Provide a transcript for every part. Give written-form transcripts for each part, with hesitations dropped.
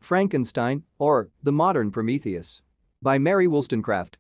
Frankenstein, or The Modern Prometheus. By Mary Wollstonecraft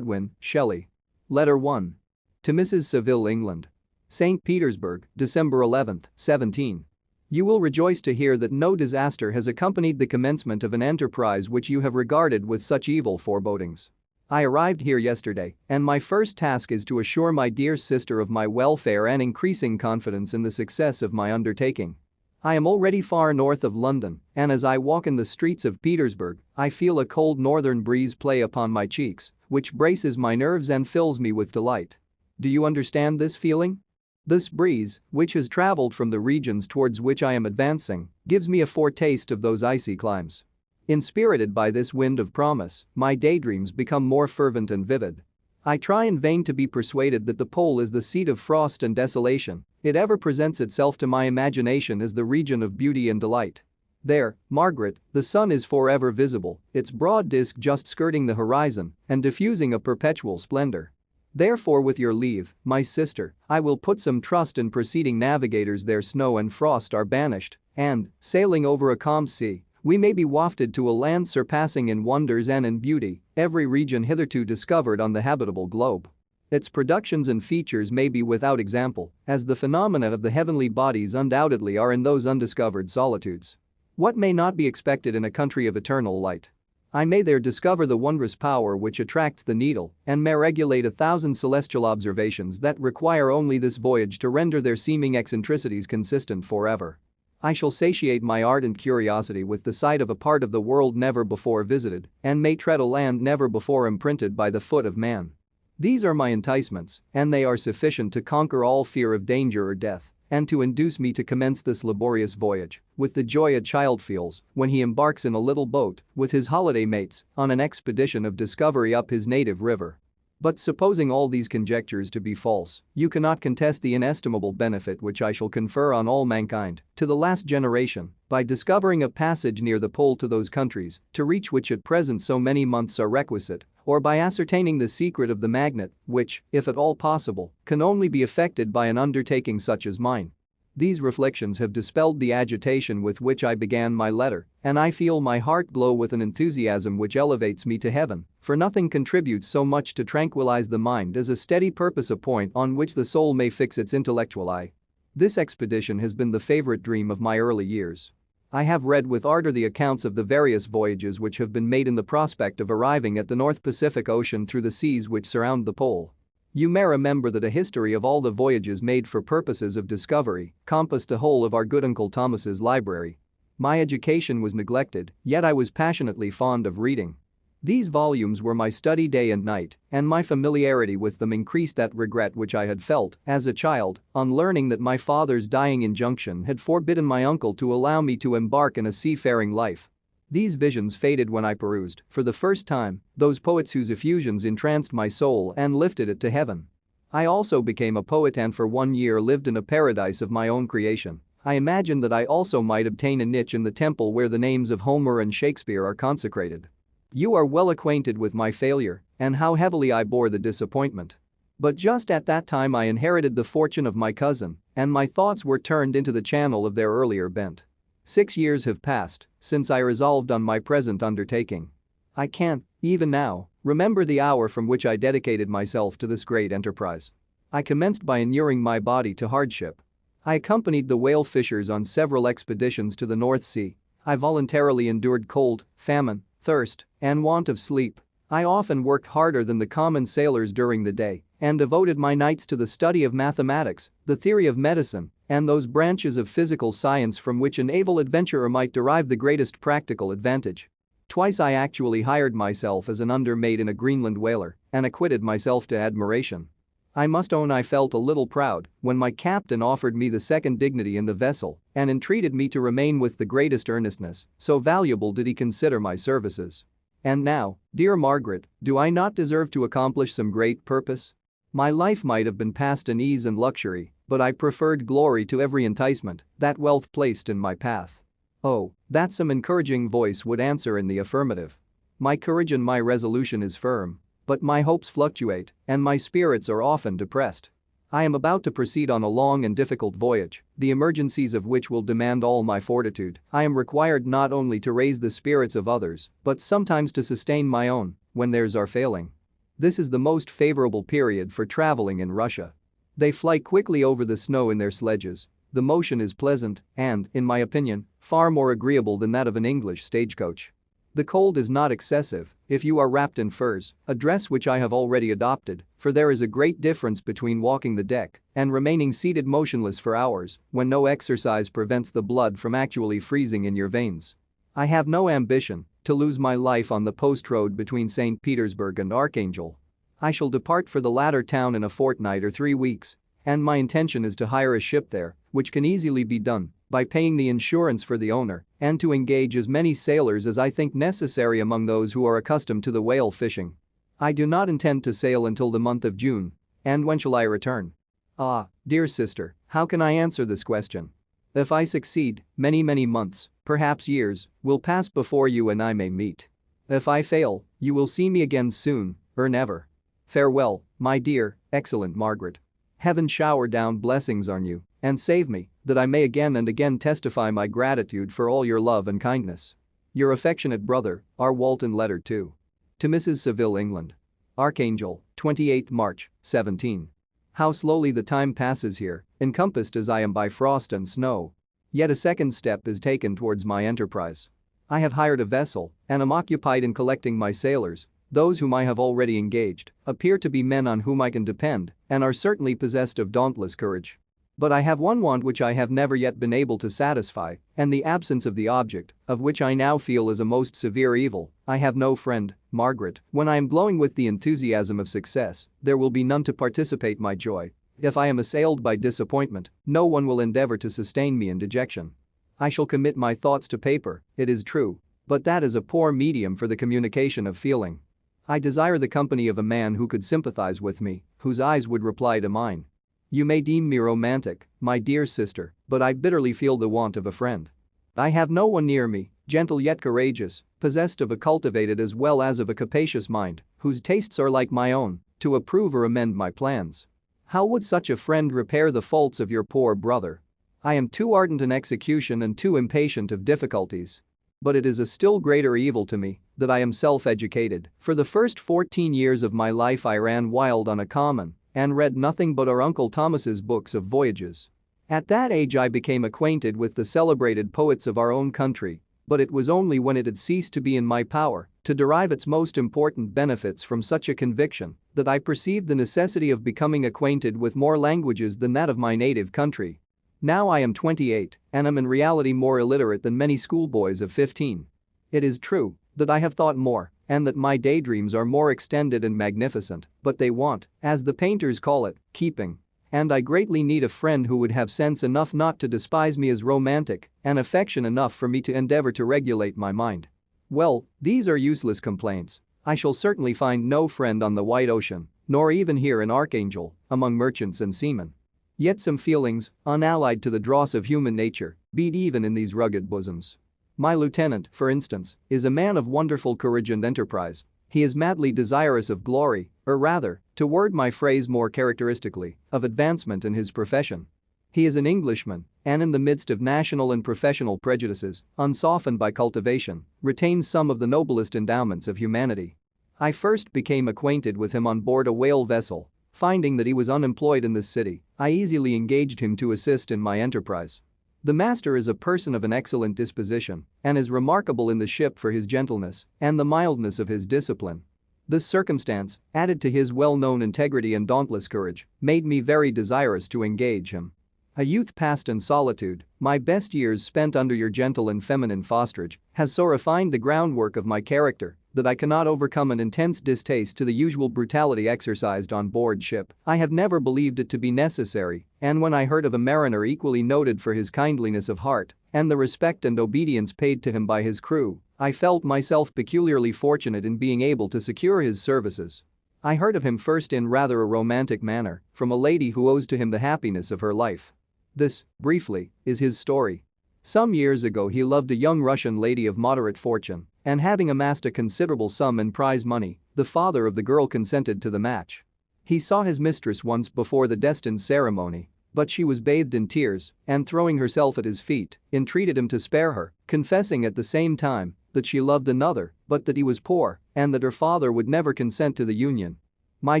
Shelley. Letter 1. To Mrs. Saville, England. St. Petersburg, December 11, 17. You will rejoice to hear that no disaster has accompanied the commencement of an enterprise which you have regarded with such evil forebodings. I arrived here yesterday, and my first task is to assure my dear sister of my welfare and increasing confidence in the success of my undertaking. I am already far north of London, and as I walk in the streets of Petersburg, I feel a cold northern breeze play upon my cheeks, which braces my nerves and fills me with delight. Do you understand this feeling? This breeze, which has traveled from the regions towards which I am advancing, gives me a foretaste of those icy climes. Inspirited by this wind of promise, my daydreams become more fervent and vivid. I try in vain to be persuaded that the pole is the seat of frost and desolation. It ever presents itself to my imagination as the region of beauty and delight. There, Margaret, the sun is forever visible, its broad disk just skirting the horizon and diffusing a perpetual splendor. Therefore, with your leave, my sister, I will put some trust in preceding navigators. Their snow and frost are banished, and, sailing over a calm sea, we may be wafted to a land surpassing in wonders and in beauty every region hitherto discovered on the habitable globe. Its productions and features may be without example, as the phenomena of the heavenly bodies undoubtedly are in those undiscovered solitudes. What may not be expected in a country of eternal light? I may there discover the wondrous power which attracts the needle and may regulate 1,000 celestial observations that require only this voyage to render their seeming eccentricities consistent forever. I shall satiate my ardent curiosity with the sight of a part of the world never before visited and may tread a land never before imprinted by the foot of man. These are my enticements, and they are sufficient to conquer all fear of danger or death and to induce me to commence this laborious voyage with the joy a child feels when he embarks in a little boat with his holiday mates on an expedition of discovery up his native river. But supposing all these conjectures to be false, you cannot contest the inestimable benefit which I shall confer on all mankind, to the last generation, by discovering a passage near the pole to those countries, to reach which at present so many months are requisite, or by ascertaining the secret of the magnet, which, if at all possible, can only be effected by an undertaking such as mine. These reflections have dispelled the agitation with which I began my letter, and I feel my heart glow with an enthusiasm which elevates me to heaven, for nothing contributes so much to tranquilize the mind as a steady purpose, a point on which the soul may fix its intellectual eye. This expedition has been the favorite dream of my early years. I have read with ardor the accounts of the various voyages which have been made in the prospect of arriving at the North Pacific Ocean through the seas which surround the pole. You may remember that a history of all the voyages made for purposes of discovery compassed the whole of our good Uncle Thomas's library. My education was neglected, yet I was passionately fond of reading. These volumes were my study day and night, and my familiarity with them increased that regret which I had felt as a child on learning that my father's dying injunction had forbidden my uncle to allow me to embark in a seafaring life. These visions faded when I perused, for the first time, those poets whose effusions entranced my soul and lifted it to heaven. I also became a poet and for 1 year lived in a paradise of my own creation. I imagined that I also might obtain a niche in the temple where the names of Homer and Shakespeare are consecrated. You are well acquainted with my failure and how heavily I bore the disappointment. But just at that time I inherited the fortune of my cousin, and my thoughts were turned into the channel of their earlier bent. 6 years have passed since I resolved on my present undertaking. I can't, even now, remember the hour from which I dedicated myself to this great enterprise. I commenced by inuring my body to hardship. I accompanied the whale fishers on several expeditions to the North Sea. I voluntarily endured cold, famine, thirst, and want of sleep. I often worked harder than the common sailors during the day and devoted my nights to the study of mathematics, the theory of medicine, and those branches of physical science from which a naval adventurer might derive the greatest practical advantage. Twice I actually hired myself as an undermate in a Greenland whaler and acquitted myself to admiration. I must own I felt a little proud when my captain offered me the second dignity in the vessel and entreated me to remain with the greatest earnestness, so valuable did he consider my services. And now, dear Margaret, do I not deserve to accomplish some great purpose? My life might have been passed in ease and luxury, but I preferred glory to every enticement that wealth placed in my path. Oh, that some encouraging voice would answer in the affirmative. My courage and my resolution is firm, but my hopes fluctuate and my spirits are often depressed. I am about to proceed on a long and difficult voyage, the emergencies of which will demand all my fortitude. I am required not only to raise the spirits of others, but sometimes to sustain my own when theirs are failing. This is the most favorable period for traveling in Russia. They fly quickly over the snow in their sledges. The motion is pleasant and, in my opinion, far more agreeable than that of an English stagecoach. The cold is not excessive if you are wrapped in furs, a dress which I have already adopted, for there is a great difference between walking the deck and remaining seated motionless for hours when no exercise prevents the blood from actually freezing in your veins. I have no ambition to lose my life on the post road between St. Petersburg and Archangel. I shall depart for the latter town in a fortnight or 3 weeks, and my intention is to hire a ship there, which can easily be done by paying the insurance for the owner and to engage as many sailors as I think necessary among those who are accustomed to the whale fishing. I do not intend to sail until the month of June. And when shall I return? Ah, dear sister, how can I answer this question? If I succeed, many months, perhaps years, will pass before you and I may meet. If I fail, you will see me again soon, or never. Farewell, my dear, excellent Margaret. Heaven shower down blessings on you and save me, that I may again and again testify my gratitude for all your love and kindness. Your affectionate brother, R. Walton. Letter 2. To Mrs. Saville, England. Archangel, 28 March, 17. How slowly the time passes here, encompassed as I am by frost and snow. Yet a second step is taken towards my enterprise. I have hired a vessel and am occupied in collecting my sailors. Those whom I have already engaged appear to be men on whom I can depend and are certainly possessed of dauntless courage. But I have one want which I have never yet been able to satisfy, and the absence of the object, of which I now feel is a most severe evil. I have no friend, Margaret. When I am glowing with the enthusiasm of success, there will be none to participate my joy. If I am assailed by disappointment, no one will endeavor to sustain me in dejection. I shall commit my thoughts to paper, it is true, but that is a poor medium for the communication of feeling. I desire the company of a man who could sympathize with me, whose eyes would reply to mine. You may deem me romantic, my dear sister, but I bitterly feel the want of a friend. I have no one near me, gentle yet courageous, possessed of a cultivated as well as of a capacious mind, whose tastes are like my own, to approve or amend my plans. How would such a friend repair the faults of your poor brother? I am too ardent in execution and too impatient of difficulties. But it is a still greater evil to me that I am self-educated. For the first 14 years of my life I ran wild on a common and read nothing but our Uncle Thomas's books of voyages. At that age I became acquainted with the celebrated poets of our own country, but it was only when it had ceased to be in my power to derive its most important benefits from such a conviction that I perceived the necessity of becoming acquainted with more languages than that of my native country. Now I am 28 and am in reality more illiterate than many schoolboys of 15. It is true that I have thought more and that my daydreams are more extended and magnificent, but they want, as the painters call it, keeping. And I greatly need a friend who would have sense enough not to despise me as romantic and affection enough for me to endeavor to regulate my mind. Well, these are useless complaints. I shall certainly find no friend on the wide ocean, nor even here in Archangel, among merchants and seamen. Yet some feelings, unallied to the dross of human nature, beat even in these rugged bosoms. My lieutenant, for instance, is a man of wonderful courage and enterprise. He is madly desirous of glory, or rather, to word my phrase more characteristically, of advancement in his profession. He is an Englishman, and in the midst of national and professional prejudices, unsoftened by cultivation, retains some of the noblest endowments of humanity. I first became acquainted with him on board a whale vessel. Finding that he was unemployed in this city, I easily engaged him to assist in my enterprise. The master is a person of an excellent disposition and is remarkable in the ship for his gentleness and the mildness of his discipline. This circumstance, added to his well-known integrity and dauntless courage, made me very desirous to engage him. A youth passed in solitude, my best years spent under your gentle and feminine fosterage, has so refined the groundwork of my character that I cannot overcome an intense distaste to the usual brutality exercised on board ship. I have never believed it to be necessary, and when I heard of a mariner equally noted for his kindliness of heart and the respect and obedience paid to him by his crew, I felt myself peculiarly fortunate in being able to secure his services. I heard of him first in rather a romantic manner from a lady who owes to him the happiness of her life. This, briefly, is his story. Some years ago he loved a young Russian lady of moderate fortune, and having amassed a considerable sum in prize money, the father of the girl consented to the match. He saw his mistress once before the destined ceremony, but she was bathed in tears and, throwing herself at his feet, entreated him to spare her, confessing at the same time that she loved another but that he was poor and that her father would never consent to the union. My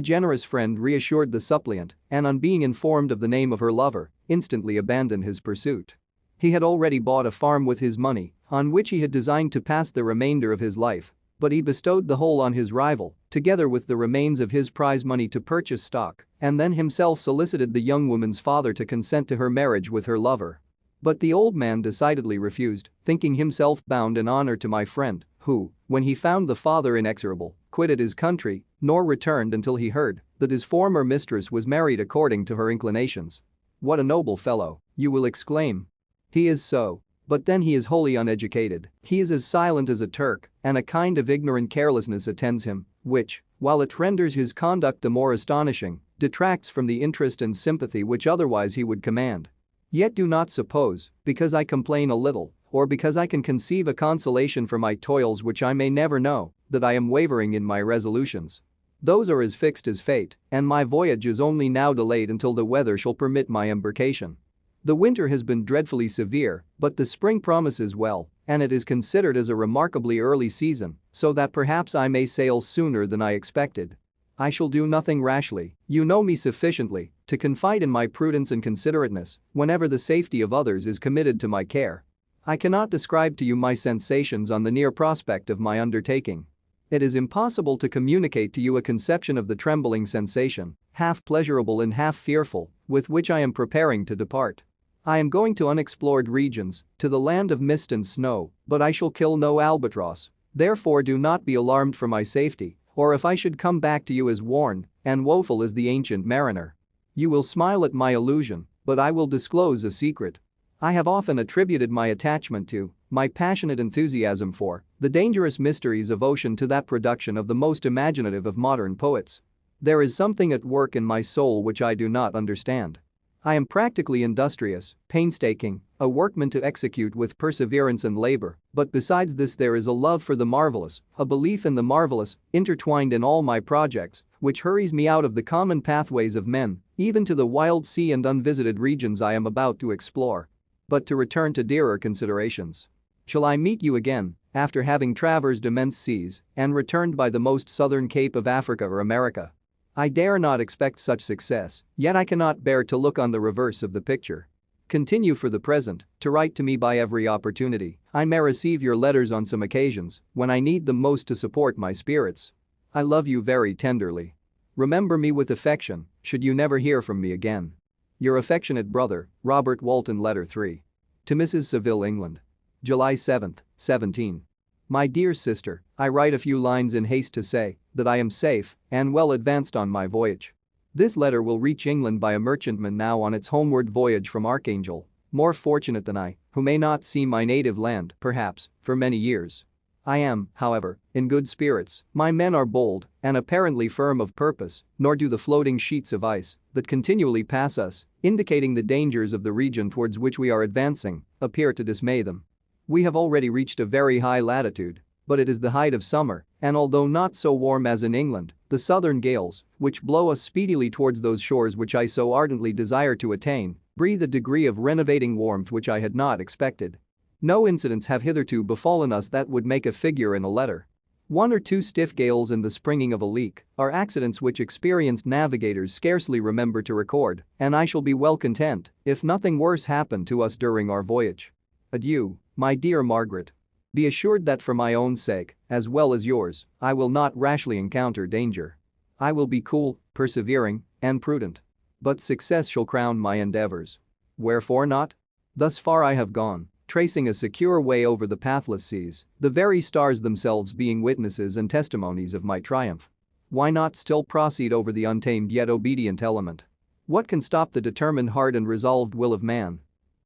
generous friend reassured the suppliant and, on being informed of the name of her lover, instantly abandoned his pursuit. He had already bought a farm with his money, on which he had designed to pass the remainder of his life, but he bestowed the whole on his rival, together with the remains of his prize money to purchase stock, and then himself solicited the young woman's father to consent to her marriage with her lover. But the old man decidedly refused, thinking himself bound in honor to my friend, who, when he found the father inexorable, quitted his country, nor returned until he heard that his former mistress was married according to her inclinations. What a noble fellow, you will exclaim. He is so. But then he is wholly uneducated, he is as silent as a Turk, and a kind of ignorant carelessness attends him, which, while it renders his conduct the more astonishing, detracts from the interest and sympathy which otherwise he would command. Yet do not suppose, because I complain a little, or because I can conceive a consolation for my toils which I may never know, that I am wavering in my resolutions. Those are as fixed as fate, and my voyage is only now delayed until the weather shall permit my embarkation. The winter has been dreadfully severe, but the spring promises well, and it is considered as a remarkably early season, so that perhaps I may sail sooner than I expected. I shall do nothing rashly, you know me sufficiently to confide in my prudence and considerateness whenever the safety of others is committed to my care. I cannot describe to you my sensations on the near prospect of my undertaking. It is impossible to communicate to you a conception of the trembling sensation, half pleasurable and half fearful, with which I am preparing to depart. I am going to unexplored regions, to the land of mist and snow, but I shall kill no albatross, therefore do not be alarmed for my safety, or if I should come back to you as worn and woeful as the ancient mariner. You will smile at my illusion, but I will disclose a secret. I have often attributed my attachment to, my passionate enthusiasm for, the dangerous mysteries of ocean to that production of the most imaginative of modern poets. There is something at work in my soul which I do not understand. I am practically industrious, painstaking, a workman to execute with perseverance and labor, but besides this there is a love for the marvelous, a belief in the marvelous, intertwined in all my projects, which hurries me out of the common pathways of men, even to the wild sea and unvisited regions I am about to explore. But to return to dearer considerations. Shall I meet you again, after having traversed immense seas and returned by the most southern cape of Africa or America? I dare not expect such success, yet I cannot bear to look on the reverse of the picture. Continue for the present to write to me by every opportunity. I may receive your letters on some occasions when I need them most to support my spirits. I love you very tenderly. Remember me with affection, should you never hear from me again. Your affectionate brother, Robert Walton. Letter 3. To Mrs. Saville, England. July 7, 17. My dear sister, I write a few lines in haste to say that I am safe and well advanced on my voyage. This letter will reach England by a merchantman now on its homeward voyage from Archangel, more fortunate than I, who may not see my native land, perhaps, for many years. I am, however, in good spirits, my men are bold and apparently firm of purpose, nor do the floating sheets of ice that continually pass us, indicating the dangers of the region towards which we are advancing, appear to dismay them. We have already reached a very high latitude, but it is the height of summer, and although not so warm as in England, the southern gales, which blow us speedily towards those shores which I so ardently desire to attain, breathe a degree of renovating warmth which I had not expected. No incidents have hitherto befallen us that would make a figure in a letter. 1 or 2 stiff gales and the springing of a leak are accidents which experienced navigators scarcely remember to record, and I shall be well content if nothing worse happened to us during our voyage. Adieu, my dear Margaret. Be assured that for my own sake, as well as yours, I will not rashly encounter danger. I will be cool, persevering, and prudent. But success shall crown my endeavors. Wherefore not? Thus far I have gone, tracing a secure way over the pathless seas, the very stars themselves being witnesses and testimonies of my triumph. Why not still proceed over the untamed yet obedient element? What can stop the determined heart and resolved will of man?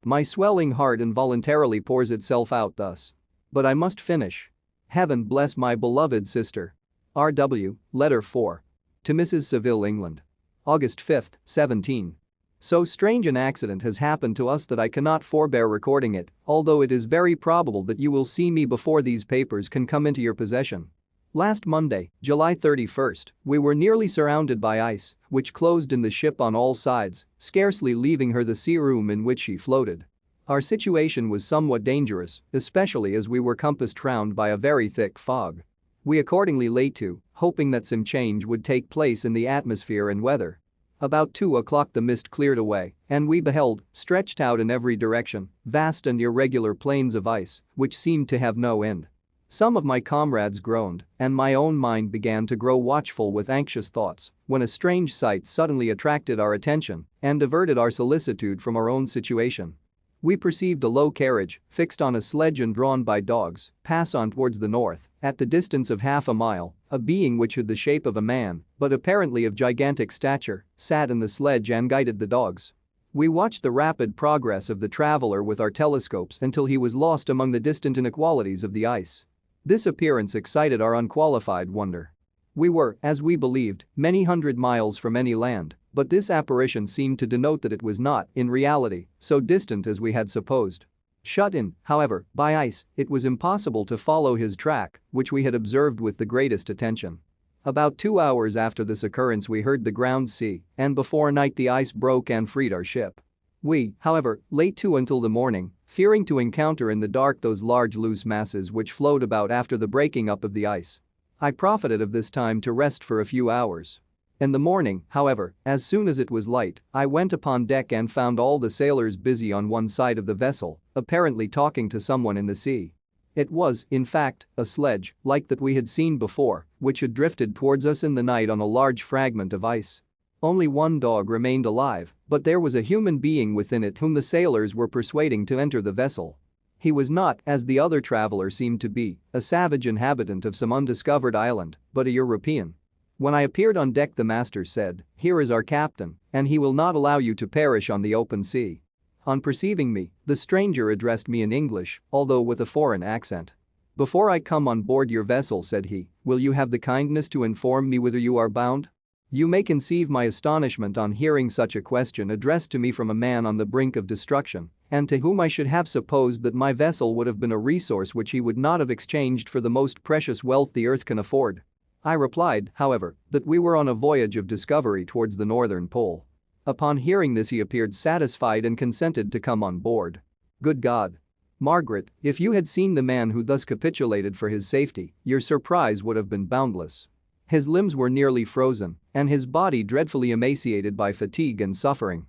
My swelling heart involuntarily pours itself out thus. But I must finish. Heaven bless my beloved sister. R.W., Letter 4. To Mrs. Saville, England. August 5, 17. So strange an accident has happened to us that I cannot forbear recording it, although it is very probable that you will see me before these papers can come into your possession. Last Monday, July 31st, we were nearly surrounded by ice, which closed in the ship on all sides, scarcely leaving her the sea room in which she floated. Our situation was somewhat dangerous, especially as we were compassed round by a very thick fog. We accordingly lay to, hoping that some change would take place in the atmosphere and weather. About 2 o'clock the mist cleared away, and we beheld, stretched out in every direction, vast and irregular plains of ice, which seemed to have no end. Some of my comrades groaned, and my own mind began to grow watchful with anxious thoughts, when a strange sight suddenly attracted our attention and diverted our solicitude from our own situation. We perceived a low carriage, fixed on a sledge and drawn by dogs, pass on towards the north. At the distance of half a mile, a being which had the shape of a man, but apparently of gigantic stature, sat in the sledge and guided the dogs. We watched the rapid progress of the traveler with our telescopes until he was lost among the distant inequalities of the ice. This appearance excited our unqualified wonder. We were, as we believed, many hundred miles from any land, but this apparition seemed to denote that it was not, in reality, so distant as we had supposed. Shut in, however, by ice, it was impossible to follow his track, which we had observed with the greatest attention. About 2 hours after this occurrence we heard the ground sea, and before night the ice broke and freed our ship. We, however, lay to until the morning, fearing to encounter in the dark those large loose masses which flowed about after the breaking up of the ice. I profited of this time to rest for a few hours. In the morning, however, as soon as it was light, I went upon deck and found all the sailors busy on one side of the vessel, apparently talking to someone in the sea. It was, in fact, a sledge, like that we had seen before, which had drifted towards us in the night on a large fragment of ice. Only one dog remained alive, but there was a human being within it whom the sailors were persuading to enter the vessel. He was not, as the other traveler seemed to be, a savage inhabitant of some undiscovered island, but a European. When I appeared on deck the master said, "Here is our captain, and he will not allow you to perish on the open sea." On perceiving me, the stranger addressed me in English, although with a foreign accent. "Before I come on board your vessel," said he, "will you have the kindness to inform me whither you are bound?" You may conceive my astonishment on hearing such a question addressed to me from a man on the brink of destruction, and to whom I should have supposed that my vessel would have been a resource which he would not have exchanged for the most precious wealth the earth can afford. I replied, however, that we were on a voyage of discovery towards the northern pole. Upon hearing this he appeared satisfied and consented to come on board. Good God! Margaret, if you had seen the man who thus capitulated for his safety, your surprise would have been boundless. His limbs were nearly frozen, and his body dreadfully emaciated by fatigue and suffering.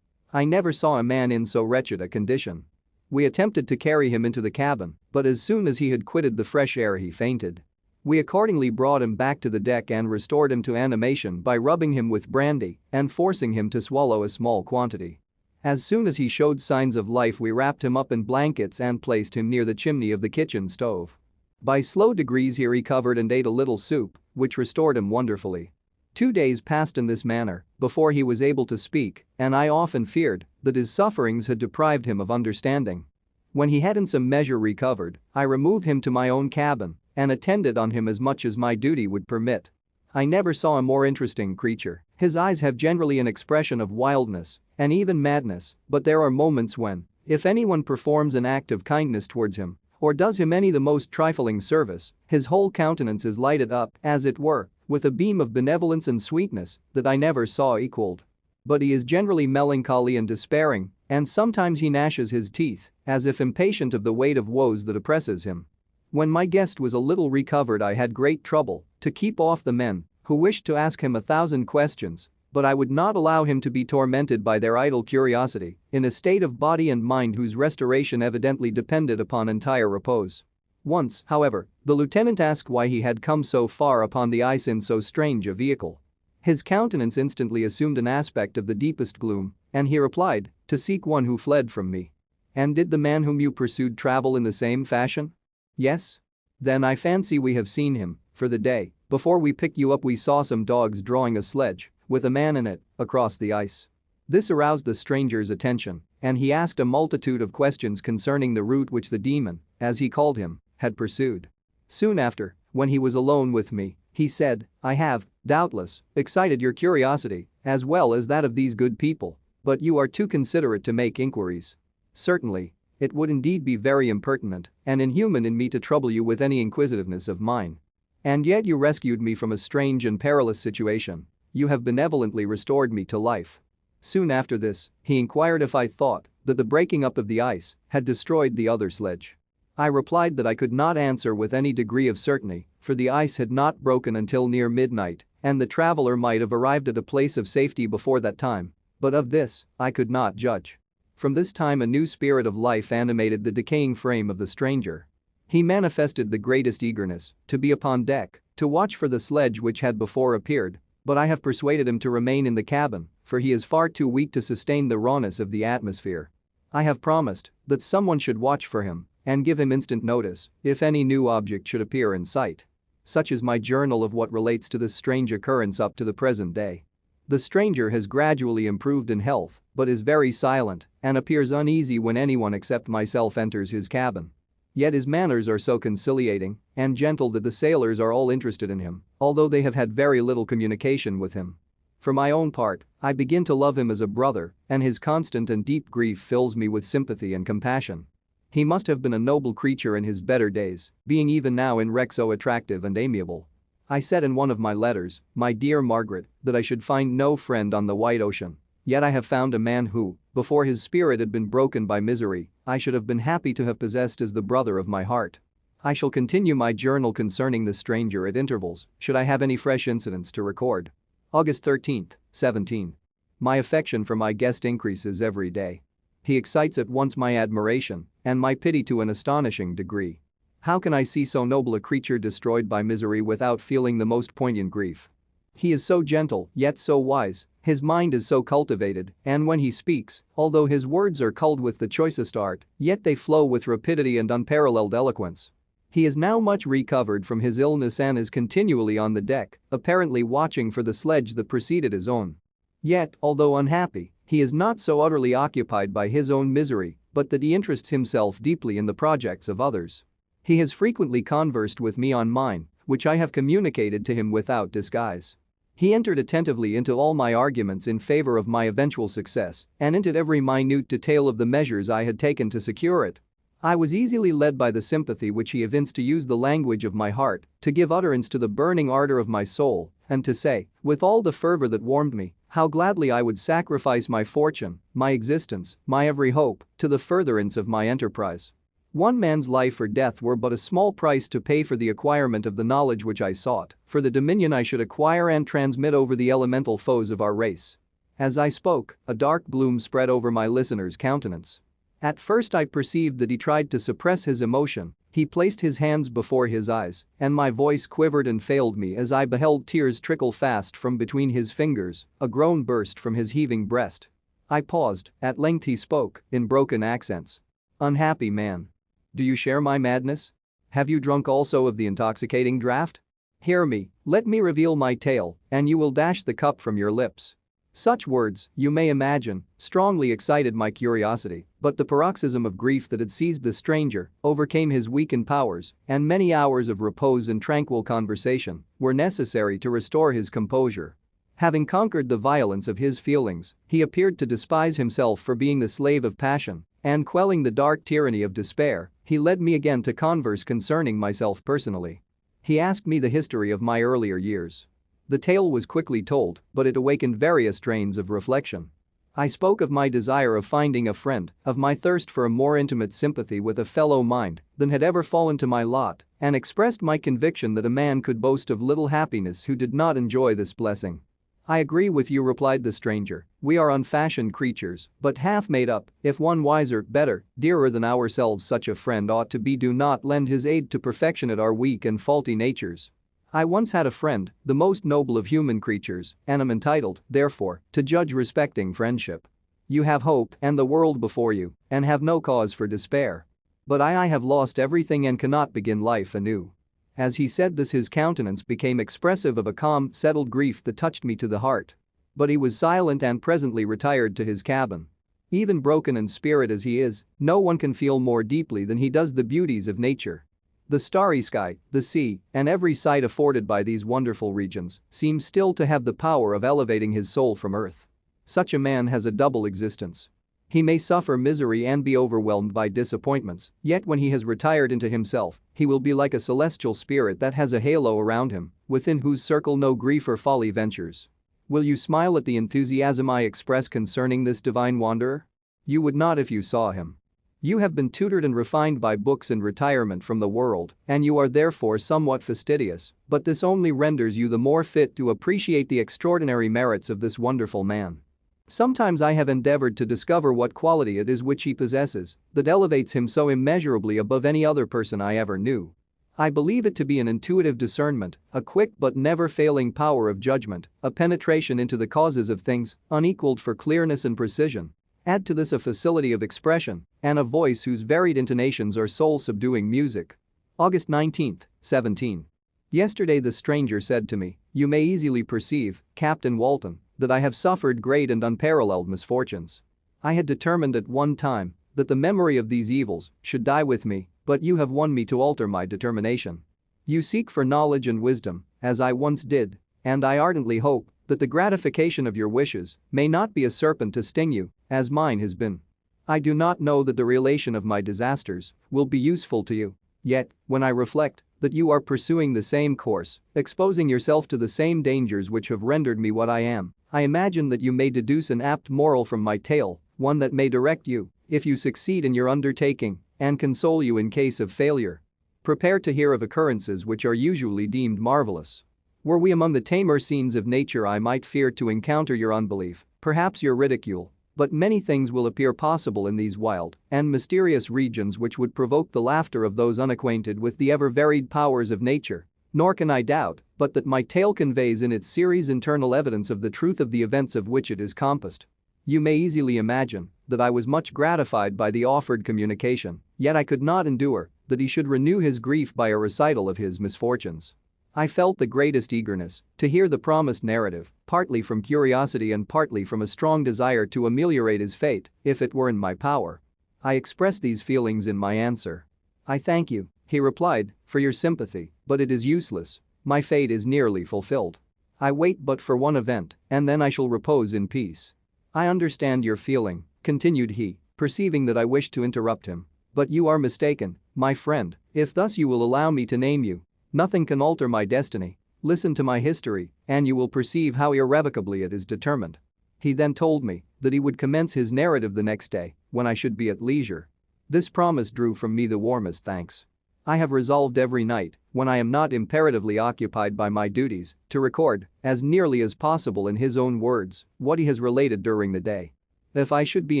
I never saw a man in so wretched a condition. We attempted to carry him into the cabin, but as soon as he had quitted the fresh air he fainted. We accordingly brought him back to the deck and restored him to animation by rubbing him with brandy and forcing him to swallow a small quantity. As soon as he showed signs of life we wrapped him up in blankets and placed him near the chimney of the kitchen stove. By slow degrees he recovered and ate a little soup, which restored him wonderfully. 2 days passed in this manner before he was able to speak, and I often feared that his sufferings had deprived him of understanding. When he had in some measure recovered, I removed him to my own cabin and attended on him as much as my duty would permit. I never saw a more interesting creature. His eyes have generally an expression of wildness and even madness, but there are moments when, if anyone performs an act of kindness towards him, or does him any the most trifling service, his whole countenance is lighted up, as it were, with a beam of benevolence and sweetness that I never saw equaled. But he is generally melancholy and despairing, and sometimes he gnashes his teeth, as if impatient of the weight of woes that oppresses him. When my guest was a little recovered I had great trouble to keep off the men who wished to ask him 1,000 questions, but I would not allow him to be tormented by their idle curiosity in a state of body and mind whose restoration evidently depended upon entire repose. Once, however, the lieutenant asked why he had come so far upon the ice in so strange a vehicle. His countenance instantly assumed an aspect of the deepest gloom, and he replied, "To seek one who fled from me." "And did the man whom you pursued travel in the same fashion?" "Yes." "Then I fancy we have seen him, for the day before we picked you up we saw some dogs drawing a sledge, with a man in it, across the ice." This aroused the stranger's attention, and he asked a multitude of questions concerning the route which the demon, as he called him, had pursued. Soon after, when he was alone with me, he said, "I have, doubtless, excited your curiosity, as well as that of these good people, but you are too considerate to make inquiries. Certainly, it would indeed be very impertinent and inhuman in me to trouble you with any inquisitiveness of mine. And yet you rescued me from a strange and perilous situation. You have benevolently restored me to life." Soon after this, he inquired if I thought that the breaking up of the ice had destroyed the other sledge. I replied that I could not answer with any degree of certainty, for the ice had not broken until near midnight, and the traveler might have arrived at a place of safety before that time. But of this, I could not judge. From this time a new spirit of life animated the decaying frame of the stranger. He manifested the greatest eagerness to be upon deck, to watch for the sledge which had before appeared, but I have persuaded him to remain in the cabin, for he is far too weak to sustain the rawness of the atmosphere. I have promised that someone should watch for him and give him instant notice if any new object should appear in sight. Such is my journal of what relates to this strange occurrence up to the present day. The stranger has gradually improved in health, but is very silent and appears uneasy when anyone except myself enters his cabin. Yet his manners are so conciliating and gentle that the sailors are all interested in him, although they have had very little communication with him. For my own part, I begin to love him as a brother, and his constant and deep grief fills me with sympathy and compassion. He must have been a noble creature in his better days, being even now in wreck so attractive and amiable. I said in one of my letters, "My dear Margaret, that I should find no friend on the wide ocean. Yet I have found a man who, before his spirit had been broken by misery, I should have been happy to have possessed as the brother of my heart." I shall continue my journal concerning the stranger at intervals, should I have any fresh incidents to record. August 13, 17. My affection for my guest increases every day. He excites at once my admiration and my pity to an astonishing degree. How can I see so noble a creature destroyed by misery without feeling the most poignant grief? He is so gentle, yet so wise, his mind is so cultivated, and when he speaks, although his words are culled with the choicest art, yet they flow with rapidity and unparalleled eloquence. He is now much recovered from his illness and is continually on the deck, apparently watching for the sledge that preceded his own. Yet, although unhappy, he is not so utterly occupied by his own misery, but that he interests himself deeply in the projects of others. He has frequently conversed with me on mine, which I have communicated to him without disguise. He entered attentively into all my arguments in favor of my eventual success and into every minute detail of the measures I had taken to secure it. I was easily led by the sympathy which he evinced to use the language of my heart, to give utterance to the burning ardor of my soul, and to say, with all the fervor that warmed me, how gladly I would sacrifice my fortune, my existence, my every hope, to the furtherance of my enterprise. One man's life or death were but a small price to pay for the acquirement of the knowledge which I sought, for the dominion I should acquire and transmit over the elemental foes of our race. As I spoke, a dark gloom spread over my listener's countenance. At first I perceived that he tried to suppress his emotion. He placed his hands before his eyes, and my voice quivered and failed me as I beheld tears trickle fast from between his fingers, a groan burst from his heaving breast. I paused, at length he spoke, in broken accents. "Unhappy man. Do you share my madness? Have you drunk also of the intoxicating draught? Hear me, let me reveal my tale, and you will dash the cup from your lips." Such words, you may imagine, strongly excited my curiosity, but the paroxysm of grief that had seized the stranger overcame his weakened powers, and many hours of repose and tranquil conversation were necessary to restore his composure. Having conquered the violence of his feelings, he appeared to despise himself for being the slave of passion, and quelling the dark tyranny of despair, he led me again to converse concerning myself personally. He asked me the history of my earlier years. The tale was quickly told, but it awakened various trains of reflection. I spoke of my desire of finding a friend, of my thirst for a more intimate sympathy with a fellow mind than had ever fallen to my lot, and expressed my conviction that a man could boast of little happiness who did not enjoy this blessing. "I agree with you," replied the stranger. "We are unfashioned creatures, but half made up. If one wiser, better, dearer than ourselves such a friend ought to be, do not lend his aid to perfectionate our weak and faulty natures. I once had a friend, the most noble of human creatures, and am entitled, therefore, to judge respecting friendship. You have hope and the world before you, and have no cause for despair. But I have lost everything and cannot begin life anew." As he said this, his countenance became expressive of a calm, settled grief that touched me to the heart. But he was silent and presently retired to his cabin. Even broken in spirit as he is, no one can feel more deeply than he does the beauties of nature. The starry sky, the sea, and every sight afforded by these wonderful regions seems still to have the power of elevating his soul from earth. Such a man has a double existence. He may suffer misery and be overwhelmed by disappointments, yet when he has retired into himself, he will be like a celestial spirit that has a halo around him, within whose circle no grief or folly ventures. Will you smile at the enthusiasm I express concerning this divine wanderer? You would not if you saw him. You have been tutored and refined by books and retirement from the world, and you are therefore somewhat fastidious, but this only renders you the more fit to appreciate the extraordinary merits of this wonderful man. Sometimes I have endeavored to discover what quality it is which he possesses that elevates him so immeasurably above any other person I ever knew. I believe it to be an intuitive discernment, a quick but never failing power of judgment, a penetration into the causes of things, unequaled for clearness and precision. Add to this a facility of expression and a voice whose varied intonations are soul-subduing music. August 19, 17. Yesterday the stranger said to me, "You may easily perceive, Captain Walton, that I have suffered great and unparalleled misfortunes. I had determined at one time that the memory of these evils should die with me, but you have won me to alter my determination. You seek for knowledge and wisdom, as I once did, and I ardently hope that the gratification of your wishes may not be a serpent to sting you, as mine has been. I do not know that the relation of my disasters will be useful to you, yet, when I reflect that you are pursuing the same course, exposing yourself to the same dangers which have rendered me what I am, I imagine that you may deduce an apt moral from my tale, one that may direct you, if you succeed in your undertaking, and console you in case of failure. Prepare to hear of occurrences which are usually deemed marvelous. Were we among the tamer scenes of nature I might fear to encounter your unbelief, perhaps your ridicule, but many things will appear possible in these wild and mysterious regions which would provoke the laughter of those unacquainted with the ever-varied powers of nature. Nor can I doubt but that my tale conveys in its series internal evidence of the truth of the events of which it is compassed. You may easily imagine that I was much gratified by the offered communication, yet I could not endure that he should renew his grief by a recital of his misfortunes. I felt the greatest eagerness to hear the promised narrative, partly from curiosity and partly from a strong desire to ameliorate his fate, if it were in my power. I expressed these feelings in my answer. "I thank you," he replied, "for your sympathy, but it is useless. My fate is nearly fulfilled. I wait but for one event, and then I shall repose in peace." "I understand your feeling," continued he, perceiving that I wished to interrupt him. "But you are mistaken, my friend, if thus you will allow me to name you. Nothing can alter my destiny. Listen to my history, and you will perceive how irrevocably it is determined." He then told me that he would commence his narrative the next day, when I should be at leisure. This promise drew from me the warmest thanks. I have resolved every night, when I am not imperatively occupied by my duties, to record, as nearly as possible in his own words, what he has related during the day. If I should be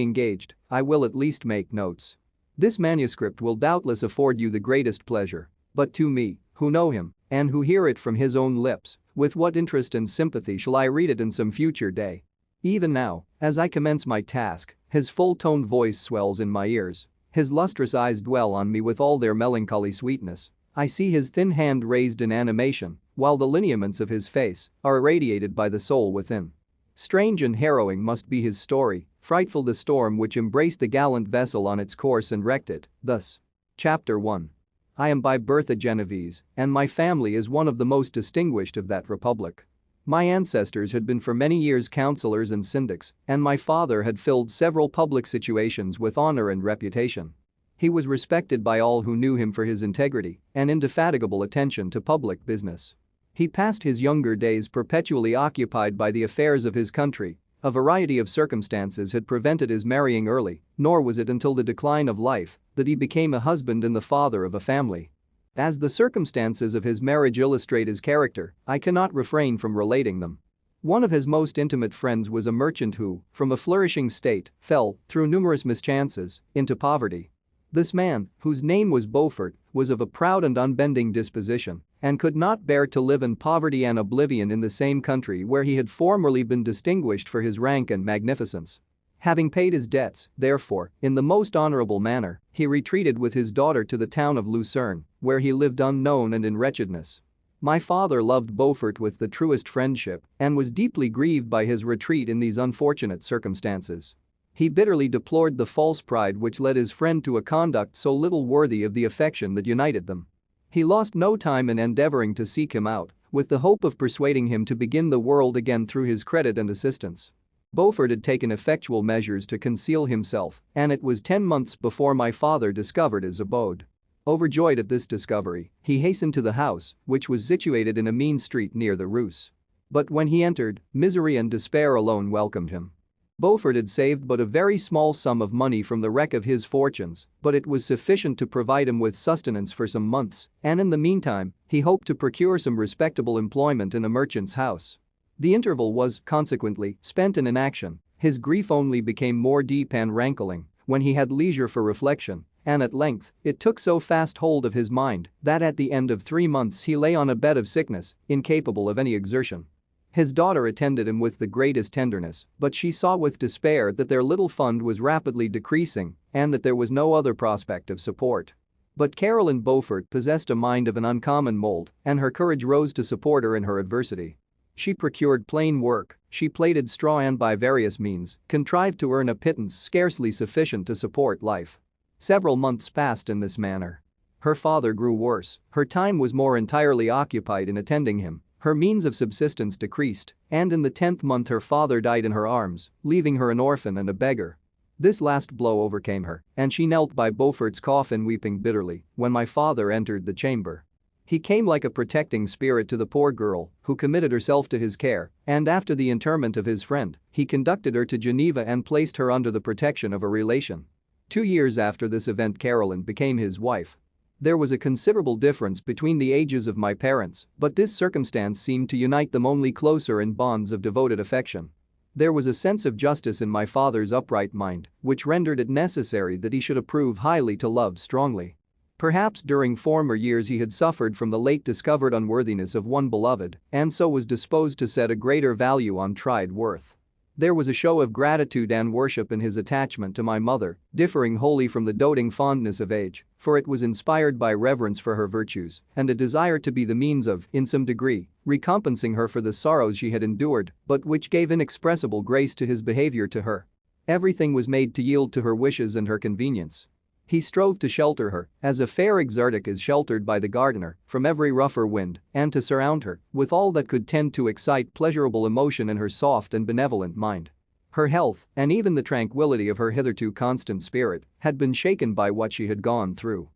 engaged, I will at least make notes. This manuscript will doubtless afford you the greatest pleasure, but to me, who know him, and who hear it from his own lips, with what interest and sympathy shall I read it in some future day? Even now, as I commence my task, his full-toned voice swells in my ears. His lustrous eyes dwell on me with all their melancholy sweetness. I see his thin hand raised in animation, while the lineaments of his face are irradiated by the soul within. Strange and harrowing must be his story, frightful the storm which embraced the gallant vessel on its course and wrecked it, thus. Chapter 1. I am by birth a Genovese, and my family is one of the most distinguished of that republic. My ancestors had been for many years councillors and syndics, and my father had filled several public situations with honor and reputation. He was respected by all who knew him for his integrity and indefatigable attention to public business. He passed his younger days perpetually occupied by the affairs of his country. A variety of circumstances had prevented his marrying early, nor was it until the decline of life that he became a husband and the father of a family. As the circumstances of his marriage illustrate his character, I cannot refrain from relating them. One of his most intimate friends was a merchant who, from a flourishing state, fell, through numerous mischances, into poverty. This man, whose name was Beaufort, was of a proud and unbending disposition and could not bear to live in poverty and oblivion in the same country where he had formerly been distinguished for his rank and magnificence. Having paid his debts, therefore, in the most honorable manner, he retreated with his daughter to the town of Lucerne, where he lived unknown and in wretchedness. My father loved Beaufort with the truest friendship and was deeply grieved by his retreat in these unfortunate circumstances. He bitterly deplored the false pride which led his friend to a conduct so little worthy of the affection that united them. He lost no time in endeavoring to seek him out, with the hope of persuading him to begin the world again through his credit and assistance. Beaufort had taken effectual measures to conceal himself, and it was 10 months before my father discovered his abode. Overjoyed at this discovery, he hastened to the house, which was situated in a mean street near the Rus. But when he entered, misery and despair alone welcomed him. Beaufort had saved but a very small sum of money from the wreck of his fortunes, but it was sufficient to provide him with sustenance for some months, and in the meantime, he hoped to procure some respectable employment in a merchant's house. The interval was, consequently, spent in inaction. His grief only became more deep and rankling when he had leisure for reflection, and at length, it took so fast hold of his mind that at the end of 3 months he lay on a bed of sickness, incapable of any exertion. His daughter attended him with the greatest tenderness, but she saw with despair that their little fund was rapidly decreasing and that there was no other prospect of support. But Caroline Beaufort possessed a mind of an uncommon mold, and her courage rose to support her in her adversity. She procured plain work, she plaited straw and by various means contrived to earn a pittance scarcely sufficient to support life. Several months passed in this manner. Her father grew worse, her time was more entirely occupied in attending him. Her means of subsistence decreased, and in the 10th month her father died in her arms, leaving her an orphan and a beggar. This last blow overcame her, and she knelt by Beaufort's coffin weeping bitterly when my father entered the chamber. He came like a protecting spirit to the poor girl, who committed herself to his care, and after the interment of his friend, he conducted her to Geneva and placed her under the protection of a relation. 2 years after this event Caroline became his wife. There was a considerable difference between the ages of my parents, but this circumstance seemed to unite them only closer in bonds of devoted affection. There was a sense of justice in my father's upright mind, which rendered it necessary that he should approve highly to love strongly. Perhaps during former years he had suffered from the late discovered unworthiness of one beloved, and so was disposed to set a greater value on tried worth. There was a show of gratitude and worship in his attachment to my mother, differing wholly from the doting fondness of age, for it was inspired by reverence for her virtues and a desire to be the means of, in some degree, recompensing her for the sorrows she had endured, but which gave inexpressible grace to his behavior to her. Everything was made to yield to her wishes and her convenience. He strove to shelter her, as a fair exotic is sheltered by the gardener, from every rougher wind, and to surround her with all that could tend to excite pleasurable emotion in her soft and benevolent mind. Her health, and even the tranquility of her hitherto constant spirit, had been shaken by what she had gone through.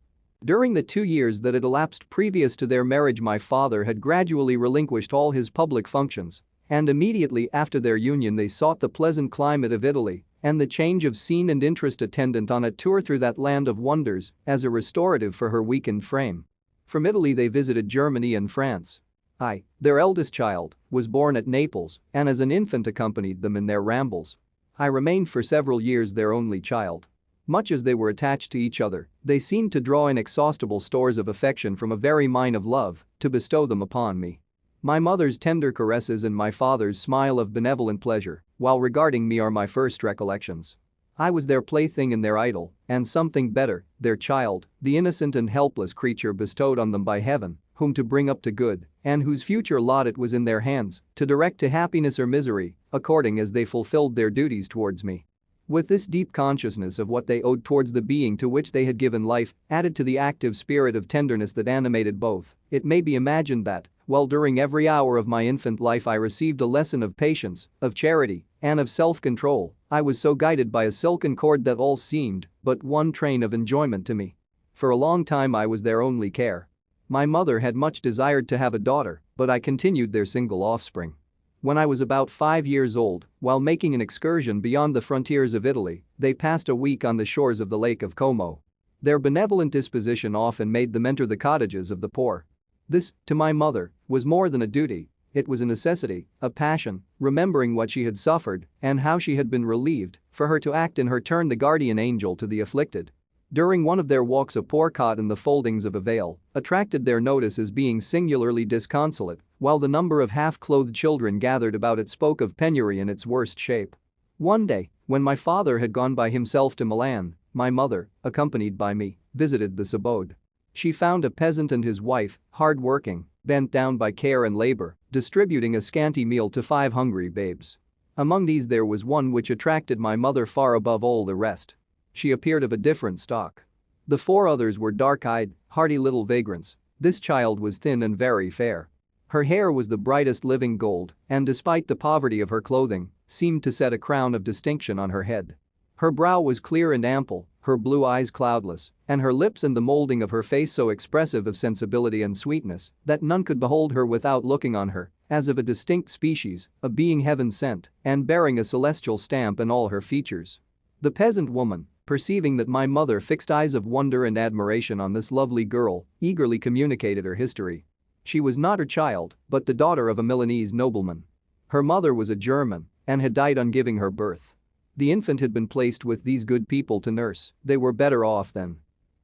During the 2 years that had elapsed previous to their marriage my father had gradually relinquished all his public functions, and immediately after their union they sought the pleasant climate of Italy and the change of scene and interest attendant on a tour through that land of wonders as a restorative for her weakened frame. From Italy they visited Germany and France. I, their eldest child, was born at Naples and as an infant accompanied them in their rambles. I remained for several years their only child. Much as they were attached to each other, they seemed to draw inexhaustible stores of affection from a very mine of love to bestow them upon me. My mother's tender caresses and my father's smile of benevolent pleasure, while regarding me, are my first recollections. I was their plaything and their idol, and something better, their child, the innocent and helpless creature bestowed on them by heaven, whom to bring up to good, and whose future lot it was in their hands to direct to happiness or misery, according as they fulfilled their duties towards me. With this deep consciousness of what they owed towards the being to which they had given life, added to the active spirit of tenderness that animated both, it may be imagined that, while during every hour of my infant life I received a lesson of patience, of charity, and of self-control, I was so guided by a silken cord that all seemed but one train of enjoyment to me. For a long time I was their only care. My mother had much desired to have a daughter, but I continued their single offspring. When I was about 5 years old, while making an excursion beyond the frontiers of Italy, they passed a week on the shores of the Lake of Como. Their benevolent disposition often made them enter the cottages of the poor. This, to my mother, was more than a duty, it was a necessity, a passion, remembering what she had suffered and how she had been relieved, for her to act in her turn the guardian angel to the afflicted. During one of their walks a poor cot in the foldings of a veil attracted their notice as being singularly disconsolate, while the number of half-clothed children gathered about it spoke of penury in its worst shape. One day, when my father had gone by himself to Milan, my mother, accompanied by me, visited this abode. She found a peasant and his wife, hard-working, bent down by care and labor, distributing a scanty meal to 5 hungry babes. Among these there was one which attracted my mother far above all the rest. She appeared of a different stock. The 4 others were dark-eyed, hardy little vagrants. This child was thin and very fair. Her hair was the brightest living gold, and despite the poverty of her clothing, seemed to set a crown of distinction on her head. Her brow was clear and ample, her blue eyes cloudless, and her lips and the molding of her face so expressive of sensibility and sweetness that none could behold her without looking on her as of a distinct species, a being heaven sent, and bearing a celestial stamp in all her features. The peasant woman, perceiving that my mother fixed eyes of wonder and admiration on this lovely girl, eagerly communicated her history. She was not her child, but the daughter of a Milanese nobleman. Her mother was a German and had died on giving her birth. The infant had been placed with these good people to nurse, they were better off then.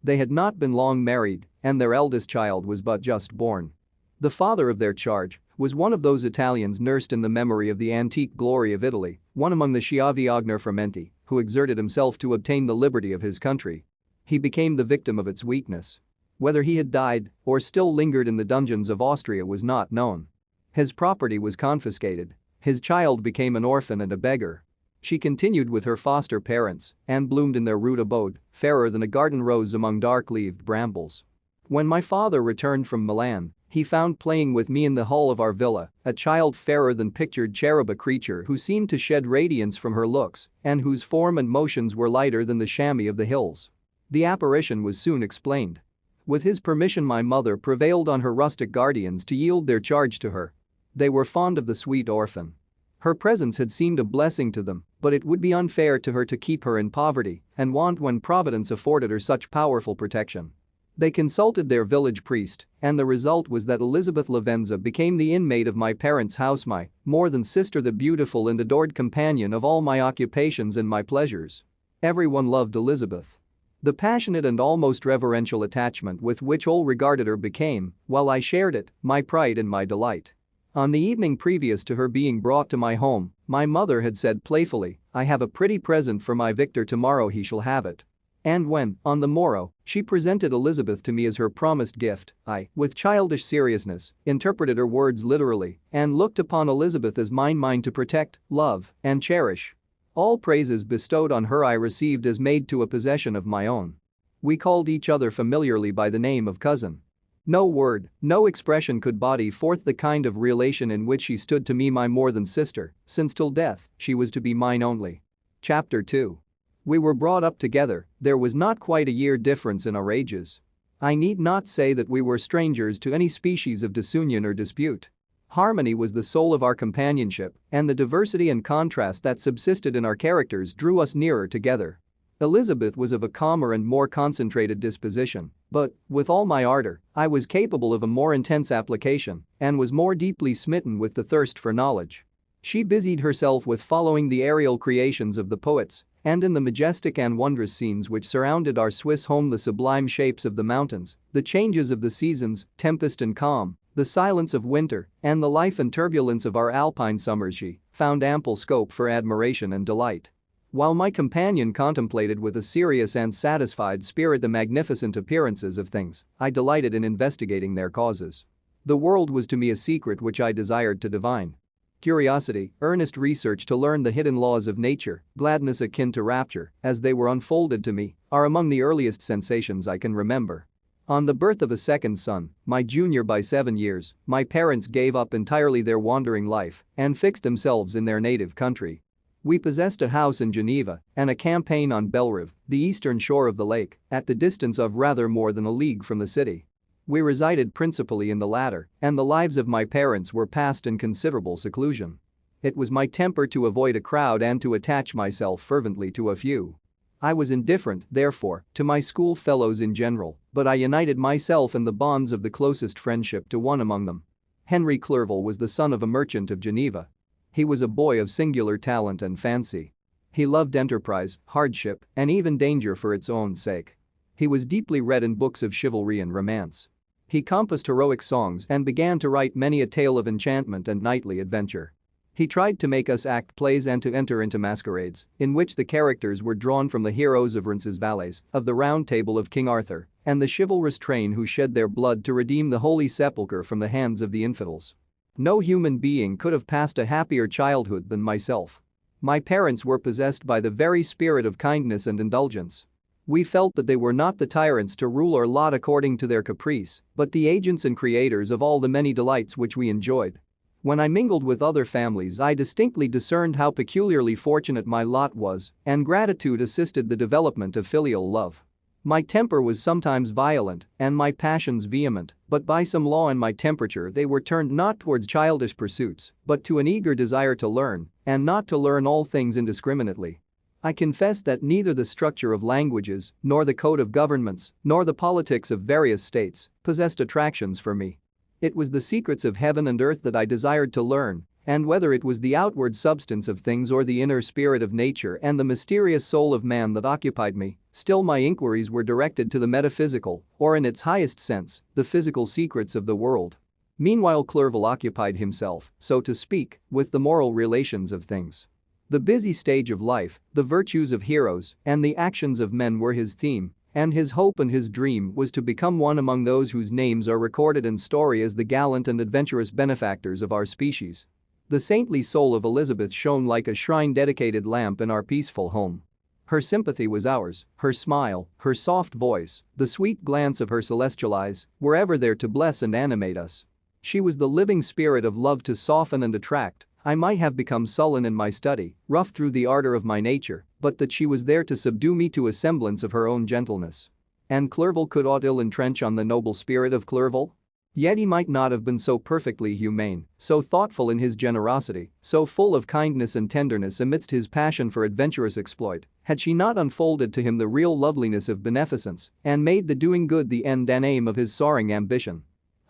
They had not been long married, and their eldest child was but just born. The father of their charge was one of those Italians nursed in the memory of the antique glory of Italy, one among the Schiavi Agner who exerted himself to obtain the liberty of his country. He became the victim of its weakness. Whether he had died or still lingered in the dungeons of Austria was not known. His property was confiscated. His child became an orphan and a beggar. She continued with her foster parents and bloomed in their rude abode, fairer than a garden rose among dark-leaved brambles. When my father returned from Milan, he found playing with me in the hall of our villa a child fairer than pictured cherub, a creature who seemed to shed radiance from her looks and whose form and motions were lighter than the chamois of the hills. The apparition was soon explained. With his permission, my mother prevailed on her rustic guardians to yield their charge to her. They were fond of the sweet orphan. Her presence had seemed a blessing to them, but it would be unfair to her to keep her in poverty and want when Providence afforded her such powerful protection. They consulted their village priest, and the result was that Elizabeth Lavenza became the inmate of my parents' house, my more than sister, the beautiful and adored companion of all my occupations and my pleasures. Everyone loved Elizabeth. The passionate and almost reverential attachment with which all regarded her became, while I shared it, my pride and my delight. On the evening previous to her being brought to my home, my mother had said playfully, "I have a pretty present for my Victor, tomorrow he shall have it." And when, on the morrow, she presented Elizabeth to me as her promised gift, I, with childish seriousness, interpreted her words literally and looked upon Elizabeth as mine to protect, love, and cherish. All praises bestowed on her I received as made to a possession of my own. We called each other familiarly by the name of cousin. No word, no expression could body forth the kind of relation in which she stood to me, my more than sister, since till death she was to be mine only. Chapter 2. We were brought up together, there was not quite a year difference in our ages. I need not say that we were strangers to any species of disunion or dispute. Harmony was the soul of our companionship, and the diversity and contrast that subsisted in our characters drew us nearer together. Elizabeth was of a calmer and more concentrated disposition, but, with all my ardor, I was capable of a more intense application and was more deeply smitten with the thirst for knowledge. She busied herself with following the aerial creations of the poets, and in the majestic and wondrous scenes which surrounded our Swiss home, the sublime shapes of the mountains, the changes of the seasons, tempest and calm, the silence of winter, and the life and turbulence of our alpine summers, she found ample scope for admiration and delight. While my companion contemplated with a serious and satisfied spirit the magnificent appearances of things, I delighted in investigating their causes. The world was to me a secret which I desired to divine. Curiosity, earnest research to learn the hidden laws of nature, gladness akin to rapture, as they were unfolded to me, are among the earliest sensations I can remember. On the birth of a second son, my junior by 7 years, my parents gave up entirely their wandering life and fixed themselves in their native country. We possessed a house in Geneva and a campaign on Belrive, the eastern shore of the lake, at the distance of rather more than a league from the city. We resided principally in the latter, and the lives of my parents were passed in considerable seclusion. It was my temper to avoid a crowd and to attach myself fervently to a few. I was indifferent, therefore, to my school fellows in general, but I united myself in the bonds of the closest friendship to one among them. Henry Clerval was the son of a merchant of Geneva. He was a boy of singular talent and fancy. He loved enterprise, hardship, and even danger for its own sake. He was deeply read in books of chivalry and romance. He composed heroic songs and began to write many a tale of enchantment and knightly adventure. He tried to make us act plays and to enter into masquerades, in which the characters were drawn from the heroes of Roncesvalles, of the Round Table of King Arthur, and the chivalrous train who shed their blood to redeem the Holy Sepulchre from the hands of the infidels. No human being could have passed a happier childhood than myself. My parents were possessed by the very spirit of kindness and indulgence. We felt that they were not the tyrants to rule our lot according to their caprice, but the agents and creators of all the many delights which we enjoyed. When I mingled with other families, I distinctly discerned how peculiarly fortunate my lot was, and gratitude assisted the development of filial love. My temper was sometimes violent and my passions vehement, but by some law in my temperature they were turned not towards childish pursuits, but to an eager desire to learn, and not to learn all things indiscriminately. I confess that neither the structure of languages, nor the code of governments, nor the politics of various states possessed attractions for me. It was the secrets of heaven and earth that I desired to learn, and whether it was the outward substance of things or the inner spirit of nature and the mysterious soul of man that occupied me, still my inquiries were directed to the metaphysical, or in its highest sense, the physical secrets of the world. Meanwhile Clerval occupied himself, so to speak, with the moral relations of things. The busy stage of life, the virtues of heroes, and the actions of men were his theme, and his hope and his dream was to become one among those whose names are recorded in story as the gallant and adventurous benefactors of our species. The saintly soul of Elizabeth shone like a shrine-dedicated lamp in our peaceful home. Her sympathy was ours, her smile, her soft voice, the sweet glance of her celestial eyes were ever there to bless and animate us. She was the living spirit of love to soften and attract. I might have become sullen in my study, rough through the ardor of my nature, but that she was there to subdue me to a semblance of her own gentleness. And Clerval could aught ill entrench on the noble spirit of Clerval? Yet he might not have been so perfectly humane, so thoughtful in his generosity, so full of kindness and tenderness amidst his passion for adventurous exploit, had she not unfolded to him the real loveliness of beneficence and made the doing good the end and aim of his soaring ambition.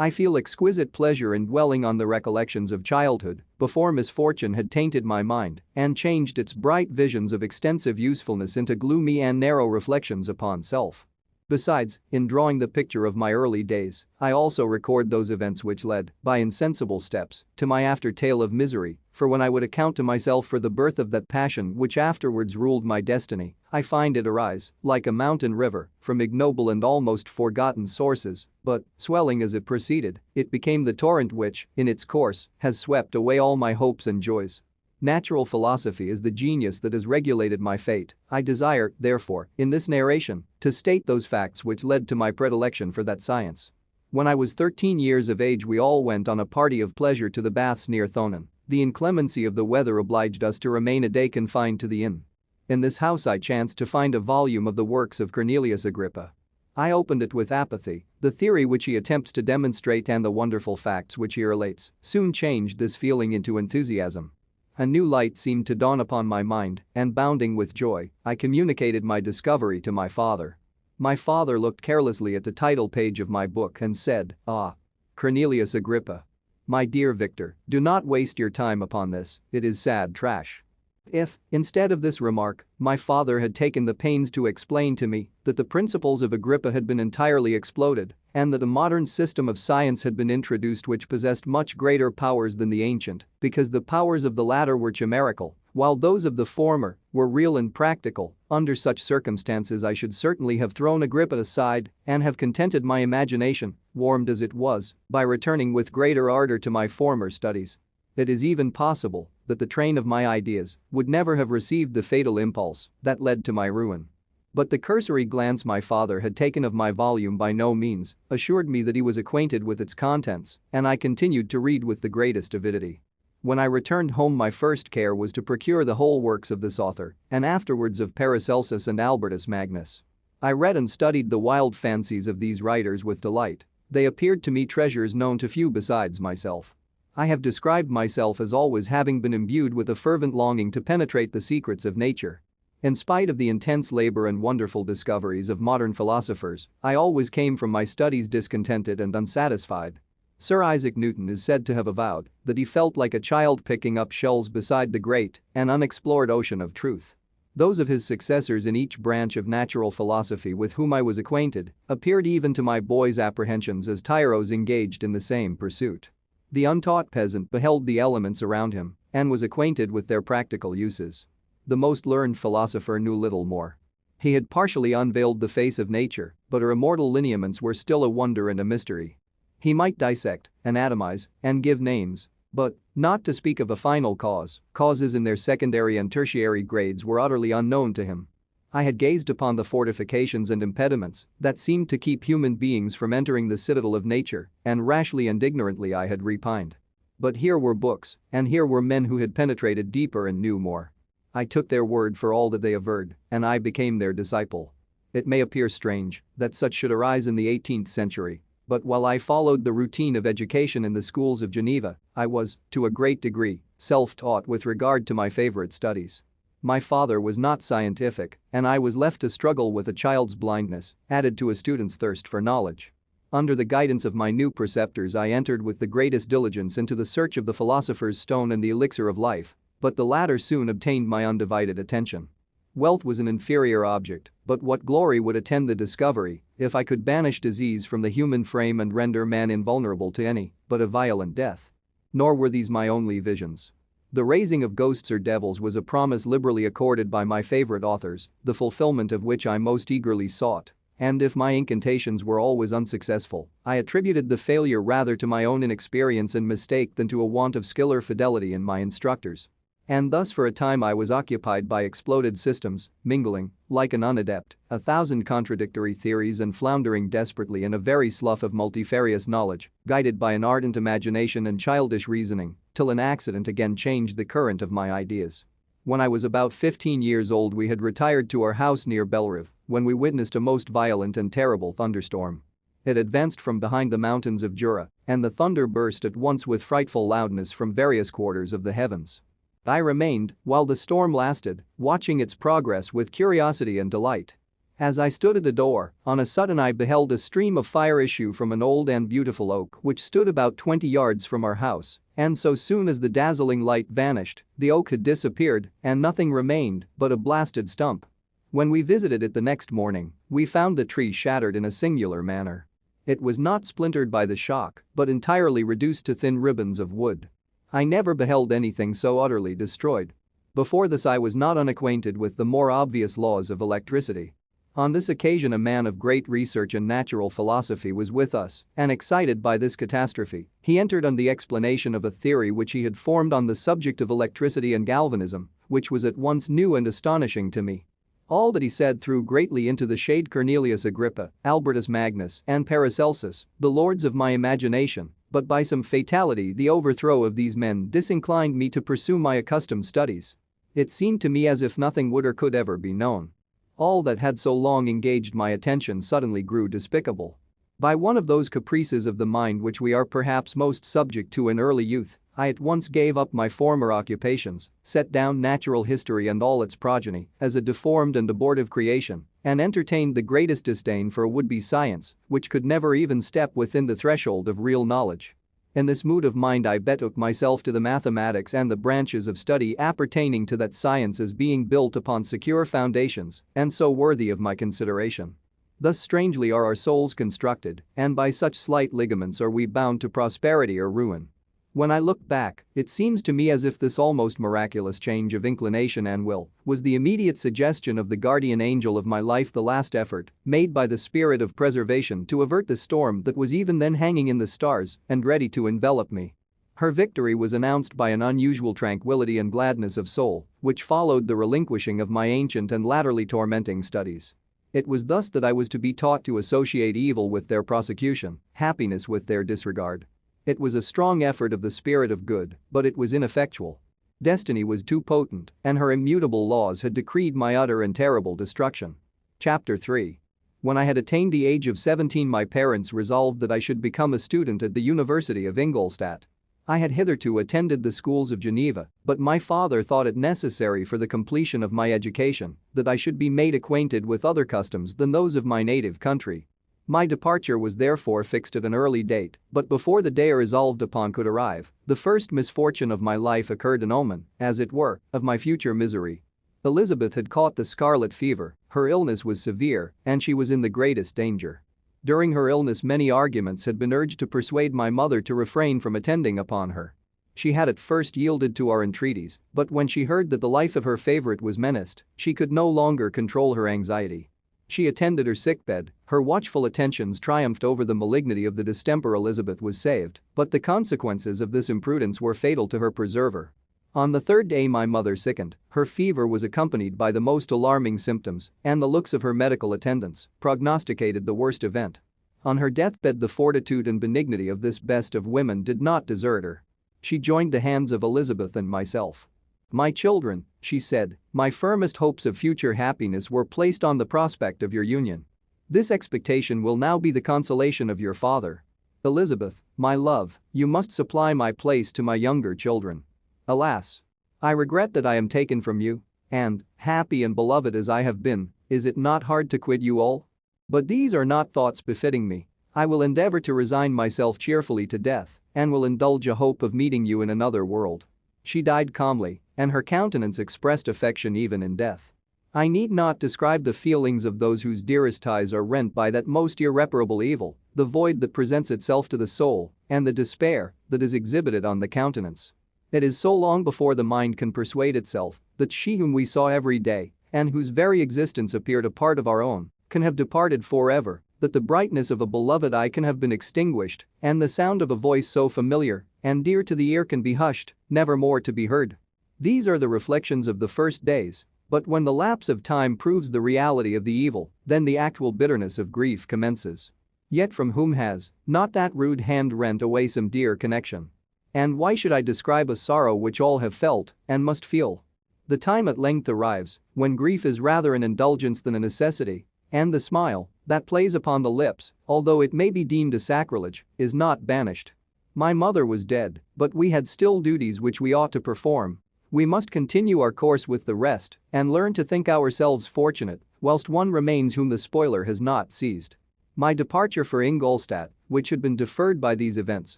I feel exquisite pleasure in dwelling on the recollections of childhood, before misfortune had tainted my mind and changed its bright visions of extensive usefulness into gloomy and narrow reflections upon self. Besides, in drawing the picture of my early days, I also record those events which led, by insensible steps, to my after tale of misery, for when I would account to myself for the birth of that passion which afterwards ruled my destiny, I find it arise, like a mountain river, from ignoble and almost forgotten sources, but, swelling as it proceeded, it became the torrent which, in its course, has swept away all my hopes and joys. Natural philosophy is the genius that has regulated my fate. I desire, therefore, in this narration, to state those facts which led to my predilection for that science. When I was 13 years of age we all went on a party of pleasure to the baths near Thonon. The inclemency of the weather obliged us to remain a day confined to the inn. In this house I chanced to find a volume of the works of Cornelius Agrippa. I opened it with apathy. The theory which he attempts to demonstrate and the wonderful facts which he relates soon changed this feeling into enthusiasm. A new light seemed to dawn upon my mind, and bounding with joy, I communicated my discovery to my father. My father looked carelessly at the title page of my book and said, "Ah, Cornelius Agrippa. My dear Victor, do not waste your time upon this, it is sad trash." If, instead of this remark, my father had taken the pains to explain to me that the principles of Agrippa had been entirely exploded and that a modern system of science had been introduced which possessed much greater powers than the ancient, because the powers of the latter were chimerical, while those of the former were real and practical, under such circumstances I should certainly have thrown Agrippa aside and have contented my imagination, warmed as it was, by returning with greater ardor to my former studies. It is even possible that the train of my ideas would never have received the fatal impulse that led to my ruin. But the cursory glance my father had taken of my volume by no means assured me that he was acquainted with its contents, and I continued to read with the greatest avidity. When I returned home my first care was to procure the whole works of this author, and afterwards of Paracelsus and Albertus Magnus. I read and studied the wild fancies of these writers with delight. They appeared to me treasures known to few besides myself. I have described myself as always having been imbued with a fervent longing to penetrate the secrets of nature. In spite of the intense labor and wonderful discoveries of modern philosophers, I always came from my studies discontented and unsatisfied. Sir Isaac Newton is said to have avowed that he felt like a child picking up shells beside the great and unexplored ocean of truth. Those of his successors in each branch of natural philosophy with whom I was acquainted appeared even to my boy's apprehensions as tyros engaged in the same pursuit. The untaught peasant beheld the elements around him and was acquainted with their practical uses. The most learned philosopher knew little more. He had partially unveiled the face of nature, but her immortal lineaments were still a wonder and a mystery. He might dissect, anatomize, and give names, but, not to speak of a final cause, causes in their secondary and tertiary grades were utterly unknown to him. I had gazed upon the fortifications and impediments that seemed to keep human beings from entering the citadel of nature, and rashly and ignorantly I had repined. But here were books, and here were men who had penetrated deeper and knew more. I took their word for all that they averred, and I became their disciple. It may appear strange that such should arise in the 18th century, but while I followed the routine of education in the schools of Geneva, I was, to a great degree, self-taught with regard to my favorite studies. My father was not scientific, and I was left to struggle with a child's blindness, added to a student's thirst for knowledge. Under the guidance of my new preceptors, I entered with the greatest diligence into the search of the philosopher's stone and the elixir of life, but the latter soon obtained my undivided attention. Wealth was an inferior object, but what glory would attend the discovery if I could banish disease from the human frame and render man invulnerable to any but a violent death? Nor were these my only visions. The raising of ghosts or devils was a promise liberally accorded by my favorite authors, the fulfillment of which I most eagerly sought. And if my incantations were always unsuccessful, I attributed the failure rather to my own inexperience and mistake than to a want of skill or fidelity in my instructors. And thus for a time I was occupied by exploded systems, mingling, like an unadept, 1,000 contradictory theories and floundering desperately in a very slough of multifarious knowledge, guided by an ardent imagination and childish reasoning, till an accident again changed the current of my ideas. When I was about 15 years old we had retired to our house near Bellerive when we witnessed a most violent and terrible thunderstorm. It advanced from behind the mountains of Jura, and the thunder burst at once with frightful loudness from various quarters of the heavens. I remained, while the storm lasted, watching its progress with curiosity and delight. As I stood at the door, on a sudden I beheld a stream of fire issue from an old and beautiful oak which stood about 20 yards from our house, and so soon as the dazzling light vanished, the oak had disappeared and nothing remained but a blasted stump. When we visited it the next morning, we found the tree shattered in a singular manner. It was not splintered by the shock, but entirely reduced to thin ribbons of wood. I never beheld anything so utterly destroyed. Before this I was not unacquainted with the more obvious laws of electricity. On this occasion a man of great research in natural philosophy was with us, and excited by this catastrophe, he entered on the explanation of a theory which he had formed on the subject of electricity and galvanism, which was at once new and astonishing to me. All that he said threw greatly into the shade Cornelius Agrippa, Albertus Magnus, and Paracelsus, the lords of my imagination, but by some fatality the overthrow of these men disinclined me to pursue my accustomed studies. It seemed to me as if nothing would or could ever be known. All that had so long engaged my attention suddenly grew despicable. By one of those caprices of the mind which we are perhaps most subject to in early youth, I at once gave up my former occupations, set down natural history and all its progeny as a deformed and abortive creation, and entertained the greatest disdain for would-be science, which could never even step within the threshold of real knowledge. In this mood of mind I betook myself to the mathematics and the branches of study appertaining to that science as being built upon secure foundations and so worthy of my consideration. Thus strangely are our souls constructed, and by such slight ligaments are we bound to prosperity or ruin. When I look back, it seems to me as if this almost miraculous change of inclination and will was the immediate suggestion of the guardian angel of my life, the last effort made by the spirit of preservation to avert the storm that was even then hanging in the stars and ready to envelop me. Her victory was announced by an unusual tranquility and gladness of soul, which followed the relinquishing of my ancient and latterly tormenting studies. It was thus that I was to be taught to associate evil with their prosecution, happiness with their disregard. It was a strong effort of the spirit of good, but it was ineffectual. Destiny was too potent, and her immutable laws had decreed my utter and terrible destruction. Chapter 3. When I had attained the age of 17, my parents resolved that I should become a student at the University of Ingolstadt. I had hitherto attended the schools of Geneva, but my father thought it necessary for the completion of my education that I should be made acquainted with other customs than those of my native country. My departure was therefore fixed at an early date, but before the day I resolved upon could arrive, the first misfortune of my life occurred, an omen, as it were, of my future misery. Elizabeth had caught the scarlet fever, her illness was severe, and she was in the greatest danger. During her illness many arguments had been urged to persuade my mother to refrain from attending upon her. She had at first yielded to our entreaties, but when she heard that the life of her favorite was menaced, she could no longer control her anxiety. She attended her sickbed, her watchful attentions triumphed over the malignity of the distemper. Elizabeth was saved, but the consequences of this imprudence were fatal to her preserver. On the third day my mother sickened, her fever was accompanied by the most alarming symptoms, and the looks of her medical attendants prognosticated the worst event. On her deathbed the fortitude and benignity of this best of women did not desert her. She joined the hands of Elizabeth and myself. "My children," she said, "my firmest hopes of future happiness were placed on the prospect of your union. This expectation will now be the consolation of your father. Elizabeth, my love, you must supply my place to my younger children. Alas! I regret that I am taken from you, and, happy and beloved as I have been, is it not hard to quit you all? But these are not thoughts befitting me. I will endeavor to resign myself cheerfully to death and will indulge a hope of meeting you in another world." She died calmly, and her countenance expressed affection even in death. I need not describe the feelings of those whose dearest ties are rent by that most irreparable evil, the void that presents itself to the soul, and the despair that is exhibited on the countenance. It is so long before the mind can persuade itself that she whom we saw every day, and whose very existence appeared a part of our own, can have departed forever, that the brightness of a beloved eye can have been extinguished, and the sound of a voice so familiar and dear to the ear can be hushed, never more to be heard. These are the reflections of the first days, but when the lapse of time proves the reality of the evil, then the actual bitterness of grief commences. Yet from whom has not that rude hand rent away some dear connection? And why should I describe a sorrow which all have felt and must feel? The time at length arrives when grief is rather an indulgence than a necessity, and the smile that plays upon the lips, although it may be deemed a sacrilege, is not banished. My mother was dead, but we had still duties which we ought to perform. We must continue our course with the rest and learn to think ourselves fortunate whilst one remains whom the spoiler has not seized. My departure for Ingolstadt, which had been deferred by these events,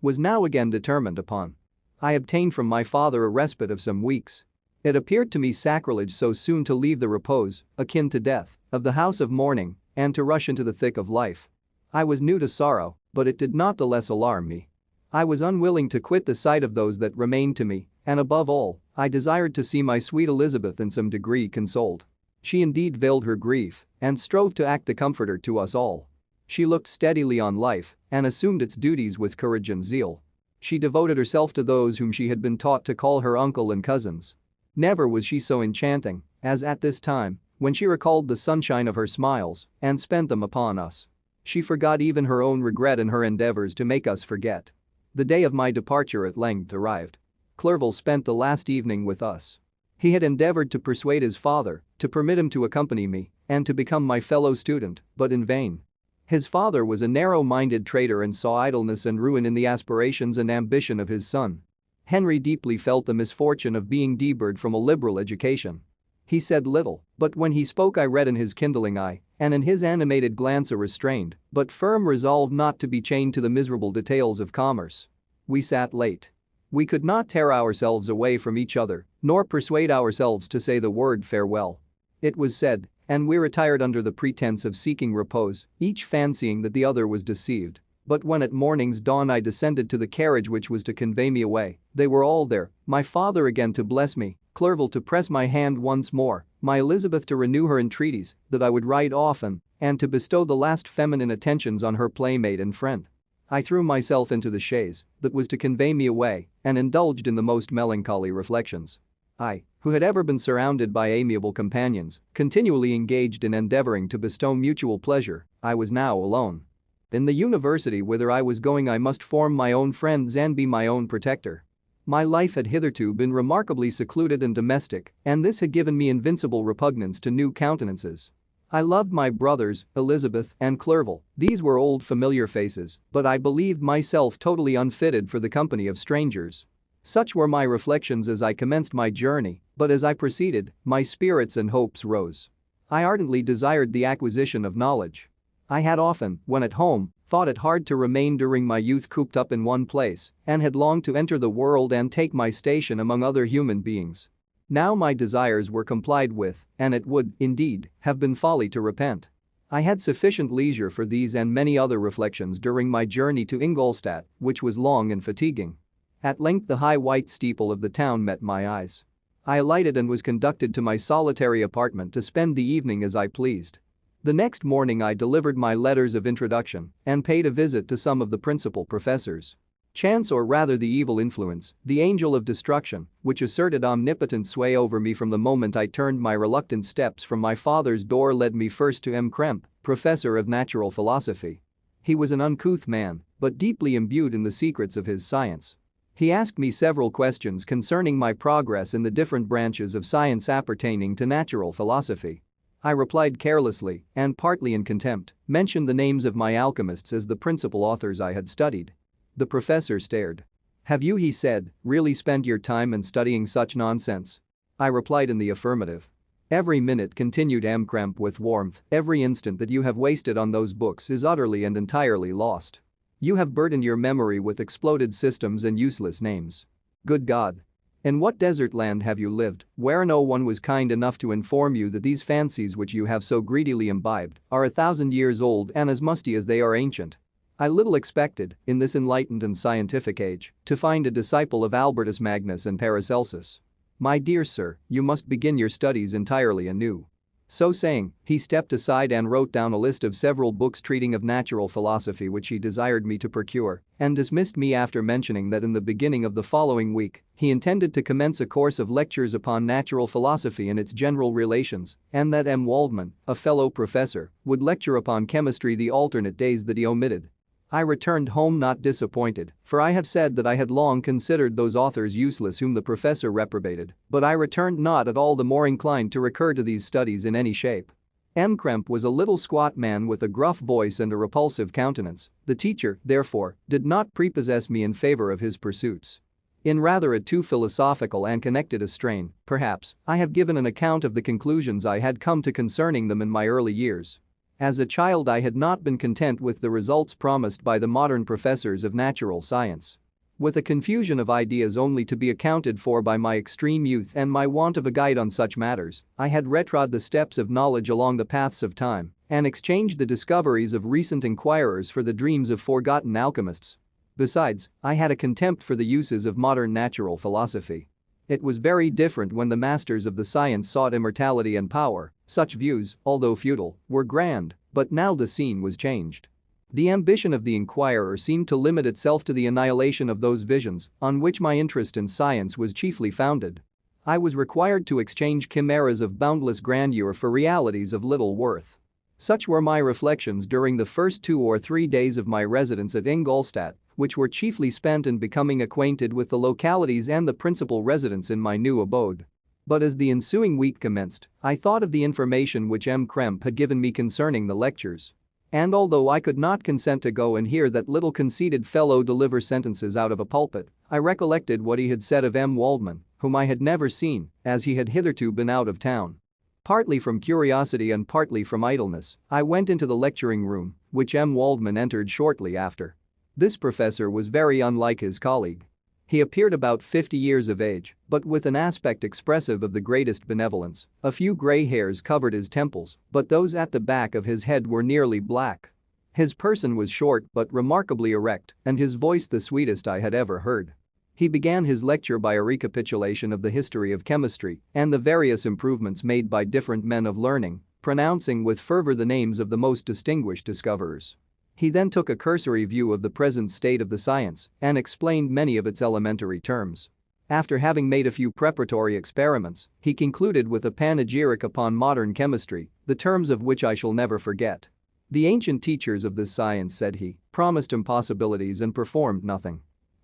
was now again determined upon. I obtained from my father a respite of some weeks. It appeared to me sacrilege so soon to leave the repose, akin to death, of the house of mourning and to rush into the thick of life. I was new to sorrow, but it did not the less alarm me. I was unwilling to quit the sight of those that remained to me, and above all, I desired to see my sweet Elizabeth in some degree consoled. She indeed veiled her grief and strove to act the comforter to us all. She looked steadily on life and assumed its duties with courage and zeal. She devoted herself to those whom she had been taught to call her uncle and cousins. Never was she so enchanting as at this time, when she recalled the sunshine of her smiles and spent them upon us. She forgot even her own regret in her endeavors to make us forget. The day of my departure at length arrived. Clerval spent the last evening with us. He had endeavored to persuade his father to permit him to accompany me and to become my fellow student, but in vain. His father was a narrow-minded traitor and saw idleness and ruin in the aspirations and ambition of his son. Henry deeply felt the misfortune of being debarred from a liberal education. He said little, but when he spoke I read in his kindling eye and in his animated glance a restrained but firm resolve not to be chained to the miserable details of commerce. We sat late. We could not tear ourselves away from each other, nor persuade ourselves to say the word farewell. It was said, and we retired under the pretense of seeking repose, each fancying that the other was deceived. But when at morning's dawn I descended to the carriage which was to convey me away, they were all there, my father again to bless me, Clerval to press my hand once more, my Elizabeth to renew her entreaties that I would write often, and to bestow the last feminine attentions on her playmate and friend. I threw myself into the chaise that was to convey me away and indulged in the most melancholy reflections. I, who had ever been surrounded by amiable companions, continually engaged in endeavoring to bestow mutual pleasure, I was now alone. In the university whither I was going I must form my own friends and be my own protector. My life had hitherto been remarkably secluded and domestic, and this had given me invincible repugnance to new countenances. I loved my brothers, Elizabeth and Clerval, these were old familiar faces, but I believed myself totally unfitted for the company of strangers. Such were my reflections as I commenced my journey, but as I proceeded, my spirits and hopes rose. I ardently desired the acquisition of knowledge. I had often, when at home, thought it hard to remain during my youth cooped up in one place and had longed to enter the world and take my station among other human beings. Now my desires were complied with, and it would, indeed, have been folly to repent. I had sufficient leisure for these and many other reflections during my journey to Ingolstadt, which was long and fatiguing. At length the high white steeple of the town met my eyes. I alighted and was conducted to my solitary apartment to spend the evening as I pleased. The next morning I delivered my letters of introduction and paid a visit to some of the principal professors. Chance, or rather the evil influence, the angel of destruction, which asserted omnipotent sway over me from the moment I turned my reluctant steps from my father's door, led me first to M. Krempe, professor of natural philosophy. He was an uncouth man, but deeply imbued in the secrets of his science. He asked me several questions concerning my progress in the different branches of science appertaining to natural philosophy. I replied carelessly, and partly in contempt, mentioned the names of my alchemists as the principal authors I had studied. The professor stared. "Have you," he said, "really spent your time in studying such nonsense?" I replied in the affirmative. "Every minute," continued M. Krempe with warmth, "every instant that you have wasted on those books is utterly and entirely lost. You have burdened your memory with exploded systems and useless names. Good God! In what desert land have you lived, where no one was kind enough to inform you that these fancies which you have so greedily imbibed are 1,000 years old and as musty as they are ancient? I little expected, in this enlightened and scientific age, to find a disciple of Albertus Magnus and Paracelsus. My dear sir, you must begin your studies entirely anew." So saying, he stepped aside and wrote down a list of several books treating of natural philosophy which he desired me to procure, and dismissed me after mentioning that in the beginning of the following week, he intended to commence a course of lectures upon natural philosophy and its general relations, and that M. Waldman, a fellow professor, would lecture upon chemistry the alternate days that he omitted. I returned home not disappointed, for I have said that I had long considered those authors useless whom the professor reprobated, but I returned not at all the more inclined to recur to these studies in any shape. M. Krempe was a little squat man with a gruff voice and a repulsive countenance. The teacher, therefore, did not prepossess me in favor of his pursuits. In rather a too philosophical and connected a strain, perhaps, I have given an account of the conclusions I had come to concerning them in my early years. As a child, I had not been content with the results promised by the modern professors of natural science. With a confusion of ideas only to be accounted for by my extreme youth and my want of a guide on such matters, I had retrod the steps of knowledge along the paths of time and exchanged the discoveries of recent inquirers for the dreams of forgotten alchemists. Besides, I had a contempt for the uses of modern natural philosophy. It was very different when the masters of the science sought immortality and power. Such views, although futile, were grand, but now the scene was changed. The ambition of the inquirer seemed to limit itself to the annihilation of those visions on which my interest in science was chiefly founded. I was required to exchange chimeras of boundless grandeur for realities of little worth. Such were my reflections during the first 2 or 3 days of my residence at Ingolstadt, which were chiefly spent in becoming acquainted with the localities and the principal residents in my new abode. But as the ensuing week commenced, I thought of the information which M. Krempe had given me concerning the lectures. And although I could not consent to go and hear that little conceited fellow deliver sentences out of a pulpit, I recollected what he had said of M. Waldman, whom I had never seen, as he had hitherto been out of town. Partly from curiosity and partly from idleness, I went into the lecturing room, which M. Waldman entered shortly after. This professor was very unlike his colleague. He appeared about 50 years of age, but with an aspect expressive of the greatest benevolence. A few gray hairs covered his temples, but those at the back of his head were nearly black. His person was short but remarkably erect, and his voice the sweetest I had ever heard. He began his lecture by a recapitulation of the history of chemistry and the various improvements made by different men of learning, pronouncing with fervor the names of the most distinguished discoverers. He then took a cursory view of the present state of the science and explained many of its elementary terms. After having made a few preparatory experiments, he concluded with a panegyric upon modern chemistry, the terms of which I shall never forget. The ancient teachers of this science, said he, promised impossibilities and performed nothing.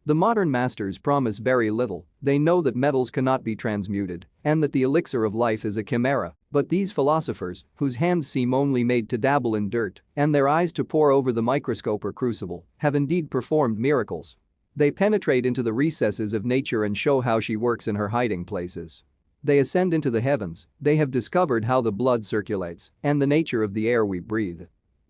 The modern masters promise very little. They know that metals cannot be transmuted and that the elixir of life is a chimera, but these philosophers, whose hands seem only made to dabble in dirt and their eyes to pore over the microscope or crucible, have indeed performed miracles. They penetrate into the recesses of nature and show how she works in her hiding places. They ascend into the heavens. They have discovered how the blood circulates and the nature of the air we breathe.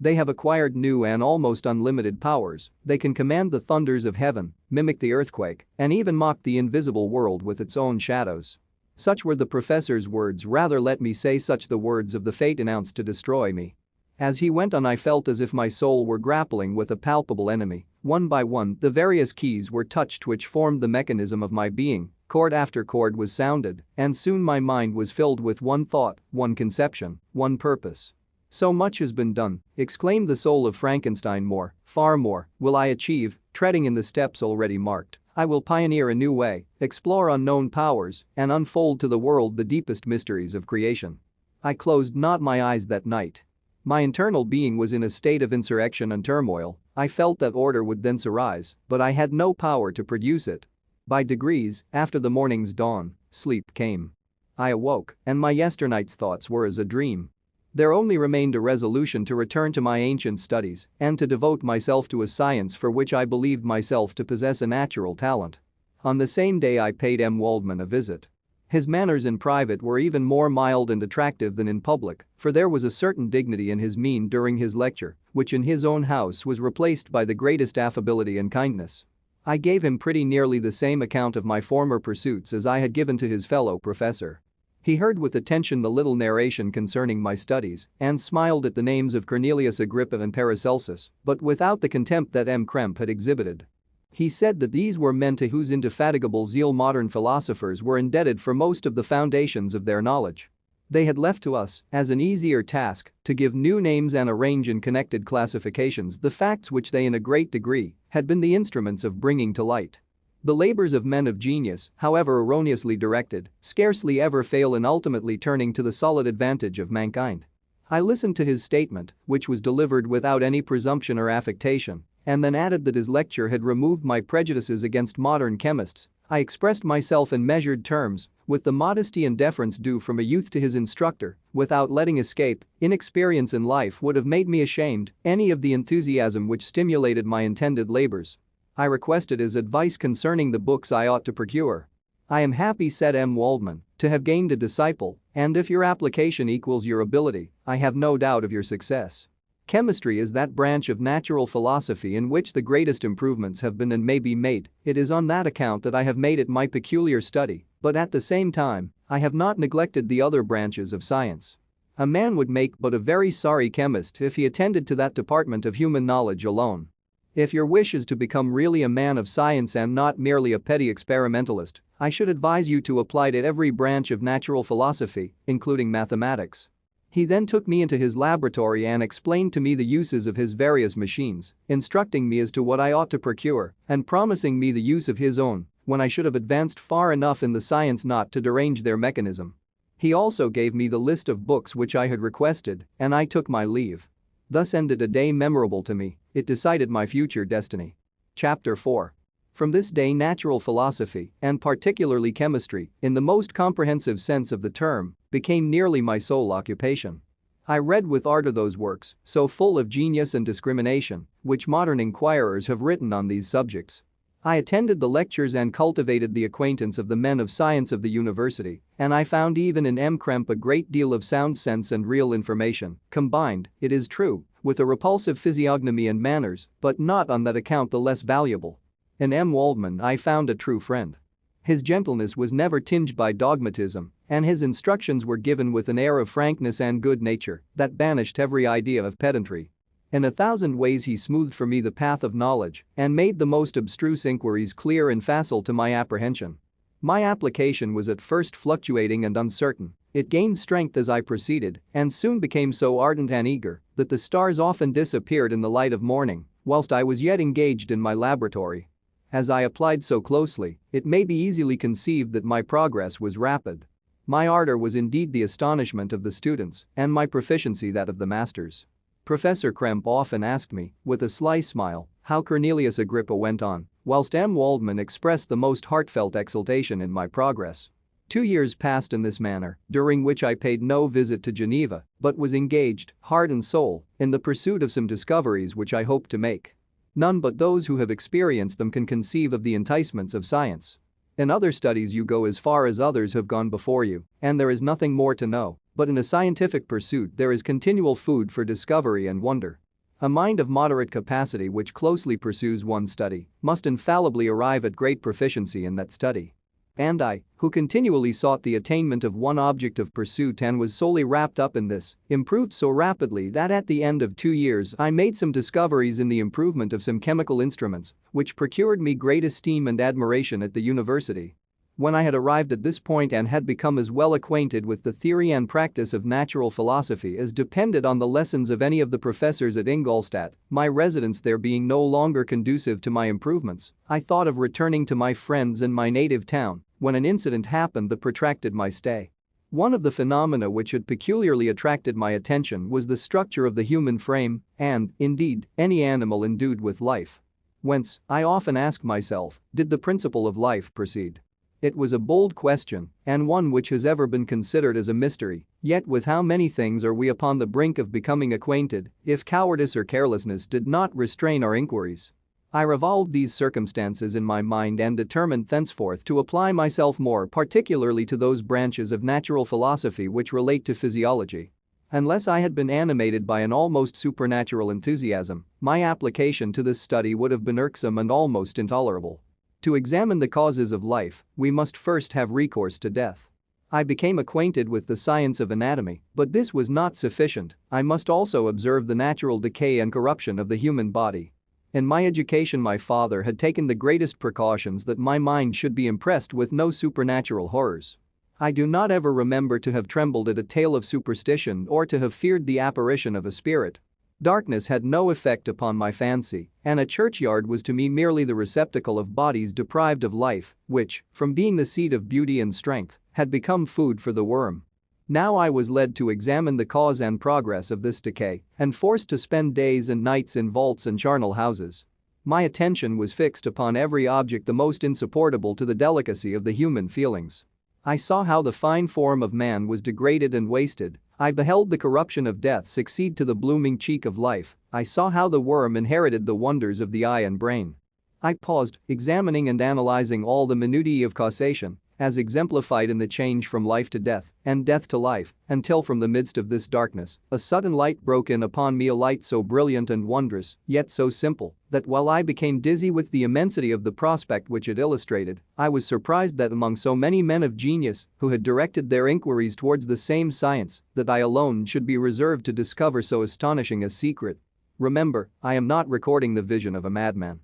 They have acquired new and almost unlimited powers. They can command the thunders of heaven, mimic the earthquake, and even mock the invisible world with its own shadows. Such were the professor's words, rather let me say such the words of the fate announced to destroy me. As he went on, I felt as if my soul were grappling with a palpable enemy. One by one, the various keys were touched which formed the mechanism of my being. Chord after chord was sounded, and soon my mind was filled with one thought, one conception, one purpose. "So much has been done," exclaimed the soul of Frankenstein. "More, far more, will I achieve, treading in the steps already marked. I will pioneer a new way, explore unknown powers, and unfold to the world the deepest mysteries of creation." I closed not my eyes that night. My internal being was in a state of insurrection and turmoil. I felt that order would thence arise, but I had no power to produce it. By degrees, after the morning's dawn, sleep came. I awoke, and my yesternight's thoughts were as a dream. There only remained a resolution to return to my ancient studies and to devote myself to a science for which I believed myself to possess a natural talent. On the same day I paid M. Waldman a visit. His manners in private were even more mild and attractive than in public, for there was a certain dignity in his mien during his lecture, which in his own house was replaced by the greatest affability and kindness. I gave him pretty nearly the same account of my former pursuits as I had given to his fellow professor. He heard with attention the little narration concerning my studies and smiled at the names of Cornelius Agrippa and Paracelsus, but without the contempt that M. Krempe had exhibited. He said that these were men to whose indefatigable zeal modern philosophers were indebted for most of the foundations of their knowledge. They had left to us, as an easier task, to give new names and arrange in connected classifications the facts which they in a great degree had been the instruments of bringing to light. The labors of men of genius, however erroneously directed, scarcely ever fail in ultimately turning to the solid advantage of mankind. I listened to his statement, which was delivered without any presumption or affectation, and then added that his lecture had removed my prejudices against modern chemists. I expressed myself in measured terms, with the modesty and deference due from a youth to his instructor, without letting escape. Inexperience in life would have made me ashamed any of the enthusiasm which stimulated my intended labors. I requested his advice concerning the books I ought to procure. "I am happy," said M. Waldman, "to have gained a disciple, and if your application equals your ability, I have no doubt of your success. Chemistry is that branch of natural philosophy in which the greatest improvements have been and may be made. It is on that account that I have made it my peculiar study, but at the same time, I have not neglected the other branches of science. A man would make but a very sorry chemist if he attended to that department of human knowledge alone. If your wish is to become really a man of science and not merely a petty experimentalist, I should advise you to apply to every branch of natural philosophy, including mathematics." He then took me into his laboratory and explained to me the uses of his various machines, instructing me as to what I ought to procure and promising me the use of his own when I should have advanced far enough in the science not to derange their mechanism. He also gave me the list of books which I had requested, and I took my leave. Thus ended a day memorable to me. It decided my future destiny. Chapter 4. From this day natural philosophy, and particularly chemistry, in the most comprehensive sense of the term, became nearly my sole occupation. I read with ardor those works, so full of genius and discrimination, which modern inquirers have written on these subjects. I attended the lectures and cultivated the acquaintance of the men of science of the university, and I found even in M. Krempe a great deal of sound sense and real information, combined, it is true, with a repulsive physiognomy and manners, but not on that account the less valuable. In M. Waldman I found a true friend. His gentleness was never tinged by dogmatism, and his instructions were given with an air of frankness and good nature that banished every idea of pedantry. In 1,000 ways he smoothed for me the path of knowledge and made the most abstruse inquiries clear and facile to my apprehension. My application was at first fluctuating and uncertain. It gained strength as I proceeded and soon became so ardent and eager that the stars often disappeared in the light of morning whilst I was yet engaged in my laboratory. As I applied so closely, it may be easily conceived that my progress was rapid. My ardor was indeed the astonishment of the students and my proficiency that of the masters. Professor Krempe often asked me, with a sly smile, how Cornelius Agrippa went on, whilst M. Waldman expressed the most heartfelt exultation in my progress. 2 years passed in this manner, during which I paid no visit to Geneva, but was engaged, heart and soul, in the pursuit of some discoveries which I hoped to make. None but those who have experienced them can conceive of the enticements of science. In other studies you go as far as others have gone before you, and there is nothing more to know, but in a scientific pursuit there is continual food for discovery and wonder. A mind of moderate capacity which closely pursues one study must infallibly arrive at great proficiency in that study. And I, who continually sought the attainment of one object of pursuit and was solely wrapped up in this, improved so rapidly that at the end of 2 years I made some discoveries in the improvement of some chemical instruments, which procured me great esteem and admiration at the university. When I had arrived at this point and had become as well acquainted with the theory and practice of natural philosophy as depended on the lessons of any of the professors at Ingolstadt, my residence there being no longer conducive to my improvements, I thought of returning to my friends in my native town when an incident happened that protracted my stay. One of the phenomena which had peculiarly attracted my attention was the structure of the human frame and, indeed, any animal endued with life. Whence, I often ask myself, did the principle of life proceed? It was a bold question, and one which has ever been considered as a mystery, yet with how many things are we upon the brink of becoming acquainted if cowardice or carelessness did not restrain our inquiries? I revolved these circumstances in my mind and determined thenceforth to apply myself more particularly to those branches of natural philosophy which relate to physiology. Unless I had been animated by an almost supernatural enthusiasm, my application to this study would have been irksome and almost intolerable. To examine the causes of life, we must first have recourse to death. I became acquainted with the science of anatomy, but this was not sufficient, I must also observe the natural decay and corruption of the human body. In my education my father had taken the greatest precautions that my mind should be impressed with no supernatural horrors. I do not ever remember to have trembled at a tale of superstition or to have feared the apparition of a spirit. Darkness had no effect upon my fancy, and a churchyard was to me merely the receptacle of bodies deprived of life, which, from being the seat of beauty and strength, had become food for the worm. Now I was led to examine the cause and progress of this decay and forced to spend days and nights in vaults and charnel houses. My attention was fixed upon every object the most insupportable to the delicacy of the human feelings. I saw how the fine form of man was degraded and wasted. I beheld the corruption of death succeed to the blooming cheek of life. I saw how the worm inherited the wonders of the eye and brain. I paused, examining and analyzing all the minutiae of causation, as exemplified in the change from life to death and death to life, until from the midst of this darkness, a sudden light broke in upon me, a light so brilliant and wondrous, yet so simple, that while I became dizzy with the immensity of the prospect which it illustrated, I was surprised that among so many men of genius who had directed their inquiries towards the same science, that I alone should be reserved to discover so astonishing a secret. Remember, I am not recording the vision of a madman.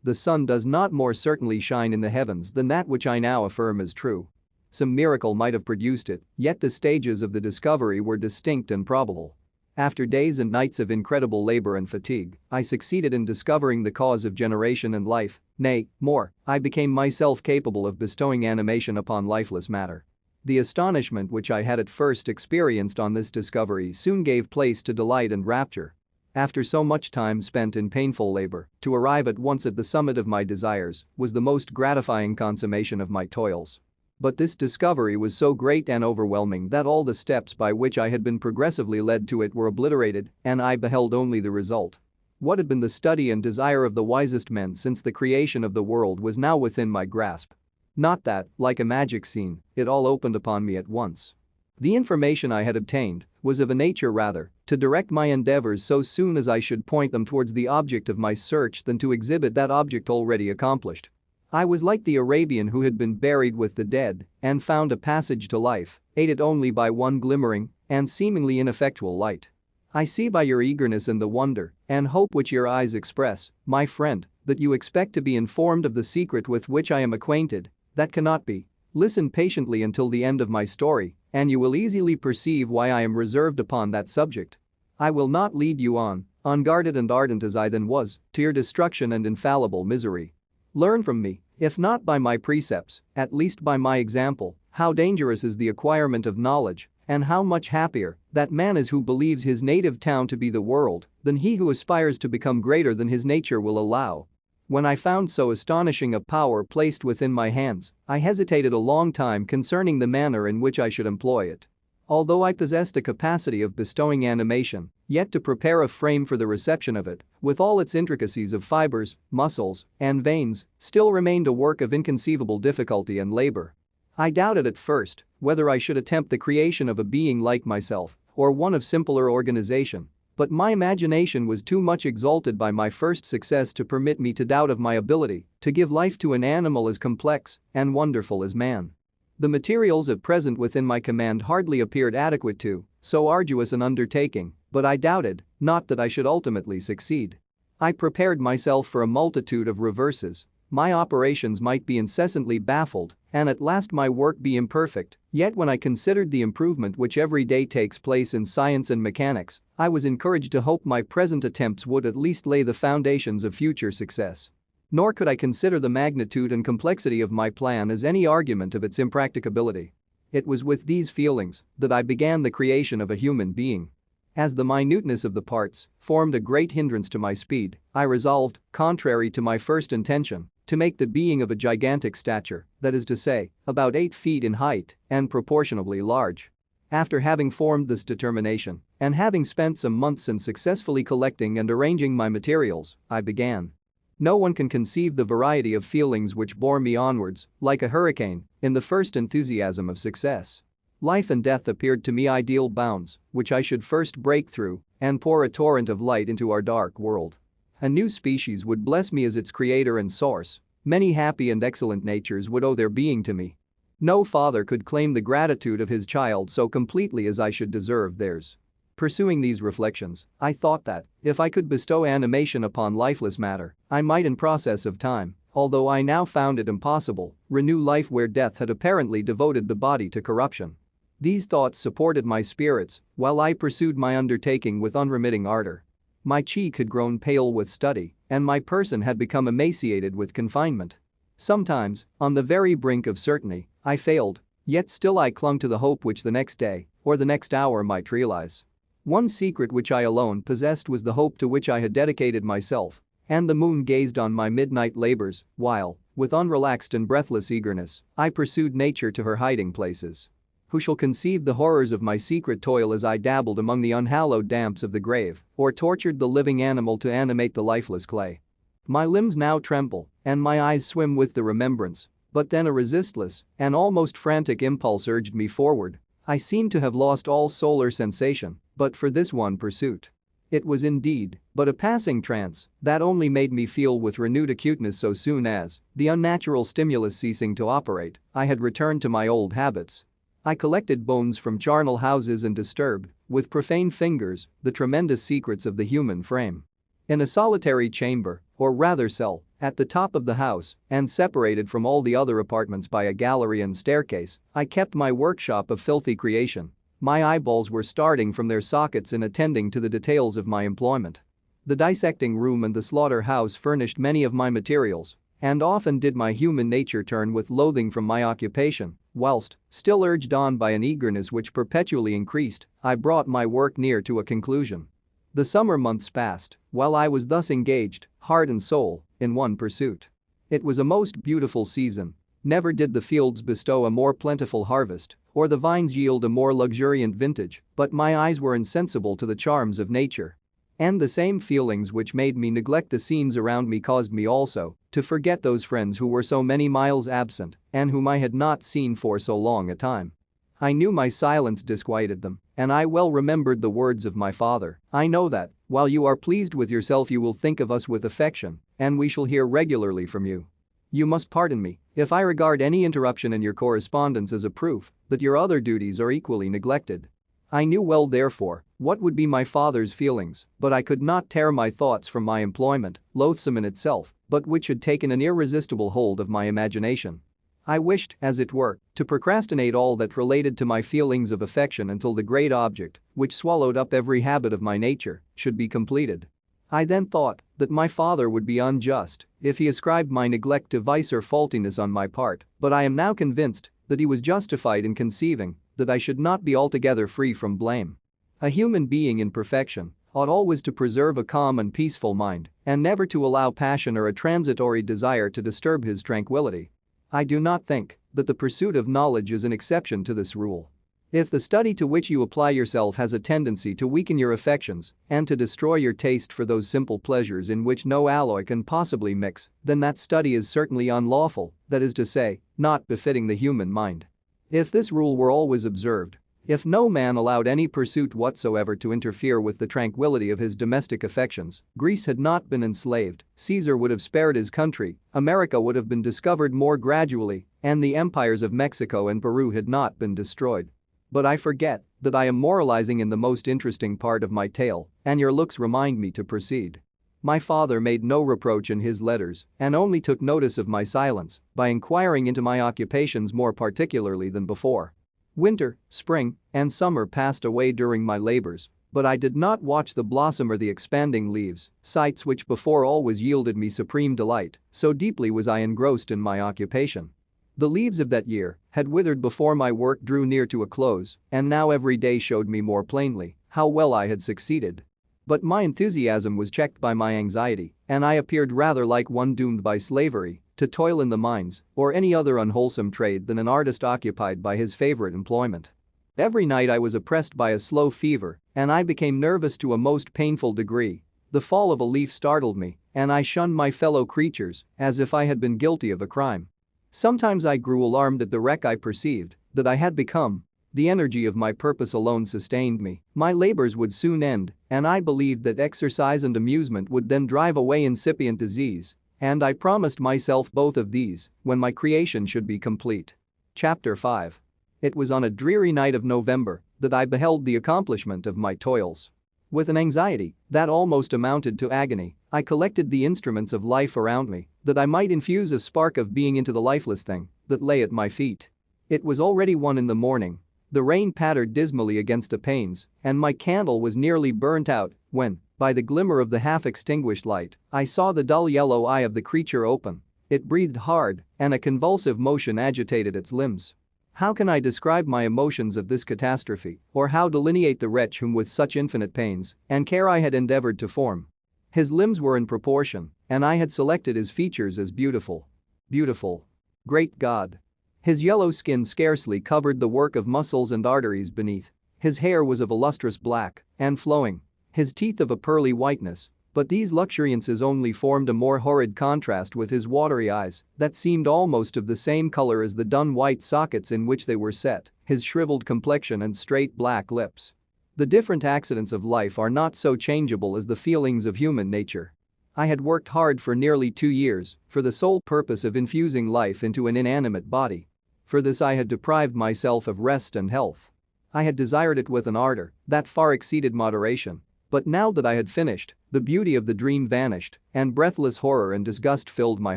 The sun does not more certainly shine in the heavens than that which I now affirm is true. Some miracle might have produced it, yet the stages of the discovery were distinct and probable. After days and nights of incredible labor and fatigue, I succeeded in discovering the cause of generation and life, nay, more, I became myself capable of bestowing animation upon lifeless matter. The astonishment which I had at first experienced on this discovery soon gave place to delight and rapture. After so much time spent in painful labor, to arrive at once at the summit of my desires was the most gratifying consummation of my toils. But this discovery was so great and overwhelming that all the steps by which I had been progressively led to it were obliterated, and I beheld only the result. What had been the study and desire of the wisest men since the creation of the world was now within my grasp. Not that, like a magic scene, it all opened upon me at once. The information I had obtained was of a nature rather to direct my endeavors so soon as I should point them towards the object of my search than to exhibit that object already accomplished. I was like the Arabian who had been buried with the dead and found a passage to life, aided only by one glimmering and seemingly ineffectual light. I see by your eagerness and the wonder and hope which your eyes express, my friend, that you expect to be informed of the secret with which I am acquainted. That cannot be. Listen patiently until the end of my story, and you will easily perceive why I am reserved upon that subject. I will not lead you on, unguarded and ardent as I then was, to your destruction and infallible misery. Learn from me, if not by my precepts, at least by my example, how dangerous is the acquirement of knowledge, and how much happier that man is who believes his native town to be the world than he who aspires to become greater than his nature will allow. When I found so astonishing a power placed within my hands, I hesitated a long time concerning the manner in which I should employ it. Although I possessed a capacity of bestowing animation, yet to prepare a frame for the reception of it, with all its intricacies of fibers, muscles, and veins, still remained a work of inconceivable difficulty and labor. I doubted at first whether I should attempt the creation of a being like myself, or one of simpler organization. But my imagination was too much exalted by my first success to permit me to doubt of my ability to give life to an animal as complex and wonderful as man. The materials at present within my command hardly appeared adequate to so arduous an undertaking, but I doubted not that I should ultimately succeed. I prepared myself for a multitude of reverses. My operations might be incessantly baffled, and at last my work be imperfect, yet when I considered the improvement which every day takes place in science and mechanics, I was encouraged to hope my present attempts would at least lay the foundations of future success. Nor could I consider the magnitude and complexity of my plan as any argument of its impracticability. It was with these feelings that I began the creation of a human being. As the minuteness of the parts formed a great hindrance to my speed, I resolved, contrary to my first intention, to make the being of a gigantic stature, that is to say, about 8 feet in height and proportionably large. After having formed this determination, and having spent some months in successfully collecting and arranging my materials, I began. No one can conceive the variety of feelings which bore me onwards, like a hurricane, in the first enthusiasm of success. Life and death appeared to me ideal bounds, which I should first break through and pour a torrent of light into our dark world. A new species would bless me as its creator and source. Many happy and excellent natures would owe their being to me. No father could claim the gratitude of his child so completely as I should deserve theirs. Pursuing these reflections, I thought that, if I could bestow animation upon lifeless matter, I might in process of time, although I now found it impossible, renew life where death had apparently devoted the body to corruption. These thoughts supported my spirits while I pursued my undertaking with unremitting ardor. My cheek had grown pale with study, and my person had become emaciated with confinement. Sometimes, on the very brink of certainty, I failed, yet still I clung to the hope which the next day, or the next hour might realize. One secret which I alone possessed was the hope to which I had dedicated myself, and the moon gazed on my midnight labors, while, with unrelaxed and breathless eagerness, I pursued nature to her hiding places. Who shall conceive the horrors of my secret toil as I dabbled among the unhallowed damps of the grave, or tortured the living animal to animate the lifeless clay? My limbs now tremble, and my eyes swim with the remembrance, but then a resistless and almost frantic impulse urged me forward. I seemed to have lost all solar sensation, but for this one pursuit. It was indeed but a passing trance that only made me feel with renewed acuteness so soon as, the unnatural stimulus ceasing to operate, I had returned to my old habits. I collected bones from charnel houses and disturbed, with profane fingers, the tremendous secrets of the human frame. In a solitary chamber, or rather cell, at the top of the house, and separated from all the other apartments by a gallery and staircase, I kept my workshop of filthy creation. My eyeballs were starting from their sockets in attending to the details of my employment. The dissecting room and the slaughter-house furnished many of my materials, and often did my human nature turn with loathing from my occupation, whilst, still urged on by an eagerness which perpetually increased, I brought my work near to a conclusion. The summer months passed while I was thus engaged, heart and soul, in one pursuit. It was a most beautiful season. Never did the fields bestow a more plentiful harvest, or the vines yield a more luxuriant vintage, but my eyes were insensible to the charms of nature. And the same feelings which made me neglect the scenes around me caused me also to forget those friends who were so many miles absent and whom I had not seen for so long a time. I knew my silence disquieted them, and I well remembered the words of my father. I know that, while you are pleased with yourself, you will think of us with affection, and we shall hear regularly from you. You must pardon me if I regard any interruption in your correspondence as a proof that your other duties are equally neglected. I knew well, therefore, what would be my father's feelings, but I could not tear my thoughts from my employment, loathsome in itself, but which had taken an irresistible hold of my imagination. I wished, as it were, to procrastinate all that related to my feelings of affection until the great object, which swallowed up every habit of my nature, should be completed. I then thought that my father would be unjust if he ascribed my neglect to vice or faultiness on my part, but I am now convinced that he was justified in conceiving that I should not be altogether free from blame. A human being in perfection ought always to preserve a calm and peaceful mind and never to allow passion or a transitory desire to disturb his tranquility. I do not think that the pursuit of knowledge is an exception to this rule. If the study to which you apply yourself has a tendency to weaken your affections and to destroy your taste for those simple pleasures in which no alloy can possibly mix, then that study is certainly unlawful, that is to say, not befitting the human mind. If this rule were always observed, if no man allowed any pursuit whatsoever to interfere with the tranquility of his domestic affections, Greece had not been enslaved, Caesar would have spared his country, America would have been discovered more gradually, and the empires of Mexico and Peru had not been destroyed. But I forget that I am moralizing in the most interesting part of my tale, and your looks remind me to proceed. My father made no reproach in his letters and only took notice of my silence by inquiring into my occupations more particularly than before. Winter, spring, and summer passed away during my labors, but I did not watch the blossom or the expanding leaves, sights which before always yielded me supreme delight, so deeply was I engrossed in my occupation. The leaves of that year had withered before my work drew near to a close, and now every day showed me more plainly how well I had succeeded. But my enthusiasm was checked by my anxiety, and I appeared rather like one doomed by slavery to toil in the mines or any other unwholesome trade than an artist occupied by his favorite employment. Every night I was oppressed by a slow fever, and I became nervous to a most painful degree. The fall of a leaf startled me, and I shunned my fellow creatures as if I had been guilty of a crime. Sometimes I grew alarmed at the wreck I perceived that I had become. The energy of my purpose alone sustained me. My labors would soon end, and I believed that exercise and amusement would then drive away incipient disease, and I promised myself both of these when my creation should be complete. Chapter 5. It was on a dreary night of November that I beheld the accomplishment of my toils. With an anxiety that almost amounted to agony, I collected the instruments of life around me that I might infuse a spark of being into the lifeless thing that lay at my feet. It was already 1 in the morning. The rain pattered dismally against the panes, and my candle was nearly burnt out when, by the glimmer of the half-extinguished light, I saw the dull yellow eye of the creature open. It breathed hard, and a convulsive motion agitated its limbs. How can I describe my emotions of this catastrophe, or how delineate the wretch whom with such infinite pains and care I had endeavored to form? His limbs were in proportion, and I had selected his features as beautiful. Beautiful. Great God! His yellow skin scarcely covered the work of muscles and arteries beneath. His hair was of a lustrous black and flowing. His teeth of a pearly whiteness. But these luxuriances only formed a more horrid contrast with his watery eyes that seemed almost of the same color as the dun white sockets in which they were set, his shriveled complexion and straight black lips. The different accidents of life are not so changeable as the feelings of human nature. I had worked hard for nearly 2 years for the sole purpose of infusing life into an inanimate body. For this I had deprived myself of rest and health. I had desired it with an ardor that far exceeded moderation. But now that I had finished, the beauty of the dream vanished, and breathless horror and disgust filled my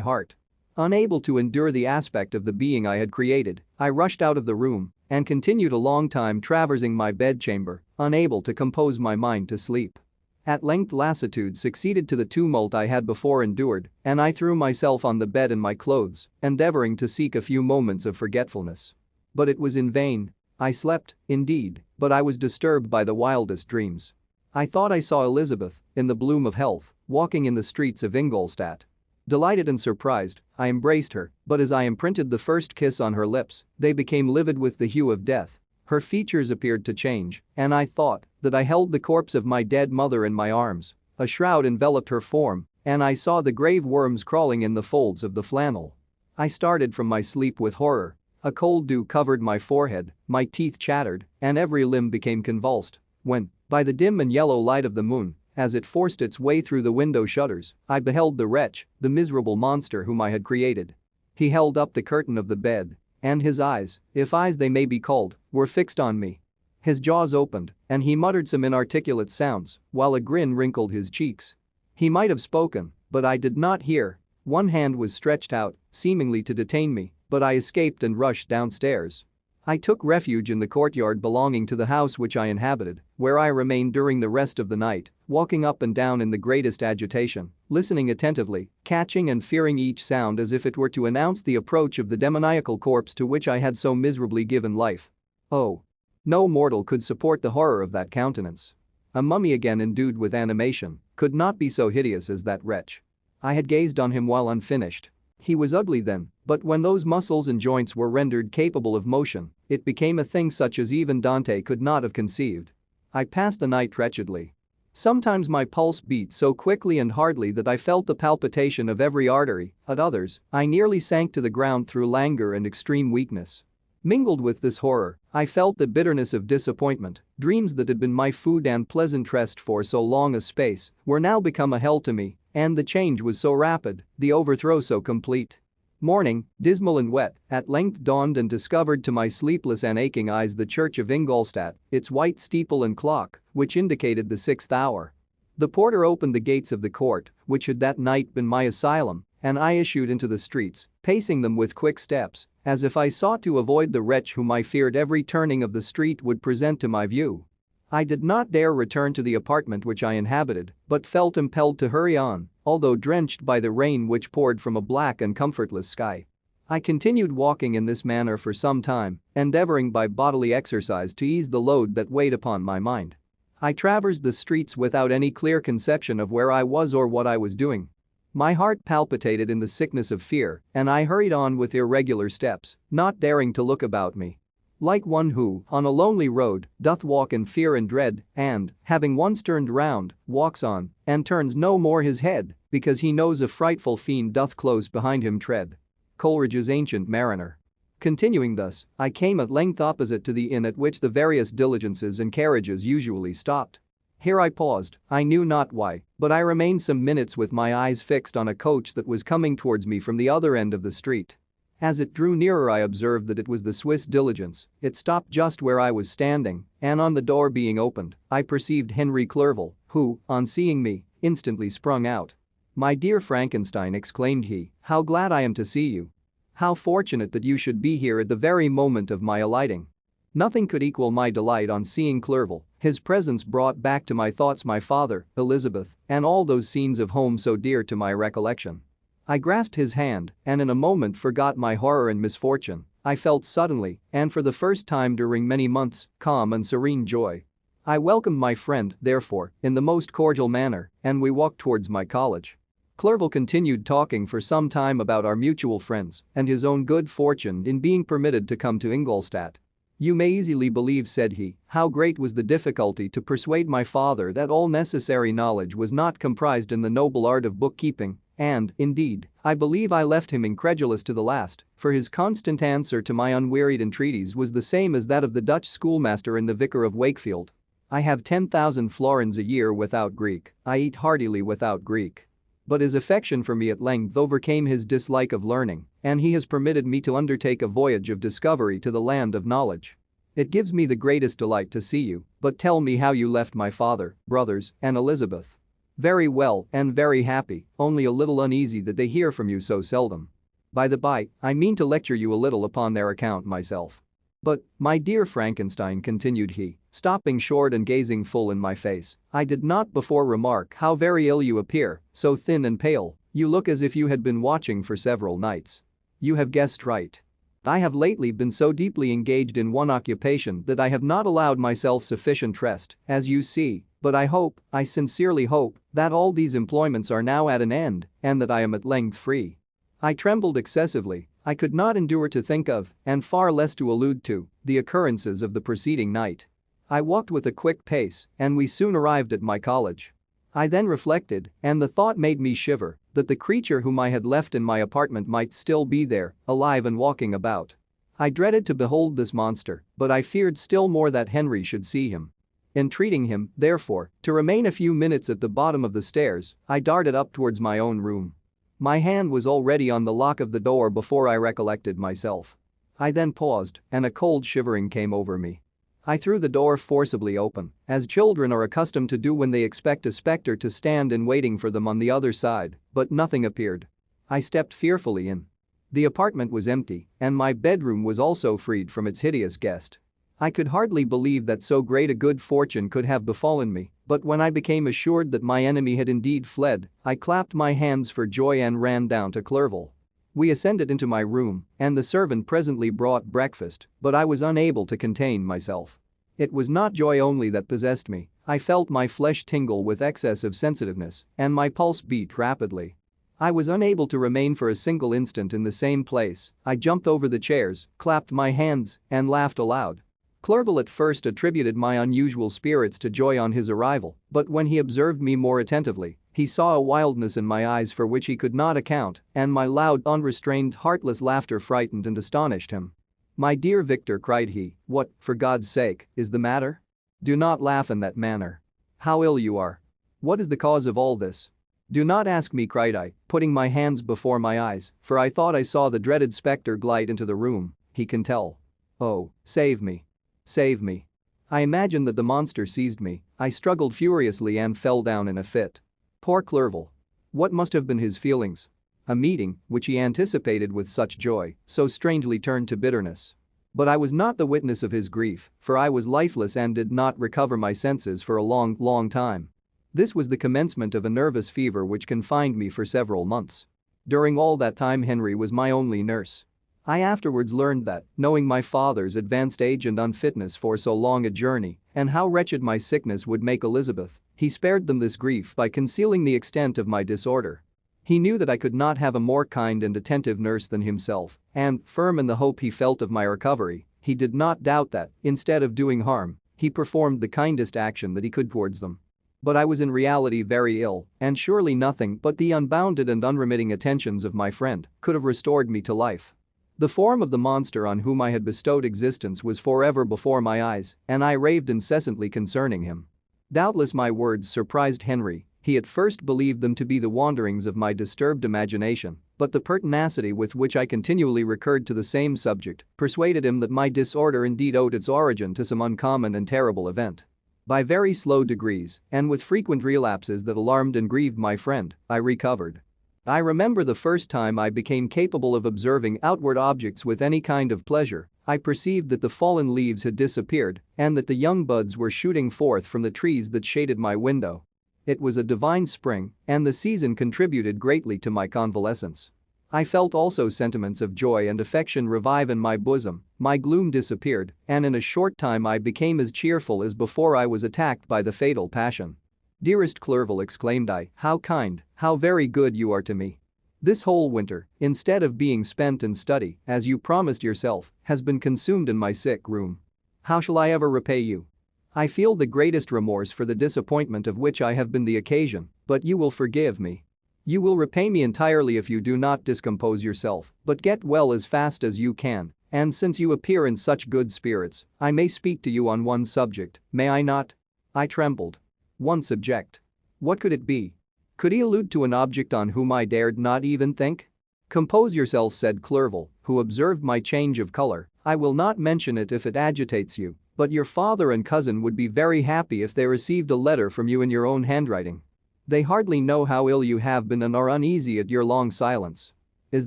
heart. Unable to endure the aspect of the being I had created, I rushed out of the room and continued a long time traversing my bedchamber, unable to compose my mind to sleep. At length lassitude succeeded to the tumult I had before endured, and I threw myself on the bed in my clothes, endeavoring to seek a few moments of forgetfulness. But it was in vain. I slept, indeed, but I was disturbed by the wildest dreams. I thought I saw Elizabeth, in the bloom of health, walking in the streets of Ingolstadt. Delighted and surprised, I embraced her, but as I imprinted the first kiss on her lips, they became livid with the hue of death. Her features appeared to change, and I thought that I held the corpse of my dead mother in my arms. A shroud enveloped her form, and I saw the grave worms crawling in the folds of the flannel. I started from my sleep with horror. A cold dew covered my forehead, my teeth chattered, and every limb became convulsed. When, by the dim and yellow light of the moon, as it forced its way through the window shutters, I beheld the wretch, the miserable monster whom I had created. He held up the curtain of the bed, and his eyes, if eyes they may be called, were fixed on me. His jaws opened, and he muttered some inarticulate sounds, while a grin wrinkled his cheeks. He might have spoken, but I did not hear. One hand was stretched out, seemingly to detain me, but I escaped and rushed downstairs. I took refuge in the courtyard belonging to the house which I inhabited, where I remained during the rest of the night, walking up and down in the greatest agitation, listening attentively, catching and fearing each sound as if it were to announce the approach of the demoniacal corpse to which I had so miserably given life. Oh! No mortal could support the horror of that countenance. A mummy again endued with animation could not be so hideous as that wretch. I had gazed on him while unfinished. He was ugly then, but when those muscles and joints were rendered capable of motion, it became a thing such as even Dante could not have conceived. I passed the night wretchedly. Sometimes my pulse beat so quickly and hardly that I felt the palpitation of every artery, at others, I nearly sank to the ground through languor and extreme weakness. Mingled with this horror, I felt the bitterness of disappointment. Dreams that had been my food and pleasant rest for so long a space were now become a hell to me, and the change was so rapid, the overthrow so complete. Morning, dismal and wet, at length dawned and discovered to my sleepless and aching eyes the church of Ingolstadt, its white steeple and clock, which indicated the 6th hour. The porter opened the gates of the court, which had that night been my asylum, and I issued into the streets, pacing them with quick steps, as if I sought to avoid the wretch whom I feared every turning of the street would present to my view. I did not dare return to the apartment which I inhabited, but felt impelled to hurry on, although drenched by the rain which poured from a black and comfortless sky. I continued walking in this manner for some time, endeavoring by bodily exercise to ease the load that weighed upon my mind. I traversed the streets without any clear conception of where I was or what I was doing. My heart palpitated in the sickness of fear, and I hurried on with irregular steps, not daring to look about me. Like one who, on a lonely road, doth walk in fear and dread, and, having once turned round, walks on, and turns no more his head, because he knows a frightful fiend doth close behind him tread. Coleridge's Ancient Mariner. Continuing thus, I came at length opposite to the inn at which the various diligences and carriages usually stopped. Here I paused, I knew not why, but I remained some minutes with my eyes fixed on a coach that was coming towards me from the other end of the street. As it drew nearer I observed that it was the Swiss diligence. It stopped just where I was standing, and on the door being opened, I perceived Henry Clerval, who, on seeing me, instantly sprung out. "My dear Frankenstein," exclaimed he, "how glad I am to see you. How fortunate that you should be here at the very moment of my alighting." Nothing could equal my delight on seeing Clerval. His presence brought back to my thoughts my father, Elizabeth, and all those scenes of home so dear to my recollection. I grasped his hand and in a moment forgot my horror and misfortune. I felt suddenly, and for the first time during many months, calm and serene joy. I welcomed my friend, therefore, in the most cordial manner, and we walked towards my college. Clerval continued talking for some time about our mutual friends and his own good fortune in being permitted to come to Ingolstadt. "You may easily believe," said he, "how great was the difficulty to persuade my father that all necessary knowledge was not comprised in the noble art of bookkeeping, and, indeed, I believe I left him incredulous to the last, for his constant answer to my unwearied entreaties was the same as that of the Dutch schoolmaster in the Vicar of Wakefield. 'I have 10,000 florins a year without Greek, I eat heartily without Greek.' But his affection for me at length overcame his dislike of learning, and he has permitted me to undertake a voyage of discovery to the land of knowledge. It gives me the greatest delight to see you, but tell me how you left my father, brothers, and Elizabeth." "Very well and very happy, only a little uneasy that they hear from you so seldom. By the by, I mean to lecture you a little upon their account myself. But, my dear Frankenstein," continued he, stopping short and gazing full in my face, "I did not before remark how very ill you appear, so thin and pale, you look as if you had been watching for several nights. You have guessed right. I have lately been so deeply engaged in one occupation that I have not allowed myself sufficient rest, as you see, but I sincerely hope, that all these employments are now at an end, and that I am at length free." I trembled excessively. I could not endure to think of, and far less to allude to, the occurrences of the preceding night. I walked with a quick pace, and we soon arrived at my college. I then reflected, and the thought made me shiver, that the creature whom I had left in my apartment might still be there, alive and walking about. I dreaded to behold this monster, but I feared still more that Henry should see him. Entreating him, therefore, to remain a few minutes at the bottom of the stairs, I darted up towards my own room. My hand was already on the lock of the door before I recollected myself. I then paused, and a cold shivering came over me. I threw the door forcibly open, as children are accustomed to do when they expect a spectre to stand in waiting for them on the other side, but nothing appeared. I stepped fearfully in. The apartment was empty, and my bedroom was also freed from its hideous guest. I could hardly believe that so great a good fortune could have befallen me, but when I became assured that my enemy had indeed fled, I clapped my hands for joy and ran down to Clerval. We ascended into my room, and the servant presently brought breakfast, but I was unable to contain myself. It was not joy only that possessed me, I felt my flesh tingle with excess of sensitiveness, and my pulse beat rapidly. I was unable to remain for a single instant in the same place. I jumped over the chairs, clapped my hands, and laughed aloud. Clerval at first attributed my unusual spirits to joy on his arrival, but when he observed me more attentively, he saw a wildness in my eyes for which he could not account, and my loud, unrestrained, heartless laughter frightened and astonished him. "My dear Victor," cried he, "what, for God's sake, is the matter? Do not laugh in that manner. How ill you are! What is the cause of all this?" "Do not ask me," cried I, putting my hands before my eyes, for I thought I saw the dreaded spectre glide into the room. "He can tell. Oh, save me! Save me! I imagined that the monster seized me, I struggled furiously and fell down in a fit. Poor Clerval. What must have been his feelings? A meeting, which he anticipated with such joy, so strangely turned to bitterness. But I was not the witness of his grief, for I was lifeless and did not recover my senses for a long time. This was the commencement of a nervous fever which confined me for several months. During all that time Henry was my only nurse. I afterwards learned that, knowing my father's advanced age and unfitness for so long a journey, and how wretched my sickness would make Elizabeth, he spared them this grief by concealing the extent of my disorder. He knew that I could not have a more kind and attentive nurse than himself, and, firm in the hope he felt of my recovery, he did not doubt that, instead of doing harm, he performed the kindest action that he could towards them. But I was in reality very ill, and surely nothing but the unbounded and unremitting attentions of my friend could have restored me to life. The form of the monster on whom I had bestowed existence was forever before my eyes, and I raved incessantly concerning him. Doubtless my words surprised Henry. He at first believed them to be the wanderings of my disturbed imagination, but the pertinacity with which I continually recurred to the same subject persuaded him that my disorder indeed owed its origin to some uncommon and terrible event. By very slow degrees, and with frequent relapses that alarmed and grieved my friend, I recovered. I remember the first time I became capable of observing outward objects with any kind of pleasure. I perceived that the fallen leaves had disappeared and that the young buds were shooting forth from the trees that shaded my window. It was a divine spring, and the season contributed greatly to my convalescence. I felt also sentiments of joy and affection revive in my bosom, my gloom disappeared, and in a short time I became as cheerful as before I was attacked by the fatal passion. "Dearest Clerval," exclaimed I, "how kind, how very good you are to me. This whole winter, instead of being spent in study, as you promised yourself, has been consumed in my sick room. How shall I ever repay you? I feel the greatest remorse for the disappointment of which I have been the occasion, but you will forgive me. You will repay me entirely if you do not discompose yourself, but get well as fast as you can, and since you appear in such good spirits, I may speak to you on one subject, may I not?" I trembled. One subject. What could it be? Could he allude to an object on whom I dared not even think? "Compose yourself," said Clerval, who observed my change of color. "I will not mention it if it agitates you, but your father and cousin would be very happy if they received a letter from you in your own handwriting. They hardly know how ill you have been and are uneasy at your long silence. Is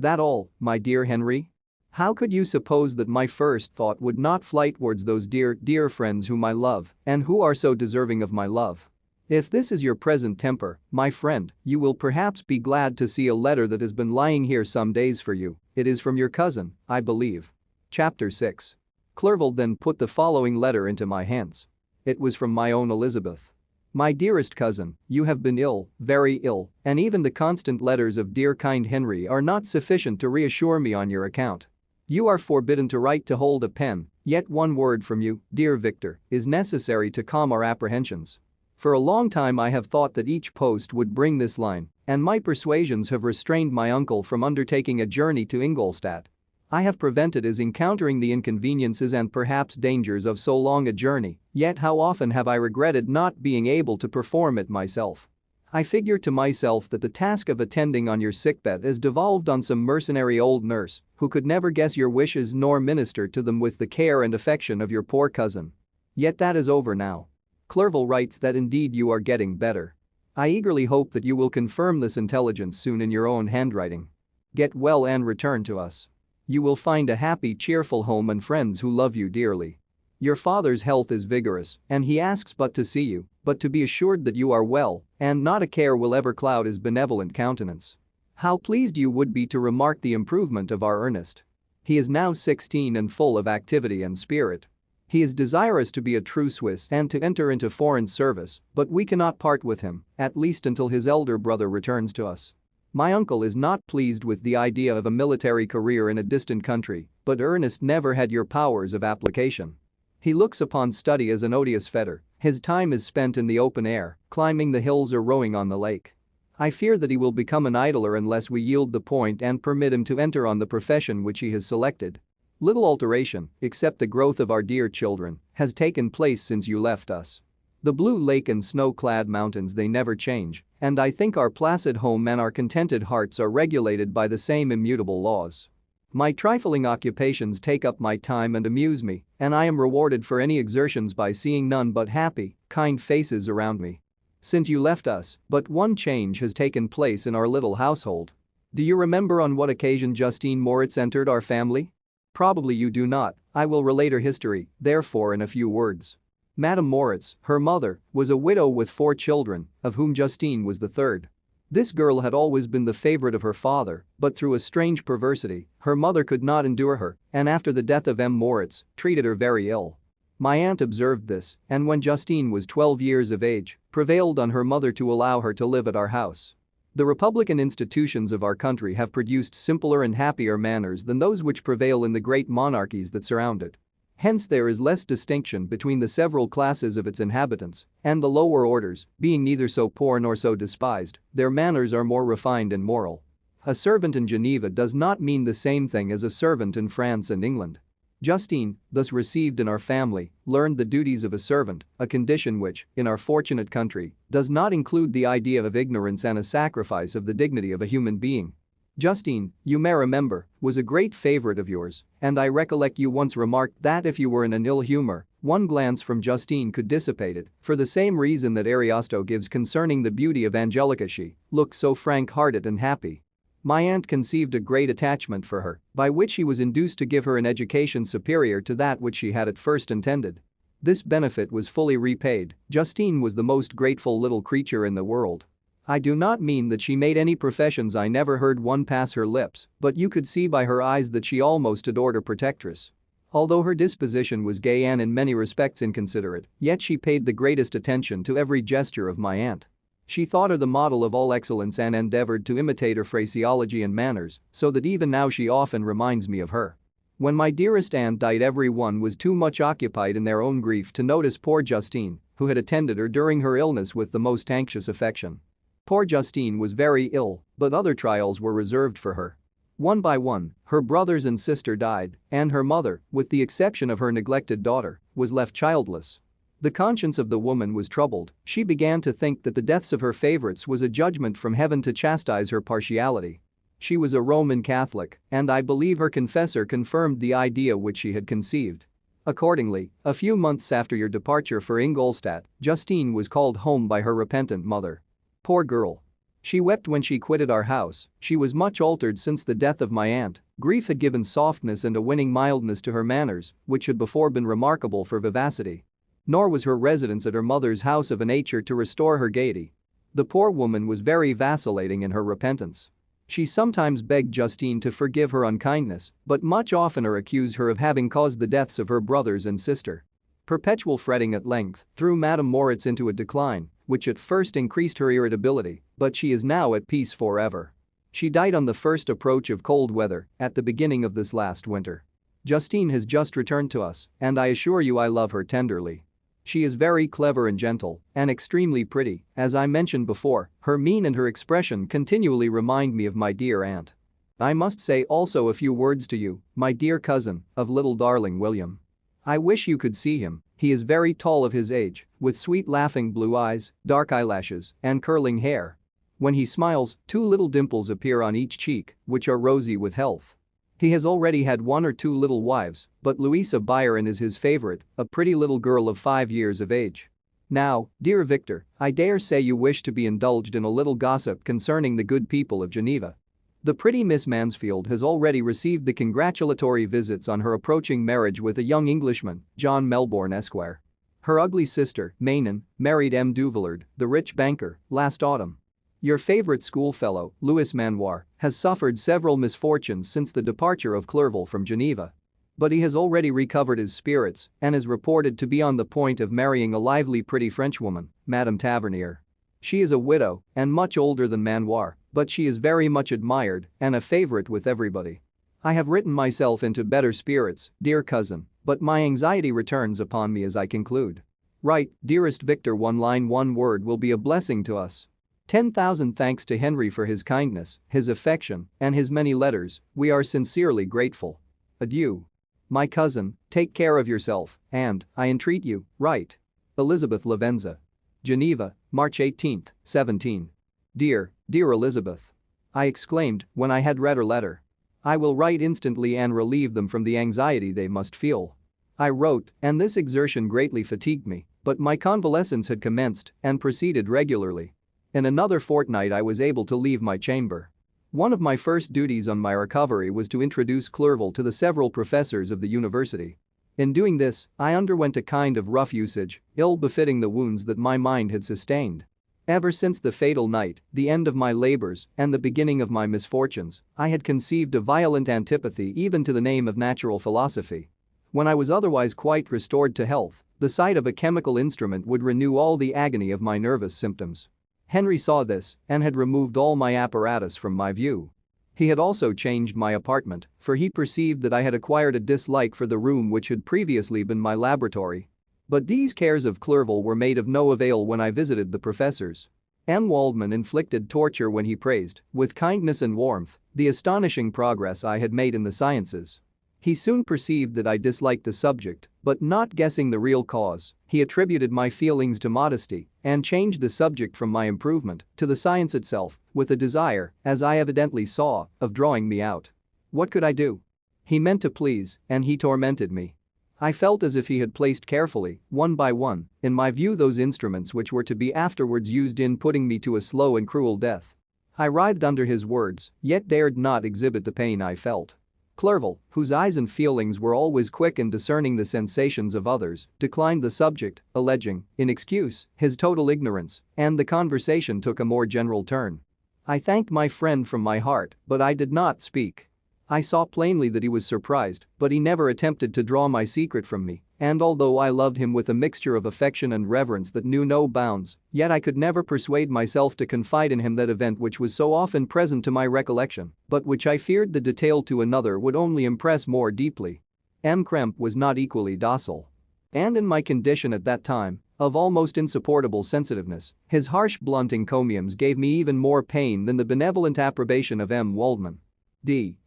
that all, my dear Henry? How could you suppose that my first thought would not fly towards those dear friends whom I love and who are so deserving of my love? If this is your present temper, my friend, you will perhaps be glad to see a letter that has been lying here some days for you. It is from your cousin, I believe." Chapter 6. Clerval then put the following letter into my hands. It was from my own Elizabeth. "My dearest cousin, you have been ill, very ill, and even the constant letters of dear kind Henry are not sufficient to reassure me on your account. You are forbidden to write to hold a pen, yet one word from you, dear Victor, is necessary to calm our apprehensions. For a long time I have thought that each post would bring this line, and my persuasions have restrained my uncle from undertaking a journey to Ingolstadt. I have prevented his encountering the inconveniences and perhaps dangers of so long a journey, yet how often have I regretted not being able to perform it myself. I figure to myself that the task of attending on your sickbed is devolved on some mercenary old nurse who could never guess your wishes nor minister to them with the care and affection of your poor cousin. Yet that is over now. Clerval writes that indeed you are getting better. I eagerly hope that you will confirm this intelligence soon in your own handwriting. Get well and return to us. You will find a happy, cheerful home and friends who love you dearly. Your father's health is vigorous, and he asks but to see you, but to be assured that you are well, and not a care will ever cloud his benevolent countenance. How pleased you would be to remark the improvement of our Ernest. He is now 16 and full of activity and spirit. He is desirous to be a true Swiss and to enter into foreign service, but we cannot part with him, at least until his elder brother returns to us. My uncle is not pleased with the idea of a military career in a distant country, but Ernest never had your powers of application. He looks upon study as an odious fetter. His time is spent in the open air, climbing the hills or rowing on the lake. I fear that he will become an idler unless we yield the point and permit him to enter on the profession which he has selected. Little alteration, except the growth of our dear children, has taken place since you left us. The blue lake and snow-clad mountains, they never change, and I think our placid home and our contented hearts are regulated by the same immutable laws. My trifling occupations take up my time and amuse me, and I am rewarded for any exertions by seeing none but happy, kind faces around me. Since you left us, but one change has taken place in our little household. Do you remember on what occasion Justine Moritz entered our family? Probably you do not. I will relate her history, therefore, in a few words. Madame Moritz, her mother, was a widow with 4 children, of whom Justine was the third. This girl had always been the favorite of her father, but through a strange perversity, her mother could not endure her, and after the death of M. Moritz, treated her very ill. My aunt observed this, and when Justine was 12 years of age, prevailed on her mother to allow her to live at our house. The republican institutions of our country have produced simpler and happier manners than those which prevail in the great monarchies that surround it. Hence there is less distinction between the several classes of its inhabitants, and the lower orders, being neither so poor nor so despised, their manners are more refined and moral. A servant in Geneva does not mean the same thing as a servant in France and England. Justine, thus received in our family, learned the duties of a servant, a condition which, in our fortunate country, does not include the idea of ignorance and a sacrifice of the dignity of a human being. Justine, you may remember, was a great favorite of yours, and I recollect you once remarked that if you were in an ill humor, one glance from Justine could dissipate it, for the same reason that Ariosto gives concerning the beauty of Angelica. She looked so frank-hearted and happy. My aunt conceived a great attachment for her, by which she was induced to give her an education superior to that which she had at first intended. This benefit was fully repaid. Justine was the most grateful little creature in the world. I do not mean that she made any professions, I never heard one pass her lips, but you could see by her eyes that she almost adored her protectress. Although her disposition was gay and in many respects inconsiderate, yet she paid the greatest attention to every gesture of my aunt. She thought her the model of all excellence and endeavored to imitate her phraseology and manners, so that even now she often reminds me of her. When my dearest aunt died, everyone was too much occupied in their own grief to notice poor Justine, who had attended her during her illness with the most anxious affection. Poor Justine was very ill, but other trials were reserved for her. One by one, her brothers and sister died, and her mother, with the exception of her neglected daughter, was left childless. The conscience of the woman was troubled. She began to think that the deaths of her favorites was a judgment from heaven to chastise her partiality. She was a Roman Catholic, and I believe her confessor confirmed the idea which she had conceived. Accordingly, a few months after your departure for Ingolstadt, Justine was called home by her repentant mother. Poor girl. She wept when she quitted our house. She was much altered since the death of my aunt. Grief had given softness and a winning mildness to her manners, which had before been remarkable for vivacity. Nor was her residence at her mother's house of a nature to restore her gaiety. The poor woman was very vacillating in her repentance. She sometimes begged Justine to forgive her unkindness, but much oftener accused her of having caused the deaths of her brothers and sister. Perpetual fretting at length threw Madame Moritz into a decline, which at first increased her irritability, but she is now at peace forever. She died on the first approach of cold weather, at the beginning of this last winter. Justine has just returned to us, and I assure you I love her tenderly. She is very clever and gentle, and extremely pretty. As I mentioned before, her mien and her expression continually remind me of my dear aunt. I must say also a few words to you, my dear cousin, of little darling William. I wish you could see him. He is very tall of his age, with sweet laughing blue eyes, dark eyelashes, and curling hair. When he smiles, 2 little dimples appear on each cheek, which are rosy with health. He has already had 1 or 2 little wives, but Louisa Byron is his favorite, a pretty little girl of 5 years of age. Now, dear Victor, I dare say you wish to be indulged in a little gossip concerning the good people of Geneva. The pretty Miss Mansfield has already received the congratulatory visits on her approaching marriage with a young Englishman, John Melbourne Esquire. Her ugly sister, Manon, married M. Duvillard, the rich banker, last autumn. Your favorite schoolfellow, Louis Manoir, has suffered several misfortunes since the departure of Clerval from Geneva. But he has already recovered his spirits and is reported to be on the point of marrying a lively pretty Frenchwoman, Madame Tavernier. She is a widow and much older than Manoir, but she is very much admired and a favorite with everybody. I have written myself into better spirits, dear cousin, but my anxiety returns upon me as I conclude. Write, dearest Victor, 1 line 1 word will be a blessing to us. 10,000 thanks to Henry for his kindness, his affection, and his many letters. We are sincerely grateful. Adieu. My cousin, take care of yourself, and, I entreat you, write. Elizabeth Lavenza. Geneva, March 18, 17. Dear, dear Elizabeth. I exclaimed when I had read her letter. I will write instantly and relieve them from the anxiety they must feel. I wrote, and this exertion greatly fatigued me, but my convalescence had commenced and proceeded regularly. In another fortnight I was able to leave my chamber. One of my first duties on my recovery was to introduce Clerval to the several professors of the university. In doing this, I underwent a kind of rough usage, ill befitting the wounds that my mind had sustained. Ever since the fatal night, the end of my labors, and the beginning of my misfortunes, I had conceived a violent antipathy even to the name of natural philosophy. When I was otherwise quite restored to health, the sight of a chemical instrument would renew all the agony of my nervous symptoms. Henry saw this and had removed all my apparatus from my view. He had also changed my apartment, for he perceived that I had acquired a dislike for the room which had previously been my laboratory. But these cares of Clerval were made of no avail when I visited the professors. M. Waldman inflicted torture when he praised, with kindness and warmth, the astonishing progress I had made in the sciences. He soon perceived that I disliked the subject, but not guessing the real cause, he attributed my feelings to modesty and changed the subject from my improvement to the science itself, with a desire, as I evidently saw, of drawing me out. What could I do? He meant to please, and he tormented me. I felt as if he had placed carefully, one by one, in my view those instruments which were to be afterwards used in putting me to a slow and cruel death. I writhed under his words, yet dared not exhibit the pain I felt. Clerval, whose eyes and feelings were always quick in discerning the sensations of others, declined the subject, alleging, in excuse, his total ignorance, and the conversation took a more general turn. I thanked my friend from my heart, but I did not speak. I saw plainly that he was surprised, but he never attempted to draw my secret from me, and although I loved him with a mixture of affection and reverence that knew no bounds, yet I could never persuade myself to confide in him that event which was so often present to my recollection, but which I feared the detail to another would only impress more deeply. M. Krempe was not equally docile. And in my condition at that time, of almost insupportable sensitiveness, his harsh blunt encomiums gave me even more pain than the benevolent approbation of M. Waldman.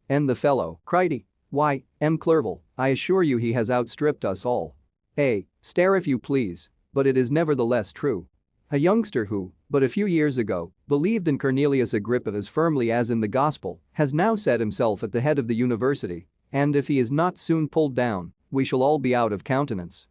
And the fellow, cried he. Why, M. Clerval, I assure you he has outstripped us all. Stare if you please, but it is nevertheless true. A youngster who, but a few years ago, believed in Cornelius Agrippa as firmly as in the gospel, has now set himself at the head of the university, and if he is not soon pulled down, we shall all be out of countenance.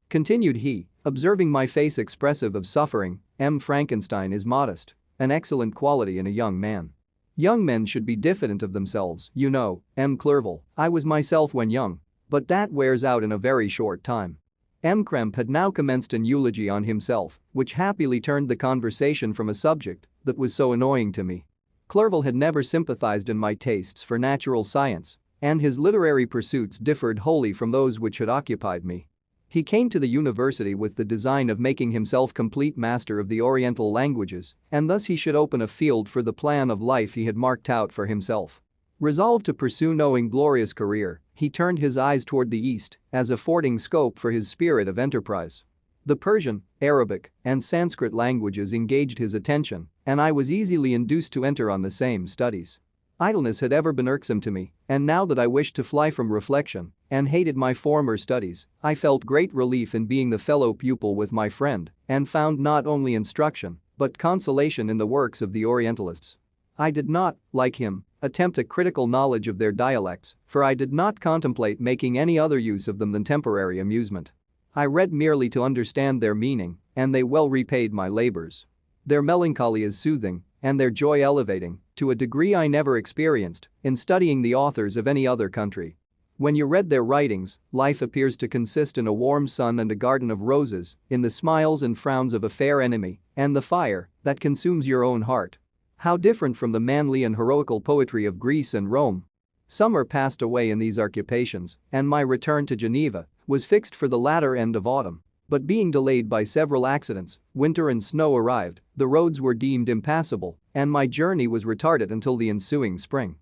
Continued he, observing my face expressive of suffering, M. Frankenstein is modest, an excellent quality in a young man. Young men should be diffident of themselves, you know, M. Clerval, I was myself when young, but that wears out in a very short time. M. Krempe had now commenced an eulogy on himself, which happily turned the conversation from a subject that was so annoying to me. Clerval had never sympathized in my tastes for natural science, and his literary pursuits differed wholly from those which had occupied me. He came to the university with the design of making himself complete master of the Oriental languages, and thus he should open a field for the plan of life he had marked out for himself. Resolved to pursue no inglorious career, he turned his eyes toward the east as affording scope for his spirit of enterprise. The Persian, Arabic, and Sanskrit languages engaged his attention, and I was easily induced to enter on the same studies. Idleness had ever been irksome to me, and now that I wished to fly from reflection and hated my former studies, I felt great relief in being the fellow pupil with my friend and found not only instruction but consolation in the works of the Orientalists. I did not, like him, attempt a critical knowledge of their dialects, for I did not contemplate making any other use of them than temporary amusement. I read merely to understand their meaning, and they well repaid my labors. Their melancholy is soothing, and their joy elevating, to a degree I never experienced in studying the authors of any other country. When you read their writings, life appears to consist in a warm sun and a garden of roses, in the smiles and frowns of a fair enemy, and the fire that consumes your own heart. How different from the manly and heroical poetry of Greece and Rome. Summer passed away in these occupations, and my return to Geneva was fixed for the latter end of autumn. But being delayed by several accidents, winter and snow arrived, the roads were deemed impassable, and my journey was retarded until the ensuing spring.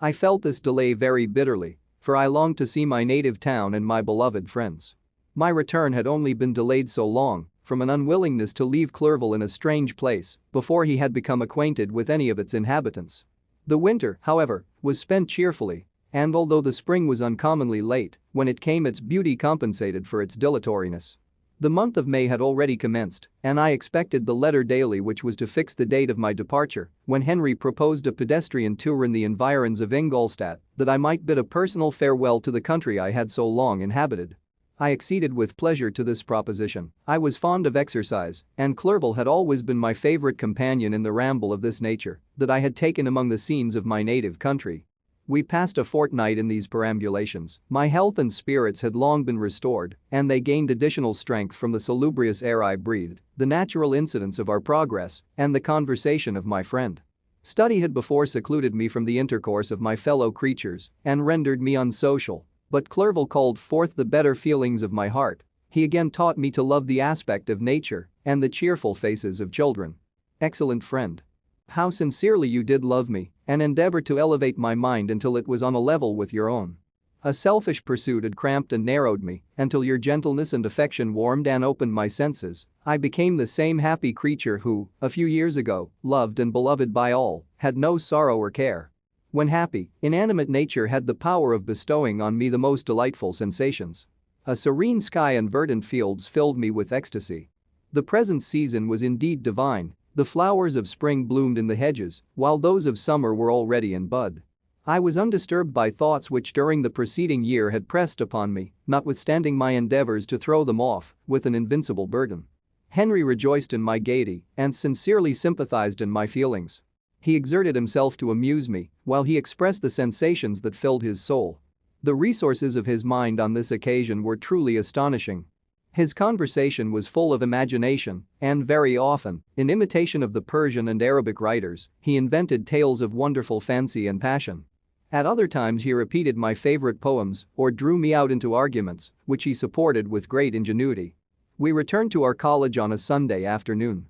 I felt this delay very bitterly, for I longed to see my native town and my beloved friends. My return had only been delayed so long, from an unwillingness to leave Clerval in a strange place before he had become acquainted with any of its inhabitants. The winter, however, was spent cheerfully, and although the spring was uncommonly late, when it came its beauty compensated for its dilatoriness. The month of May had already commenced, and I expected the letter daily which was to fix the date of my departure, when Henry proposed a pedestrian tour in the environs of Ingolstadt that I might bid a personal farewell to the country I had so long inhabited. I acceded with pleasure to this proposition. I was fond of exercise, and Clerval had always been my favorite companion in the ramble of this nature that I had taken among the scenes of my native country. We passed a fortnight in these perambulations. My health and spirits had long been restored, and they gained additional strength from the salubrious air I breathed, the natural incidents of our progress, and the conversation of my friend. Study had before secluded me from the intercourse of my fellow creatures and rendered me unsocial, but Clerval called forth the better feelings of my heart. He again taught me to love the aspect of nature and the cheerful faces of children. Excellent friend. How sincerely you did love me and endeavor to elevate my mind until it was on a level with your own. A selfish pursuit had cramped and narrowed me until your gentleness and affection warmed and opened my senses. I became the same happy creature who, a few years ago, loved and beloved by all, had no sorrow or care. When happy, inanimate nature had the power of bestowing on me the most delightful sensations. A serene sky and verdant fields filled me with ecstasy. The present season was indeed divine. The flowers of spring bloomed in the hedges, while those of summer were already in bud. I was undisturbed by thoughts which during the preceding year had pressed upon me, notwithstanding my endeavors to throw them off with an invincible burden. Henry rejoiced in my gaiety and sincerely sympathized in my feelings. He exerted himself to amuse me while he expressed the sensations that filled his soul. The resources of his mind on this occasion were truly astonishing. His conversation was full of imagination, and very often, in imitation of the Persian and Arabic writers, he invented tales of wonderful fancy and passion. At other times he repeated my favorite poems or drew me out into arguments, which he supported with great ingenuity. We returned to our college on a Sunday afternoon.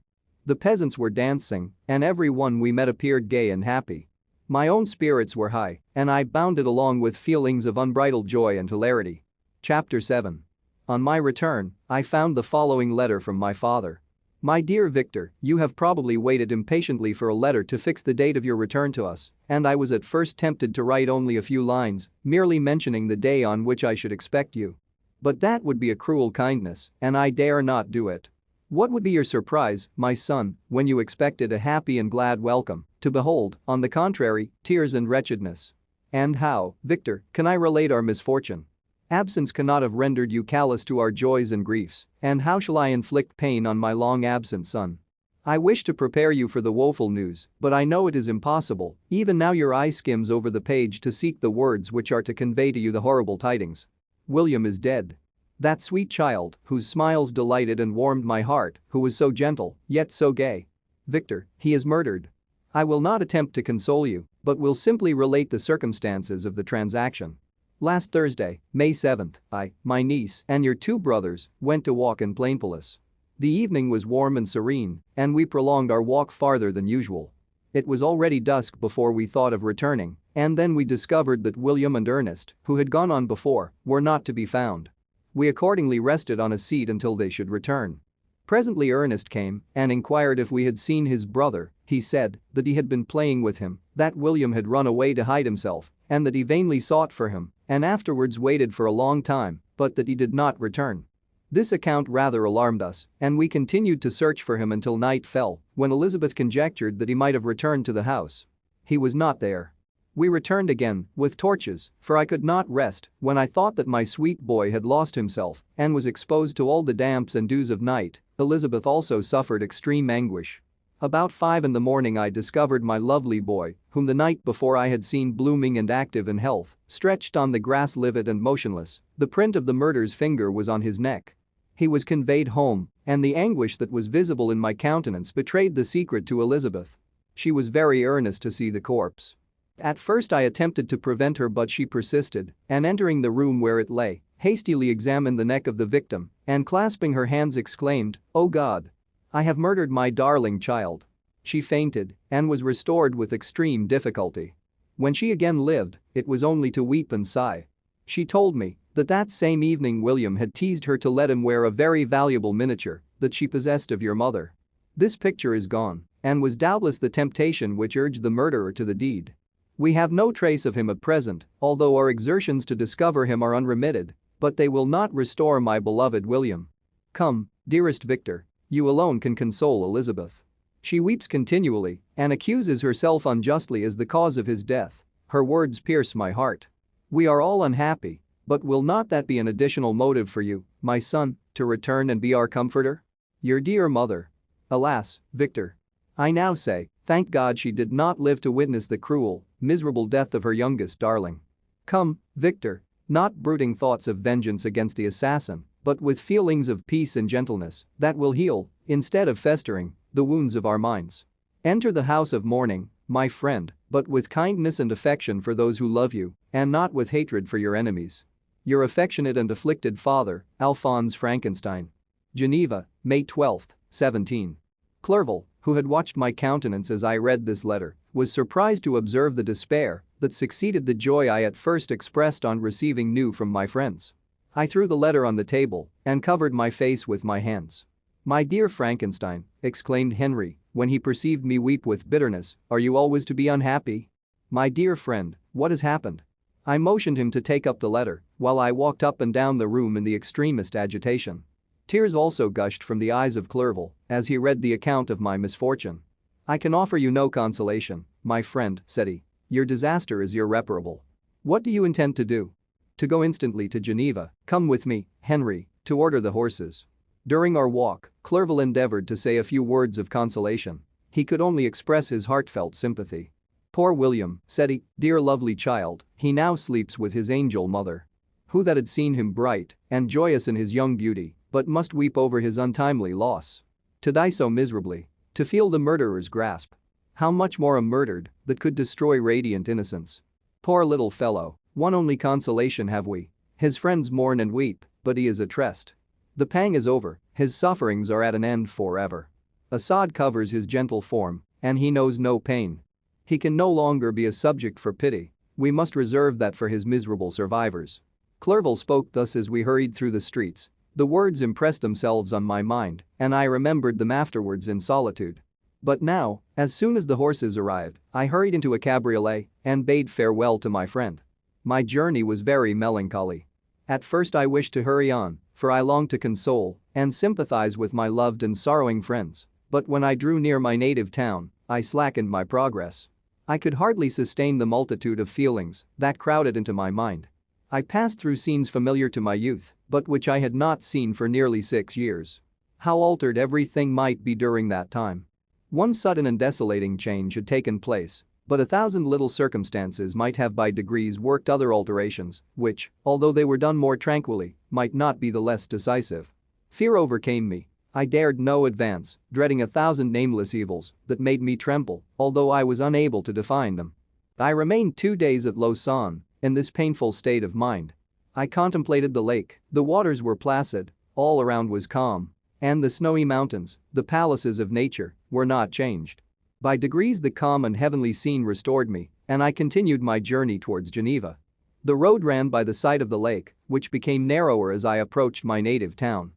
The peasants were dancing, and every one we met appeared gay and happy. My own spirits were high, and I bounded along with feelings of unbridled joy and hilarity. Chapter 7. On my return, I found the following letter from my father. My dear Victor, you have probably waited impatiently for a letter to fix the date of your return to us, and I was at first tempted to write only a few lines, merely mentioning the day on which I should expect you. But that would be a cruel kindness, and I dare not do it. What would be your surprise, my son, when you expected a happy and glad welcome, to behold, on the contrary, tears and wretchedness? And how, Victor, can I relate our misfortune? Absence cannot have rendered you callous to our joys and griefs, and how shall I inflict pain on my long-absent son? I wish to prepare you for the woeful news, but I know it is impossible. Even now your eye skims over the page to seek the words which are to convey to you the horrible tidings. William is dead. That sweet child, whose smiles delighted and warmed my heart, who was so gentle, yet so gay. Victor, he is murdered. I will not attempt to console you, but will simply relate the circumstances of the transaction. Last Thursday, May 7th, I, my niece, and your two brothers went to walk in Plainpalais. The evening was warm and serene, and we prolonged our walk farther than usual. It was already dusk before we thought of returning, and then we discovered that William and Ernest, who had gone on before, were not to be found. We accordingly rested on a seat until they should return. Presently Ernest came and inquired if we had seen his brother. He said that he had been playing with him, that William had run away to hide himself, and that he vainly sought for him, and afterwards waited for a long time, but that he did not return. This account rather alarmed us, and we continued to search for him until night fell, when Elizabeth conjectured that he might have returned to the house. He was not there. We returned again, with torches, for I could not rest when I thought that my sweet boy had lost himself and was exposed to all the damps and dews of night. Elizabeth also suffered extreme anguish. About 5 in the morning I discovered my lovely boy, whom the night before I had seen blooming and active in health, stretched on the grass livid and motionless. The print of the murderer's finger was on his neck. He was conveyed home, and the anguish that was visible in my countenance betrayed the secret to Elizabeth. She was very earnest to see the corpse. At first I attempted to prevent her, but she persisted, and entering the room where it lay, hastily examined the neck of the victim, and clasping her hands exclaimed, "Oh God! I have murdered my darling child." She fainted and was restored with extreme difficulty. When she again lived, it was only to weep and sigh. She told me that same evening William had teased her to let him wear a very valuable miniature that she possessed of your mother. This picture is gone, and was doubtless the temptation which urged the murderer to the deed. We have no trace of him at present, although our exertions to discover him are unremitted, but they will not restore my beloved William. Come, dearest Victor, you alone can console Elizabeth. She weeps continually and accuses herself unjustly as the cause of his death. Her words pierce my heart. We are all unhappy, but will not that be an additional motive for you, my son, to return and be our comforter? Your dear mother. Alas, Victor. I now say, thank God she did not live to witness the cruel, miserable death of her youngest darling. Come, Victor, not brooding thoughts of vengeance against the assassin, but with feelings of peace and gentleness that will heal, instead of festering, the wounds of our minds. Enter the house of mourning, my friend, but with kindness and affection for those who love you, and not with hatred for your enemies. Your affectionate and afflicted father, Alphonse Frankenstein. Geneva, May 12, 17. Clerval, who had watched my countenance as I read this letter, was surprised to observe the despair that succeeded the joy I at first expressed on receiving news from my friends. I threw the letter on the table and covered my face with my hands. "My dear Frankenstein," exclaimed Henry when he perceived me weep with bitterness, "are you always to be unhappy? My dear friend, what has happened?" I motioned him to take up the letter while I walked up and down the room in the extremest agitation. Tears also gushed from the eyes of Clerval as he read the account of my misfortune. "I can offer you no consolation, my friend," said he. "Your disaster is irreparable. What do you intend to do?" "To go instantly to Geneva. Come with me, Henry, to order the horses." During our walk, Clerval endeavored to say a few words of consolation. He could only express his heartfelt sympathy. "Poor William," said he, "dear lovely child, he now sleeps with his angel mother. Who that had seen him bright and joyous in his young beauty, but must weep over his untimely loss. To die so miserably, to feel the murderer's grasp. How much more a murdered that could destroy radiant innocence. Poor little fellow, one only consolation have we. His friends mourn and weep, but he is at rest. The pang is over, his sufferings are at an end forever. A sod covers his gentle form, and he knows no pain. He can no longer be a subject for pity, we must reserve that for his miserable survivors." Clerval spoke thus as we hurried through the streets. The words impressed themselves on my mind, and I remembered them afterwards in solitude. But now, as soon as the horses arrived, I hurried into a cabriolet and bade farewell to my friend. My journey was very melancholy. At first I wished to hurry on, for I longed to console and sympathize with my loved and sorrowing friends, but when I drew near my native town, I slackened my progress. I could hardly sustain the multitude of feelings that crowded into my mind. I passed through scenes familiar to my youth, but which I had not seen for nearly 6 years. How altered everything might be during that time. One sudden and desolating change had taken place, but 1,000 little circumstances might have by degrees worked other alterations, which, although they were done more tranquilly, might not be the less decisive. Fear overcame me. I dared no advance, dreading 1,000 nameless evils that made me tremble, although I was unable to define them. I remained 2 days at Lausanne, in this painful state of mind. I contemplated the lake, the waters were placid, all around was calm, and the snowy mountains, the palaces of nature, were not changed. By degrees the calm and heavenly scene restored me, and I continued my journey towards Geneva. The road ran by the side of the lake, which became narrower as I approached my native town.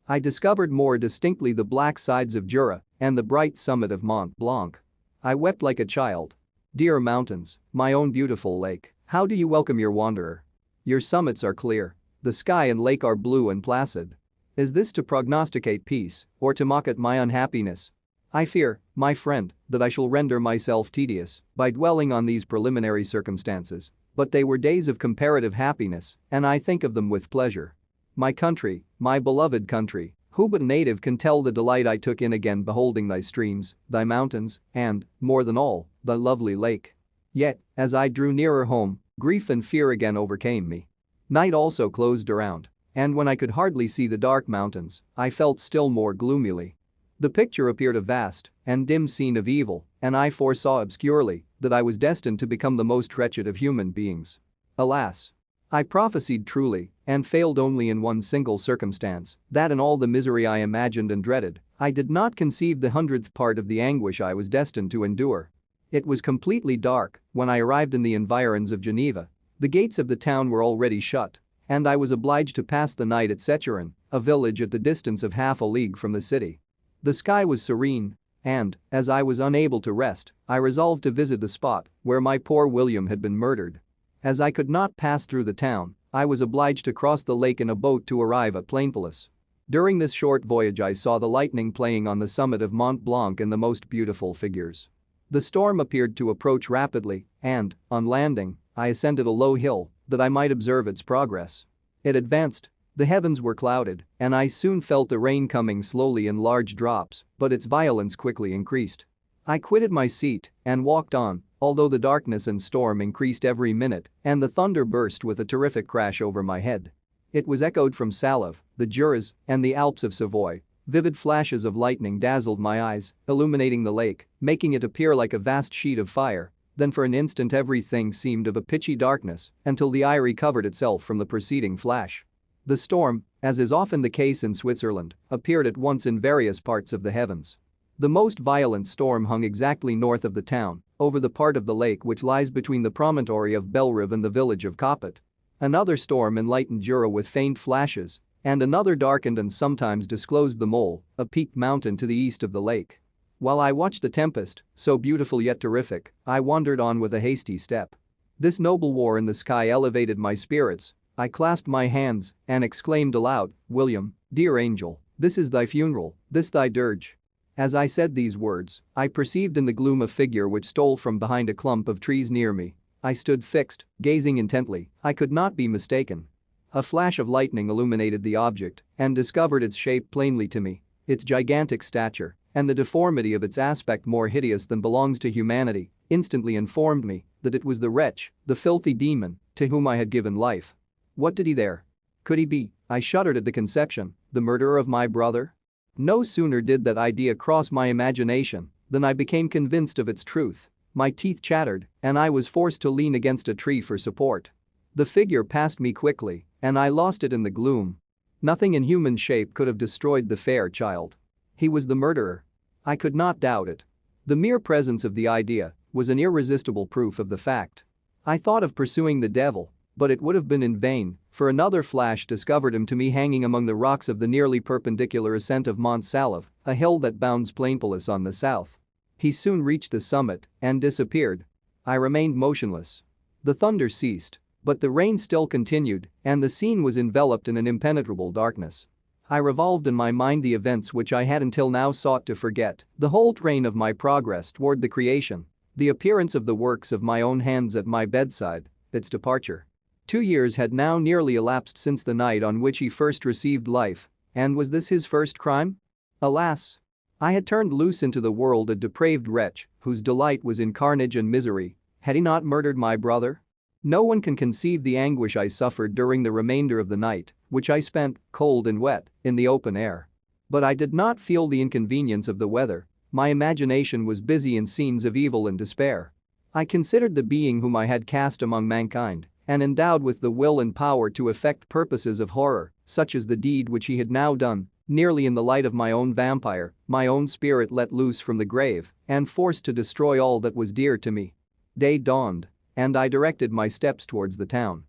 I discovered more distinctly the black sides of Jura and the bright summit of Mont Blanc. I wept like a child. Dear mountains, my own beautiful lake, how do you welcome your wanderer? Your summits are clear. The sky and lake are blue and placid. Is this to prognosticate peace or to mock at my unhappiness? I fear, my friend, that I shall render myself tedious by dwelling on these preliminary circumstances, but they were days of comparative happiness, and I think of them with pleasure. My country, my beloved country, who but a native can tell the delight I took in again beholding thy streams, thy mountains, and, more than all, thy lovely lake. Yet, as I drew nearer home, grief and fear again overcame me. Night also closed around, and when I could hardly see the dark mountains, I felt still more gloomily. The picture appeared a vast and dim scene of evil, and I foresaw obscurely that I was destined to become the most wretched of human beings. Alas! I prophesied truly and failed only in one single circumstance, that in all the misery I imagined and dreaded, I did not conceive the 100th part of the anguish I was destined to endure. It was completely dark when I arrived in the environs of Geneva. The gates of the town were already shut, and I was obliged to pass the night at Secherin, a village at the distance of half a league from the city. The sky was serene, and, as I was unable to rest, I resolved to visit the spot where my poor William had been murdered. As I could not pass through the town, I was obliged to cross the lake in a boat to arrive at Plainpalais. During this short voyage I saw the lightning playing on the summit of Mont Blanc in the most beautiful figures. The storm appeared to approach rapidly and, on landing, I ascended a low hill that I might observe its progress. It advanced. The heavens were clouded, and I soon felt the rain coming slowly in large drops, but its violence quickly increased. I quitted my seat and walked on, although the darkness and storm increased every minute and the thunder burst with a terrific crash over my head. It was echoed from Salève, the Jura, and the Alps of Savoy. Vivid flashes of lightning dazzled my eyes, illuminating the lake, making it appear like a vast sheet of fire. Then for an instant everything seemed of a pitchy darkness until the eye recovered itself from the preceding flash. The storm, as is often the case in Switzerland, appeared at once in various parts of the heavens. The most violent storm hung exactly north of the town, over the part of the lake which lies between the promontory of Bellerive and the village of Coppet. Another storm enlightened Jura with faint flashes, and another darkened and sometimes disclosed the Mole, a peaked mountain to the east of the lake. While I watched the tempest, so beautiful yet terrific, I wandered on with a hasty step. This noble war in the sky elevated my spirits. I clasped my hands and exclaimed aloud, "William, dear angel, this is thy funeral, this thy dirge." As I said these words, I perceived in the gloom a figure which stole from behind a clump of trees near me. I stood fixed, gazing intently. I could not be mistaken. A flash of lightning illuminated the object and discovered its shape plainly to me, its gigantic stature, and the deformity of its aspect more hideous than belongs to humanity, instantly informed me that it was the wretch, the filthy demon, to whom I had given life. What did he there? Could he be, I shuddered at the conception, the murderer of my brother? No sooner did that idea cross my imagination than I became convinced of its truth. My teeth chattered, and I was forced to lean against a tree for support. The figure passed me quickly, and I lost it in the gloom. Nothing in human shape could have destroyed the fair child. He was the murderer. I could not doubt it. The mere presence of the idea was an irresistible proof of the fact. I thought of pursuing the devil, but it would have been in vain, for another flash discovered him to me hanging among the rocks of the nearly perpendicular ascent of Mont Salève, a hill that bounds Plainpalais on the south. He soon reached the summit and disappeared. I remained motionless. The thunder ceased, but the rain still continued, and the scene was enveloped in an impenetrable darkness. I revolved in my mind the events which I had until now sought to forget, the whole train of my progress toward the creation, the appearance of the works of my own hands at my bedside, its departure. 2 years had now nearly elapsed since the night on which he first received life, and was this his first crime? Alas! I had turned loose into the world a depraved wretch whose delight was in carnage and misery. Had he not murdered my brother? No one can conceive the anguish I suffered during the remainder of the night, which I spent, cold and wet, in the open air. But I did not feel the inconvenience of the weather. My imagination was busy in scenes of evil and despair. I considered the being whom I had cast among mankind and endowed with the will and power to effect purposes of horror, such as the deed which he had now done, nearly in the light of my own vampire, my own spirit let loose from the grave and forced to destroy all that was dear to me. Day dawned, and I directed my steps towards the town.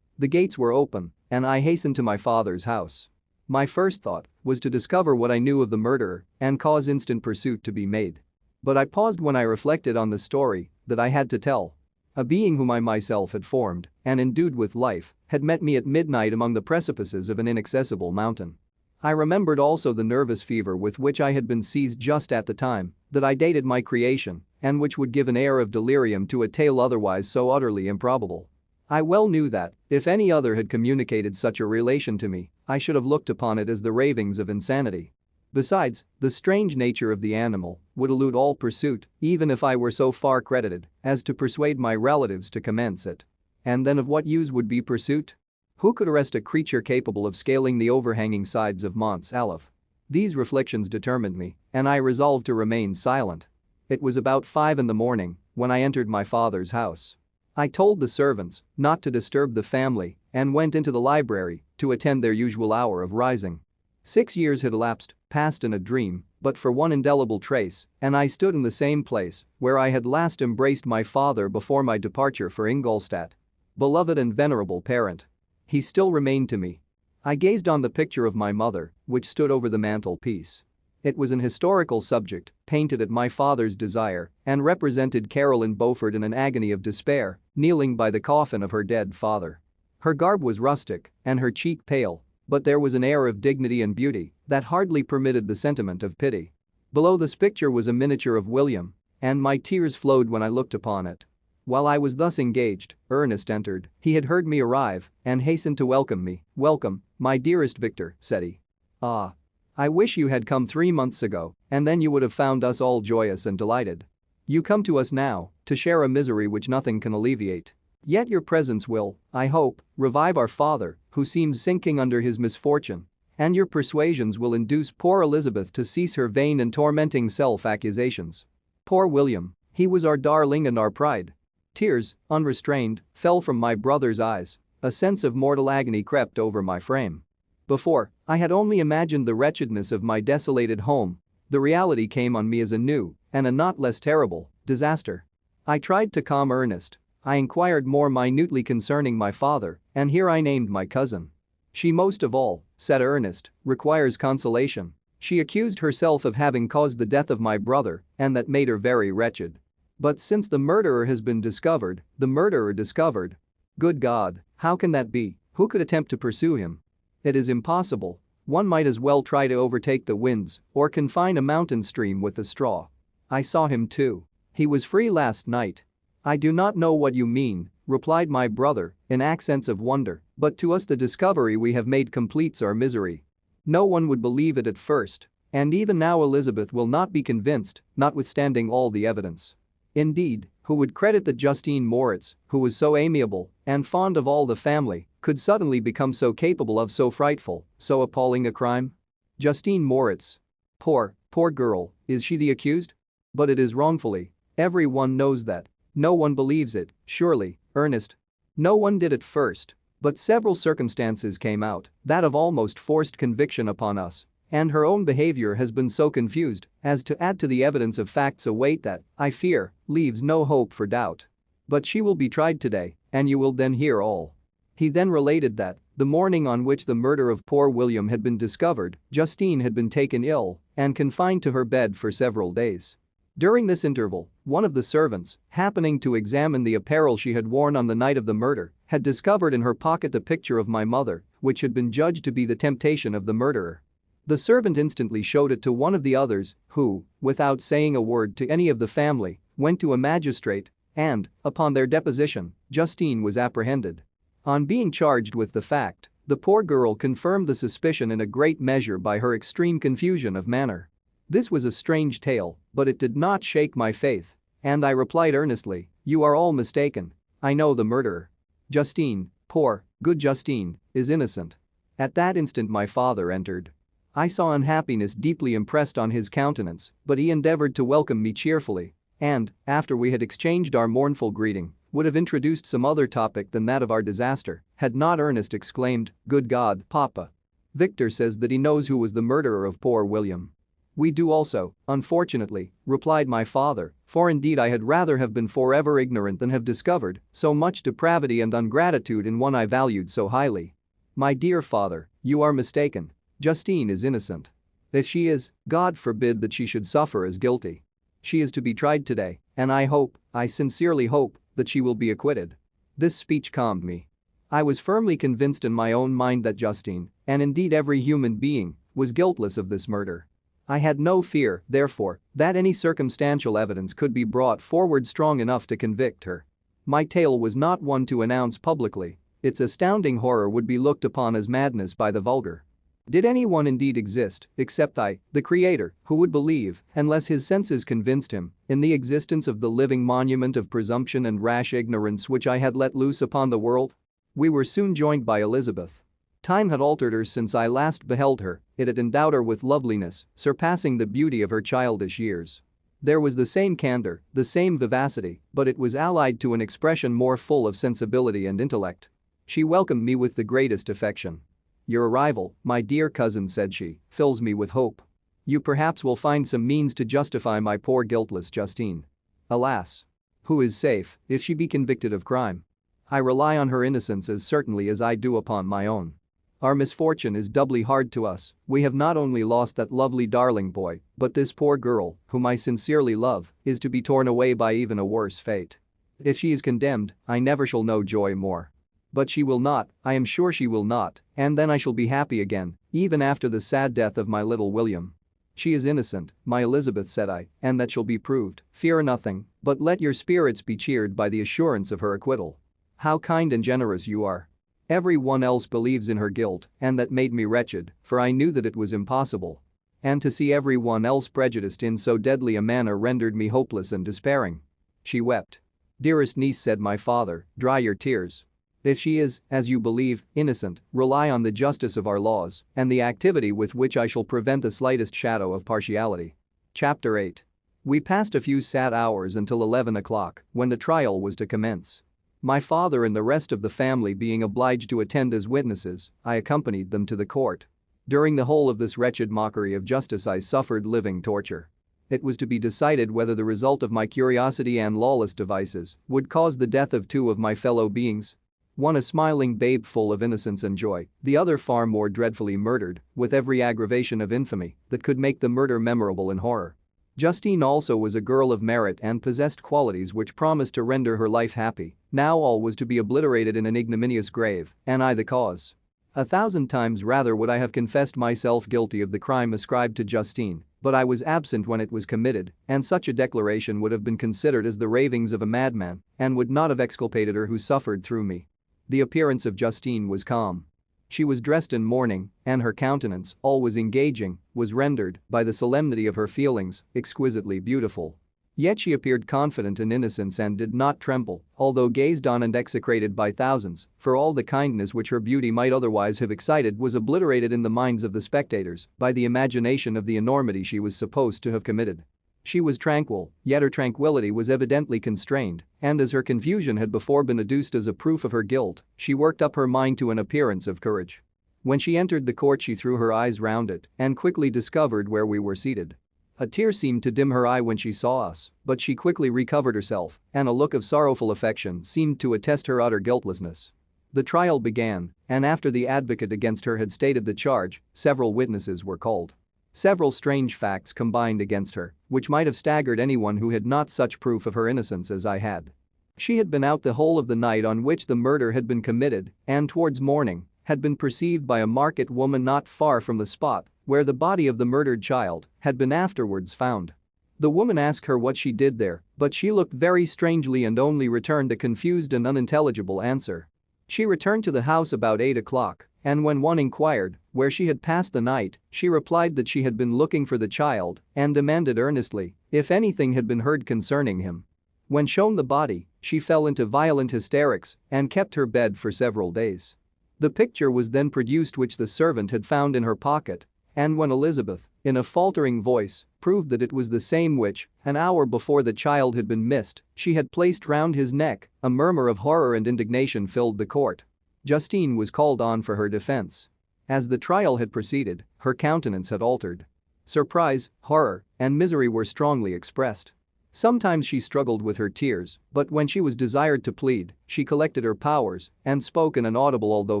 The gates were open, and I hastened to my father's house. My first thought was to discover what I knew of the murderer and cause instant pursuit to be made. But I paused when I reflected on the story that I had to tell. A being whom I myself had formed and endued with life had met me at midnight among the precipices of an inaccessible mountain. I remembered also the nervous fever with which I had been seized just at the time that I dated my creation and which would give an air of delirium to a tale otherwise so utterly improbable. I well knew that, if any other had communicated such a relation to me, I should have looked upon it as the ravings of insanity. Besides, the strange nature of the animal would elude all pursuit, even if I were so far credited as to persuade my relatives to commence it. And then of what use would be pursuit? Who could arrest a creature capable of scaling the overhanging sides of Mont Salève? These reflections determined me, and I resolved to remain silent. It was about 5 in the morning when I entered my father's house. I told the servants not to disturb the family and went into the library to attend their usual hour of rising. 6 years had elapsed, passed in a dream, but for one indelible trace, and I stood in the same place where I had last embraced my father before my departure for Ingolstadt. Beloved and venerable parent. He still remained to me. I gazed on the picture of my mother, which stood over the mantelpiece. It was an historical subject, painted at my father's desire, and represented Caroline Beaufort in an agony of despair, kneeling by the coffin of her dead father. Her garb was rustic, and her cheek pale, but there was an air of dignity and beauty that hardly permitted the sentiment of pity. Below this picture was a miniature of William, and my tears flowed when I looked upon it. While I was thus engaged, Ernest entered. He had heard me arrive and hastened to welcome me. "Welcome, my dearest Victor," said he. "Ah. I wish you had come 3 months ago, and then you would have found us all joyous and delighted. You come to us now to share a misery which nothing can alleviate. Yet your presence will, I hope, revive our father, who seems sinking under his misfortune, and your persuasions will induce poor Elizabeth to cease her vain and tormenting self-accusations. Poor William, he was our darling and our pride." Tears, unrestrained, fell from my brother's eyes. A sense of mortal agony crept over my frame. Before, I had only imagined the wretchedness of my desolated home. The reality came on me as a new, and a not less terrible, disaster. I tried to calm Ernest. I inquired more minutely concerning my father, and here I named my cousin. "She most of all," said Ernest, "requires consolation. She accused herself of having caused the death of my brother, and that made her very wretched. But since the murderer has been discovered, the murderer discovered. Good God, how can that be? Who could attempt to pursue him? It is impossible. One might as well try to overtake the winds or confine a mountain stream with a straw. I saw him too. He was free last night." "I do not know what you mean," replied my brother in accents of wonder, "but to us the discovery we have made completes our misery. No one would believe it at first, and even now Elizabeth will not be convinced, notwithstanding all the evidence. Indeed, who would credit that Justine Moritz, who was so amiable and fond of all the family, could suddenly become so capable of so frightful, so appalling a crime? Justine Moritz. Poor girl, is she the accused? But it is wrongfully. Every one knows that. No one believes it, surely, Ernest. No one did at first, but several circumstances came out that have almost forced conviction upon us. And her own behavior has been so confused as to add to the evidence of facts a weight that, I fear, leaves no hope for doubt. But she will be tried today, and you will then hear all." He then related that, the morning on which the murder of poor William had been discovered, Justine had been taken ill and confined to her bed for several days. During this interval, one of the servants, happening to examine the apparel she had worn on the night of the murder, had discovered in her pocket the picture of my mother, which had been judged to be the temptation of the murderer. The servant instantly showed it to one of the others, who, without saying a word to any of the family, went to a magistrate, and, upon their deposition, Justine was apprehended. On being charged with the fact, the poor girl confirmed the suspicion in a great measure by her extreme confusion of manner. This was a strange tale, but it did not shake my faith, and I replied earnestly, "You are all mistaken. I know the murderer. Justine, poor, good Justine, is innocent." At that instant my father entered. I saw unhappiness deeply impressed on his countenance, but he endeavored to welcome me cheerfully and, after we had exchanged our mournful greeting, would have introduced some other topic than that of our disaster, had not Ernest exclaimed, "Good God, Papa. Victor says that he knows who was the murderer of poor William." "We do also, unfortunately," replied my father, "for indeed I had rather have been forever ignorant than have discovered so much depravity and ungratitude in one I valued so highly. My dear father, you are mistaken. Justine is innocent. If she is, God forbid that she should suffer as guilty. She is to be tried today, and I sincerely hope, that she will be acquitted." This speech calmed me. I was firmly convinced in my own mind that Justine, and indeed every human being, was guiltless of this murder. I had no fear, therefore, that any circumstantial evidence could be brought forward strong enough to convict her. My tale was not one to announce publicly. Its astounding horror would be looked upon as madness by the vulgar. Did anyone indeed exist, except I, the Creator, who would believe, unless his senses convinced him, in the existence of the living monument of presumption and rash ignorance which I had let loose upon the world? We were soon joined by Elizabeth. Time had altered her since I last beheld her. It had endowed her with loveliness, surpassing the beauty of her childish years. There was the same candor, the same vivacity, but it was allied to an expression more full of sensibility and intellect. She welcomed me with the greatest affection. "Your arrival, my dear cousin," said she, "fills me with hope. You perhaps will find some means to justify my poor guiltless Justine. Alas! Who is safe if she be convicted of crime? I rely on her innocence as certainly as I do upon my own. Our misfortune is doubly hard to us. We have not only lost that lovely darling boy, but this poor girl, whom I sincerely love, is to be torn away by even a worse fate. If she is condemned, I never shall know joy more." But she will not, I am sure she will not, and then I shall be happy again, even after the sad death of my little William. She is innocent, my Elizabeth, said I, and that shall be proved. Fear nothing, but let your spirits be cheered by the assurance of her acquittal. How kind and generous you are. Every one else believes in her guilt, and that made me wretched, for I knew that it was impossible. And to see every one else prejudiced in so deadly a manner rendered me hopeless and despairing. She wept. Dearest niece, said my father, dry your tears. If she is, as you believe, innocent, rely on the justice of our laws and the activity with which I shall prevent the slightest shadow of partiality. Chapter 8. We passed a few sad hours until 11 o'clock, when the trial was to commence. My father and the rest of the family being obliged to attend as witnesses, I accompanied them to the court. During the whole of this wretched mockery of justice I suffered living torture. It was to be decided whether the result of my curiosity and lawless devices would cause the death of two of my fellow beings. One a smiling babe full of innocence and joy, the other far more dreadfully murdered, with every aggravation of infamy that could make the murder memorable in horror. Justine also was a girl of merit and possessed qualities which promised to render her life happy. Now all was to be obliterated in an ignominious grave, and I the cause. 1,000 times rather would I have confessed myself guilty of the crime ascribed to Justine, but I was absent when it was committed, and such a declaration would have been considered as the ravings of a madman and would not have exculpated her who suffered through me. The appearance of Justine was calm. She was dressed in mourning, and her countenance, always engaging, was rendered, by the solemnity of her feelings, exquisitely beautiful. Yet she appeared confident in innocence and did not tremble, although gazed on and execrated by thousands, for all the kindness which her beauty might otherwise have excited was obliterated in the minds of the spectators by the imagination of the enormity she was supposed to have committed. She was tranquil, yet her tranquility was evidently constrained, and as her confusion had before been adduced as a proof of her guilt, she worked up her mind to an appearance of courage. When she entered the court she threw her eyes round it and quickly discovered where we were seated. A tear seemed to dim her eye when she saw us, but she quickly recovered herself, and a look of sorrowful affection seemed to attest her utter guiltlessness. The trial began, and after the advocate against her had stated the charge, several witnesses were called. Several strange facts combined against her, which might have staggered anyone who had not such proof of her innocence as I had. She had been out the whole of the night on which the murder had been committed, and towards morning, had been perceived by a market woman not far from the spot where the body of the murdered child had been afterwards found. The woman asked her what she did there, but she looked very strangely and only returned a confused and unintelligible answer. She returned to the house about 8 o'clock, and when one inquired where she had passed the night, she replied that she had been looking for the child and demanded earnestly if anything had been heard concerning him. When shown the body, she fell into violent hysterics and kept her bed for several days. The picture was then produced which the servant had found in her pocket, and when Elizabeth, in a faltering voice, proved that it was the same which, an hour before the child had been missed, she had placed round his neck, a murmur of horror and indignation filled the court. Justine was called on for her defense. As the trial had proceeded, her countenance had altered. Surprise, horror, and misery were strongly expressed. Sometimes she struggled with her tears, but when she was desired to plead, she collected her powers and spoke in an audible although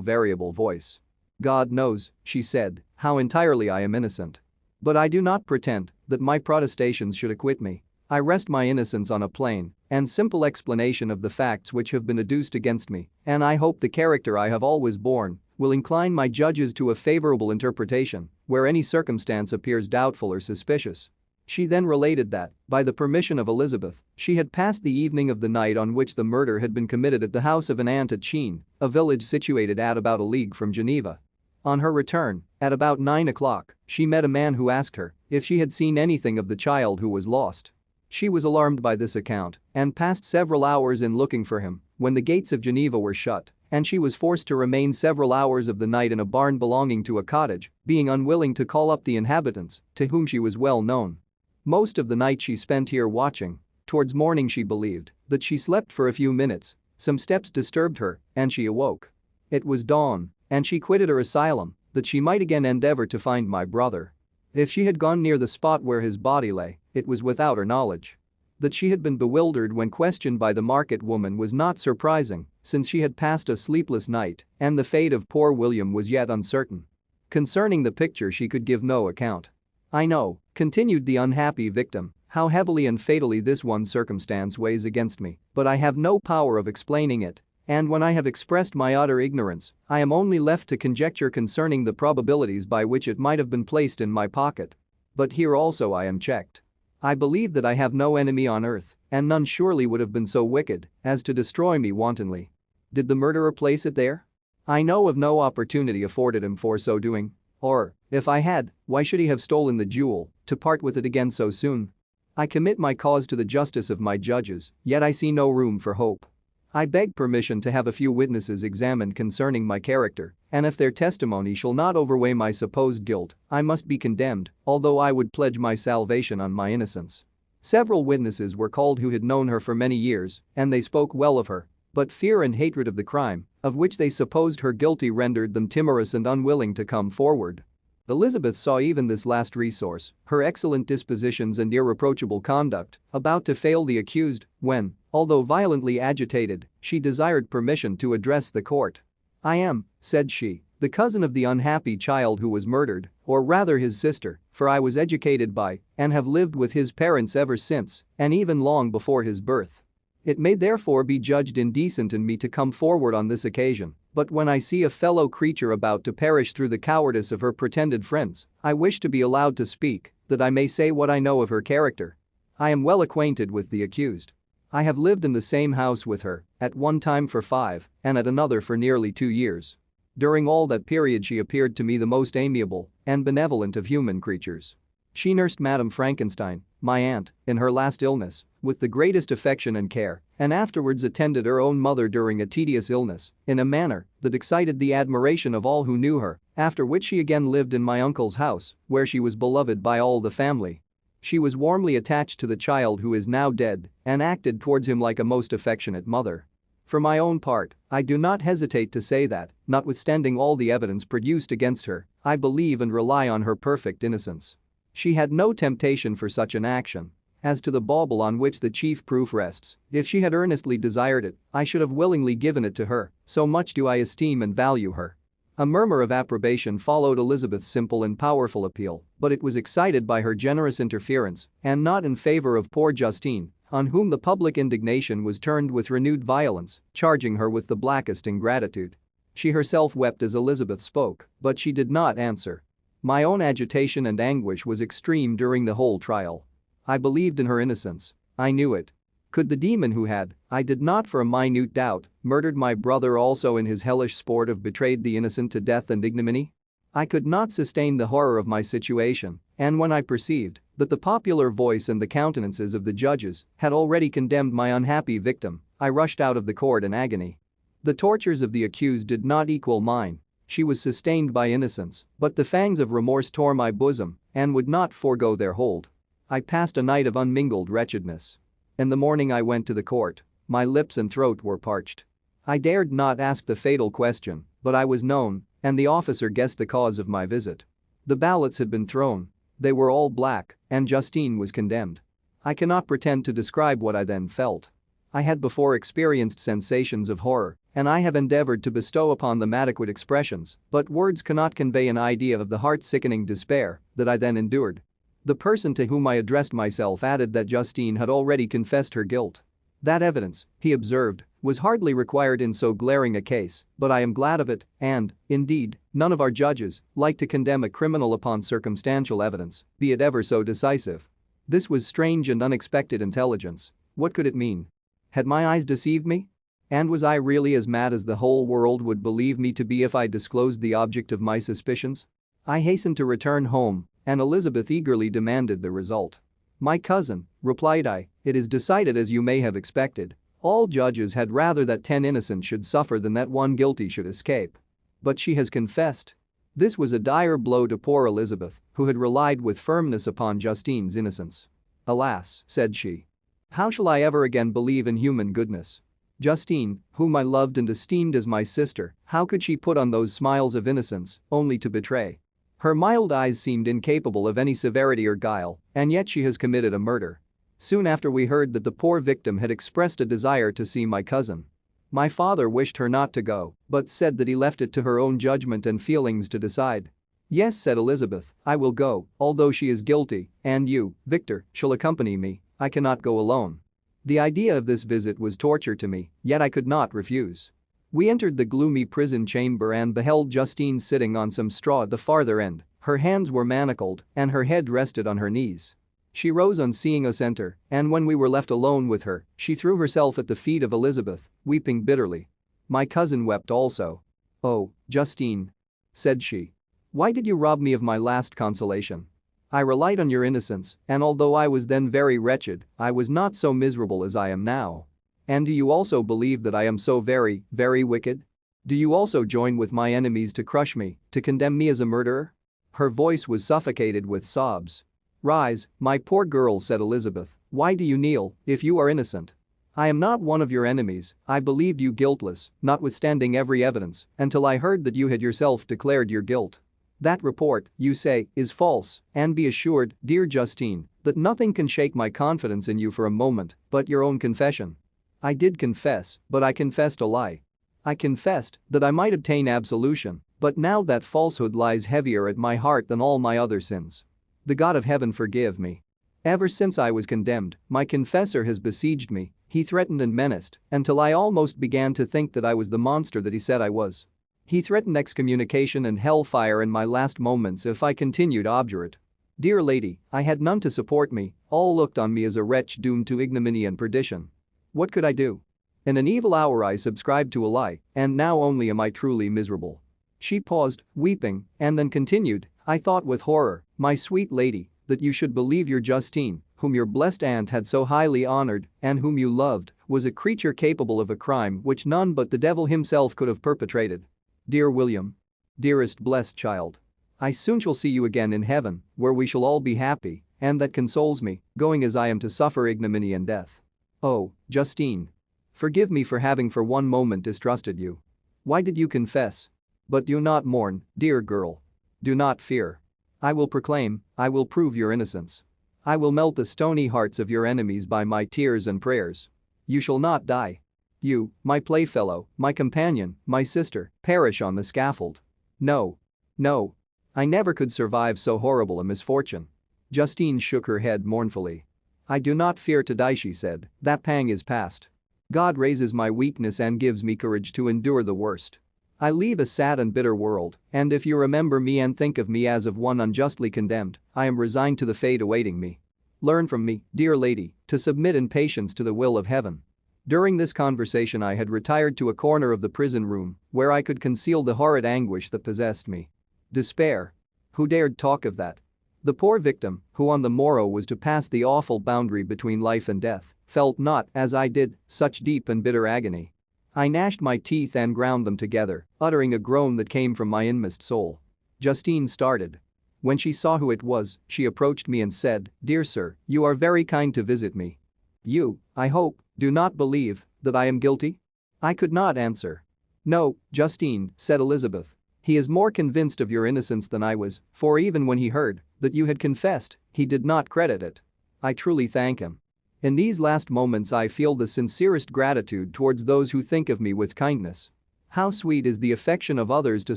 variable voice. God knows, she said, how entirely I am innocent. But I do not pretend that my protestations should acquit me. I rest my innocence on a plain and simple explanation of the facts which have been adduced against me, and I hope the character I have always borne will incline my judges to a favorable interpretation where any circumstance appears doubtful or suspicious. She then related that, by the permission of Elizabeth, she had passed the evening of the night on which the murder had been committed at the house of an aunt at Chine, a village situated at about a league from Geneva. On her return, at about 9 o'clock, she met a man who asked her if she had seen anything of the child who was lost. She was alarmed by this account and passed several hours in looking for him when the gates of Geneva were shut, and she was forced to remain several hours of the night in a barn belonging to a cottage, being unwilling to call up the inhabitants, to whom she was well known. Most of the night she spent here watching. Towards morning she believed that she slept for a few minutes, some steps disturbed her, and she awoke. It was dawn, and she quitted her asylum that she might again endeavor to find my brother. If she had gone near the spot where his body lay, it was without her knowledge. That she had been bewildered when questioned by the market woman was not surprising, since she had passed a sleepless night and the fate of poor William was yet uncertain. Concerning the picture she could give no account. I know, continued the unhappy victim, how heavily and fatally this one circumstance weighs against me, but I have no power of explaining it, And when I have expressed my utter ignorance, I am only left to conjecture concerning the probabilities by which it might have been placed in my pocket. But here also I am checked. I believe that I have no enemy on earth, and none surely would have been so wicked as to destroy me wantonly. Did the murderer place it there? I know of no opportunity afforded him for so doing. Or, if I had, why should he have stolen the jewel, to part with it again so soon? I commit my cause to the justice of my judges, yet I see no room for hope. I beg permission to have a few witnesses examined concerning my character, and if their testimony shall not overweigh my supposed guilt, I must be condemned, although I would pledge my salvation on my innocence. Several witnesses were called who had known her for many years, and they spoke well of her. But fear and hatred of the crime, of which they supposed her guilty, rendered them timorous and unwilling to come forward. Elizabeth saw even this last resource, her excellent dispositions and irreproachable conduct, about to fail the accused when, although violently agitated, she desired permission to address the court. "I am," said she, "the cousin of the unhappy child who was murdered, or rather his sister, for I was educated by and have lived with his parents ever since, and even long before his birth. It may therefore be judged indecent in me to come forward on this occasion, but when I see a fellow creature about to perish through the cowardice of her pretended friends, I wish to be allowed to speak, that I may say what I know of her character. I am well acquainted with the accused. I have lived in the same house with her, at one time for 5, and at another for nearly 2 years. During all that period she appeared to me the most amiable and benevolent of human creatures. She nursed Madame Frankenstein, my aunt, in her last illness, with the greatest affection and care, and afterwards attended her own mother during a tedious illness, in a manner that excited the admiration of all who knew her, after which she again lived in my uncle's house, where she was beloved by all the family. She was warmly attached to the child who is now dead, and acted towards him like a most affectionate mother. For my own part, I do not hesitate to say that, notwithstanding all the evidence produced against her, I believe and rely on her perfect innocence. She had no temptation for such an action. As to the bauble on which the chief proof rests, if she had earnestly desired it, I should have willingly given it to her, so much do I esteem and value her." A murmur of approbation followed Elizabeth's simple and powerful appeal, but it was excited by her generous interference and not in favor of poor Justine, on whom the public indignation was turned with renewed violence, charging her with the blackest ingratitude. She herself wept as Elizabeth spoke, but she did not answer. My own agitation and anguish was extreme during the whole trial. I believed in her innocence. I knew it. Could the demon who had, I did not for a minute doubt, murdered my brother also in his hellish sport have betrayed the innocent to death and ignominy? I could not sustain the horror of my situation, and when I perceived that the popular voice and the countenances of the judges had already condemned my unhappy victim, I rushed out of the court in agony. The tortures of the accused did not equal mine. She was sustained by innocence, but the fangs of remorse tore my bosom and would not forego their hold. I passed a night of unmingled wretchedness. In the morning I went to the court. My lips and throat were parched. I dared not ask the fatal question, but I was known, and the officer guessed the cause of my visit. The ballots had been thrown. They were all black, and Justine was condemned. I cannot pretend to describe what I then felt. I had before experienced sensations of horror, and I have endeavored to bestow upon them adequate expressions, but words cannot convey an idea of the heart-sickening despair that I then endured. The person to whom I addressed myself added that Justine had already confessed her guilt. That evidence, he observed, was hardly required in so glaring a case, but I am glad of it, and, indeed, none of our judges like to condemn a criminal upon circumstantial evidence, be it ever so decisive. This was strange and unexpected intelligence. What could it mean? Had my eyes deceived me? And was I really as mad as the whole world would believe me to be if I disclosed the object of my suspicions? I hastened to return home, and Elizabeth eagerly demanded the result. "My cousin," replied I, "it is decided as you may have expected. All judges had rather that 10 innocent should suffer than that 1 guilty should escape. But she has confessed." This was a dire blow to poor Elizabeth, who had relied with firmness upon Justine's innocence. "Alas," said she. "How shall I ever again believe in human goodness? Justine, whom I loved and esteemed as my sister, how could she put on those smiles of innocence, only to betray? Her mild eyes seemed incapable of any severity or guile, and yet she has committed a murder." Soon after we heard that the poor victim had expressed a desire to see my cousin. My father wished her not to go, but said that he left it to her own judgment and feelings to decide. "Yes," said Elizabeth, "I will go, although she is guilty, and you, Victor, shall accompany me. I cannot go alone." The idea of this visit was torture to me, yet I could not refuse. We entered the gloomy prison chamber and beheld Justine sitting on some straw at the farther end. Her hands were manacled and her head rested on her knees. She rose on seeing us enter, and when we were left alone with her, she threw herself at the feet of Elizabeth, weeping bitterly. My cousin wept also. "Oh, Justine," said she. "Why did you rob me of my last consolation? I relied on your innocence, and although I was then very wretched, I was not so miserable as I am now. And do you also believe that I am so very, very wicked? Do you also join with my enemies to crush me, to condemn me as a murderer?" Her voice was suffocated with sobs. "Rise, my poor girl," said Elizabeth. "Why do you kneel, if you are innocent? I am not one of your enemies. I believed you guiltless, notwithstanding every evidence, until I heard that you had yourself declared your guilt. That report, you say, is false, and be assured, dear Justine, that nothing can shake my confidence in you for a moment but your own confession. I did confess, but I confessed a lie. I confessed that I might obtain absolution, but now that falsehood lies heavier at my heart than all my other sins. The God of heaven forgive me. Ever since I was condemned, my confessor has besieged me, he threatened and menaced, until I almost began to think that I was the monster that he said I was. He threatened excommunication and hellfire in my last moments if I continued obdurate. Dear lady, I had none to support me, all looked on me as a wretch doomed to ignominy and perdition. What could I do? In an evil hour I subscribed to a lie, and now only am I truly miserable." She paused, weeping, and then continued, "I thought with horror, my sweet lady, that you should believe your Justine, whom your blessed aunt had so highly honored and whom you loved, was a creature capable of a crime which none but the devil himself could have perpetrated. Dear William. Dearest blessed child. I soon shall see you again in heaven, where we shall all be happy, and that consoles me, going as I am to suffer ignominy and death. Oh, Justine. Forgive me for having for one moment distrusted you. Why did you confess? But do not mourn, dear girl. Do not fear. I will proclaim, I will prove your innocence. I will melt the stony hearts of your enemies by my tears and prayers. You shall not die. You, my playfellow, my companion, my sister, perish on the scaffold. No. No. I never could survive so horrible a misfortune." Justine shook her head mournfully. "I do not fear to die," she said, "that pang is past. God raises my weakness and gives me courage to endure the worst. I leave a sad and bitter world, and if you remember me and think of me as of one unjustly condemned, I am resigned to the fate awaiting me. Learn from me, dear lady, to submit in patience to the will of heaven." During this conversation I had retired to a corner of the prison room where I could conceal the horrid anguish that possessed me. Despair. Who dared talk of that? The poor victim, who on the morrow was to pass the awful boundary between life and death, felt not, as I did, such deep and bitter agony. I gnashed my teeth and ground them together, uttering a groan that came from my inmost soul. Justine started. When she saw who it was, she approached me and said, "Dear sir, you are very kind to visit me. You, I hope, do not believe that I am guilty?" I could not answer. "No, Justine," said Elizabeth. "He is more convinced of your innocence than I was, for even when he heard that you had confessed, he did not credit it. I truly thank him. In these last moments I feel the sincerest gratitude towards those who think of me with kindness. How sweet is the affection of others to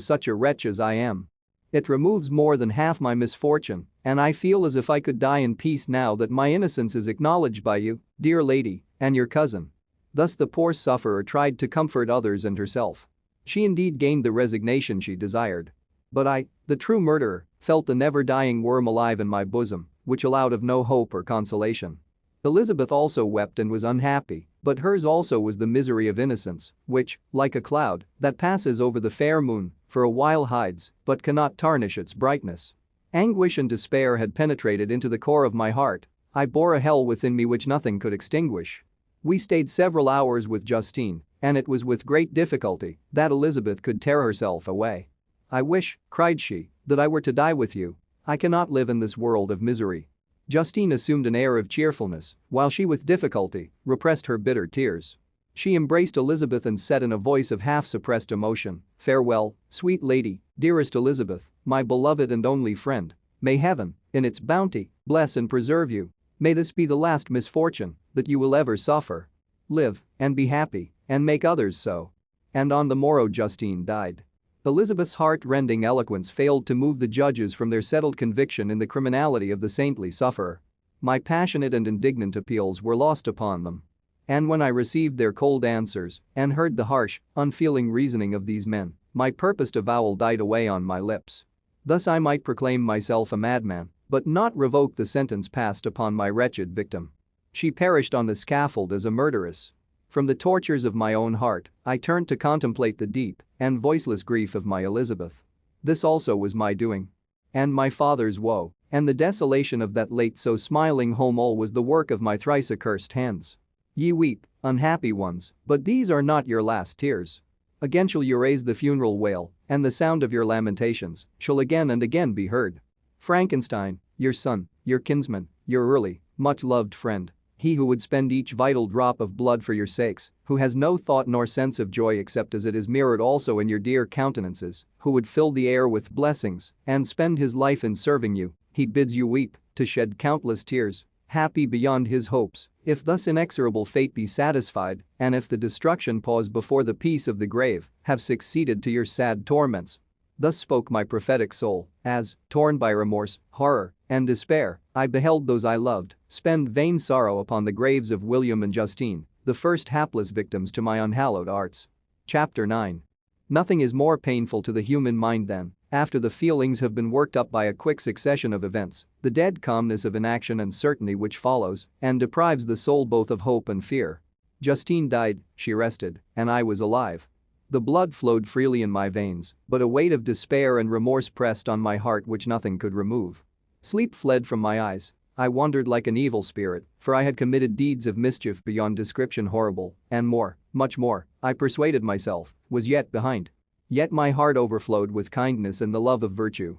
such a wretch as I am. It removes more than half my misfortune, and I feel as if I could die in peace now that my innocence is acknowledged by you, dear lady, and your cousin." Thus the poor sufferer tried to comfort others and herself. She indeed gained the resignation she desired. But I, the true murderer, felt the never-dying worm alive in my bosom, which allowed of no hope or consolation. Elizabeth also wept and was unhappy, but hers also was the misery of innocence, which, like a cloud that passes over the fair moon, for a while hides, but cannot tarnish its brightness. Anguish and despair had penetrated into the core of my heart. I bore a hell within me which nothing could extinguish. We stayed several hours with Justine, and it was with great difficulty that Elizabeth could tear herself away. "I wish," cried she, "that I were to die with you. I cannot live in this world of misery." Justine assumed an air of cheerfulness, while she with difficulty repressed her bitter tears. She embraced Elizabeth and said in a voice of half-suppressed emotion, "Farewell, sweet lady, dearest Elizabeth, my beloved and only friend. May heaven, in its bounty, bless and preserve you. May this be the last misfortune that you will ever suffer. Live, and be happy, and make others so." And on the morrow Justine died. Elizabeth's heart-rending eloquence failed to move the judges from their settled conviction in the criminality of the saintly sufferer. My passionate and indignant appeals were lost upon them. And when I received their cold answers and heard the harsh, unfeeling reasoning of these men, my purposed avowal died away on my lips. Thus I might proclaim myself a madman, but not revoke the sentence passed upon my wretched victim. She perished on the scaffold as a murderess. From the tortures of my own heart, I turned to contemplate the deep and voiceless grief of my Elizabeth. This also was my doing. And my father's woe, and the desolation of that late so smiling home, all was the work of my thrice accursed hands. Ye weep, unhappy ones, but these are not your last tears. Again shall you raise the funeral wail, and the sound of your lamentations shall again and again be heard. Frankenstein, your son, your kinsman, your early, much-loved friend, he who would spend each vital drop of blood for your sakes, who has no thought nor sense of joy except as it is mirrored also in your dear countenances, who would fill the air with blessings and spend his life in serving you, he bids you weep, to shed countless tears, happy beyond his hopes, if thus inexorable fate be satisfied, and if the destruction pause before the peace of the grave have succeeded to your sad torments. Thus spoke my prophetic soul, as, torn by remorse, horror, and despair, I beheld those I loved spend vain sorrow upon the graves of William and Justine, the first hapless victims to my unhallowed arts. Chapter 9. Nothing is more painful to the human mind than, after the feelings have been worked up by a quick succession of events, the dead calmness of inaction and certainty which follows and deprives the soul both of hope and fear. Justine died, she rested, and I was alive. The blood flowed freely in my veins, but a weight of despair and remorse pressed on my heart which nothing could remove. Sleep fled from my eyes. I wandered like an evil spirit, for I had committed deeds of mischief beyond description horrible, and more, much more, I persuaded myself, was yet behind. Yet my heart overflowed with kindness and the love of virtue.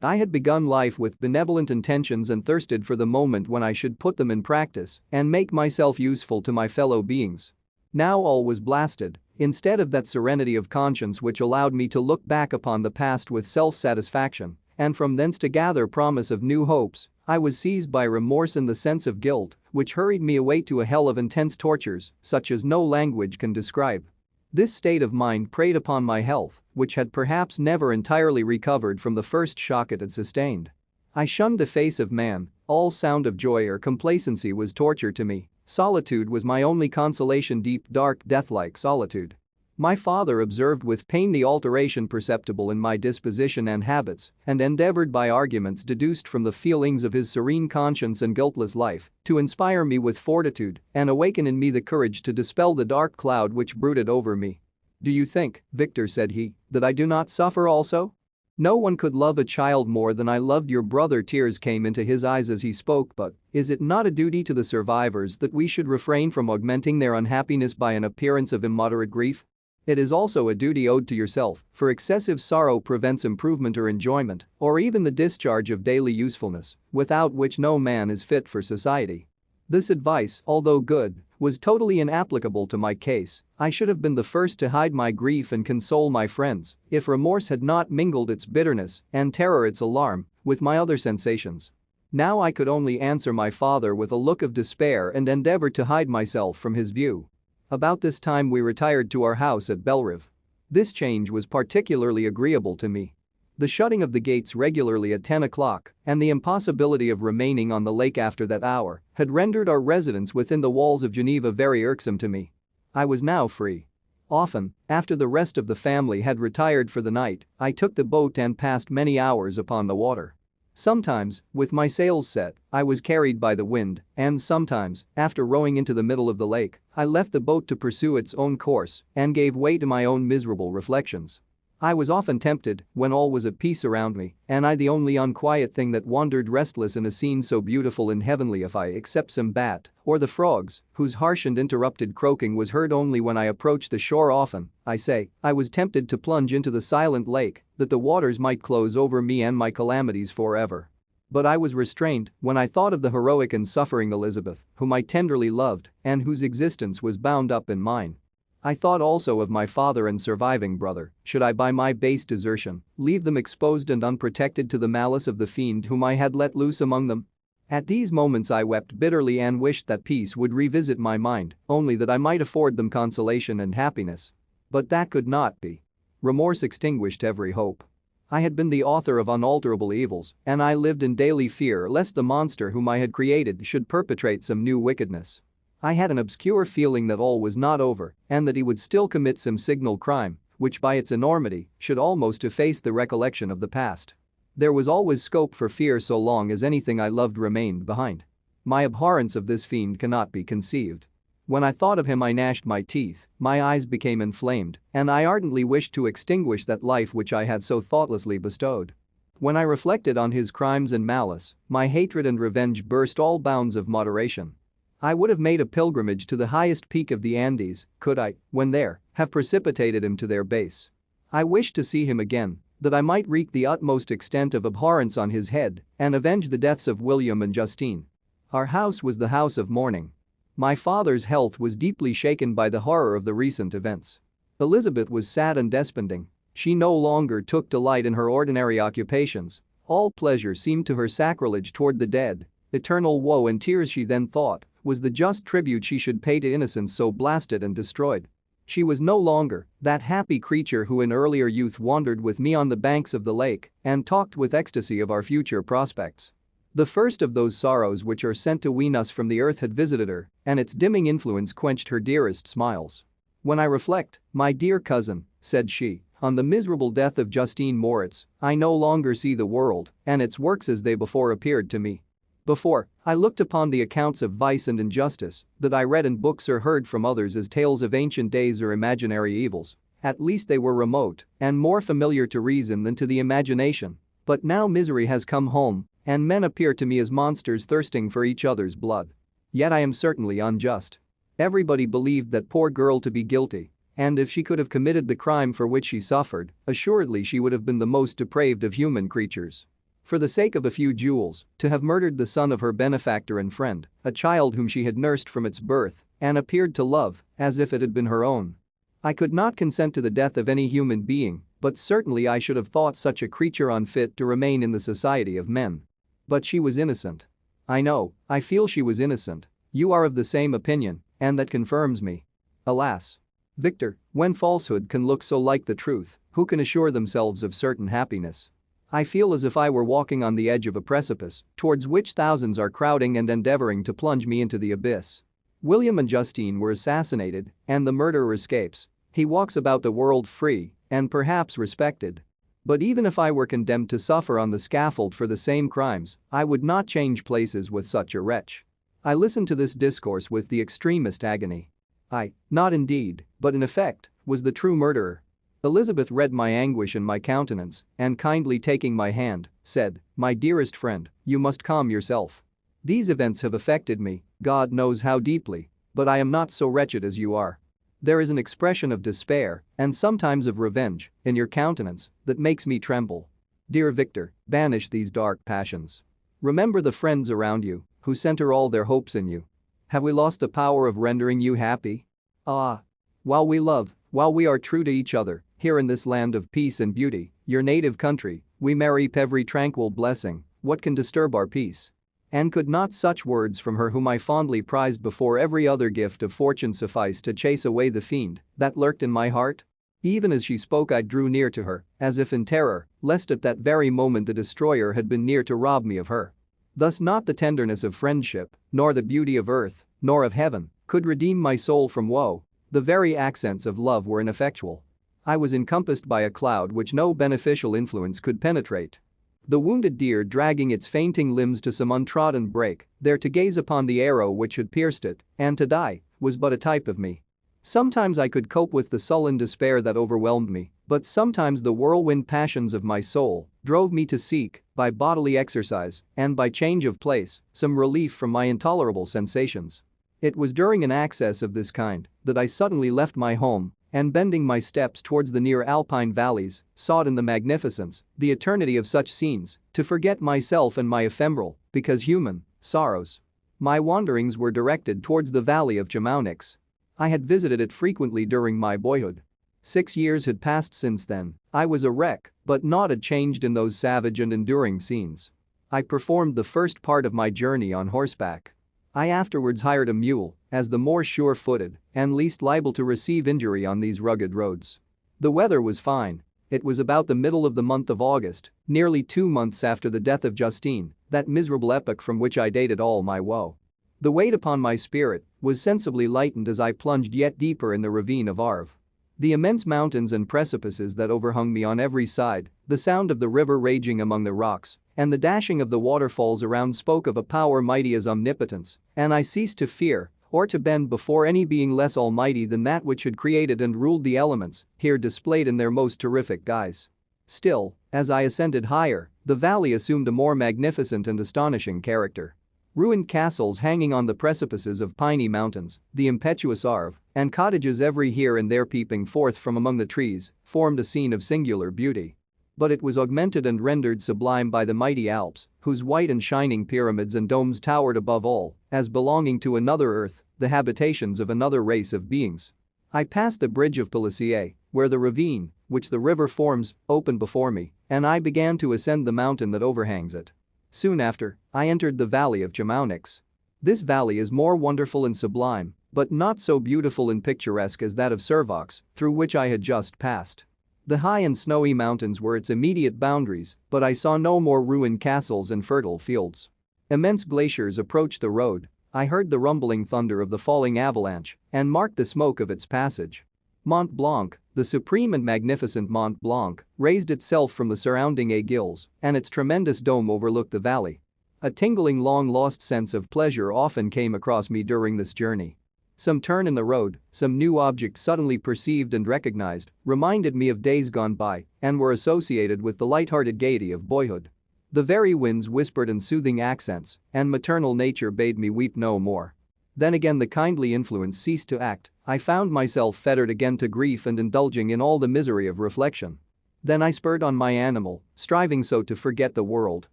I had begun life with benevolent intentions and thirsted for the moment when I should put them in practice and make myself useful to my fellow beings. Now all was blasted. Instead of that serenity of conscience which allowed me to look back upon the past with self-satisfaction and from thence to gather promise of new hopes, I was seized by remorse and the sense of guilt, which hurried me away to a hell of intense tortures, such as no language can describe. This state of mind preyed upon my health, which had perhaps never entirely recovered from the first shock it had sustained. I shunned the face of man, all sound of joy or complacency was torture to me, solitude was my only consolation, deep, dark, death-like solitude. My father observed with pain the alteration perceptible in my disposition and habits, and endeavored by arguments deduced from the feelings of his serene conscience and guiltless life to inspire me with fortitude and awaken in me the courage to dispel the dark cloud which brooded over me. "Do you think, Victor," said he, "that I do not suffer also? No one could love a child more than I loved your brother." Tears came into his eyes as he spoke, but is it not a duty to the survivors that we should refrain from augmenting their unhappiness by an appearance of immoderate grief? It is also a duty owed to yourself, for excessive sorrow prevents improvement or enjoyment, or even the discharge of daily usefulness, without which no man is fit for society. This advice, although good, was totally inapplicable to my case. I should have been the first to hide my grief and console my friends if remorse had not mingled its bitterness and terror, its alarm, with my other sensations. Now I could only answer my father with a look of despair and endeavor to hide myself from his view. About this time we retired to our house at Belrive. This change was particularly agreeable to me. The shutting of the gates regularly at 10 o'clock and the impossibility of remaining on the lake after that hour had rendered our residence within the walls of Geneva very irksome to me. I was now free. Often, after the rest of the family had retired for the night, I took the boat and passed many hours upon the water. Sometimes, with my sails set, I was carried by the wind, and sometimes, after rowing into the middle of the lake, I left the boat to pursue its own course and gave way to my own miserable reflections. I was often tempted, when all was at peace around me, and I the only unquiet thing that wandered restless in a scene so beautiful and heavenly, if I except some bat, or the frogs, whose harsh and interrupted croaking was heard only when I approached the shore. Often, I say, I was tempted to plunge into the silent lake, that the waters might close over me and my calamities forever. But I was restrained when I thought of the heroic and suffering Elizabeth, whom I tenderly loved, and whose existence was bound up in mine. I thought also of my father and surviving brother. Should I by my base desertion leave them exposed and unprotected to the malice of the fiend whom I had let loose among them? At these moments I wept bitterly and wished that peace would revisit my mind, only that I might afford them consolation and happiness. But that could not be. Remorse extinguished every hope. I had been the author of unalterable evils, and I lived in daily fear lest the monster whom I had created should perpetrate some new wickedness. I had an obscure feeling that all was not over and that he would still commit some signal crime, which by its enormity should almost efface the recollection of the past. There was always scope for fear so long as anything I loved remained behind. My abhorrence of this fiend cannot be conceived. When I thought of him I gnashed my teeth, my eyes became inflamed, and I ardently wished to extinguish that life which I had so thoughtlessly bestowed. When I reflected on his crimes and malice, my hatred and revenge burst all bounds of moderation. I would have made a pilgrimage to the highest peak of the Andes, could I, when there, have precipitated him to their base. I wished to see him again, that I might wreak the utmost extent of abhorrence on his head and avenge the deaths of William and Justine. Our house was the house of mourning. My father's health was deeply shaken by the horror of the recent events. Elizabeth was sad and desponding. She no longer took delight in her ordinary occupations. All pleasure seemed to her sacrilege toward the dead. Eternal woe and tears, she then thought, was the just tribute she should pay to innocence so blasted and destroyed. She was no longer that happy creature who in earlier youth wandered with me on the banks of the lake and talked with ecstasy of our future prospects. The first of those sorrows which are sent to wean us from the earth had visited her, and its dimming influence quenched her dearest smiles. "When I reflect, my dear cousin," said she, "on the miserable death of Justine Moritz, I no longer see the world and its works as they before appeared to me. Before, I looked upon the accounts of vice and injustice that I read in books or heard from others as tales of ancient days or imaginary evils. At least they were remote and more familiar to reason than to the imagination. But now misery has come home, and men appear to me as monsters thirsting for each other's blood. Yet I am certainly unjust. Everybody believed that poor girl to be guilty, and if she could have committed the crime for which she suffered, assuredly she would have been the most depraved of human creatures. For the sake of a few jewels, to have murdered the son of her benefactor and friend, a child whom she had nursed from its birth and appeared to love as if it had been her own. I could not consent to the death of any human being, but certainly I should have thought such a creature unfit to remain in the society of men. But she was innocent. I know, I feel she was innocent. You are of the same opinion, and that confirms me. Alas! Victor, when falsehood can look so like the truth, who can assure themselves of certain happiness? I feel as if I were walking on the edge of a precipice, towards which thousands are crowding and endeavoring to plunge me into the abyss. William and Justine were assassinated, and the murderer escapes. He walks about the world free, and perhaps respected. But even if I were condemned to suffer on the scaffold for the same crimes, I would not change places with such a wretch. I listened to this discourse with the extremest agony. I, not indeed, but in effect, was the true murderer. Elizabeth read my anguish in my countenance and kindly taking my hand, said, "My dearest friend, you must calm yourself. These events have affected me, God knows how deeply, but I am not so wretched as you are. There is an expression of despair and sometimes of revenge in your countenance that makes me tremble. Dear Victor, banish these dark passions. Remember the friends around you who center all their hopes in you. Have we lost the power of rendering you happy? Ah! While we love, while we are true to each other, here in this land of peace and beauty, your native country, we may reap every tranquil blessing, what can disturb our peace?" And could not such words from her whom I fondly prized before every other gift of fortune suffice to chase away the fiend that lurked in my heart? Even as she spoke I drew near to her, as if in terror, lest at that very moment the destroyer had been near to rob me of her. Thus not the tenderness of friendship, nor the beauty of earth, nor of heaven, could redeem my soul from woe. The very accents of love were ineffectual. I was encompassed by a cloud which no beneficial influence could penetrate. The wounded deer dragging its fainting limbs to some untrodden brake, there to gaze upon the arrow which had pierced it, and to die, was but a type of me. Sometimes I could cope with the sullen despair that overwhelmed me, but sometimes the whirlwind passions of my soul drove me to seek, by bodily exercise and by change of place, some relief from my intolerable sensations. It was during an access of this kind that I suddenly left my home and bending my steps towards the near alpine valleys, sought in the magnificence, the eternity of such scenes, to forget myself and my ephemeral, because human, sorrows. My wanderings were directed towards the valley of Chamonix. I had visited it frequently during my boyhood. 6 years had passed since then. I was a wreck, but naught had changed in those savage and enduring scenes. I performed the first part of my journey on horseback. I afterwards hired a mule, as the more sure-footed and least liable to receive injury on these rugged roads. The weather was fine. It was about the middle of the month of August, nearly 2 months after the death of Justine, that miserable epoch from which I dated all my woe. The weight upon my spirit was sensibly lightened as I plunged yet deeper in the ravine of Arve. The immense mountains and precipices that overhung me on every side, the sound of the river raging among the rocks, and the dashing of the waterfalls around spoke of a power mighty as omnipotence, and I ceased to fear or to bend before any being less almighty than that which had created and ruled the elements, here displayed in their most terrific guise. Still, as I ascended higher, the valley assumed a more magnificent and astonishing character. Ruined castles hanging on the precipices of piny mountains, the impetuous Arve, and cottages every here and there peeping forth from among the trees, formed a scene of singular beauty. But it was augmented and rendered sublime by the mighty Alps, whose white and shining pyramids and domes towered above all, as belonging to another earth, the habitations of another race of beings. I passed the bridge of Pellissier, where the ravine, which the river forms, opened before me, and I began to ascend the mountain that overhangs it. Soon after, I entered the valley of Chamonix. This valley is more wonderful and sublime, but not so beautiful and picturesque as that of Servox, through which I had just passed. The high and snowy mountains were its immediate boundaries, but I saw no more ruined castles and fertile fields. Immense glaciers approached the road. I heard the rumbling thunder of the falling avalanche and marked the smoke of its passage. Mont Blanc, the supreme and magnificent Mont Blanc, raised itself from the surrounding Aiguilles, and its tremendous dome overlooked the valley. A tingling long-lost sense of pleasure often came across me during this journey. Some turn in the road, some new object suddenly perceived and recognized, reminded me of days gone by and were associated with the light-hearted gaiety of boyhood. The very winds whispered in soothing accents, and maternal nature bade me weep no more. Then again the kindly influence ceased to act. I found myself fettered again to grief and indulging in all the misery of reflection. Then I spurred on my animal, striving so to forget the world,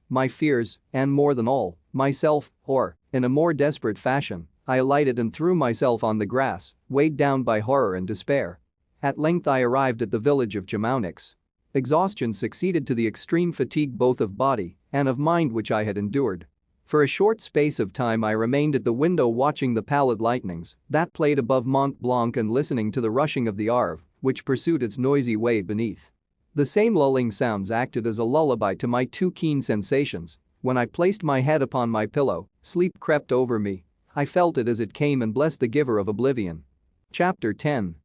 my fears, and more than all, myself, or, in a more desperate fashion, I alighted and threw myself on the grass, weighed down by horror and despair. At length I arrived at the village of Chamonix. Exhaustion succeeded to the extreme fatigue both of body and of mind which I had endured. For a short space of time I remained at the window watching the pallid lightnings that played above Mont Blanc and listening to the rushing of the Arve, which pursued its noisy way beneath. The same lulling sounds acted as a lullaby to my too keen sensations. When I placed my head upon my pillow, sleep crept over me. I felt it as it came and blessed the giver of oblivion. Chapter 10.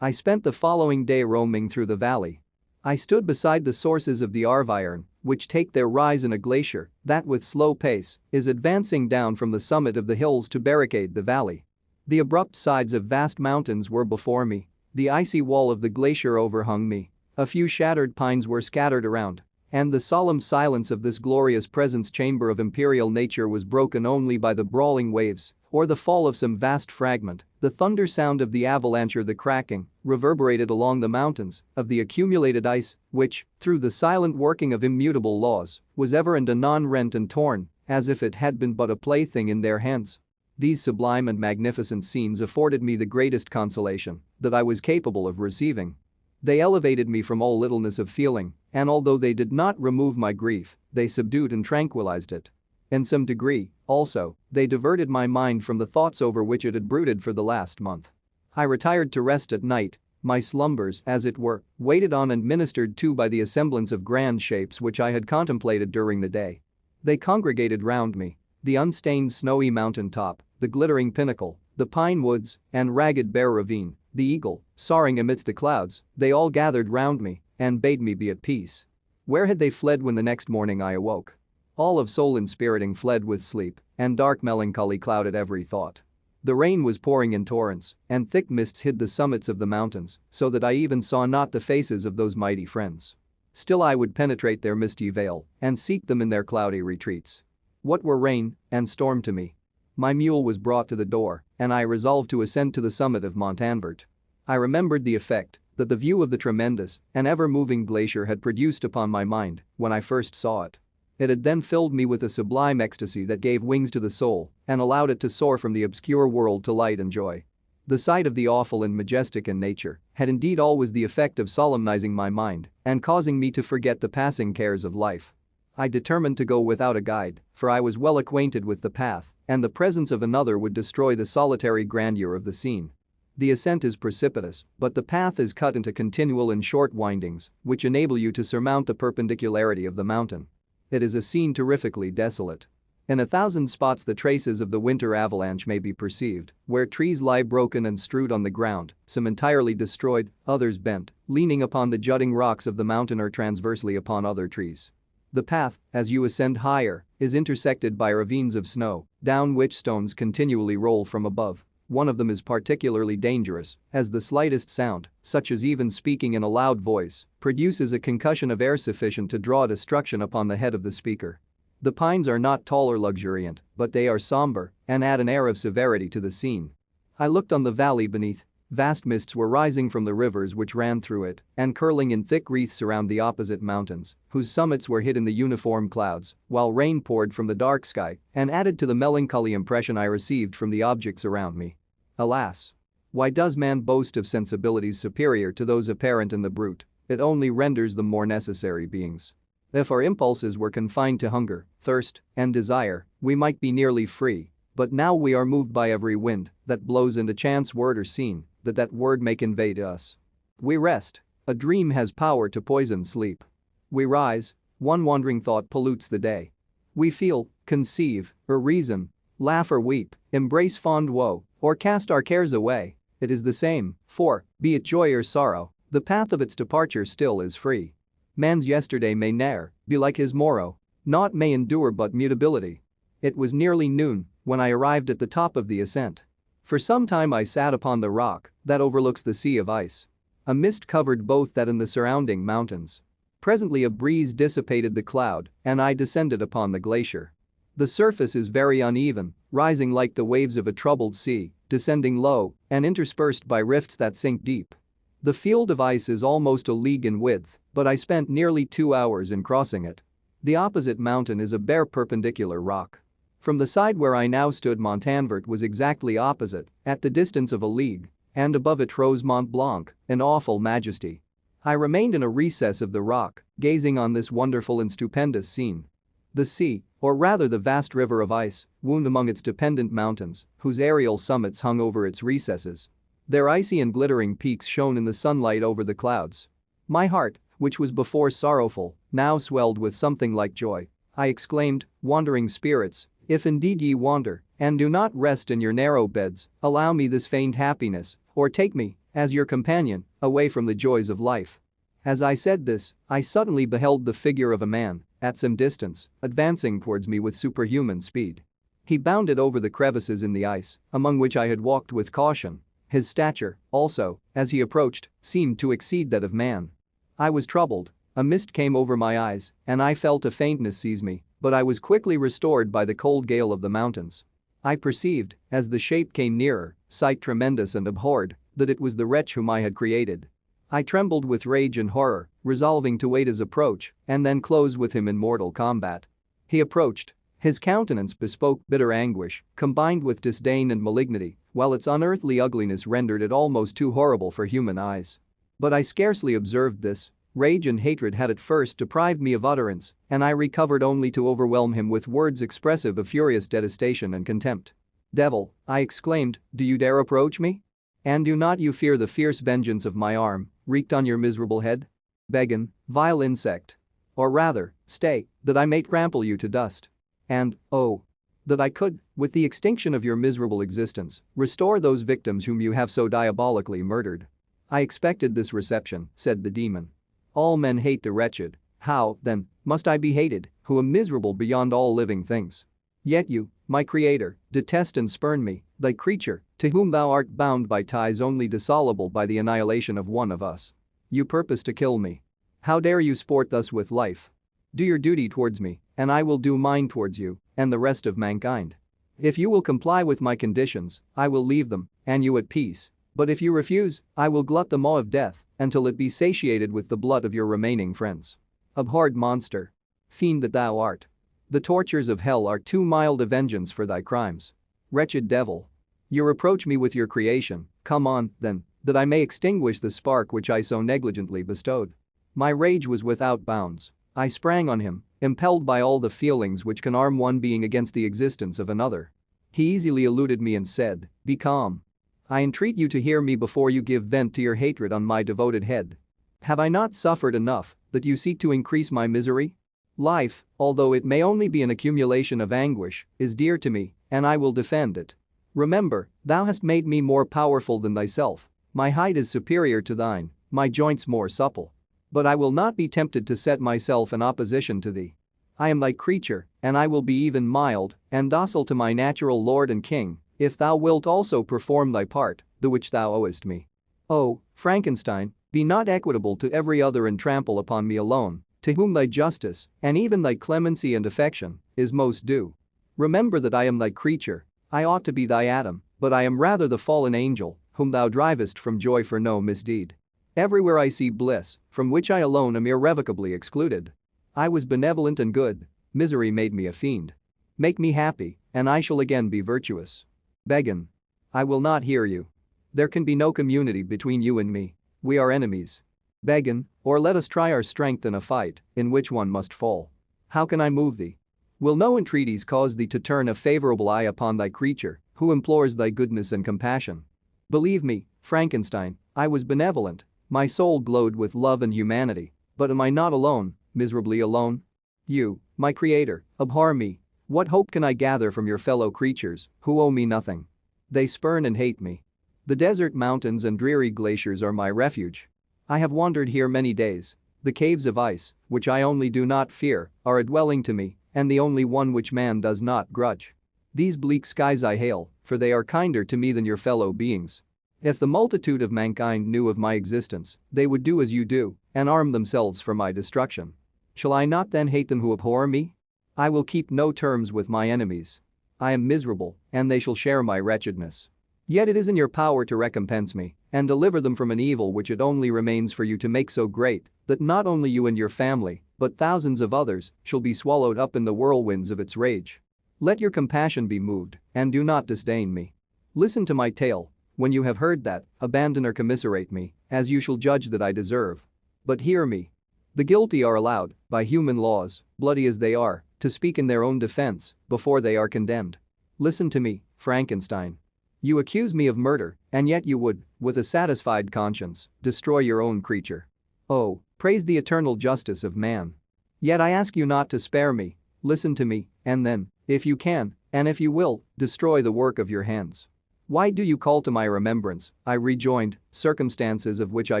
I spent the following day roaming through the valley. I stood beside the sources of the Arve, which take their rise in a glacier that with slow pace is advancing down from the summit of the hills to barricade the valley. The abrupt sides of vast mountains were before me. The icy wall of the glacier overhung me. A few shattered pines were scattered around, and the solemn silence of this glorious presence chamber of imperial nature was broken only by the brawling waves or the fall of some vast fragment. The thunder sound of the avalanche or the cracking reverberated along the mountains of the accumulated ice, which, through the silent working of immutable laws, was ever and anon rent and torn, as if it had been but a plaything in their hands. These sublime and magnificent scenes afforded me the greatest consolation that I was capable of receiving. They elevated me from all littleness of feeling, and although they did not remove my grief, they subdued and tranquilized it. In some degree, also, they diverted my mind from the thoughts over which it had brooded for the last month. I retired to rest at night, my slumbers, as it were, waited on and ministered to by the assemblance of grand shapes which I had contemplated during the day. They congregated round me: the unstained snowy mountain top, the glittering pinnacle, the pine woods, and ragged bare ravine, the eagle, soaring amidst the clouds. They all gathered round me and bade me be at peace. Where had they fled when the next morning I awoke? All of soul inspiriting fled with sleep, and dark melancholy clouded every thought. The rain was pouring in torrents, and thick mists hid the summits of the mountains, so that I even saw not the faces of those mighty friends. Still I would penetrate their misty veil and seek them in their cloudy retreats. What were rain and storm to me? My mule was brought to the door, and I resolved to ascend to the summit of Mont Anvert. I remembered the effect that the view of the tremendous and ever-moving glacier had produced upon my mind when I first saw it. It had then filled me with a sublime ecstasy that gave wings to the soul and allowed it to soar from the obscure world to light and joy. The sight of the awful and majestic in nature had indeed always the effect of solemnizing my mind and causing me to forget the passing cares of life. I determined to go without a guide, for I was well acquainted with the path, and the presence of another would destroy the solitary grandeur of the scene. The ascent is precipitous, but the path is cut into continual and short windings, which enable you to surmount the perpendicularity of the mountain. It is a scene terrifically desolate. In 1,000 spots the traces of the winter avalanche may be perceived, where trees lie broken and strewed on the ground, some entirely destroyed, others bent, leaning upon the jutting rocks of the mountain or transversely upon other trees. The path, as you ascend higher, is intersected by ravines of snow, down which stones continually roll from above. One of them is particularly dangerous, as the slightest sound, such as even speaking in a loud voice, produces a concussion of air sufficient to draw destruction upon the head of the speaker. The pines are not tall or luxuriant, but they are somber and add an air of severity to the scene. I looked on the valley beneath. Vast mists were rising from the rivers which ran through it and curling in thick wreaths around the opposite mountains, whose summits were hid in the uniform clouds, while rain poured from the dark sky and added to the melancholy impression I received from the objects around me. Alas! Why does man boast of sensibilities superior to those apparent in the brute? It only renders them more necessary beings. If our impulses were confined to hunger, thirst, and desire, we might be nearly free, but now we are moved by every wind that blows and a chance word or scene that word may convey to us. We rest. A dream has power to poison sleep. We rise. One wandering thought pollutes the day. We feel, conceive, or reason, laugh or weep, embrace fond woe, or cast our cares away. It is the same, for, be it joy or sorrow, the path of its departure still is free. Man's yesterday may ne'er be like his morrow, naught may endure but mutability. It was nearly noon when I arrived at the top of the ascent. For some time I sat upon the rock that overlooks the sea of ice. A mist covered both that and the surrounding mountains. Presently a breeze dissipated the cloud and I descended upon the glacier. The surface is very uneven, rising like the waves of a troubled sea, descending low and interspersed by rifts that sink deep. The field of ice is almost a league in width, but I spent nearly 2 hours in crossing it. The opposite mountain is a bare perpendicular rock. From the side where I now stood Montanvert was exactly opposite, at the distance of a league, and above it rose Mont Blanc, in awful majesty. I remained in a recess of the rock, gazing on this wonderful and stupendous scene. The sea, or rather the vast river of ice, wound among its dependent mountains, whose aerial summits hung over its recesses. Their icy and glittering peaks shone in the sunlight over the clouds. My heart, which was before sorrowful, now swelled with something like joy. I exclaimed, wandering spirits, if indeed ye wander, and do not rest in your narrow beds, allow me this feigned happiness, or take me, as your companion, away from the joys of life. As I said this, I suddenly beheld the figure of a man, at some distance, advancing towards me with superhuman speed. He bounded over the crevices in the ice, among which I had walked with caution. His stature, also, as he approached, seemed to exceed that of man. I was troubled. A mist came over my eyes, and I felt a faintness seize me, but I was quickly restored by the cold gale of the mountains. I perceived, as the shape came nearer, sight tremendous and abhorred, that it was the wretch whom I had created. I trembled with rage and horror, resolving to wait his approach and then close with him in mortal combat. He approached. His countenance bespoke bitter anguish, combined with disdain and malignity, while its unearthly ugliness rendered it almost too horrible for human eyes. But I scarcely observed this. Rage and hatred had at first deprived me of utterance, and I recovered only to overwhelm him with words expressive of furious detestation and contempt. "Devil," I exclaimed, "do you dare approach me? And do not you fear the fierce vengeance of my arm, wreaked on your miserable head? Begone, vile insect. Or rather, stay, that I may trample you to dust. And, oh, that I could, with the extinction of your miserable existence, restore those victims whom you have so diabolically murdered." "I expected this reception," said the demon. "All men hate the wretched. How, then, must I be hated, who am miserable beyond all living things? Yet you, my creator, detest and spurn me, thy creature, to whom thou art bound by ties only dissoluble by the annihilation of one of us. You purpose to kill me. How dare you sport thus with life? Do your duty towards me, and I will do mine towards you, and the rest of mankind. If you will comply with my conditions, I will leave them, and you at peace. But if you refuse, I will glut the maw of death until it be satiated with the blood of your remaining friends. Abhorred monster. Fiend that thou art. The tortures of hell are too mild a vengeance for thy crimes. Wretched devil. You reproach me with your creation, come on, then, that I may extinguish the spark which I so negligently bestowed." My rage was without bounds. I sprang on him, impelled by all the feelings which can arm one being against the existence of another. He easily eluded me and said, "Be calm. I entreat you to hear me before you give vent to your hatred on my devoted head. Have I not suffered enough that you seek to increase my misery? Life, although it may only be an accumulation of anguish, is dear to me, and I will defend it. Remember, thou hast made me more powerful than thyself. My height is superior to thine, my joints more supple. But I will not be tempted to set myself in opposition to thee. I am thy creature, and I will be even mild and docile to my natural lord and king, if thou wilt also perform thy part, the which thou owest me. O, Frankenstein, be not equitable to every other and trample upon me alone, to whom thy justice, and even thy clemency and affection, is most due. Remember that I am thy creature, I ought to be thy Adam, but I am rather the fallen angel, whom thou drivest from joy for no misdeed. Everywhere I see bliss, from which I alone am irrevocably excluded. I was benevolent and good, misery made me a fiend. Make me happy, and I shall again be virtuous. Beggin. I will not hear you. There can be no community between you and me. We are enemies. Beggin, or let us try our strength in a fight, in which one must fall. How can I move thee? Will no entreaties cause thee to turn a favorable eye upon thy creature, who implores thy goodness and compassion? Believe me, Frankenstein, I was benevolent, my soul glowed with love and humanity, but am I not alone, miserably alone? You, my creator, abhor me. What hope can I gather from your fellow creatures, who owe me nothing? They spurn and hate me. The desert mountains and dreary glaciers are my refuge. I have wandered here many days. The caves of ice, which I only do not fear, are a dwelling to me, and the only one which man does not grudge. These bleak skies I hail, for they are kinder to me than your fellow beings. If the multitude of mankind knew of my existence, they would do as you do, and arm themselves for my destruction. Shall I not then hate them who abhor me? I will keep no terms with my enemies. I am miserable, and they shall share my wretchedness. Yet it is in your power to recompense me and deliver them from an evil which it only remains for you to make so great that not only you and your family, but thousands of others, shall be swallowed up in the whirlwinds of its rage. Let your compassion be moved, and do not disdain me. Listen to my tale. When you have heard that, abandon or commiserate me, as you shall judge that I deserve. But hear me. The guilty are allowed, by human laws, bloody as they are, to speak in their own defense before they are condemned. Listen to me, Frankenstein. You accuse me of murder, and yet you would, with a satisfied conscience, destroy your own creature. Oh, praise the eternal justice of man. Yet I ask you not to spare me. Listen to me, and then, if you can, and if you will, destroy the work of your hands. Why do you call to my remembrance, I rejoined, circumstances of which I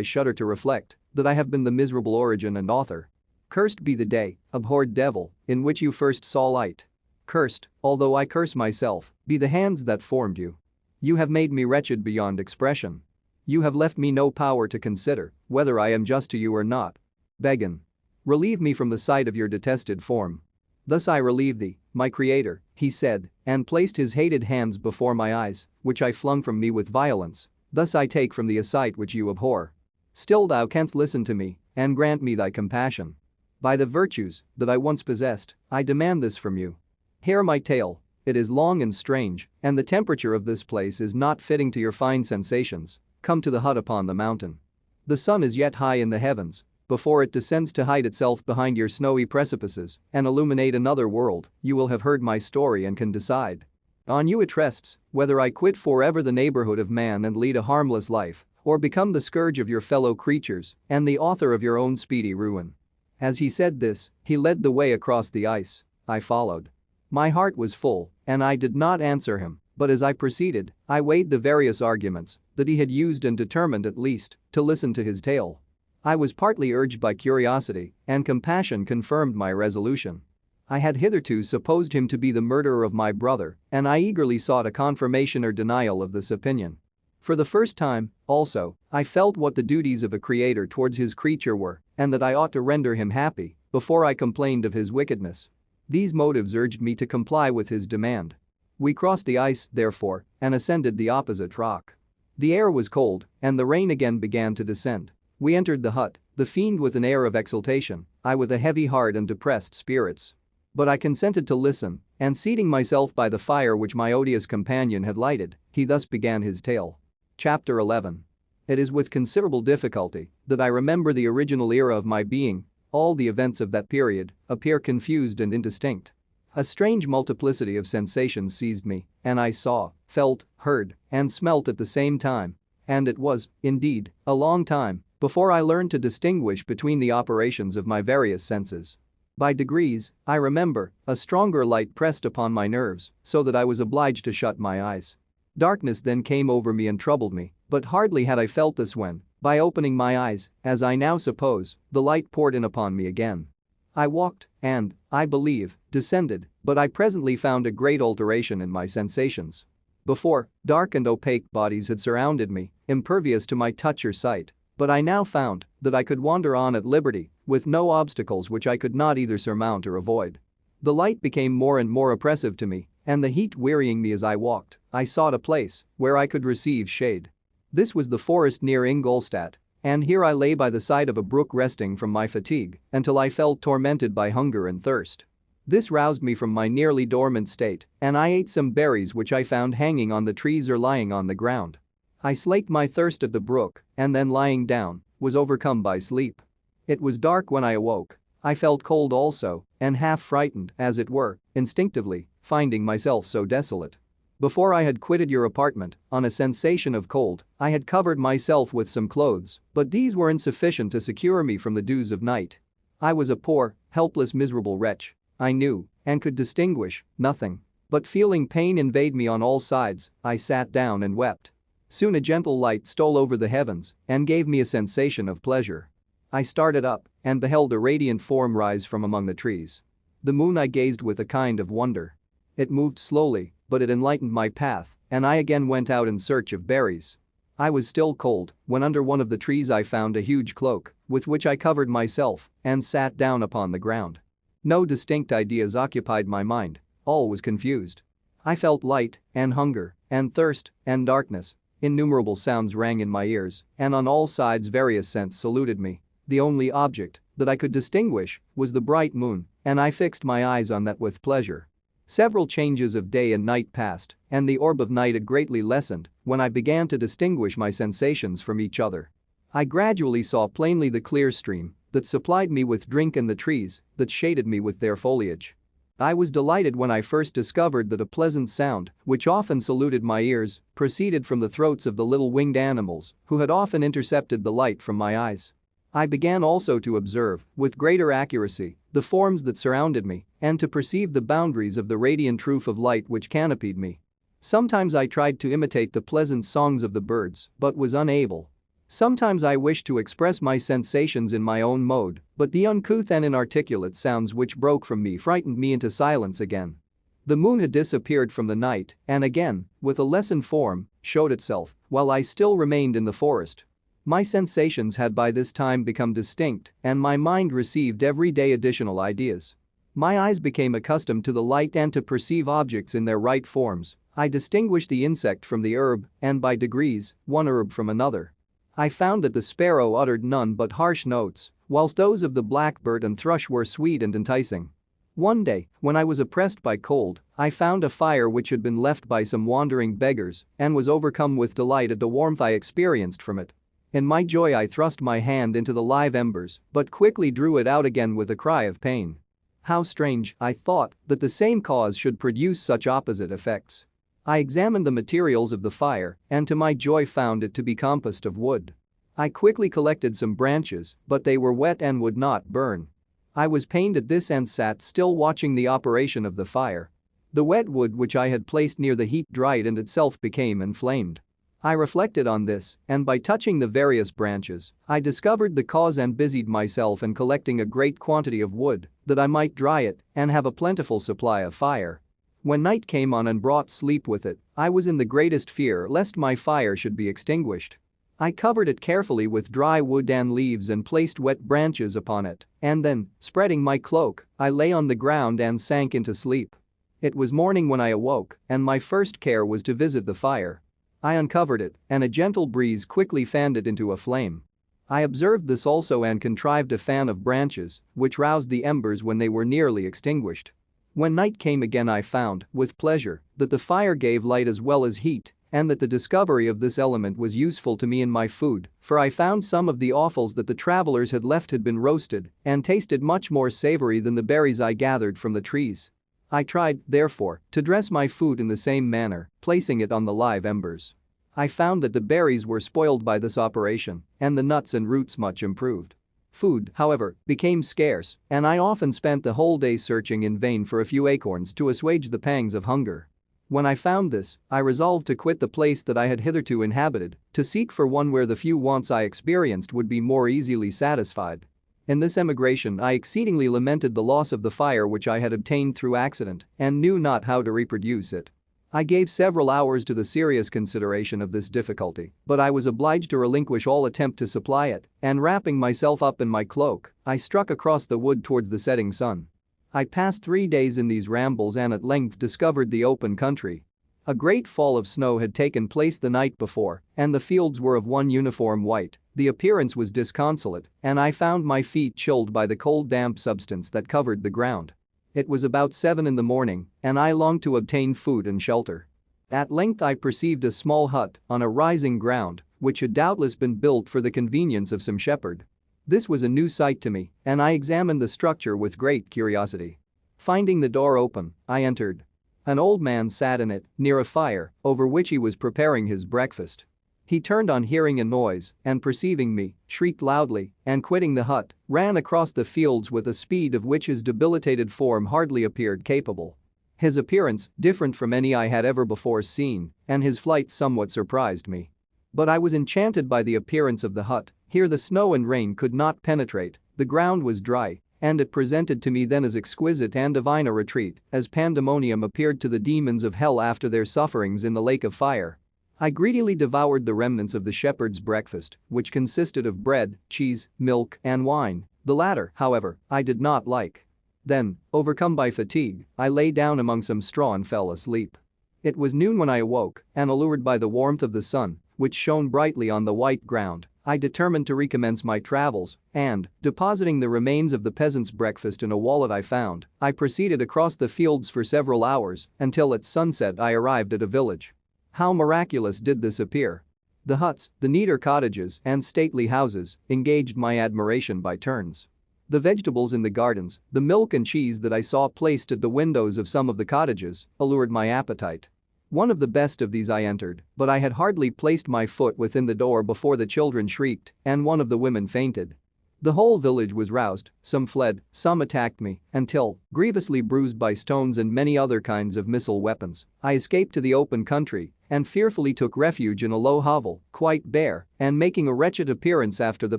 shudder to reflect, that I have been the miserable origin and author? Cursed be the day, abhorred devil, in which you first saw light. Cursed, although I curse myself, be the hands that formed you. You have made me wretched beyond expression. You have left me no power to consider whether I am just to you or not. Beggin. Relieve me from the sight of your detested form. Thus I relieve thee, my creator, he said, and placed his hated hands before my eyes, which I flung from me with violence. Thus I take from thee a sight which you abhor. Still thou canst listen to me, and grant me thy compassion. By the virtues that I once possessed, I demand this from you. Hear my tale. It is long and strange, and the temperature of this place is not fitting to your fine sensations. Come to the hut upon the mountain. The sun is yet high in the heavens. Before it descends to hide itself behind your snowy precipices and illuminate another world, you will have heard my story and can decide. On you it rests, whether I quit forever the neighborhood of man and lead a harmless life, or become the scourge of your fellow creatures and the author of your own speedy ruin. As he said this, he led the way across the ice. I followed. My heart was full, and I did not answer him, but as I proceeded, I weighed the various arguments that he had used and determined at least to listen to his tale. I was partly urged by curiosity, and compassion confirmed my resolution. I had hitherto supposed him to be the murderer of my brother, and I eagerly sought a confirmation or denial of this opinion. For the first time, also, I felt what the duties of a creator towards his creature were, and that I ought to render him happy before I complained of his wickedness. These motives urged me to comply with his demand. We crossed the ice, therefore, and ascended the opposite rock. The air was cold, and the rain again began to descend. We entered the hut, the fiend with an air of exultation, I with a heavy heart and depressed spirits. But I consented to listen, and seating myself by the fire which my odious companion had lighted, he thus began his tale. Chapter 11. It is with considerable difficulty that I remember the original era of my being. All the events of that period appear confused and indistinct. A strange multiplicity of sensations seized me, and I saw, felt, heard, and smelt at the same time. And it was, indeed, a long time before I learned to distinguish between the operations of my various senses. By degrees, I remember, a stronger light pressed upon my nerves so that I was obliged to shut my eyes. Darkness then came over me and troubled me, but hardly had I felt this when, by opening my eyes, as I now suppose, the light poured in upon me again. I walked and, I believe, descended, but I presently found a great alteration in my sensations. Before, dark and opaque bodies had surrounded me, impervious to my touch or sight, but I now found that I could wander on at liberty, with no obstacles which I could not either surmount or avoid. The light became more and more oppressive to me, and the heat wearying me as I walked, I sought a place where I could receive shade. This was the forest near Ingolstadt, and here I lay by the side of a brook resting from my fatigue until I felt tormented by hunger and thirst. This roused me from my nearly dormant state, and I ate some berries which I found hanging on the trees or lying on the ground. I slaked my thirst at the brook, and then lying down, was overcome by sleep. It was dark when I awoke. I felt cold also, and half frightened, as it were, instinctively, finding myself so desolate. Before I had quitted your apartment, on a sensation of cold, I had covered myself with some clothes, but these were insufficient to secure me from the dews of night. I was a poor, helpless, miserable wretch. I knew, and could distinguish, nothing. But feeling pain invade me on all sides, I sat down and wept. Soon a gentle light stole over the heavens and gave me a sensation of pleasure. I started up and beheld a radiant form rise from among the trees. The moon I gazed with a kind of wonder. It moved slowly, but it enlightened my path, and I again went out in search of berries. I was still cold when under one of the trees I found a huge cloak, with which I covered myself and sat down upon the ground. No distinct ideas occupied my mind, all was confused. I felt light and hunger and thirst and darkness. Innumerable sounds rang in my ears, and on all sides various scents saluted me. The only object that I could distinguish was the bright moon, and I fixed my eyes on that with pleasure. Several changes of day and night passed, and the orb of night had greatly lessened when I began to distinguish my sensations from each other. I gradually saw plainly the clear stream that supplied me with drink and the trees that shaded me with their foliage. I was delighted when I first discovered that a pleasant sound, which often saluted my ears, proceeded from the throats of the little winged animals who had often intercepted the light from my eyes. I began also to observe, with greater accuracy, the forms that surrounded me and to perceive the boundaries of the radiant roof of light which canopied me. Sometimes I tried to imitate the pleasant songs of the birds but was unable. Sometimes I wished to express my sensations in my own mode, but the uncouth and inarticulate sounds which broke from me frightened me into silence again. The moon had disappeared from the night and again, with a lessened form, showed itself while I still remained in the forest. My sensations had by this time become distinct and my mind received every day additional ideas. My eyes became accustomed to the light and to perceive objects in their right forms. I distinguished the insect from the herb and by degrees, one herb from another. I found that the sparrow uttered none but harsh notes, whilst those of the blackbird and thrush were sweet and enticing. One day, when I was oppressed by cold, I found a fire which had been left by some wandering beggars and was overcome with delight at the warmth I experienced from it. In my joy I thrust my hand into the live embers but quickly drew it out again with a cry of pain. How strange, I thought, that the same cause should produce such opposite effects. I examined the materials of the fire and to my joy found it to be composed of wood. I quickly collected some branches, but they were wet and would not burn. I was pained at this and sat still watching the operation of the fire. The wet wood which I had placed near the heat dried and itself became inflamed. I reflected on this, and by touching the various branches, I discovered the cause and busied myself in collecting a great quantity of wood, that I might dry it and have a plentiful supply of fire. When night came on and brought sleep with it, I was in the greatest fear lest my fire should be extinguished. I covered it carefully with dry wood and leaves and placed wet branches upon it, and then, spreading my cloak, I lay on the ground and sank into sleep. It was morning when I awoke, and my first care was to visit the fire. I uncovered it, and a gentle breeze quickly fanned it into a flame. I observed this also and contrived a fan of branches, which roused the embers when they were nearly extinguished. When night came again I found, with pleasure, that the fire gave light as well as heat, and that the discovery of this element was useful to me in my food, for I found some of the offals that the travelers had left had been roasted and tasted much more savory than the berries I gathered from the trees. I tried, therefore, to dress my food in the same manner, placing it on the live embers. I found that the berries were spoiled by this operation, and the nuts and roots much improved. Food, however, became scarce, and I often spent the whole day searching in vain for a few acorns to assuage the pangs of hunger. When I found this, I resolved to quit the place that I had hitherto inhabited, to seek for one where the few wants I experienced would be more easily satisfied. In this emigration I exceedingly lamented the loss of the fire which I had obtained through accident and knew not how to reproduce it. I gave several hours to the serious consideration of this difficulty, but I was obliged to relinquish all attempt to supply it, and wrapping myself up in my cloak, I struck across the wood towards the setting sun. I passed 3 days in these rambles and at length discovered the open country. A great fall of snow had taken place the night before, and the fields were of one uniform white. The appearance was disconsolate, and I found my feet chilled by the cold damp substance that covered the ground. It was about 7 in the morning, and I longed to obtain food and shelter. At length I perceived a small hut on a rising ground, which had doubtless been built for the convenience of some shepherd. This was a new sight to me, and I examined the structure with great curiosity. Finding the door open, I entered. An old man sat in it, near a fire, over which he was preparing his breakfast. He turned on hearing a noise and perceiving me, shrieked loudly and quitting the hut, ran across the fields with a speed of which his debilitated form hardly appeared capable. His appearance different from any I had ever before seen, and his flight somewhat surprised me. But I was enchanted by the appearance of the hut. Here the snow and rain could not penetrate, the ground was dry, and it presented to me then as exquisite and divine a retreat as pandemonium appeared to the demons of hell after their sufferings in the lake of fire. I greedily devoured the remnants of the shepherd's breakfast, which consisted of bread, cheese, milk, and wine. The latter, however, I did not like. Then, overcome by fatigue, I lay down among some straw and fell asleep. It was noon when I awoke, and allured by the warmth of the sun, which shone brightly on the white ground, I determined to recommence my travels, and, depositing the remains of the peasant's breakfast in a wallet I found, I proceeded across the fields for several hours, until at sunset I arrived at a village. How miraculous did this appear! The huts, the neater cottages, and stately houses engaged my admiration by turns. The vegetables in the gardens, the milk and cheese that I saw placed at the windows of some of the cottages, allured my appetite. One of the best of these I entered, but I had hardly placed my foot within the door before the children shrieked and one of the women fainted. The whole village was roused, some fled, some attacked me, until, grievously bruised by stones and many other kinds of missile weapons, I escaped to the open country and fearfully took refuge in a low hovel, quite bare and making a wretched appearance after the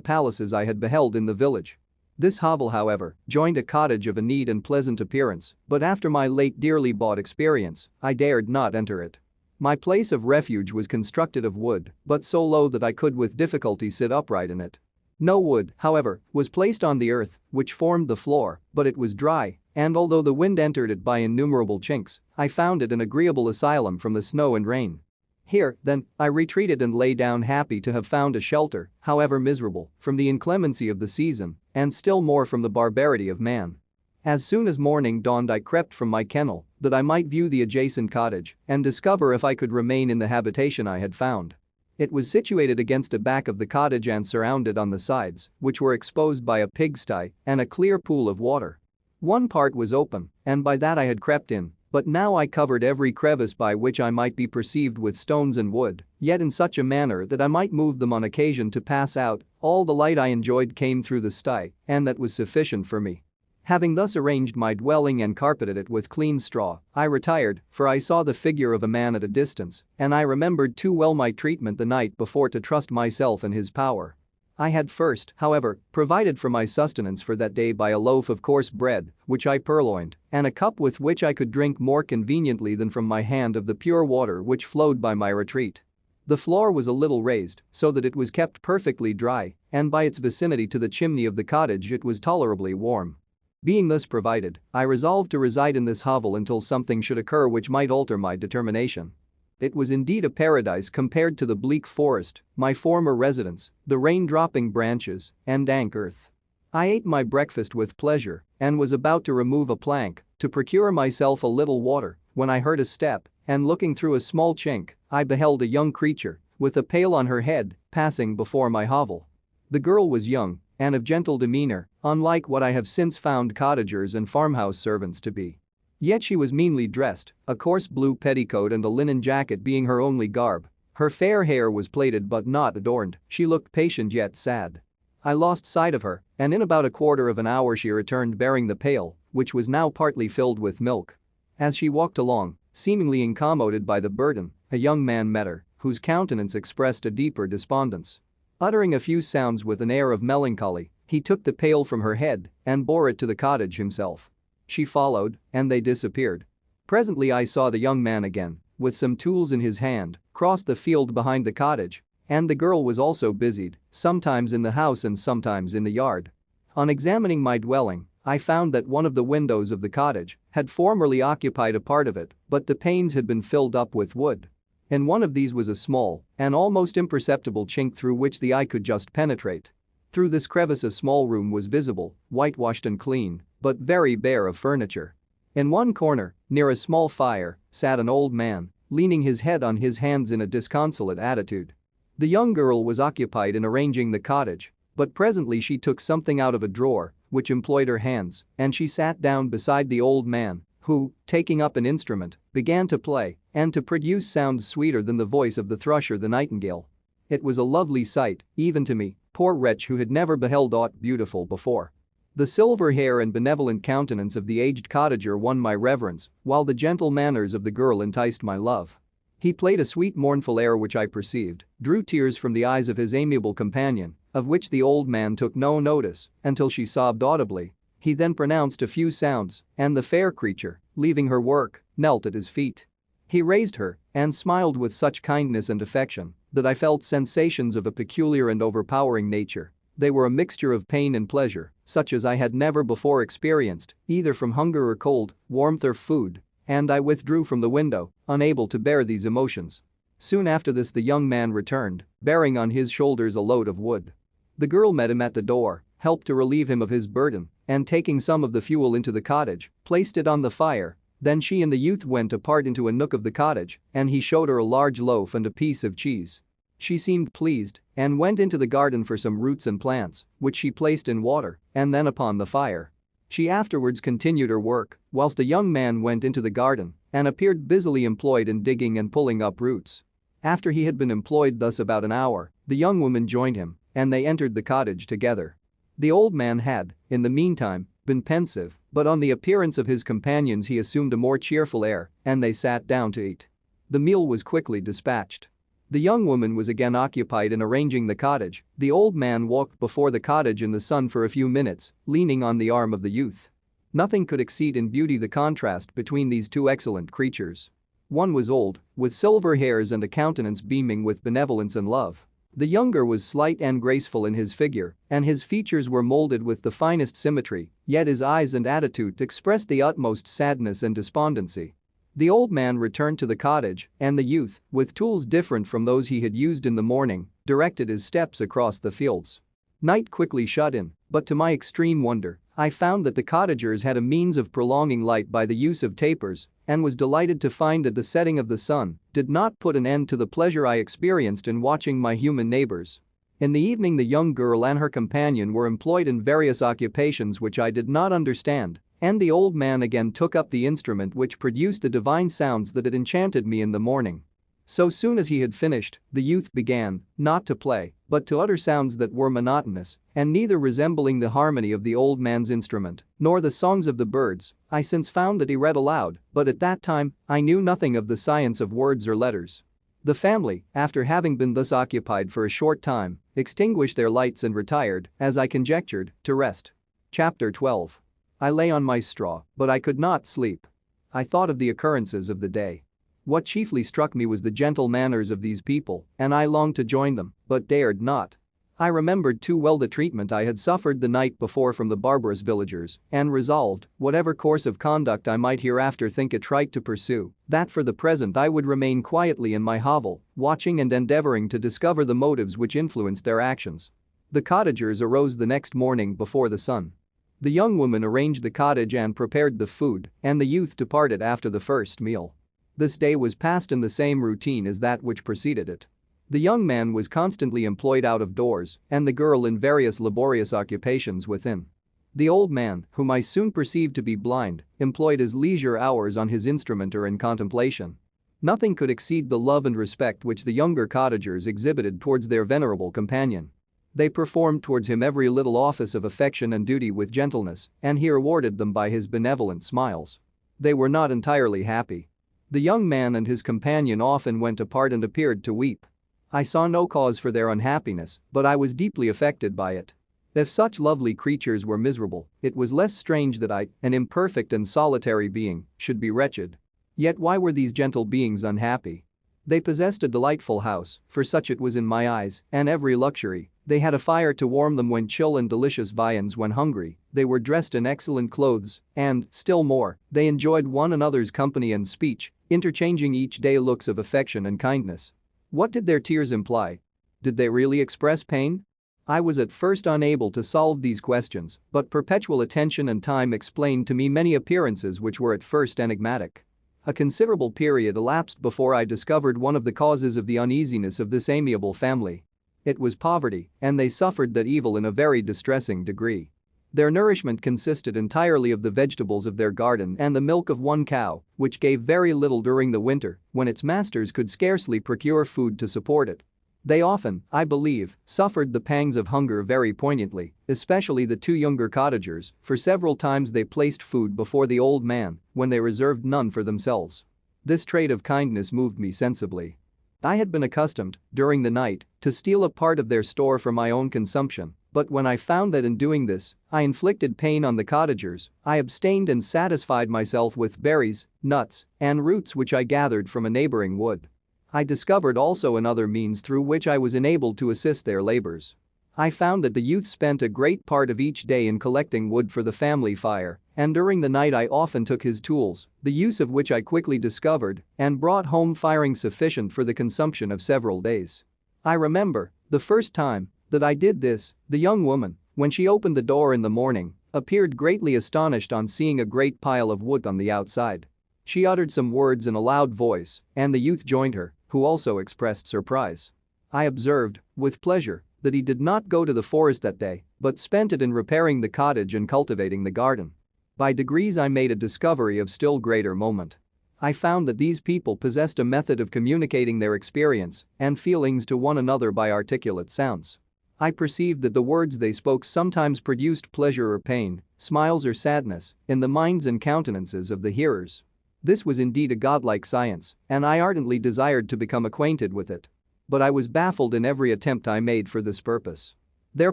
palaces I had beheld in the village. This hovel, however, joined a cottage of a neat and pleasant appearance, but after my late dearly bought experience, I dared not enter it. My place of refuge was constructed of wood, but so low that I could with difficulty sit upright in it. No wood, however, was placed on the earth, which formed the floor, but it was dry, and although the wind entered it by innumerable chinks, I found it an agreeable asylum from the snow and rain. Here, then, I retreated and lay down happy to have found a shelter, however miserable, from the inclemency of the season, and still more from the barbarity of man. As soon as morning dawned I crept from my kennel, that I might view the adjacent cottage and discover if I could remain in the habitation I had found. It was situated against a back of the cottage and surrounded on the sides, which were exposed by a pigsty and a clear pool of water. One part was open, and by that I had crept in, but now I covered every crevice by which I might be perceived with stones and wood, yet in such a manner that I might move them on occasion to pass out. All the light I enjoyed came through the sty, and that was sufficient for me. Having thus arranged my dwelling and carpeted it with clean straw, I retired, for I saw the figure of a man at a distance, and I remembered too well my treatment the night before to trust myself in his power. I had first, however, provided for my sustenance for that day by a loaf of coarse bread, which I purloined, and a cup with which I could drink more conveniently than from my hand of the pure water which flowed by my retreat. The floor was a little raised, so that it was kept perfectly dry, and by its vicinity to the chimney of the cottage it was tolerably warm. Being thus provided, I resolved to reside in this hovel until something should occur which might alter my determination. It was indeed a paradise compared to the bleak forest, my former residence, the rain-dropping branches, and dank earth. I ate my breakfast with pleasure and was about to remove a plank to procure myself a little water when I heard a step, and looking through a small chink, I beheld a young creature with a pail on her head passing before my hovel. The girl was young and of gentle demeanor, unlike what I have since found cottagers and farmhouse servants to be. Yet she was meanly dressed, a coarse blue petticoat and a linen jacket being her only garb. Her fair hair was plaited but not adorned, she looked patient yet sad. I lost sight of her, and in about a quarter of an hour she returned bearing the pail, which was now partly filled with milk. As she walked along, seemingly incommoded by the burden, a young man met her, whose countenance expressed a deeper despondence. Uttering a few sounds with an air of melancholy, he took the pail from her head and bore it to the cottage himself. She followed, and they disappeared. Presently I saw the young man again, with some tools in his hand, cross the field behind the cottage, and the girl was also busied, sometimes in the house and sometimes in the yard. On examining my dwelling, I found that one of the windows of the cottage had formerly occupied a part of it, but the panes had been filled up with wood. In one of these was a small and almost imperceptible chink through which the eye could just penetrate. Through this crevice a small room was visible, whitewashed and clean, but very bare of furniture. In one corner, near a small fire, sat an old man, leaning his head on his hands in a disconsolate attitude. The young girl was occupied in arranging the cottage, but presently she took something out of a drawer, which employed her hands, and she sat down beside the old man, who, taking up an instrument, began to play and to produce sounds sweeter than the voice of the thrush or the nightingale. It was a lovely sight, even to me, poor wretch who had never beheld aught beautiful before. The silver hair and benevolent countenance of the aged cottager won my reverence, while the gentle manners of the girl enticed my love. He played a sweet mournful air which I perceived drew tears from the eyes of his amiable companion, of which the old man took no notice until she sobbed audibly. He then pronounced a few sounds, and the fair creature, leaving her work, knelt at his feet. He raised her and smiled with such kindness and affection that I felt sensations of a peculiar and overpowering nature. They were a mixture of pain and pleasure, such as I had never before experienced, either from hunger or cold, warmth or food, and I withdrew from the window, unable to bear these emotions. Soon after this the young man returned, bearing on his shoulders a load of wood. The girl met him at the door, helped to relieve him of his burden, and taking some of the fuel into the cottage, placed it on the fire. Then she and the youth went apart into a nook of the cottage, and he showed her a large loaf and a piece of cheese. She seemed pleased and went into the garden for some roots and plants, which she placed in water and then upon the fire. She afterwards continued her work, whilst the young man went into the garden and appeared busily employed in digging and pulling up roots. After he had been employed thus about an hour, the young woman joined him, and they entered the cottage together. The old man had, in the meantime, been pensive, but on the appearance of his companions he assumed a more cheerful air, and they sat down to eat. The meal was quickly dispatched. The young woman was again occupied in arranging the cottage. The old man walked before the cottage in the sun for a few minutes, leaning on the arm of the youth. Nothing could exceed in beauty the contrast between these two excellent creatures. One was old, with silver hairs and a countenance beaming with benevolence and love. The younger was slight and graceful in his figure, and his features were molded with the finest symmetry, yet his eyes and attitude expressed the utmost sadness and despondency. The old man returned to the cottage, and the youth, with tools different from those he had used in the morning, directed his steps across the fields. Night quickly shut in, but to my extreme wonder, I found that the cottagers had a means of prolonging light by the use of tapers, and was delighted to find that the setting of the sun did not put an end to the pleasure I experienced in watching my human neighbors. In the evening the young girl and her companion were employed in various occupations which I did not understand, and the old man again took up the instrument which produced the divine sounds that had enchanted me in the morning. So soon as he had finished, the youth began, not to play, but to utter sounds that were monotonous, and neither resembling the harmony of the old man's instrument, nor the songs of the birds. I since found that he read aloud, but at that time, I knew nothing of the science of words or letters. The family, after having been thus occupied for a short time, extinguished their lights and retired, as I conjectured, to rest. Chapter 12. I lay on my straw, but I could not sleep. I thought of the occurrences of the day. What chiefly struck me was the gentle manners of these people, and I longed to join them, but dared not. I remembered too well the treatment I had suffered the night before from the barbarous villagers, and resolved, whatever course of conduct I might hereafter think it right to pursue, that for the present I would remain quietly in my hovel, watching and endeavoring to discover the motives which influenced their actions. The cottagers arose the next morning before the sun. The young woman arranged the cottage and prepared the food, and the youth departed after the first meal. This day was passed in the same routine as that which preceded it. The young man was constantly employed out of doors, and the girl in various laborious occupations within. The old man, whom I soon perceived to be blind, employed his leisure hours on his instrument or in contemplation. Nothing could exceed the love and respect which the younger cottagers exhibited towards their venerable companion. They performed towards him every little office of affection and duty with gentleness, and he rewarded them by his benevolent smiles. They were not entirely happy. The young man and his companion often went apart and appeared to weep. I saw no cause for their unhappiness, but I was deeply affected by it. If such lovely creatures were miserable, it was less strange that I, an imperfect and solitary being, should be wretched. Yet why were these gentle beings unhappy? They possessed a delightful house, for such it was in my eyes, and every luxury. They had a fire to warm them when chill and delicious viands when hungry. They were dressed in excellent clothes, and, still more, they enjoyed one another's company and speech, interchanging each day looks of affection and kindness. What did their tears imply? Did they really express pain? I was at first unable to solve these questions, but perpetual attention and time explained to me many appearances which were at first enigmatic. A considerable period elapsed before I discovered one of the causes of the uneasiness of this amiable family. It was poverty, and they suffered that evil in a very distressing degree. Their nourishment consisted entirely of the vegetables of their garden and the milk of one cow, which gave very little during the winter, when its masters could scarcely procure food to support it. They often, I believe, suffered the pangs of hunger very poignantly, especially the two younger cottagers, for several times they placed food before the old man when they reserved none for themselves. This trait of kindness moved me sensibly. I had been accustomed, during the night, to steal a part of their store for my own consumption, but when I found that in doing this, I inflicted pain on the cottagers, I abstained and satisfied myself with berries, nuts, and roots which I gathered from a neighboring wood. I discovered also another means through which I was enabled to assist their labors. I found that the youth spent a great part of each day in collecting wood for the family fire, and during the night I often took his tools, the use of which I quickly discovered, and brought home firing sufficient for the consumption of several days. I remember, the first time that I did this, the young woman, when she opened the door in the morning, appeared greatly astonished on seeing a great pile of wood on the outside. She uttered some words in a loud voice, and the youth joined her, who also expressed surprise. I observed, with pleasure, that he did not go to the forest that day, but spent it in repairing the cottage and cultivating the garden. By degrees I made a discovery of still greater moment. I found that these people possessed a method of communicating their experience and feelings to one another by articulate sounds. I perceived that the words they spoke sometimes produced pleasure or pain, smiles or sadness, in the minds and countenances of the hearers. This was indeed a godlike science, and I ardently desired to become acquainted with it. But I was baffled in every attempt I made for this purpose. Their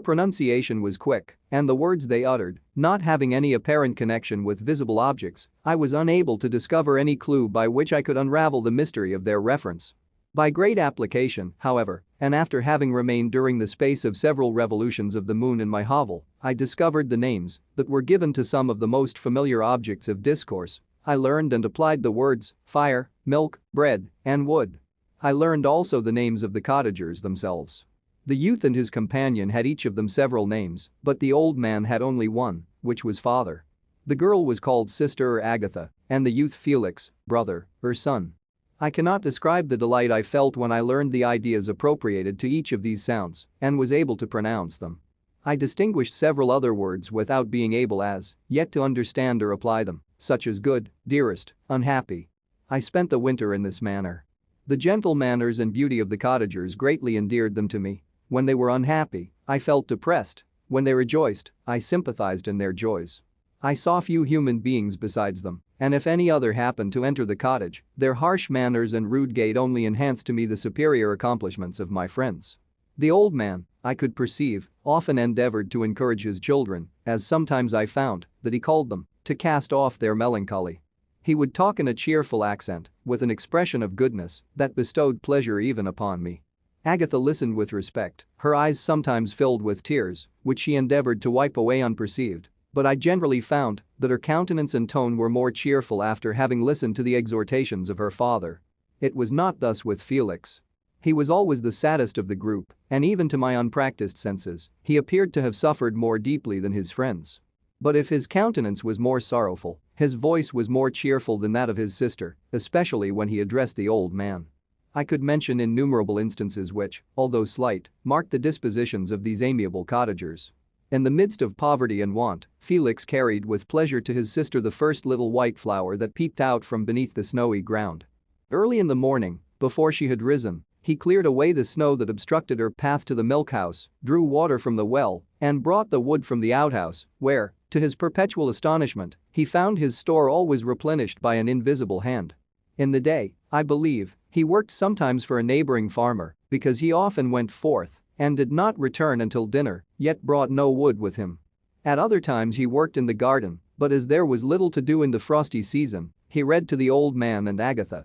pronunciation was quick, and the words they uttered, not having any apparent connection with visible objects, I was unable to discover any clue by which I could unravel the mystery of their reference. By great application, however, and after having remained during the space of several revolutions of the moon in my hovel, I discovered the names that were given to some of the most familiar objects of discourse. I learned and applied the words fire, milk, bread, and wood. I learned also the names of the cottagers themselves. The youth and his companion had each of them several names, but the old man had only one, which was father. The girl was called sister or Agatha, and the youth Felix, brother, or son. I cannot describe the delight I felt when I learned the ideas appropriated to each of these sounds and was able to pronounce them. I distinguished several other words without being able as yet to understand or apply them, such as good, dearest, unhappy. I spent the winter in this manner. The gentle manners and beauty of the cottagers greatly endeared them to me. When they were unhappy, I felt depressed. When they rejoiced, I sympathized in their joys. I saw few human beings besides them, and if any other happened to enter the cottage, their harsh manners and rude gait only enhanced to me the superior accomplishments of my friends. The old man, I could perceive, often endeavored to encourage his children, as sometimes I found that he called them, to cast off their melancholy. He would talk in a cheerful accent, with an expression of goodness that bestowed pleasure even upon me. Agatha listened with respect, her eyes sometimes filled with tears, which she endeavored to wipe away unperceived, but I generally found that her countenance and tone were more cheerful after having listened to the exhortations of her father. It was not thus with Felix. He was always the saddest of the group, and even to my unpracticed senses, he appeared to have suffered more deeply than his friends. But if his countenance was more sorrowful, his voice was more cheerful than that of his sister, especially when he addressed the old man. I could mention innumerable instances which, although slight, marked the dispositions of these amiable cottagers. In the midst of poverty and want, Felix carried with pleasure to his sister the first little white flower that peeped out from beneath the snowy ground. Early in the morning, before she had risen, He cleared away the snow that obstructed her path to the milk house, drew water from the well, and brought the wood from the outhouse, where, to his perpetual astonishment, he found his store always replenished by an invisible hand. In the day, I believe, he worked sometimes for a neighboring farmer, because he often went forth and did not return until dinner, yet brought no wood with him. At other times he worked in the garden, but as there was little to do in the frosty season, he read to the old man and Agatha.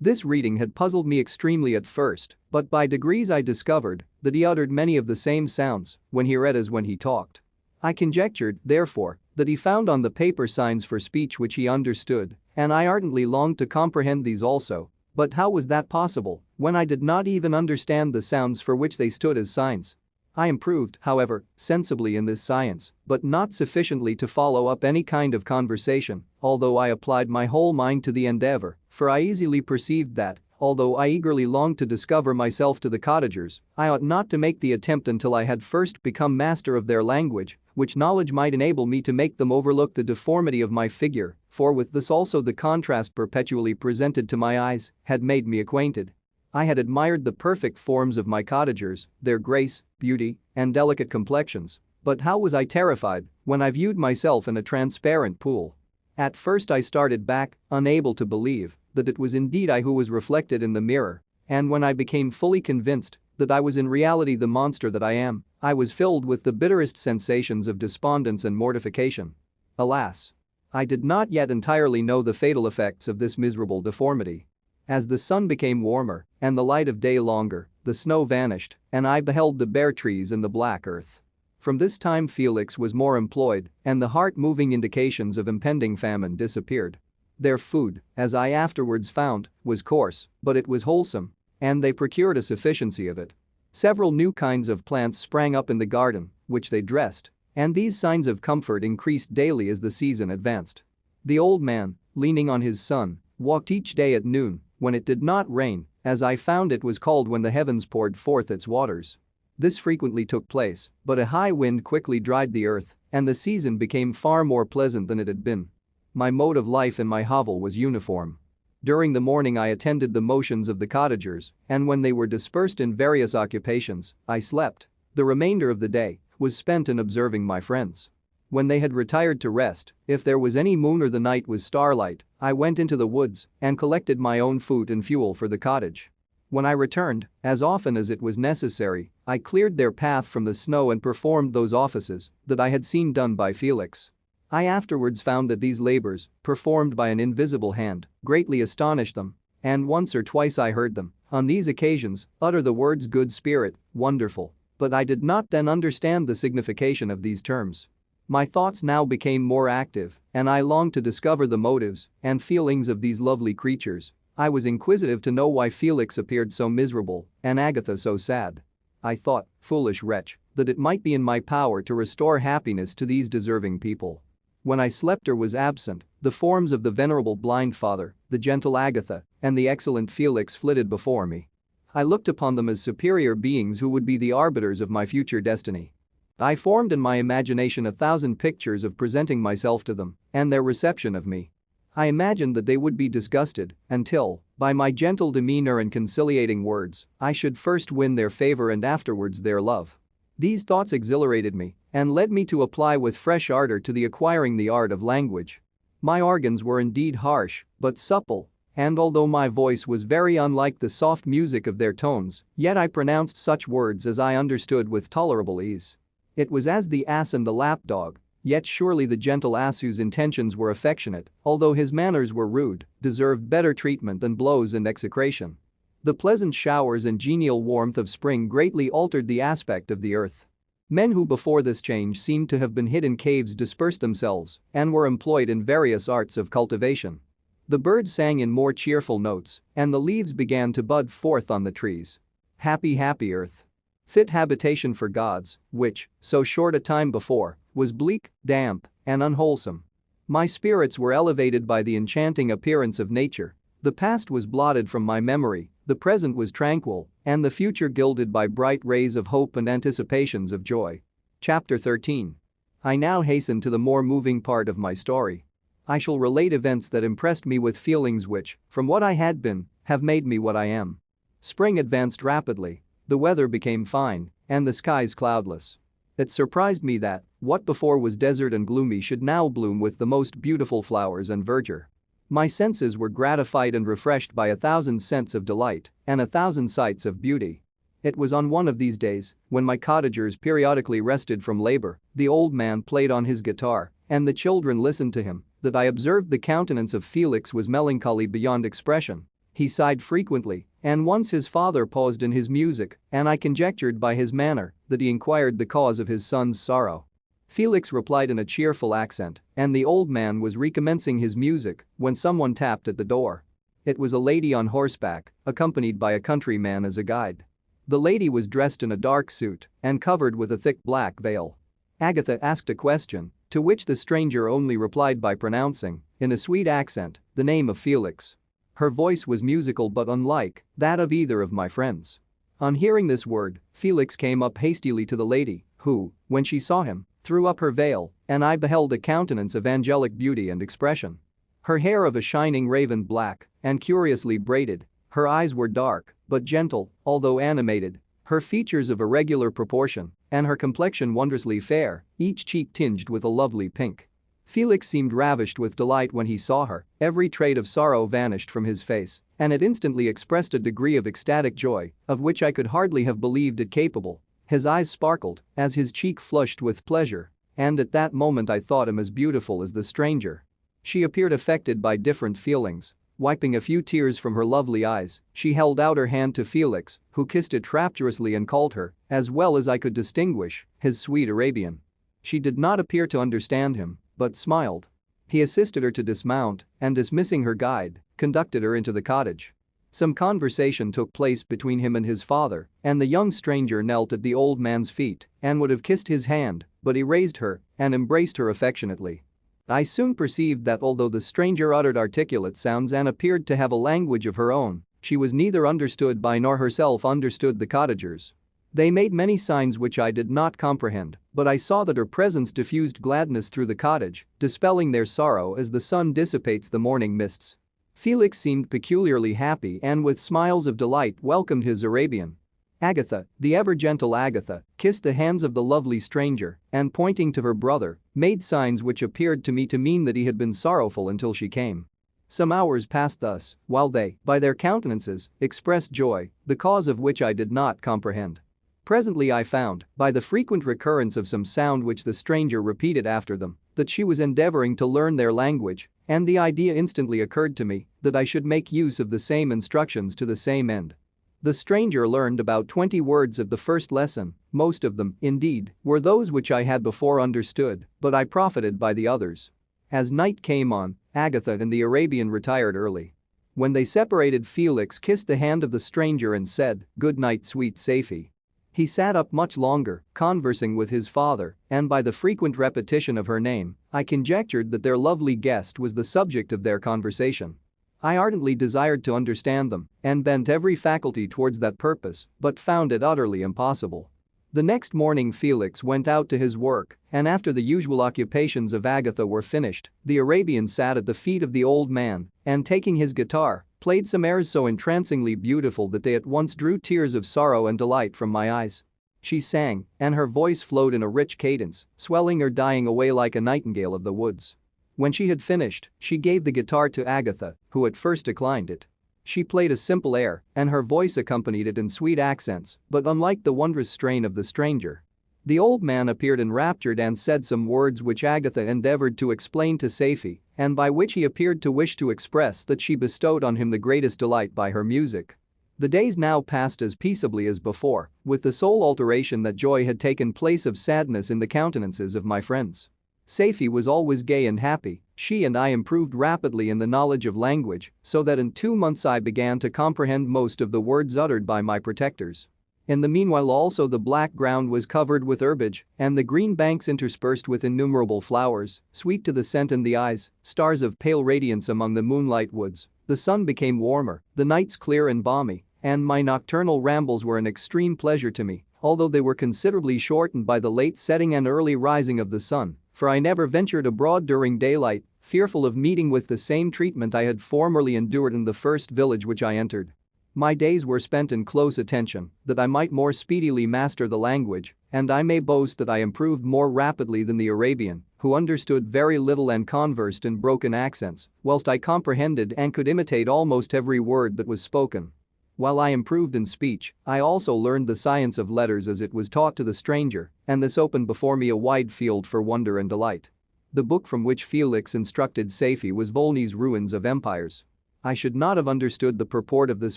This reading had puzzled me extremely at first, but by degrees I discovered that he uttered many of the same sounds when he read as when he talked. I conjectured, therefore, that he found on the paper signs for speech which he understood, and I ardently longed to comprehend these also, but how was that possible when I did not even understand the sounds for which they stood as signs? I improved, however, sensibly in this science, but not sufficiently to follow up any kind of conversation, although I applied my whole mind to the endeavor, for I easily perceived that, although I eagerly longed to discover myself to the cottagers, I ought not to make the attempt until I had first become master of their language, which knowledge might enable me to make them overlook the deformity of my figure, for with this also the contrast perpetually presented to my eyes had made me acquainted. I had admired the perfect forms of my cottagers, their grace, beauty, and delicate complexions, but how was I terrified when I viewed myself in a transparent pool. At first I started back, unable to believe that it was indeed I who was reflected in the mirror, and when I became fully convinced that I was in reality the monster that I am, I was filled with the bitterest sensations of despondence and mortification. Alas! I did not yet entirely know the fatal effects of this miserable deformity. As the sun became warmer and the light of day longer, the snow vanished, and I beheld the bare trees and the black earth. From this time Felix was more employed, and the heart-moving indications of impending famine disappeared. Their food, as I afterwards found, was coarse, but it was wholesome, and they procured a sufficiency of it. Several new kinds of plants sprang up in the garden, which they dressed, and these signs of comfort increased daily as the season advanced. The old man, leaning on his son, walked each day at noon, when it did not rain, as I found it was called when the heavens poured forth its waters. This frequently took place, but a high wind quickly dried the earth, and the season became far more pleasant than it had been. My mode of life in my hovel was uniform. During the morning I attended the motions of the cottagers, and when they were dispersed in various occupations, I slept. The remainder of the day was spent in observing my friends. When they had retired to rest, if there was any moon or the night was starlight, I went into the woods and collected my own food and fuel for the cottage. When I returned, as often as it was necessary, I cleared their path from the snow and performed those offices that I had seen done by Felix. I afterwards found that these labors, performed by an invisible hand, greatly astonished them, and once or twice I heard them, on these occasions, utter the words good spirit, wonderful, but I did not then understand the signification of these terms. My thoughts now became more active, and I longed to discover the motives and feelings of these lovely creatures. I was inquisitive to know why Felix appeared so miserable and Agatha so sad. I thought, foolish wretch, that it might be in my power to restore happiness to these deserving people. When I slept or was absent, the forms of the venerable blind father, the gentle Agatha, and the excellent Felix flitted before me. I looked upon them as superior beings who would be the arbiters of my future destiny. I formed in my imagination 1,000 pictures of presenting myself to them and their reception of me. I imagined that they would be disgusted until, by my gentle demeanor and conciliating words, I should first win their favor and afterwards their love. These thoughts exhilarated me and led me to apply with fresh ardor to the acquiring the art of language. My organs were indeed harsh, but supple, and although my voice was very unlike the soft music of their tones, yet I pronounced such words as I understood with tolerable ease. It was as the ass and the lapdog, yet surely the gentle ass whose intentions were affectionate, although his manners were rude, deserved better treatment than blows and execration. The pleasant showers and genial warmth of spring greatly altered the aspect of the earth. Men who before this change seemed to have been hid in caves dispersed themselves and were employed in various arts of cultivation. The birds sang in more cheerful notes, and the leaves began to bud forth on the trees. Happy, happy earth! Fit habitation for gods, which, so short a time before, was bleak, damp, and unwholesome. My spirits were elevated by the enchanting appearance of nature. The past was blotted from my memory, the present was tranquil, and the future gilded by bright rays of hope and anticipations of joy. Chapter 13. I now hasten to the more moving part of my story. I shall relate events that impressed me with feelings which, from what I had been, have made me what I am. Spring advanced rapidly, the weather became fine, and the skies cloudless. It surprised me that what before was desert and gloomy should now bloom with the most beautiful flowers and verdure. My senses were gratified and refreshed by 1,000 scents of delight and 1,000 sights of beauty. It was on one of these days, when my cottagers periodically rested from labor, the old man played on his guitar, and the children listened to him, that I observed the countenance of Felix was melancholy beyond expression. He sighed frequently, and once his father paused in his music, and I conjectured by his manner that he inquired the cause of his son's sorrow. Felix replied in a cheerful accent, and the old man was recommencing his music when someone tapped at the door. It was a lady on horseback, accompanied by a countryman as a guide. The lady was dressed in a dark suit and covered with a thick black veil. Agatha asked a question, to which the stranger only replied by pronouncing, in a sweet accent, the name of Felix. Her voice was musical but unlike that of either of my friends. On hearing this word, Felix came up hastily to the lady, who, when she saw him, threw up her veil, and I beheld a countenance of angelic beauty and expression. Her hair of a shining raven black and curiously braided, her eyes were dark but gentle, although animated, her features of irregular proportion, and her complexion wondrously fair, each cheek tinged with a lovely pink. Felix seemed ravished with delight when he saw her, every trait of sorrow vanished from his face, and it instantly expressed a degree of ecstatic joy of which I could hardly have believed it capable. His eyes sparkled as his cheek flushed with pleasure, and at that moment I thought him as beautiful as the stranger. She appeared affected by different feelings. Wiping a few tears from her lovely eyes, she held out her hand to Felix, who kissed it rapturously and called her, as well as I could distinguish, his sweet Arabian. She did not appear to understand him, but smiled. He assisted her to dismount and, dismissing her guide, conducted her into the cottage. Some conversation took place between him and his father, and the young stranger knelt at the old man's feet and would have kissed his hand, but he raised her and embraced her affectionately. I soon perceived that although the stranger uttered articulate sounds and appeared to have a language of her own, she was neither understood by nor herself understood the cottagers. They made many signs which I did not comprehend, but I saw that her presence diffused gladness through the cottage, dispelling their sorrow as the sun dissipates the morning mists. Felix seemed peculiarly happy and with smiles of delight welcomed his Arabian. Agatha, the ever-gentle Agatha, kissed the hands of the lovely stranger and, pointing to her brother, made signs which appeared to me to mean that he had been sorrowful until she came. Some hours passed thus, while they, by their countenances, expressed joy, the cause of which I did not comprehend. Presently I found, by the frequent recurrence of some sound which the stranger repeated after them, that she was endeavoring to learn their language, and the idea instantly occurred to me that I should make use of the same instructions to the same end. The stranger learned about 20 words of the first lesson, most of them, indeed, were those which I had before understood, but I profited by the others. As night came on, Agatha and the Arabian retired early. When they separated, Felix kissed the hand of the stranger and said, "Good night, sweet Safie." He sat up much longer, conversing with his father, and by the frequent repetition of her name, I conjectured that their lovely guest was the subject of their conversation. I ardently desired to understand them and bent every faculty towards that purpose, but found it utterly impossible. The next morning Felix went out to his work, and after the usual occupations of Agatha were finished, the Arabian sat at the feet of the old man and, taking his guitar, played some airs so entrancingly beautiful that they at once drew tears of sorrow and delight from my eyes. She sang, and her voice flowed in a rich cadence, swelling or dying away like a nightingale of the woods. When she had finished, she gave the guitar to Agatha, who at first declined it. She played a simple air, and her voice accompanied it in sweet accents, but unlike the wondrous strain of the stranger. The old man appeared enraptured and said some words which Agatha endeavored to explain to Safie, and by which he appeared to wish to express that she bestowed on him the greatest delight by her music. The days now passed as peaceably as before, with the sole alteration that joy had taken place of sadness in the countenances of my friends. Safie was always gay and happy. She and I improved rapidly in the knowledge of language, so that in 2 months I began to comprehend most of the words uttered by my protectors. In the meanwhile also the black ground was covered with herbage, and the green banks interspersed with innumerable flowers, sweet to the scent and the eyes, stars of pale radiance among the moonlight woods. The sun became warmer, the nights clear and balmy, and my nocturnal rambles were an extreme pleasure to me, although they were considerably shortened by the late setting and early rising of the sun, for I never ventured abroad during daylight, fearful of meeting with the same treatment I had formerly endured in the first village which I entered. My days were spent in close attention, that I might more speedily master the language, and I may boast that I improved more rapidly than the Arabian, who understood very little and conversed in broken accents, whilst I comprehended and could imitate almost every word that was spoken. While I improved in speech, I also learned the science of letters as it was taught to the stranger, and this opened before me a wide field for wonder and delight. The book from which Felix instructed Safie was Volney's Ruins of Empires. I should not have understood the purport of this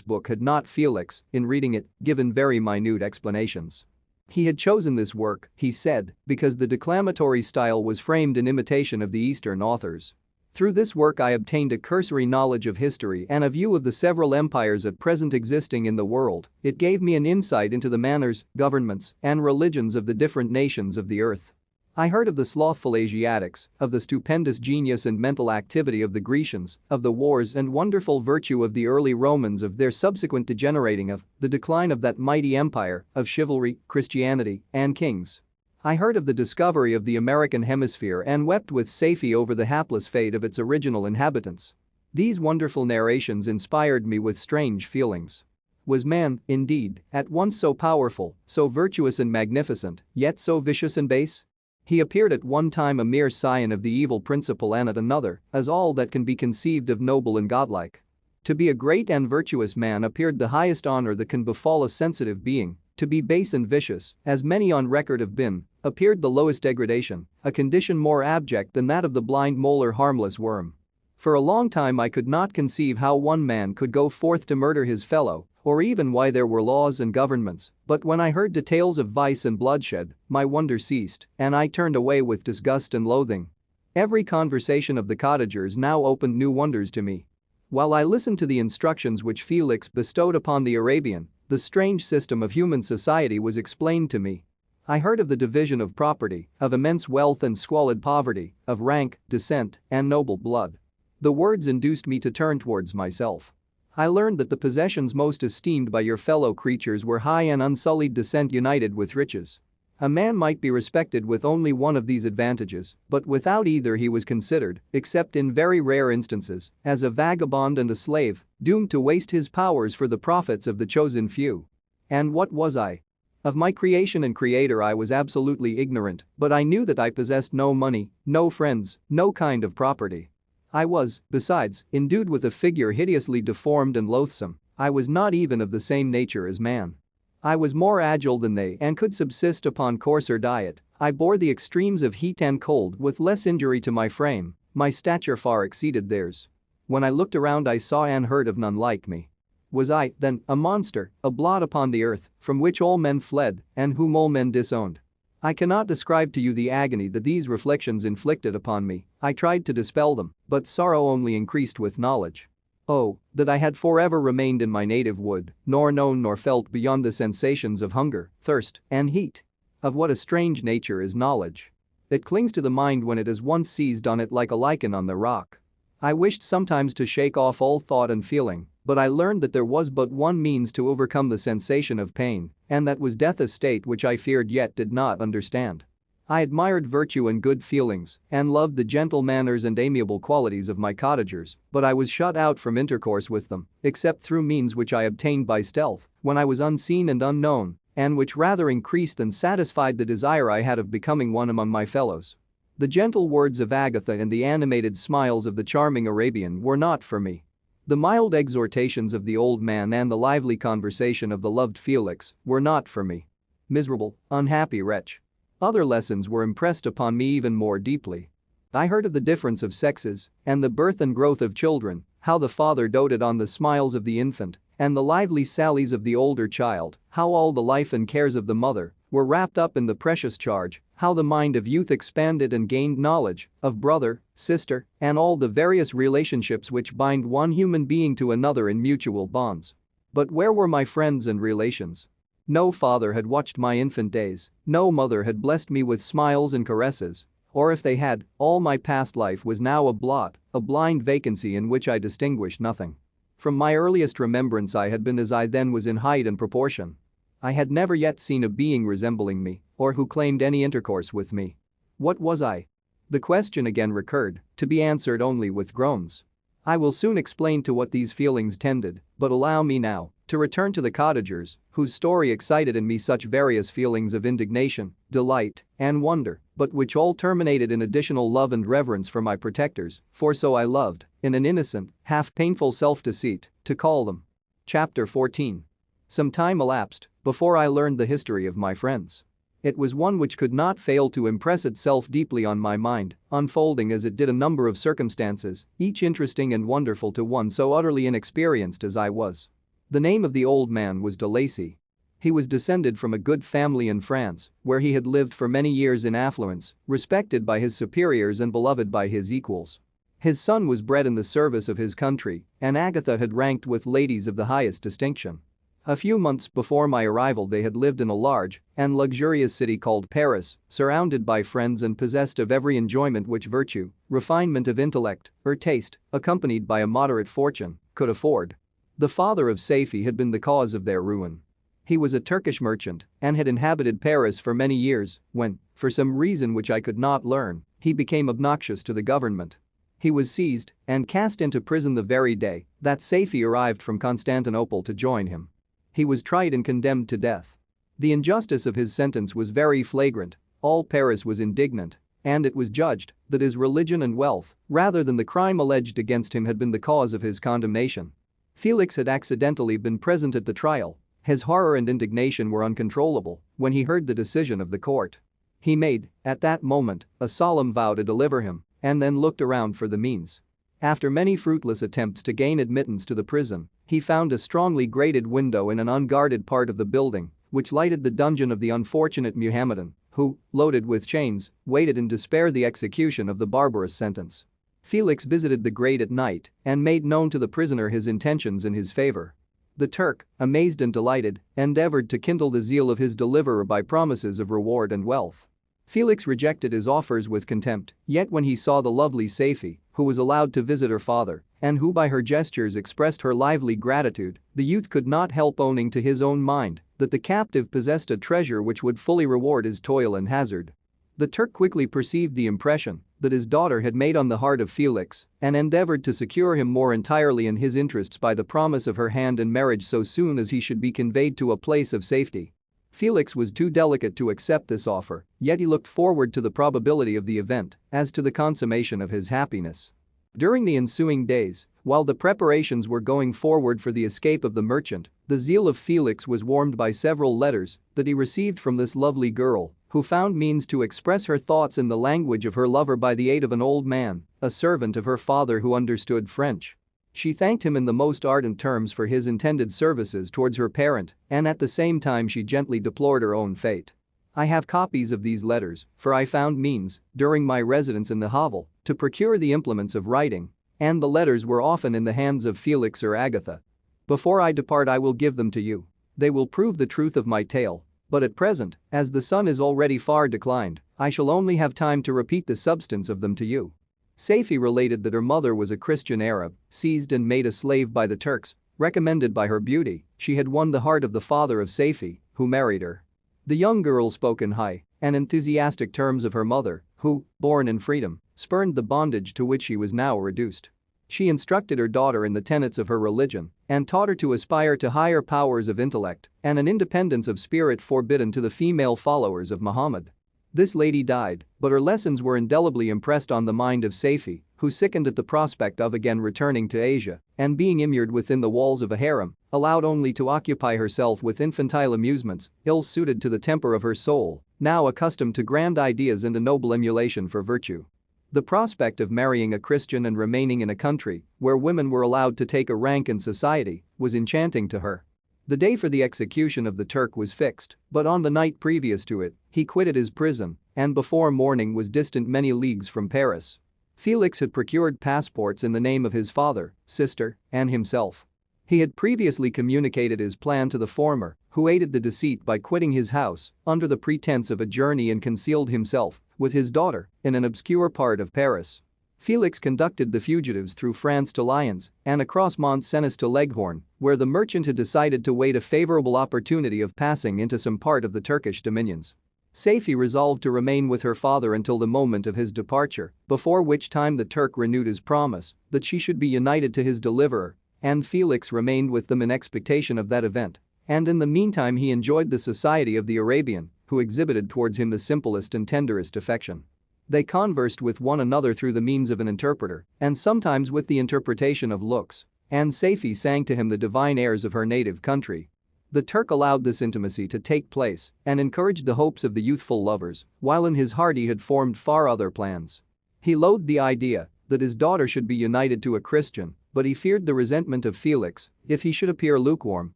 book had not Felix, in reading it, given very minute explanations. He had chosen this work, he said, because the declamatory style was framed in imitation of the Eastern authors. Through this work I obtained a cursory knowledge of history and a view of the several empires at present existing in the world. It gave me an insight into the manners, governments, and religions of the different nations of the earth. I heard of the slothful Asiatics, of the stupendous genius and mental activity of the Grecians, of the wars and wonderful virtue of the early Romans, of their subsequent degenerating, of the decline of that mighty empire, of chivalry, Christianity, and kings. I heard of the discovery of the American hemisphere and wept with Safie over the hapless fate of its original inhabitants. These wonderful narrations inspired me with strange feelings. Was man, indeed, at once so powerful, so virtuous and magnificent, yet so vicious and base? He appeared at one time a mere scion of the evil principle and at another as all that can be conceived of noble and godlike. To be a great and virtuous man appeared the highest honor that can befall a sensitive being. To be base and vicious, as many on record have been, appeared the lowest degradation, a condition more abject than that of the blind mole or harmless worm. For a long time I could not conceive how one man could go forth to murder his fellow, or even why there were laws and governments, but when I heard details of vice and bloodshed, my wonder ceased, and I turned away with disgust and loathing. Every conversation of the cottagers now opened new wonders to me. While I listened to the instructions which Felix bestowed upon the Arabian, the strange system of human society was explained to me. I heard of the division of property, of immense wealth and squalid poverty, of rank, descent, and noble blood. The words induced me to turn towards myself. I learned that the possessions most esteemed by your fellow creatures were high and unsullied descent united with riches. A man might be respected with only one of these advantages, but without either he was considered, except in very rare instances, as a vagabond and a slave, doomed to waste his powers for the profits of the chosen few. And what was I? Of my creation and creator I was absolutely ignorant, but I knew that I possessed no money, no friends, no kind of property. I was, besides, endued with a figure hideously deformed and loathsome. I was not even of the same nature as man. I was more agile than they and could subsist upon coarser diet. I bore the extremes of heat and cold with less injury to my frame. My stature far exceeded theirs. When I looked around I saw and heard of none like me. Was I, then, a monster, a blot upon the earth, from which all men fled and whom all men disowned? I cannot describe to you the agony that these reflections inflicted upon me. I tried to dispel them, but sorrow only increased with knowledge. Oh, that I had forever remained in my native wood, nor known nor felt beyond the sensations of hunger, thirst, and heat. Of what a strange nature is knowledge. It clings to the mind when it has once seized on it like a lichen on the rock. I wished sometimes to shake off all thought and feeling, but I learned that there was but one means to overcome the sensation of pain, and that was death, a state which I feared yet did not understand. I admired virtue and good feelings, and loved the gentle manners and amiable qualities of my cottagers, but I was shut out from intercourse with them, except through means which I obtained by stealth, when I was unseen and unknown, and which rather increased than satisfied the desire I had of becoming one among my fellows. The gentle words of Agatha and the animated smiles of the charming Arabian were not for me. The mild exhortations of the old man and the lively conversation of the loved Felix were not for me. Miserable, unhappy wretch. Other lessons were impressed upon me even more deeply. I heard of the difference of sexes and the birth and growth of children, how the father doted on the smiles of the infant and the lively sallies of the older child, how all the life and cares of the mother were wrapped up in the precious charge, how the mind of youth expanded and gained knowledge of brother, sister, and all the various relationships which bind one human being to another in mutual bonds. But where were my friends and relations? No father had watched my infant days, no mother had blessed me with smiles and caresses, or if they had, all my past life was now a blot, a blind vacancy in which I distinguished nothing. From my earliest remembrance I had been as I then was in height and proportion. I had never yet seen a being resembling me, or who claimed any intercourse with me. What was I? The question again recurred, to be answered only with groans. I will soon explain to what these feelings tended, but allow me now to return to the cottagers, whose story excited in me such various feelings of indignation, delight, and wonder, but which all terminated in additional love and reverence for my protectors, for so I loved, in an innocent, half-painful self-deceit, to call them. Chapter 14. Some time elapsed before I learned the history of my friends. It was one which could not fail to impress itself deeply on my mind, unfolding as it did a number of circumstances, each interesting and wonderful to one so utterly inexperienced as I was. The name of the old man was de Lacy. He was descended from a good family in France, where he had lived for many years in affluence, respected by his superiors and beloved by his equals. His son was bred in the service of his country, and Agatha had ranked with ladies of the highest distinction. A few months before my arrival they had lived in a large and luxurious city called Paris, surrounded by friends and possessed of every enjoyment which virtue, refinement of intellect, or taste, accompanied by a moderate fortune, could afford. The father of Safie had been the cause of their ruin. He was a Turkish merchant and had inhabited Paris for many years when, for some reason which I could not learn, he became obnoxious to the government. He was seized and cast into prison the very day that Safie arrived from Constantinople to join him. He was tried and condemned to death. The injustice of his sentence was very flagrant, all Paris was indignant, and it was judged that his religion and wealth, rather than the crime alleged against him, had been the cause of his condemnation. Felix had accidentally been present at the trial. His horror and indignation were uncontrollable when he heard the decision of the court. He made, at that moment, a solemn vow to deliver him, and then looked around for the means. After many fruitless attempts to gain admittance to the prison, he found a strongly grated window in an unguarded part of the building, which lighted the dungeon of the unfortunate Mohammedan, who, loaded with chains, waited in despair the execution of the barbarous sentence. Felix visited the grate at night and made known to the prisoner his intentions in his favor. The Turk, amazed and delighted, endeavored to kindle the zeal of his deliverer by promises of reward and wealth. Felix rejected his offers with contempt, yet when he saw the lovely Safie, who was allowed to visit her father, and who by her gestures expressed her lively gratitude, the youth could not help owning to his own mind that the captive possessed a treasure which would fully reward his toil and hazard. The Turk quickly perceived the impression that his daughter had made on the heart of Felix and endeavored to secure him more entirely in his interests by the promise of her hand in marriage so soon as he should be conveyed to a place of safety. Felix was too delicate to accept this offer, yet he looked forward to the probability of the event as to the consummation of his happiness. During the ensuing days, while the preparations were going forward for the escape of the merchant, the zeal of Felix was warmed by several letters that he received from this lovely girl, who found means to express her thoughts in the language of her lover by the aid of an old man, a servant of her father who understood French. She thanked him in the most ardent terms for his intended services towards her parent, and at the same time she gently deplored her own fate. I have copies of these letters, for I found means, during my residence in the hovel, to procure the implements of writing, and the letters were often in the hands of Felix or Agatha. Before I depart I will give them to you. They will prove the truth of my tale, but at present, as the sun is already far declined, I shall only have time to repeat the substance of them to you. Safie related that her mother was a Christian Arab, seized and made a slave by the Turks. Recommended by her beauty, she had won the heart of the father of Safie, who married her. The young girl spoke in high and enthusiastic terms of her mother, who, born in freedom, spurned the bondage to which she was now reduced. She instructed her daughter in the tenets of her religion and taught her to aspire to higher powers of intellect and an independence of spirit forbidden to the female followers of Muhammad. This lady died, but her lessons were indelibly impressed on the mind of Safie, who sickened at the prospect of again returning to Asia and being immured within the walls of a harem, allowed only to occupy herself with infantile amusements, ill-suited to the temper of her soul, now accustomed to grand ideas and a noble emulation for virtue. The prospect of marrying a Christian and remaining in a country where women were allowed to take a rank in society was enchanting to her. The day for the execution of the Turk was fixed, but on the night previous to it, he quitted his prison and before morning was distant many leagues from Paris. Felix had procured passports in the name of his father, sister, and himself. He had previously communicated his plan to the former, who aided the deceit by quitting his house under the pretense of a journey and concealed himself, with his daughter, in an obscure part of Paris. Felix conducted the fugitives through France to Lyons and across Mont Cenis to Leghorn, where the merchant had decided to wait a favorable opportunity of passing into some part of the Turkish dominions. Saifi resolved to remain with her father until the moment of his departure, before which time the Turk renewed his promise that she should be united to his deliverer, and Felix remained with them in expectation of that event. And in the meantime he enjoyed the society of the Arabian, who exhibited towards him the simplest and tenderest affection. They conversed with one another through the means of an interpreter, and sometimes with the interpretation of looks, and Saifi sang to him the divine airs of her native country. The Turk allowed this intimacy to take place and encouraged the hopes of the youthful lovers, while in his heart he had formed far other plans. He loathed the idea that his daughter should be united to a Christian, but he feared the resentment of Felix if he should appear lukewarm,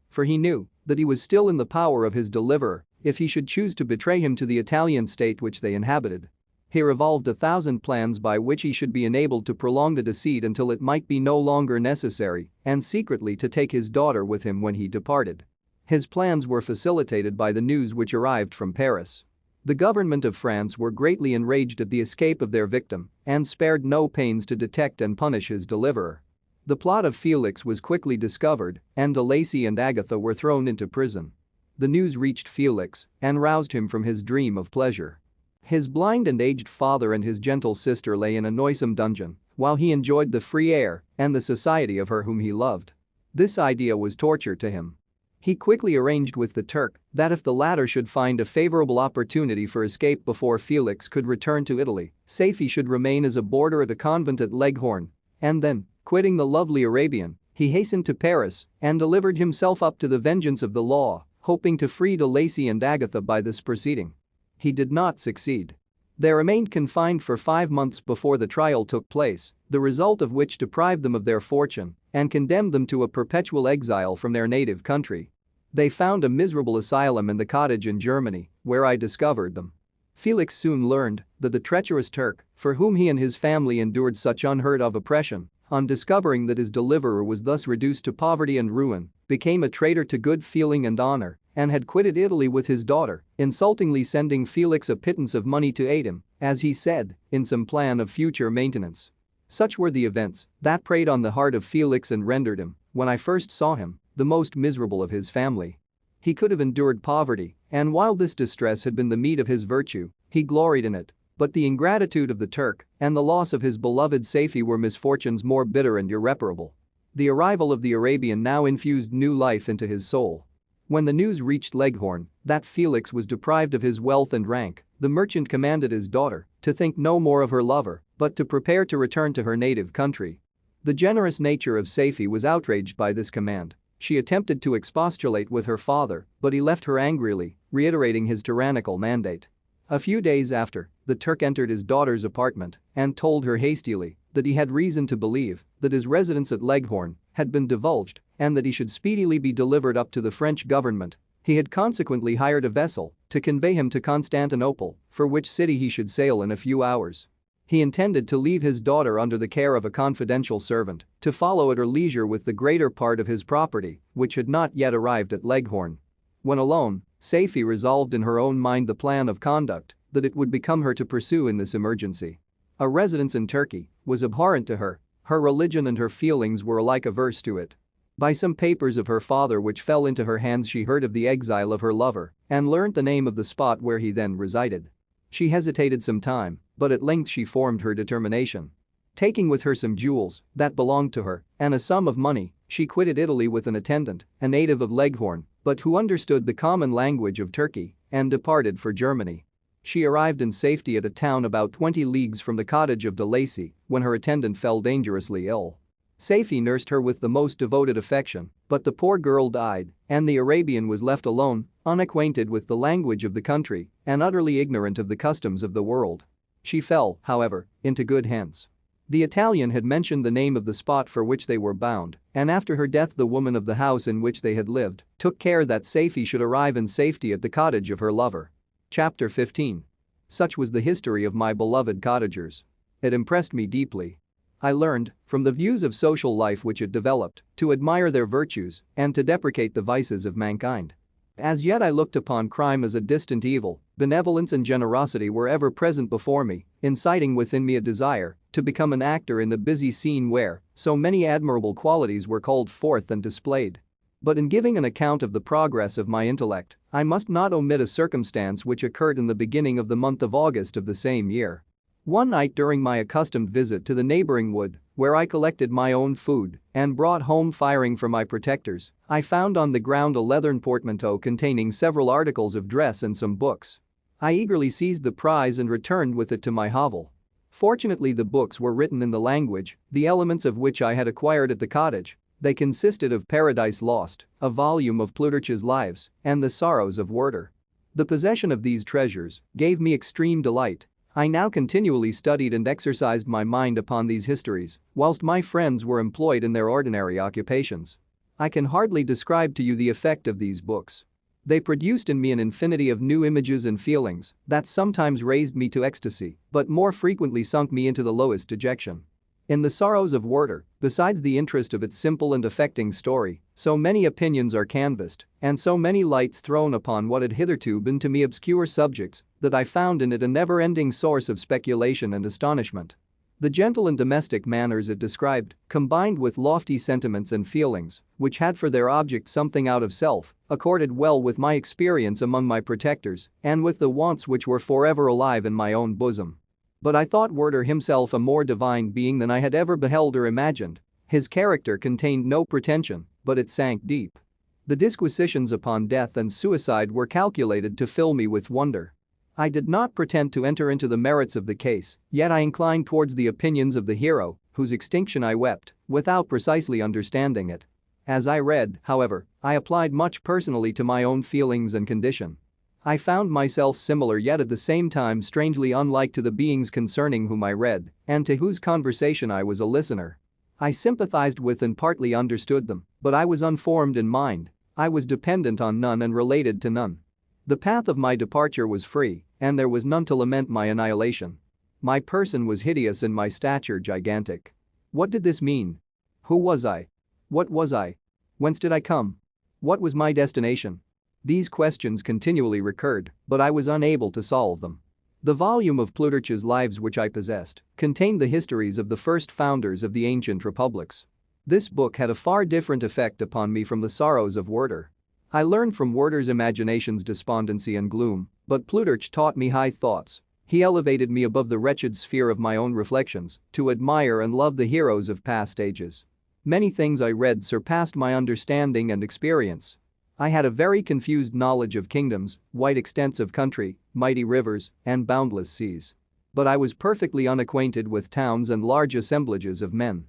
for he knew that he was still in the power of his deliverer if he should choose to betray him to the Italian state which they inhabited. He revolved 1,000 plans by which he should be enabled to prolong the deceit until it might be no longer necessary, and secretly to take his daughter with him when he departed. His plans were facilitated by the news which arrived from Paris. The government of France were greatly enraged at the escape of their victim and spared no pains to detect and punish his deliverer. The plot of Felix was quickly discovered, and de Lacy and Agatha were thrown into prison. The news reached Felix and roused him from his dream of pleasure. His blind and aged father and his gentle sister lay in a noisome dungeon, while he enjoyed the free air and the society of her whom he loved. This idea was torture to him. He quickly arranged with the Turk that if the latter should find a favorable opportunity for escape before Felix could return to Italy, Saifi should remain as a boarder at a convent at Leghorn, and then, quitting the lovely Arabian, he hastened to Paris and delivered himself up to the vengeance of the law, hoping to free de Lacy and Agatha by this proceeding. He did not succeed. They remained confined for 5 months before the trial took place, the result of which deprived them of their fortune and condemned them to a perpetual exile from their native country. They found a miserable asylum in the cottage in Germany, where I discovered them. Felix soon learned that the treacherous Turk, for whom he and his family endured such unheard of oppression, on discovering that his deliverer was thus reduced to poverty and ruin, became a traitor to good feeling and honor, and had quitted Italy with his daughter, insultingly sending Felix a pittance of money to aid him, as he said, in some plan of future maintenance. Such were the events that preyed on the heart of Felix and rendered him, when I first saw him, the most miserable of his family. He could have endured poverty, and while this distress had been the meed of his virtue, he gloried in it, but the ingratitude of the Turk and the loss of his beloved Saifi were misfortunes more bitter and irreparable. The arrival of the Arabian now infused new life into his soul. When the news reached Leghorn that Felix was deprived of his wealth and rank, the merchant commanded his daughter to think no more of her lover, but to prepare to return to her native country. The generous nature of Saifi was outraged by this command. She attempted to expostulate with her father, but he left her angrily, reiterating his tyrannical mandate. A few days after, the Turk entered his daughter's apartment and told her hastily that he had reason to believe that his residence at Leghorn had been divulged and that he should speedily be delivered up to the French government. He had consequently hired a vessel to convey him to Constantinople, for which city he should sail in a few hours. He intended to leave his daughter under the care of a confidential servant to follow at her leisure with the greater part of his property, which had not yet arrived at Leghorn. When alone, Saifi resolved in her own mind the plan of conduct that it would become her to pursue in this emergency. A residence in Turkey was abhorrent to her. Her religion and her feelings were alike averse to it. By some papers of her father which fell into her hands she heard of the exile of her lover and learnt the name of the spot where he then resided. She hesitated some time, but at length she formed her determination. Taking with her some jewels that belonged to her and a sum of money, she quitted Italy with an attendant, a native of Leghorn, but who understood the common language of Turkey, and departed for Germany. She arrived in safety at a town about 20 leagues from the cottage of de Lacy when her attendant fell dangerously ill. Saifi nursed her with the most devoted affection, but the poor girl died, and the Arabian was left alone, unacquainted with the language of the country and utterly ignorant of the customs of the world. She fell, however, into good hands. The Italian had mentioned the name of the spot for which they were bound, and after her death the woman of the house in which they had lived took care that Saifi should arrive in safety at the cottage of her lover. Chapter 15. Such was the history of my beloved cottagers. It impressed me deeply. I learned, from the views of social life which it developed, to admire their virtues and to deprecate the vices of mankind. As yet I looked upon crime as a distant evil. Benevolence and generosity were ever present before me, inciting within me a desire to become an actor in the busy scene where so many admirable qualities were called forth and displayed. But in giving an account of the progress of my intellect, I must not omit a circumstance which occurred in the beginning of the month of August of the same year. One night during my accustomed visit to the neighboring wood, where I collected my own food and brought home firing for my protectors, I found on the ground a leathern portmanteau containing several articles of dress and some books. I eagerly seized the prize and returned with it to my hovel. Fortunately, the books were written in the language, the elements of which I had acquired at the cottage. They consisted of Paradise Lost, a volume of Plutarch's Lives, and The Sorrows of Werther. The possession of these treasures gave me extreme delight. I now continually studied and exercised my mind upon these histories, whilst my friends were employed in their ordinary occupations. I can hardly describe to you the effect of these books. They produced in me an infinity of new images and feelings that sometimes raised me to ecstasy, but more frequently sunk me into the lowest dejection. In The Sorrows of Werther, besides the interest of its simple and affecting story, so many opinions are canvassed and so many lights thrown upon what had hitherto been to me obscure subjects that I found in it a never-ending source of speculation and astonishment. The gentle and domestic manners it described, combined with lofty sentiments and feelings, which had for their object something out of self, accorded well with my experience among my protectors and with the wants which were forever alive in my own bosom. But I thought Werther himself a more divine being than I had ever beheld or imagined. His character contained no pretension, but it sank deep. The disquisitions upon death and suicide were calculated to fill me with wonder. I did not pretend to enter into the merits of the case, yet I inclined towards the opinions of the hero, whose extinction I wept, without precisely understanding it. As I read, however, I applied much personally to my own feelings and condition. I found myself similar yet at the same time strangely unlike to the beings concerning whom I read and to whose conversation I was a listener. I sympathized with and partly understood them, but I was unformed in mind. I was dependent on none and related to none. The path of my departure was free, and there was none to lament my annihilation. My person was hideous and my stature gigantic. What did this mean? Who was I? What was I? Whence did I come? What was my destination? These questions continually recurred, but I was unable to solve them. The volume of Plutarch's Lives which I possessed contained the histories of the first founders of the ancient republics. This book had a far different effect upon me from The Sorrows of Werther. I learned from Werther's imagination's despondency and gloom, but Plutarch taught me high thoughts. He elevated me above the wretched sphere of my own reflections to admire and love the heroes of past ages. Many things I read surpassed my understanding and experience. I had a very confused knowledge of kingdoms, wide extents of country, mighty rivers, and boundless seas. But I was perfectly unacquainted with towns and large assemblages of men.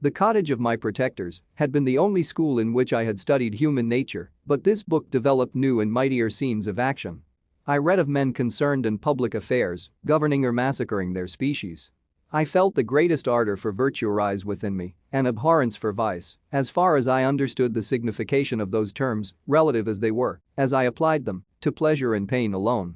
The cottage of my protectors had been the only school in which I had studied human nature, but this book developed new and mightier scenes of action. I read of men concerned in public affairs, governing or massacring their species. I felt the greatest ardor for virtue rise within me, and abhorrence for vice, as far as I understood the signification of those terms, relative as they were, as I applied them, to pleasure and pain alone.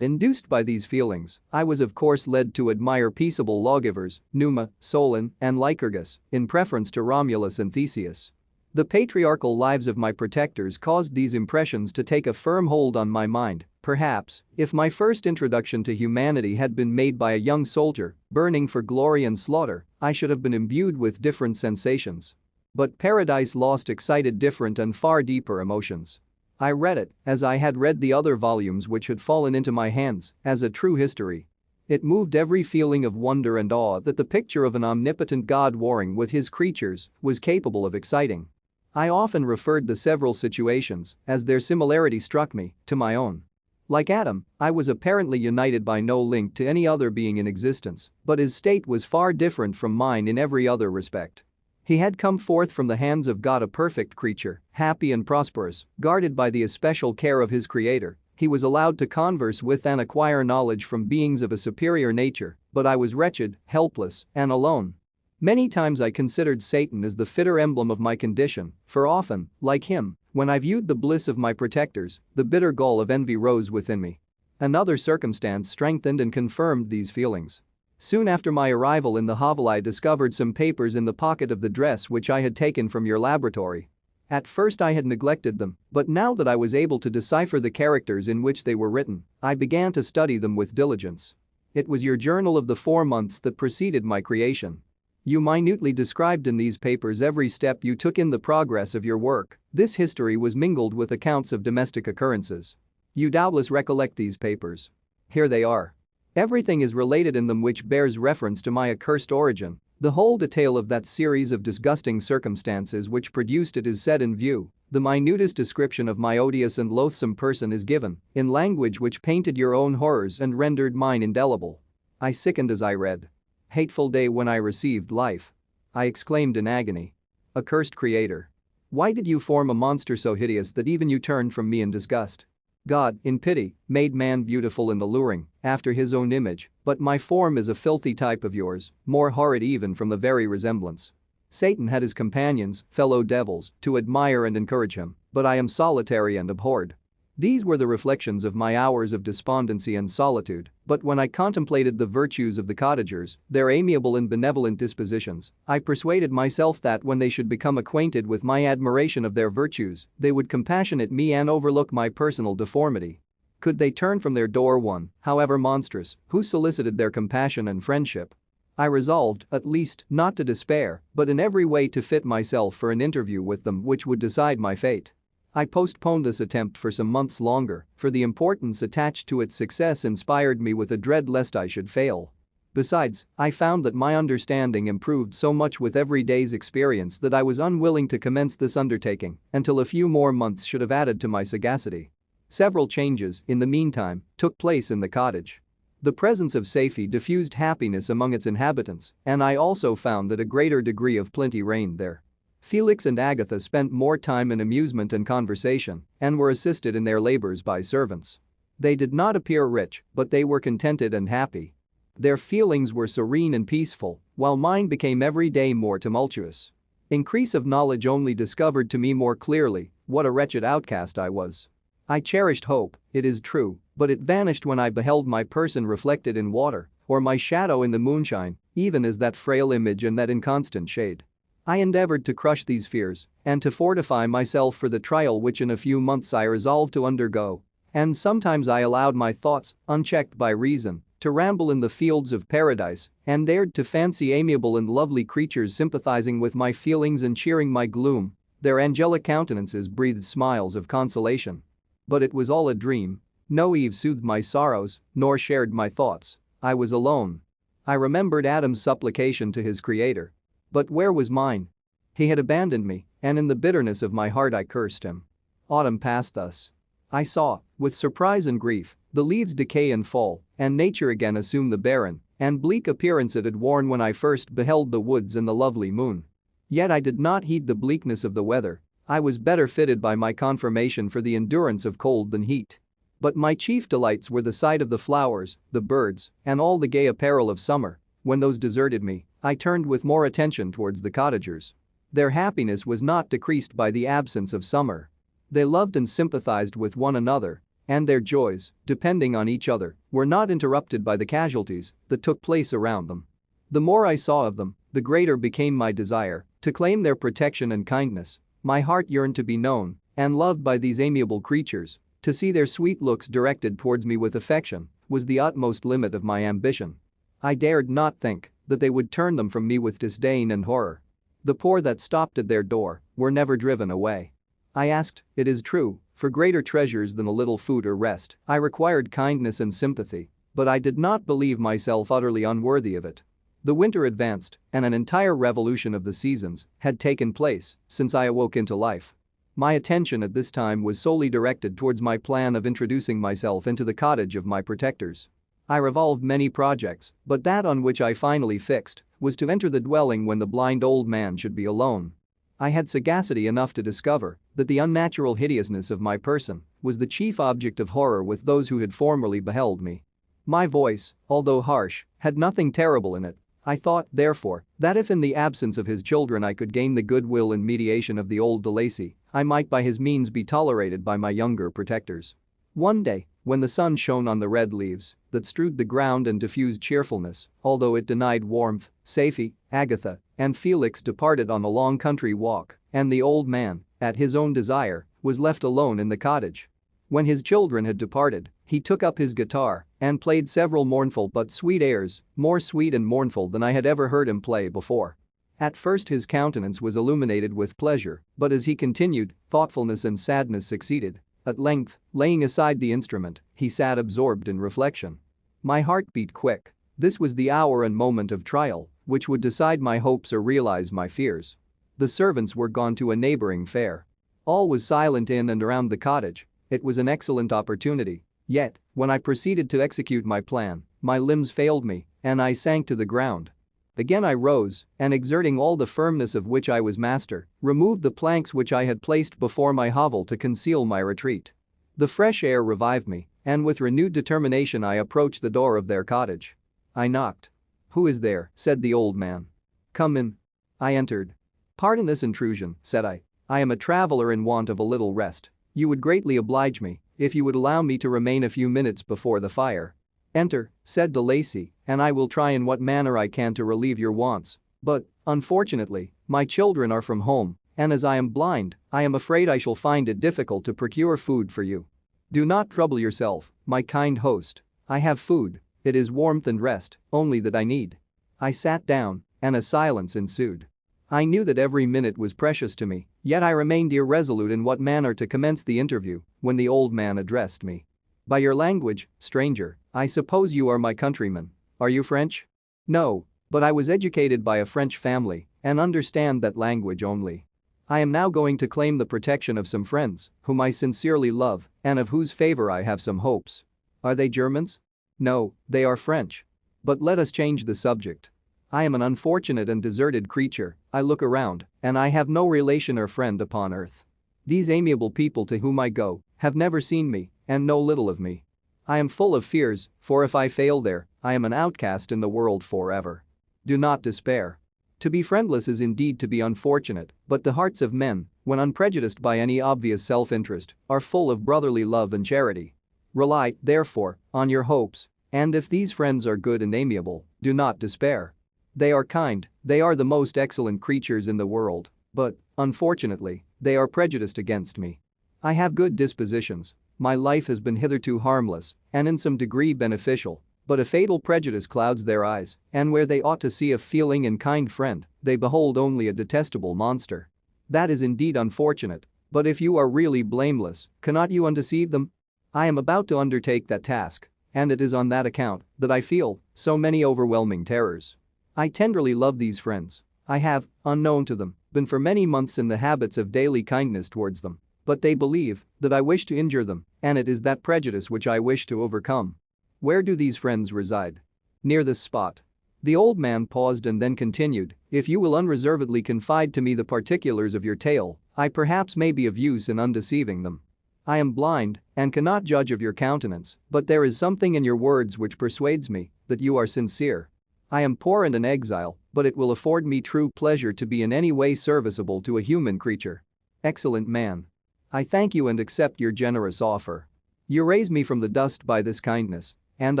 Induced by these feelings, I was of course led to admire peaceable lawgivers, Numa, Solon, and Lycurgus, in preference to Romulus and Theseus. The patriarchal lives of my protectors caused these impressions to take a firm hold on my mind. Perhaps, if my first introduction to humanity had been made by a young soldier, burning for glory and slaughter, I should have been imbued with different sensations. But Paradise Lost excited different and far deeper emotions. I read it, as I had read the other volumes which had fallen into my hands, as a true history. It moved every feeling of wonder and awe that the picture of an omnipotent God warring with his creatures was capable of exciting. I often referred the several situations, as their similarity struck me, to my own. Like Adam, I was apparently united by no link to any other being in existence, but his state was far different from mine in every other respect. He had come forth from the hands of God a perfect creature, happy and prosperous, guarded by the especial care of his Creator. He was allowed to converse with and acquire knowledge from beings of a superior nature, but I was wretched, helpless, and alone. Many times I considered Satan as the fitter emblem of my condition, for often, like him, when I viewed the bliss of my protectors, the bitter gall of envy rose within me. Another circumstance strengthened and confirmed these feelings. Soon after my arrival in the hovel I discovered some papers in the pocket of the dress which I had taken from your laboratory. At first I had neglected them, but now that I was able to decipher the characters in which they were written, I began to study them with diligence. It was your journal of the 4 months that preceded my creation. You minutely described in these papers every step you took in the progress of your work. This history was mingled with accounts of domestic occurrences. You doubtless recollect these papers. Here they are. Everything is related in them which bears reference to my accursed origin. The whole detail of that series of disgusting circumstances which produced it is set in view. The minutest description of my odious and loathsome person is given, in language which painted your own horrors and rendered mine indelible. I sickened as I read. Hateful day when I received life. I exclaimed in agony. Accursed Creator. Why did you form a monster so hideous that even you turned from me in disgust? God, in pity, made man beautiful and alluring, after his own image, but my form is a filthy type of yours, more horrid even from the very resemblance. Satan had his companions, fellow devils, to admire and encourage him, but I am solitary and abhorred. These were the reflections of my hours of despondency and solitude, but when I contemplated the virtues of the cottagers, their amiable and benevolent dispositions, I persuaded myself that when they should become acquainted with my admiration of their virtues, they would compassionate me and overlook my personal deformity. Could they turn from their door one, however monstrous, who solicited their compassion and friendship? I resolved, at least, not to despair, but in every way to fit myself for an interview with them which would decide my fate. I postponed this attempt for some months longer, for the importance attached to its success inspired me with a dread lest I should fail. Besides, I found that my understanding improved so much with every day's experience that I was unwilling to commence this undertaking until a few more months should have added to my sagacity. Several changes, in the meantime, took place in the cottage. The presence of safety diffused happiness among its inhabitants, and I also found that a greater degree of plenty reigned there. Felix and Agatha spent more time in amusement and conversation and were assisted in their labors by servants. They did not appear rich, but they were contented and happy. Their feelings were serene and peaceful, while mine became every day more tumultuous. Increase of knowledge only discovered to me more clearly what a wretched outcast I was. I cherished hope, it is true, but it vanished when I beheld my person reflected in water, or my shadow in the moonshine, even as that frail image in that inconstant shade. I endeavored to crush these fears and to fortify myself for the trial which in a few months I resolved to undergo, and sometimes I allowed my thoughts, unchecked by reason, to ramble in the fields of paradise and dared to fancy amiable and lovely creatures sympathizing with my feelings and cheering my gloom. Their angelic countenances breathed smiles of consolation. But it was all a dream. No Eve soothed my sorrows, nor shared my thoughts. I was alone. I remembered Adam's supplication to his Creator. But where was mine? He had abandoned me, and in the bitterness of my heart I cursed him. Autumn passed thus. I saw, with surprise and grief, the leaves decay and fall, and nature again assume the barren and bleak appearance it had worn when I first beheld the woods and the lovely moon. Yet I did not heed the bleakness of the weather. I was better fitted by my conformation for the endurance of cold than heat. But my chief delights were the sight of the flowers, the birds, and all the gay apparel of summer. When those deserted me, I turned with more attention towards the cottagers. Their happiness was not decreased by the absence of summer. They loved and sympathized with one another, and their joys, depending on each other, were not interrupted by the casualties that took place around them. The more I saw of them, the greater became my desire to claim their protection and kindness. My heart yearned to be known and loved by these amiable creatures. To see their sweet looks directed towards me with affection was the utmost limit of my ambition. I dared not think that they would turn them from me with disdain and horror. The poor that stopped at their door were never driven away. I asked, it is true, for greater treasures than a little food or rest. I required kindness and sympathy, but I did not believe myself utterly unworthy of it. The winter advanced, and an entire revolution of the seasons had taken place since I awoke into life. My attention at this time was solely directed towards my plan of introducing myself into the cottage of my protectors. I revolved many projects, but that on which I finally fixed was to enter the dwelling when the blind old man should be alone. I had sagacity enough to discover that the unnatural hideousness of my person was the chief object of horror with those who had formerly beheld me. My voice, although harsh, had nothing terrible in it. I thought, therefore, that if in the absence of his children I could gain the goodwill and mediation of the old de Lacy, I might by his means be tolerated by my younger protectors. One day, when the sun shone on the red leaves that strewed the ground and diffused cheerfulness, although it denied warmth, Safie, Agatha, and Felix departed on a long country walk, and the old man, at his own desire, was left alone in the cottage. When his children had departed, he took up his guitar and played several mournful but sweet airs, more sweet and mournful than I had ever heard him play before. At first his countenance was illuminated with pleasure, but as he continued, thoughtfulness and sadness succeeded. At length, laying aside the instrument, he sat absorbed in reflection. My heart beat quick. This was the hour and moment of trial, which would decide my hopes or realize my fears. The servants were gone to a neighboring fair. All was silent in and around the cottage. It was an excellent opportunity. Yet, when I proceeded to execute my plan, my limbs failed me, and I sank to the ground. Again I rose, and exerting all the firmness of which I was master, removed the planks which I had placed before my hovel to conceal my retreat. The fresh air revived me, and with renewed determination I approached the door of their cottage. I knocked. "Who is there?" said the old man. "Come in." I entered. "Pardon this intrusion," said I. "I am a traveler in want of a little rest. You would greatly oblige me if you would allow me to remain a few minutes before the fire." "Enter," said de Lacy, "and I will try in what manner I can to relieve your wants. But, unfortunately, my children are from home, and as I am blind, I am afraid I shall find it difficult to procure food for you." "Do not trouble yourself, my kind host. I have food. It is warmth and rest only that I need." I sat down, and a silence ensued. I knew that every minute was precious to me, yet I remained irresolute in what manner to commence the interview when the old man addressed me. "By your language, stranger, I suppose you are my countryman. Are you French?" "No, but I was educated by a French family and understand that language only. I am now going to claim the protection of some friends whom I sincerely love and of whose favor I have some hopes." "Are they Germans?" "No, they are French. But let us change the subject. I am an unfortunate and deserted creature. I look around, and I have no relation or friend upon earth. These amiable people to whom I go have never seen me and know little of me. I am full of fears, for if I fail there, I am an outcast in the world forever. Do not despair. To be friendless is indeed to be unfortunate, but the hearts of men, when unprejudiced by any obvious self-interest, are full of brotherly love and charity. Rely, therefore, on your hopes, and if these friends are good and amiable, do not despair. They are kind, they are the most excellent creatures in the world, but, unfortunately, they are prejudiced against me. I have good dispositions, my life has been hitherto harmless and in some degree beneficial, but a fatal prejudice clouds their eyes, and where they ought to see a feeling and kind friend, they behold only a detestable monster. That is indeed unfortunate, but if you are really blameless, cannot you undeceive them? I am about to undertake that task, and it is on that account that I feel so many overwhelming terrors. I tenderly love these friends. I have, unknown to them, been for many months in the habits of daily kindness towards them, but they believe that I wish to injure them, and it is that prejudice which I wish to overcome. Where do these friends reside? Near this spot." The old man paused and then continued, "If you will unreservedly confide to me the particulars of your tale, I perhaps may be of use in undeceiving them. I am blind and cannot judge of your countenance, but there is something in your words which persuades me that you are sincere. I am poor and an exile, but it will afford me true pleasure to be in any way serviceable to a human creature." "Excellent man. I thank you and accept your generous offer. You raise me from the dust by this kindness, and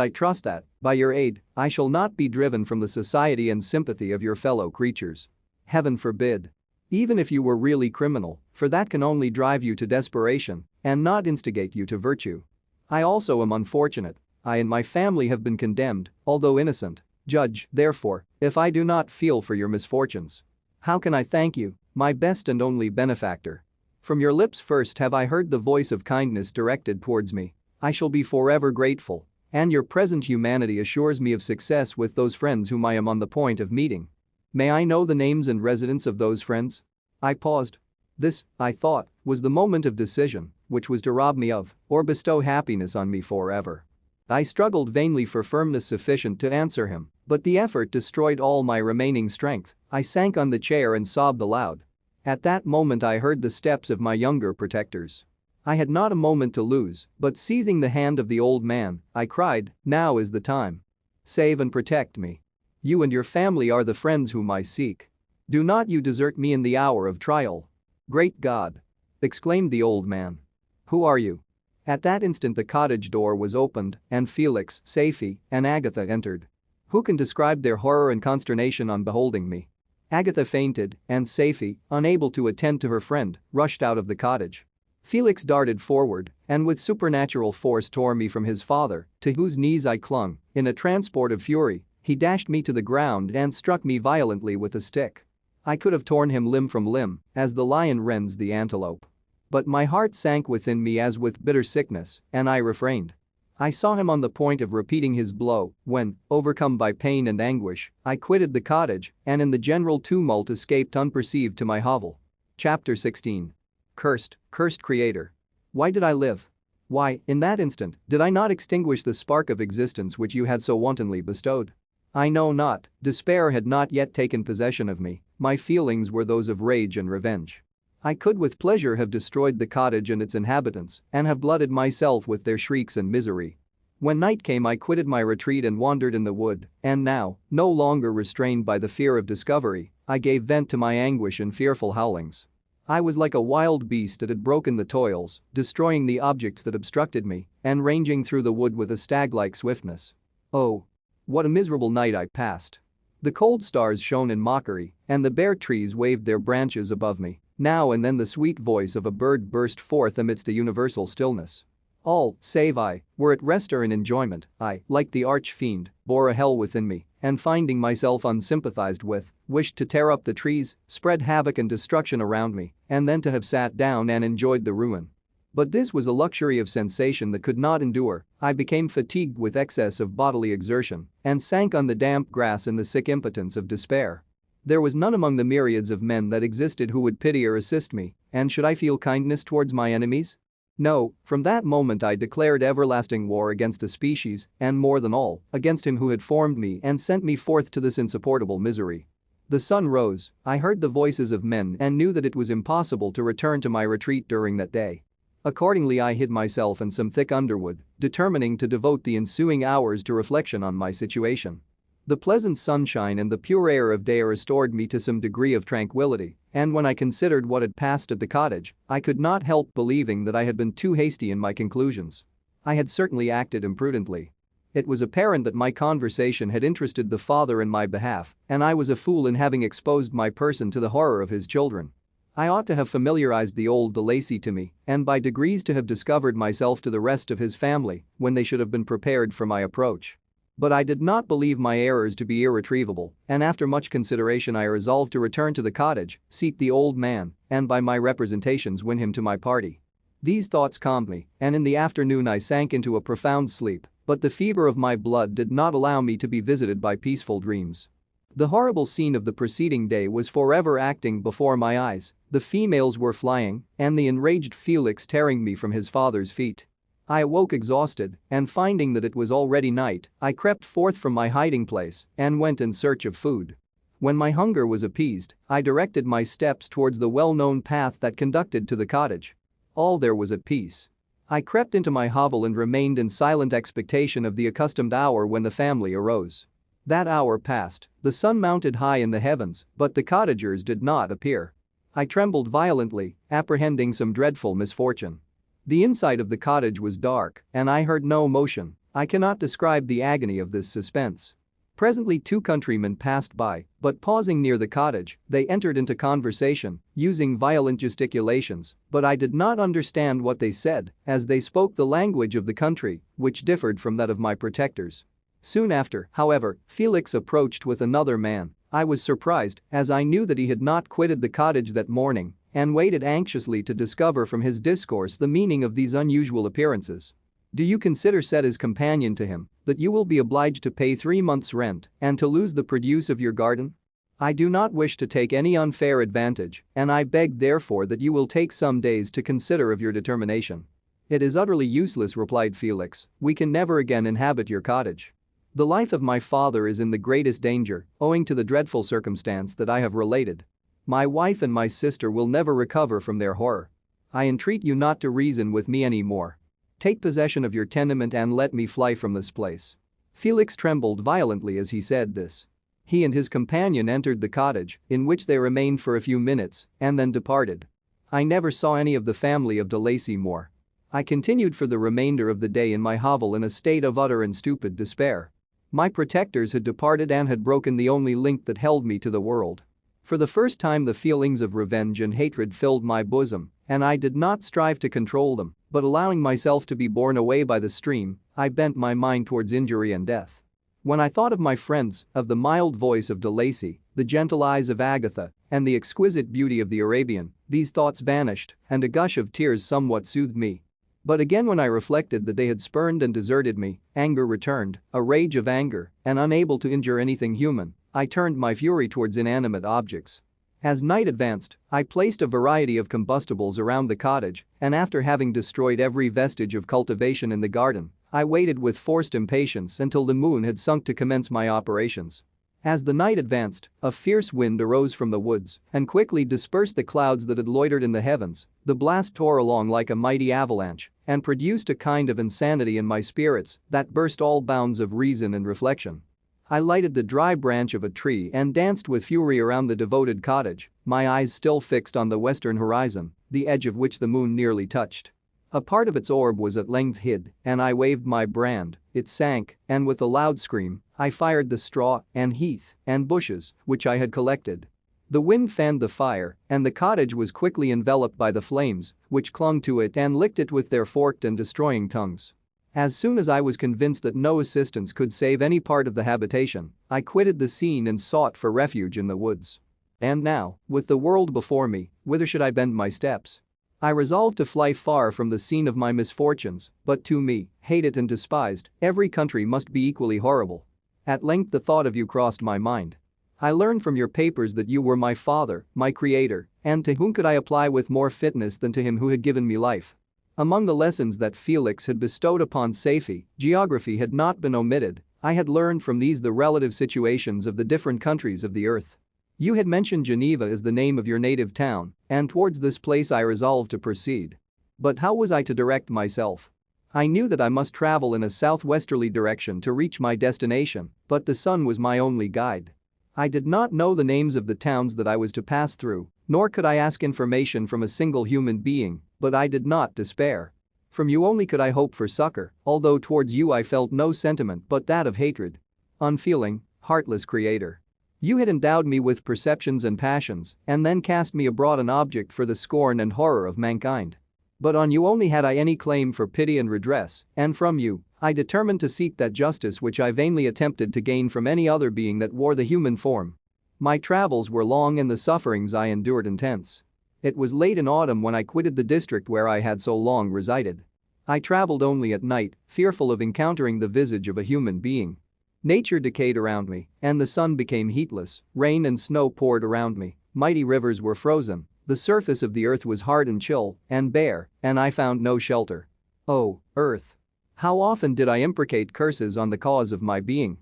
I trust that, by your aid, I shall not be driven from the society and sympathy of your fellow creatures. Heaven forbid. Even if you were really criminal, for that can only drive you to desperation and not instigate you to virtue. I also am unfortunate. I and my family have been condemned, although innocent. Judge, therefore, if I do not feel for your misfortunes. How can I thank you, my best and only benefactor? From your lips first have I heard the voice of kindness directed towards me. I shall be forever grateful, and your present humanity assures me of success with those friends whom I am on the point of meeting. May I know the names and residence of those friends?" I paused. This, I thought, was the moment of decision, which was to rob me of, or bestow happiness on me forever. I struggled vainly for firmness sufficient to answer him, but the effort destroyed all my remaining strength. I sank on the chair and sobbed aloud. At that moment I heard the steps of my younger protectors. I had not a moment to lose, but seizing the hand of the old man, I cried, "Now is the time. Save and protect me. You and your family are the friends whom I seek. Do not you desert me in the hour of trial." "Great God!" exclaimed the old man. "Who are you?" At that instant the cottage door was opened and Felix, Safie, and Agatha entered. Who can describe their horror and consternation on beholding me? Agatha fainted, and Safie, unable to attend to her friend, rushed out of the cottage. Felix darted forward and with supernatural force tore me from his father, to whose knees I clung. In a transport of fury, he dashed me to the ground and struck me violently with a stick. I could have torn him limb from limb, as the lion rends the antelope. But my heart sank within me as with bitter sickness, and I refrained. I saw him on the point of repeating his blow when, overcome by pain and anguish, I quitted the cottage and in the general tumult escaped unperceived to my hovel. Chapter 16. Cursed Creator. Why did I live? Why, in that instant, did I not extinguish the spark of existence which you had so wantonly bestowed? I know not, despair had not yet taken possession of me, my feelings were those of rage and revenge. I could with pleasure have destroyed the cottage and its inhabitants and have blooded myself with their shrieks and misery. When night came I quitted my retreat and wandered in the wood, and now, no longer restrained by the fear of discovery, I gave vent to my anguish in fearful howlings. I was like a wild beast that had broken the toils, destroying the objects that obstructed me, and ranging through the wood with a stag-like swiftness. Oh! What a miserable night I passed. The cold stars shone in mockery, and the bare trees waved their branches above me. Now and then the sweet voice of a bird burst forth amidst a universal stillness. All, save I, were at rest or in enjoyment. I, like the arch-fiend, bore a hell within me, and finding myself unsympathized with, wished to tear up the trees, spread havoc and destruction around me, and then to have sat down and enjoyed the ruin. But this was a luxury of sensation that could not endure. I became fatigued with excess of bodily exertion and sank on the damp grass in the sick impotence of despair. There was none among the myriads of men that existed who would pity or assist me, and should I feel kindness towards my enemies? No, from that moment I declared everlasting war against a species, and more than all, against him who had formed me and sent me forth to this insupportable misery. The sun rose, I heard the voices of men and knew that it was impossible to return to my retreat during that day. Accordingly I hid myself in some thick underwood, determining to devote the ensuing hours to reflection on my situation. The pleasant sunshine and the pure air of day restored me to some degree of tranquility, and when I considered what had passed at the cottage, I could not help believing that I had been too hasty in my conclusions. I had certainly acted imprudently. It was apparent that my conversation had interested the father in my behalf, and I was a fool in having exposed my person to the horror of his children. I ought to have familiarized the old de Lacy to me, and by degrees to have discovered myself to the rest of his family, when they should have been prepared for my approach. But I did not believe my errors to be irretrievable, and after much consideration I resolved to return to the cottage, seek the old man, and by my representations win him to my party. These thoughts calmed me, and in the afternoon I sank into a profound sleep, but the fever of my blood did not allow me to be visited by peaceful dreams. The horrible scene of the preceding day was forever acting before my eyes. The females were flying, and the enraged Felix tearing me from his father's feet. I awoke exhausted, and finding that it was already night, I crept forth from my hiding place and went in search of food. When my hunger was appeased, I directed my steps towards the well-known path that conducted to the cottage. All there was at peace. I crept into my hovel and remained in silent expectation of the accustomed hour when the family arose. That hour passed, the sun mounted high in the heavens, but the cottagers did not appear. I trembled violently, apprehending some dreadful misfortune. The inside of the cottage was dark, and I heard no motion. I cannot describe the agony of this suspense. Presently 2 countrymen passed by, but pausing near the cottage, they entered into conversation, using violent gesticulations, but I did not understand what they said, as they spoke the language of the country, which differed from that of my protectors. Soon after, however, Felix approached with another man. I was surprised, as I knew that he had not quitted the cottage that morning, and waited anxiously to discover from his discourse the meaning of these unusual appearances. "Do you consider," said his companion to him, "that you will be obliged to pay 3 months' rent and to lose the produce of your garden? I do not wish to take any unfair advantage, and I beg therefore that you will take some days to consider of your determination." "It is utterly useless," replied Felix, "we can never again inhabit your cottage. The life of my father is in the greatest danger, owing to the dreadful circumstance that I have related. My wife and my sister will never recover from their horror. I entreat you not to reason with me any more. Take possession of your tenement and let me fly from this place." Felix trembled violently as he said this. He and his companion entered the cottage, in which they remained for a few minutes, and then departed. I never saw any of the family of de Lacy more. I continued for the remainder of the day in my hovel in a state of utter and stupid despair. My protectors had departed and had broken the only link that held me to the world. For the first time the feelings of revenge and hatred filled my bosom, and I did not strive to control them, but allowing myself to be borne away by the stream, I bent my mind towards injury and death. When I thought of my friends, of the mild voice of de Lacy, the gentle eyes of Agatha, and the exquisite beauty of the Arabian, these thoughts vanished, and a gush of tears somewhat soothed me. But again when I reflected that they had spurned and deserted me, anger returned, a rage of anger, and unable to injure anything human, I turned my fury towards inanimate objects. As night advanced, I placed a variety of combustibles around the cottage, and after having destroyed every vestige of cultivation in the garden, I waited with forced impatience until the moon had sunk to commence my operations. As the night advanced, a fierce wind arose from the woods and quickly dispersed the clouds that had loitered in the heavens. The blast tore along like a mighty avalanche and produced a kind of insanity in my spirits that burst all bounds of reason and reflection. I lighted the dry branch of a tree and danced with fury around the devoted cottage, my eyes still fixed on the western horizon, the edge of which the moon nearly touched. A part of its orb was at length hid, and I waved my brand, it sank, and with a loud scream, I fired the straw and heath and bushes which I had collected. The wind fanned the fire, and the cottage was quickly enveloped by the flames, which clung to it and licked it with their forked and destroying tongues. As soon as I was convinced that no assistance could save any part of the habitation, I quitted the scene and sought for refuge in the woods. And now, with the world before me, whither should I bend my steps? I resolved to fly far from the scene of my misfortunes, but to me, hated and despised, every country must be equally horrible. At length the thought of you crossed my mind. I learned from your papers that you were my father, my creator, and to whom could I apply with more fitness than to him who had given me life? Among the lessons that Felix had bestowed upon Safie, geography had not been omitted. I had learned from these the relative situations of the different countries of the earth. You had mentioned Geneva as the name of your native town, and towards this place I resolved to proceed. But how was I to direct myself? I knew that I must travel in a southwesterly direction to reach my destination, but the sun was my only guide. I did not know the names of the towns that I was to pass through, nor could I ask information from a single human being, but I did not despair. From you only could I hope for succor, although towards you I felt no sentiment but that of hatred. Unfeeling, heartless creator. You had endowed me with perceptions and passions, and then cast me abroad an object for the scorn and horror of mankind. But on you only had I any claim for pity and redress, and from you, I determined to seek that justice which I vainly attempted to gain from any other being that wore the human form. My travels were long and the sufferings I endured intense. It was late in autumn when I quitted the district where I had so long resided. I traveled only at night, fearful of encountering the visage of a human being. Nature decayed around me, and the sun became heatless, rain and snow poured around me, mighty rivers were frozen, the surface of the earth was hard and chill and bare, and I found no shelter. Oh, earth! How often did I imprecate curses on the cause of my being?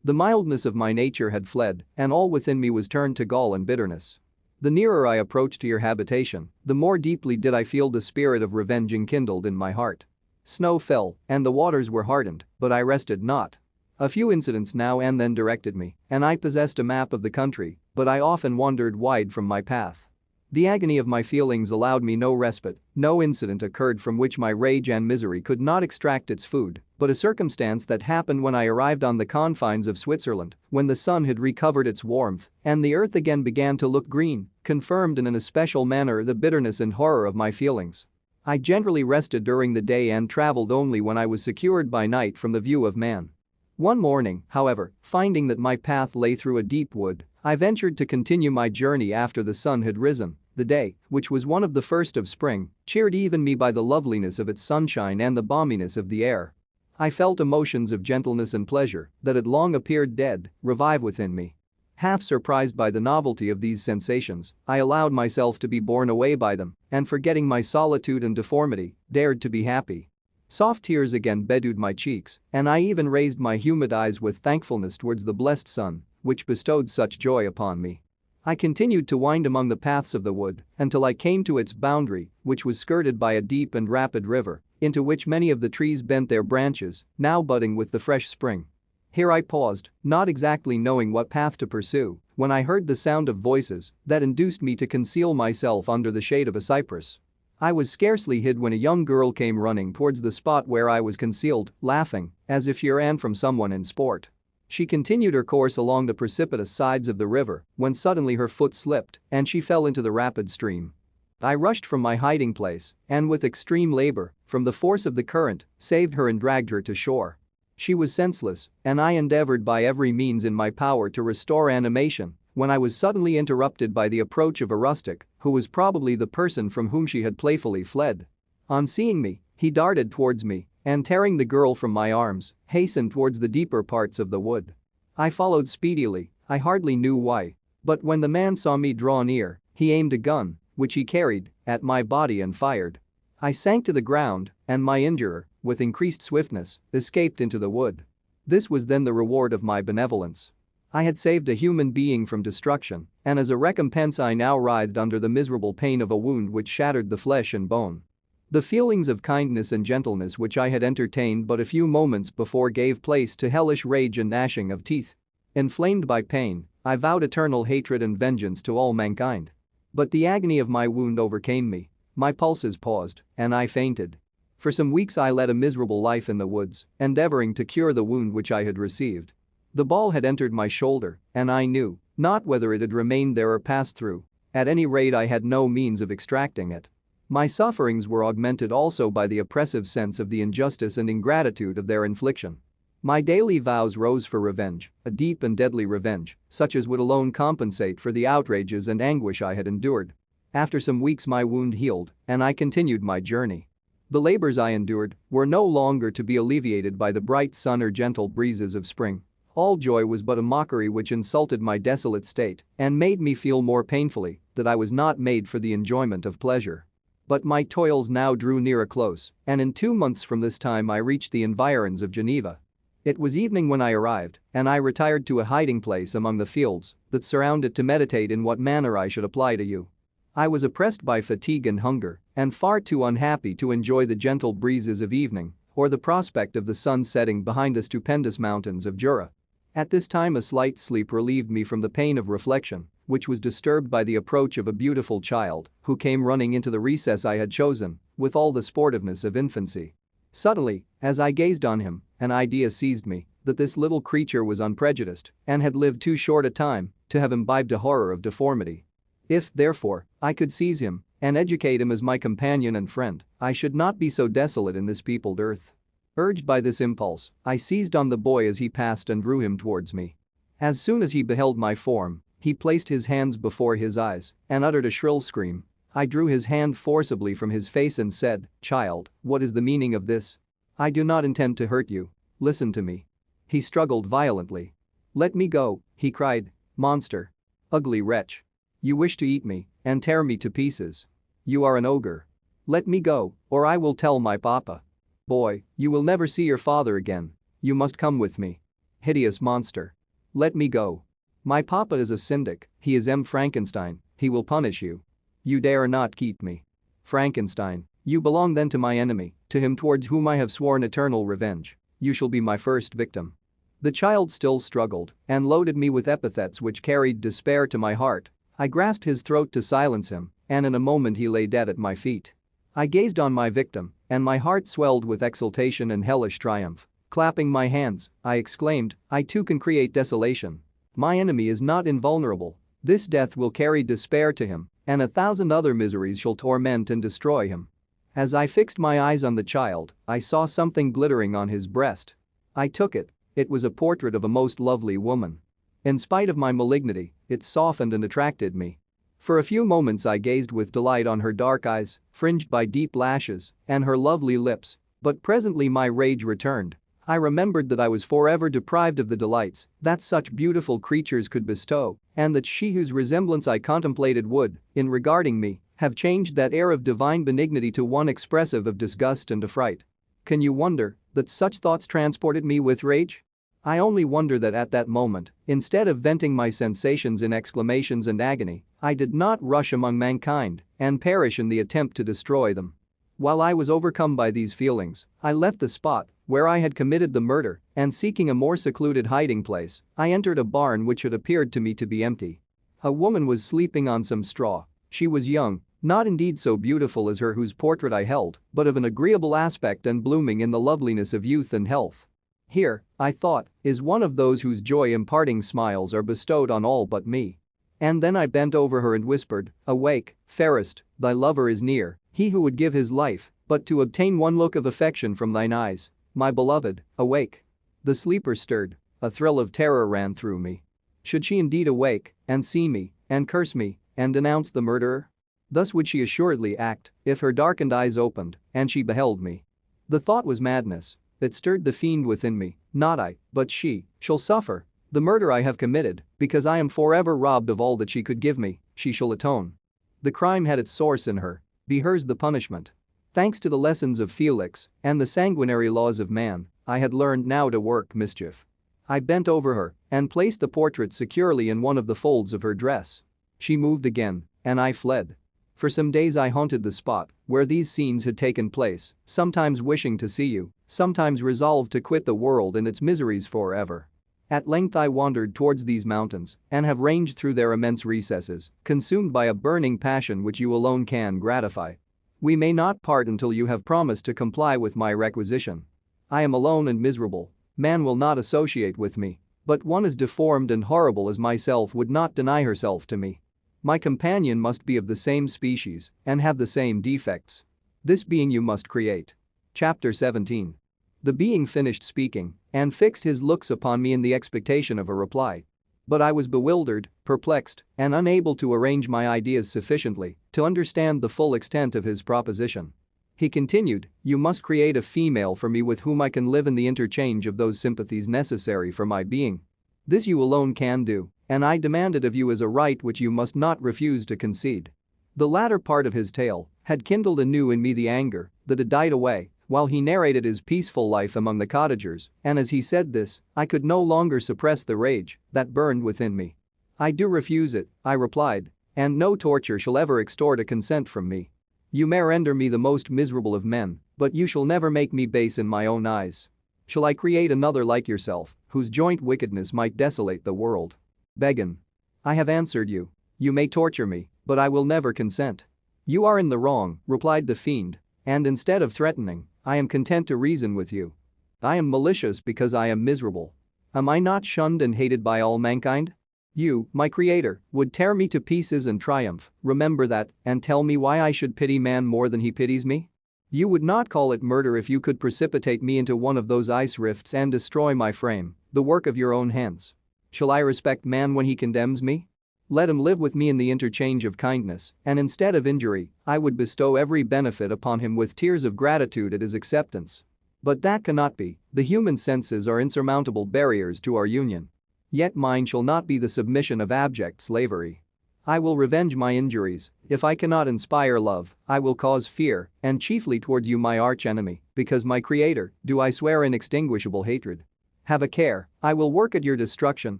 The mildness of my nature had fled, and all within me was turned to gall and bitterness. The nearer I approached to your habitation, the more deeply did I feel the spirit of revenge enkindled in my heart. Snow fell, and the waters were hardened, but I rested not. A few incidents now and then directed me, and I possessed a map of the country, but I often wandered wide from my path. The agony of my feelings allowed me no respite, no incident occurred from which my rage and misery could not extract its food, but a circumstance that happened when I arrived on the confines of Switzerland, when the sun had recovered its warmth, and the earth again began to look green, confirmed in an especial manner the bitterness and horror of my feelings. I generally rested during the day and traveled only when I was secured by night from the view of man. One morning, however, finding that my path lay through a deep wood, I ventured to continue my journey after the sun had risen. The day, which was one of the first of spring, cheered even me by the loveliness of its sunshine and the balminess of the air. I felt emotions of gentleness and pleasure that had long appeared dead revive within me. Half surprised by the novelty of these sensations, I allowed myself to be borne away by them, and forgetting my solitude and deformity, dared to be happy. Soft tears again bedewed my cheeks, and I even raised my humid eyes with thankfulness towards the blessed sun, which bestowed such joy upon me. I continued to wind among the paths of the wood until I came to its boundary, which was skirted by a deep and rapid river, into which many of the trees bent their branches, now budding with the fresh spring. Here I paused, not exactly knowing what path to pursue, when I heard the sound of voices that induced me to conceal myself under the shade of a cypress. I was scarcely hid when a young girl came running towards the spot where I was concealed, laughing, as if she ran from someone in sport. She continued her course along the precipitous sides of the river when suddenly her foot slipped and she fell into the rapid stream. I rushed from my hiding place and with extreme labor, from the force of the current, saved her and dragged her to shore. She was senseless, and I endeavored by every means in my power to restore animation when I was suddenly interrupted by the approach of a rustic who was probably the person from whom she had playfully fled. On seeing me, he darted towards me and tearing the girl from my arms, hastened towards the deeper parts of the wood. I followed speedily, I hardly knew why, but when the man saw me draw near, he aimed a gun, which he carried, at my body and fired. I sank to the ground, and my injurer, with increased swiftness, escaped into the wood. This was then the reward of my benevolence. I had saved a human being from destruction, and as a recompense I now writhed under the miserable pain of a wound which shattered the flesh and bone. The feelings of kindness and gentleness which I had entertained but a few moments before gave place to hellish rage and gnashing of teeth. Inflamed by pain, I vowed eternal hatred and vengeance to all mankind. But the agony of my wound overcame me, my pulses paused, and I fainted. For some weeks I led a miserable life in the woods, endeavoring to cure the wound which I had received. The ball had entered my shoulder, and I knew not whether it had remained there or passed through. At any rate I had no means of extracting it. My sufferings were augmented also by the oppressive sense of the injustice and ingratitude of their infliction. My daily vows rose for revenge, a deep and deadly revenge, such as would alone compensate for the outrages and anguish I had endured. After some weeks my wound healed, and I continued my journey. The labors I endured were no longer to be alleviated by the bright sun or gentle breezes of spring. All joy was but a mockery which insulted my desolate state and made me feel more painfully that I was not made for the enjoyment of pleasure. But my toils now drew near a close, and in 2 months from this time I reached the environs of Geneva. It was evening when I arrived, and I retired to a hiding place among the fields that surround it to meditate in what manner I should apply to you. I was oppressed by fatigue and hunger, and far too unhappy to enjoy the gentle breezes of evening or the prospect of the sun setting behind the stupendous mountains of Jura. At this time a slight sleep relieved me from the pain of reflection, which was disturbed by the approach of a beautiful child who came running into the recess I had chosen with all the sportiveness of infancy. Suddenly, as I gazed on him, an idea seized me that this little creature was unprejudiced and had lived too short a time to have imbibed a horror of deformity. If, therefore, I could seize him and educate him as my companion and friend, I should not be so desolate in this peopled earth. Urged by this impulse, I seized on the boy as he passed and drew him towards me. As soon as he beheld my form, he placed his hands before his eyes and uttered a shrill scream. I drew his hand forcibly from his face and said, "Child, what is the meaning of this? I do not intend to hurt you. Listen to me." He struggled violently. "Let me go," he cried. "Monster. Ugly wretch. You wish to eat me and tear me to pieces. You are an ogre. Let me go, or I will tell my papa. Boy, you will never see your father again. You must come with me. Hideous monster. Let me go. My papa is a syndic, he is M. Frankenstein, he will punish you. You dare not keep me. Frankenstein, you belong then to my enemy, to him towards whom I have sworn eternal revenge. You shall be my first victim." The child still struggled and loaded me with epithets which carried despair to my heart. I grasped his throat to silence him, and in a moment he lay dead at my feet. I gazed on my victim, and my heart swelled with exultation and hellish triumph. Clapping my hands, I exclaimed, "I too can create desolation. My enemy is not invulnerable. This death will carry despair to him, and 1,000 other miseries shall torment and destroy him." As I fixed my eyes on the child, I saw something glittering on his breast. I took it. It was a portrait of a most lovely woman. In spite of my malignity, it softened and attracted me. For a few moments I gazed with delight on her dark eyes, fringed by deep lashes, and her lovely lips, but presently my rage returned. I remembered that I was forever deprived of the delights that such beautiful creatures could bestow, and that she whose resemblance I contemplated would, in regarding me, have changed that air of divine benignity to one expressive of disgust and affright. Can you wonder that such thoughts transported me with rage? I only wonder that at that moment, instead of venting my sensations in exclamations and agony, I did not rush among mankind and perish in the attempt to destroy them. While I was overcome by these feelings, I left the spot where I had committed the murder, and seeking a more secluded hiding place, I entered a barn which had appeared to me to be empty. A woman was sleeping on some straw. She was young, not indeed so beautiful as her whose portrait I held, but of an agreeable aspect and blooming in the loveliness of youth and health. Here, I thought, is one of those whose joy-imparting smiles are bestowed on all but me. And then I bent over her and whispered, "Awake, fairest, thy lover is near, he who would give his life, but to obtain one look of affection from thine eyes. My beloved, awake." The sleeper stirred. A thrill of terror ran through me. Should she indeed awake and see me and curse me and denounce the murderer? Thus would she assuredly act if her darkened eyes opened and she beheld me. The thought was madness. It stirred the fiend within me. Not I, but she, shall suffer. The murder I have committed, because I am forever robbed of all that she could give me, she shall atone. The crime had its source in her. Be hers the punishment. Thanks to the lessons of Felix and the sanguinary laws of man, I had learned now to work mischief. I bent over her and placed the portrait securely in one of the folds of her dress. She moved again, and I fled. For some days I haunted the spot where these scenes had taken place, sometimes wishing to see you, sometimes resolved to quit the world and its miseries forever. At length I wandered towards these mountains and have ranged through their immense recesses, consumed by a burning passion which you alone can gratify. We may not part until you have promised to comply with my requisition. I am alone and miserable. Man will not associate with me, but one as deformed and horrible as myself would not deny herself to me. My companion must be of the same species and have the same defects. This being you must create. Chapter 17. The being finished speaking and fixed his looks upon me in the expectation of a reply. But I was bewildered, perplexed, and unable to arrange my ideas sufficiently to understand the full extent of his proposition. He continued, "You must create a female for me with whom I can live in the interchange of those sympathies necessary for my being. This you alone can do, and I demand it of you as a right which you must not refuse to concede." The latter part of his tale had kindled anew in me the anger that had died away while he narrated his peaceful life among the cottagers, and as he said this, I could no longer suppress the rage that burned within me. "I do refuse it," I replied, "and no torture shall ever extort a consent from me. You may render me the most miserable of men, but you shall never make me base in my own eyes. Shall I create another like yourself, whose joint wickedness might desolate the world? Begone. I have answered you. You may torture me, but I will never consent." "You are in the wrong," replied the fiend, "and instead of threatening, I am content to reason with you. I am malicious because I am miserable. Am I not shunned and hated by all mankind? You, my creator, would tear me to pieces and triumph, remember that, and tell me why I should pity man more than he pities me? You would not call it murder if you could precipitate me into one of those ice rifts and destroy my frame, the work of your own hands. Shall I respect man when he condemns me? Let him live with me in the interchange of kindness, and instead of injury, I would bestow every benefit upon him with tears of gratitude at his acceptance. But that cannot be. The human senses are insurmountable barriers to our union. Yet mine shall not be the submission of abject slavery. I will revenge my injuries. If I cannot inspire love, I will cause fear, and chiefly toward you my arch-enemy, because my creator, do I swear inextinguishable hatred. Have a care, I will work at your destruction,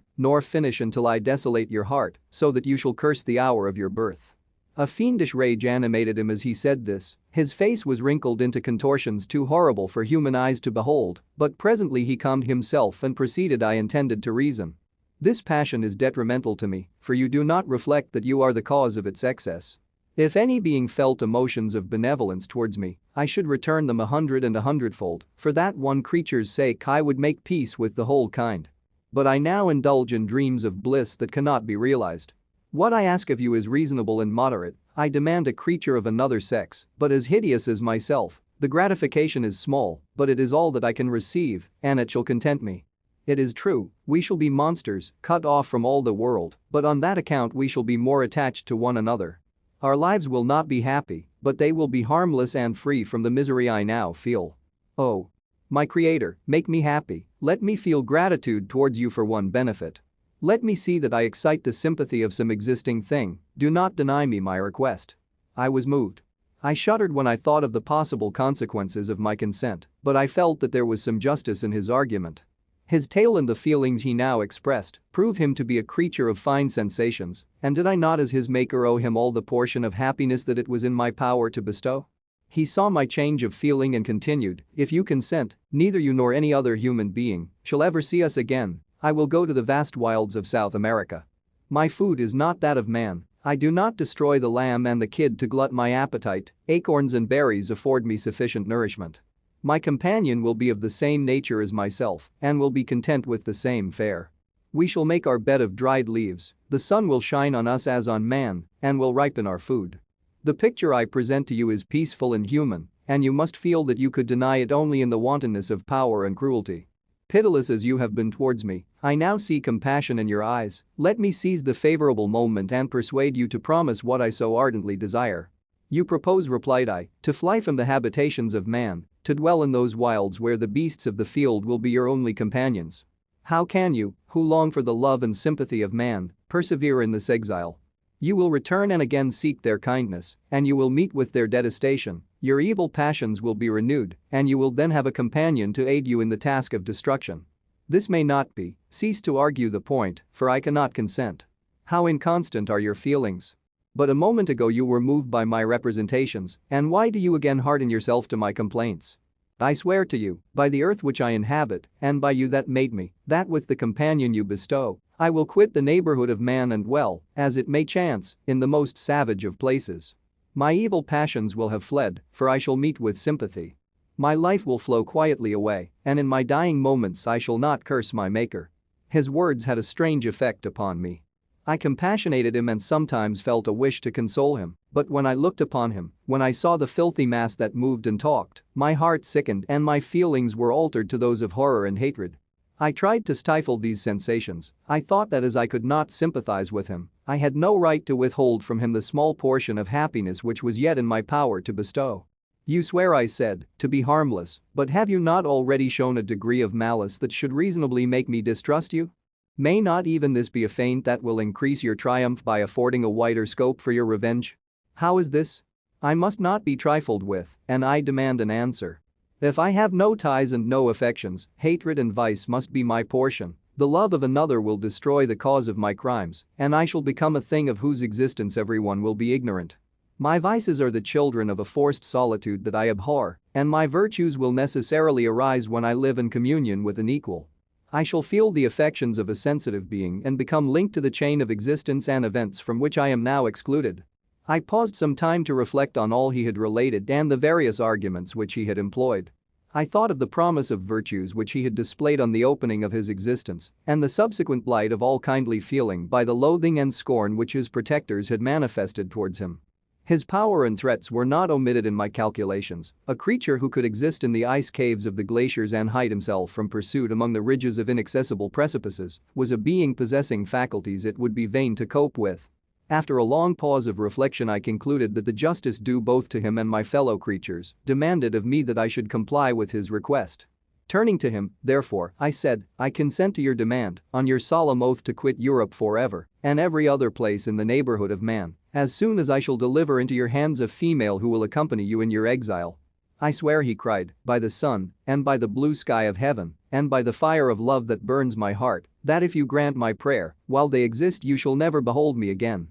nor finish until I desolate your heart, so that you shall curse the hour of your birth." A fiendish rage animated him as he said this. His face was wrinkled into contortions too horrible for human eyes to behold, but presently he calmed himself and proceeded. "I intended to reason. This passion is detrimental to me, for you do not reflect that you are the cause of its excess. If any being felt emotions of benevolence towards me, I should return them 100 and 100-fold, for that one creature's sake I would make peace with the whole kind. But I now indulge in dreams of bliss that cannot be realized. What I ask of you is reasonable and moderate. I demand a creature of another sex, but as hideous as myself. The gratification is small, but it is all that I can receive, and it shall content me. It is true, we shall be monsters, cut off from all the world, but on that account we shall be more attached to one another. Our lives will not be happy, but they will be harmless and free from the misery I now feel. Oh, my creator, make me happy. Let me feel gratitude towards you for one benefit. Let me see that I excite the sympathy of some existing thing. Do not deny me my request." I was moved. I shuddered when I thought of the possible consequences of my consent, but I felt that there was some justice in his argument. His tale and the feelings he now expressed proved him to be a creature of fine sensations, and did I not as his maker owe him all the portion of happiness that it was in my power to bestow? He saw my change of feeling and continued, "If you consent, neither you nor any other human being shall ever see us again. I will go to the vast wilds of South America. My food is not that of man. I do not destroy the lamb and the kid to glut my appetite. Acorns and berries afford me sufficient nourishment. My companion will be of the same nature as myself and will be content with the same fare. We shall make our bed of dried leaves, the sun will shine on us as on man, and will ripen our food. The picture I present to you is peaceful and human, and you must feel that you could deny it only in the wantonness of power and cruelty. Pitiless as you have been towards me, I now see compassion in your eyes. Let me seize the favorable moment and persuade you to promise what I so ardently desire. You propose, replied I, to fly from the habitations of man, to dwell in those wilds where the beasts of the field will be your only companions. How can you, who long for the love and sympathy of man, persevere in this exile? You will return and again seek their kindness, and you will meet with their detestation. Your evil passions will be renewed, and you will then have a companion to aid you in the task of destruction. This may not be, cease to argue the point, for I cannot consent. How inconstant are your feelings? But a moment ago you were moved by my representations, and why do you again harden yourself to my complaints? I swear to you, by the earth which I inhabit, and by you that made me, that with the companion you bestow, I will quit the neighborhood of man and dwell, as it may chance, in the most savage of places. My evil passions will have fled, for I shall meet with sympathy. My life will flow quietly away, and in my dying moments I shall not curse my Maker. His words had a strange effect upon me. I compassionated him and sometimes felt a wish to console him, but when I looked upon him, when I saw the filthy mass that moved and talked, my heart sickened and my feelings were altered to those of horror and hatred. I tried to stifle these sensations. I thought that as I could not sympathize with him, I had no right to withhold from him the small portion of happiness which was yet in my power to bestow. You swear, I said, to be harmless, but have you not already shown a degree of malice that should reasonably make me distrust you? May not even this be a feint that will increase your triumph by affording a wider scope for your revenge? How is this? I must not be trifled with, and I demand an answer. If I have no ties and no affections, hatred and vice must be my portion. The love of another will destroy the cause of my crimes, and I shall become a thing of whose existence everyone will be ignorant. My vices are the children of a forced solitude that I abhor, and my virtues will necessarily arise when I live in communion with an equal. I shall feel the affections of a sensitive being and become linked to the chain of existence and events from which I am now excluded. I paused some time to reflect on all he had related and the various arguments which he had employed. I thought of the promise of virtues which he had displayed on the opening of his existence, and the subsequent blight of all kindly feeling by the loathing and scorn which his protectors had manifested towards him. His power and threats were not omitted in my calculations. A creature who could exist in the ice caves of the glaciers and hide himself from pursuit among the ridges of inaccessible precipices was a being possessing faculties it would be vain to cope with. After a long pause of reflection, I concluded that the justice due both to him and my fellow creatures demanded of me that I should comply with his request. Turning to him, therefore, I said, I consent to your demand, on your solemn oath to quit Europe forever, and every other place in the neighborhood of man, as soon as I shall deliver into your hands a female who will accompany you in your exile. I swear, he cried, by the sun, and by the blue sky of heaven, and by the fire of love that burns my heart, that if you grant my prayer, while they exist you shall never behold me again.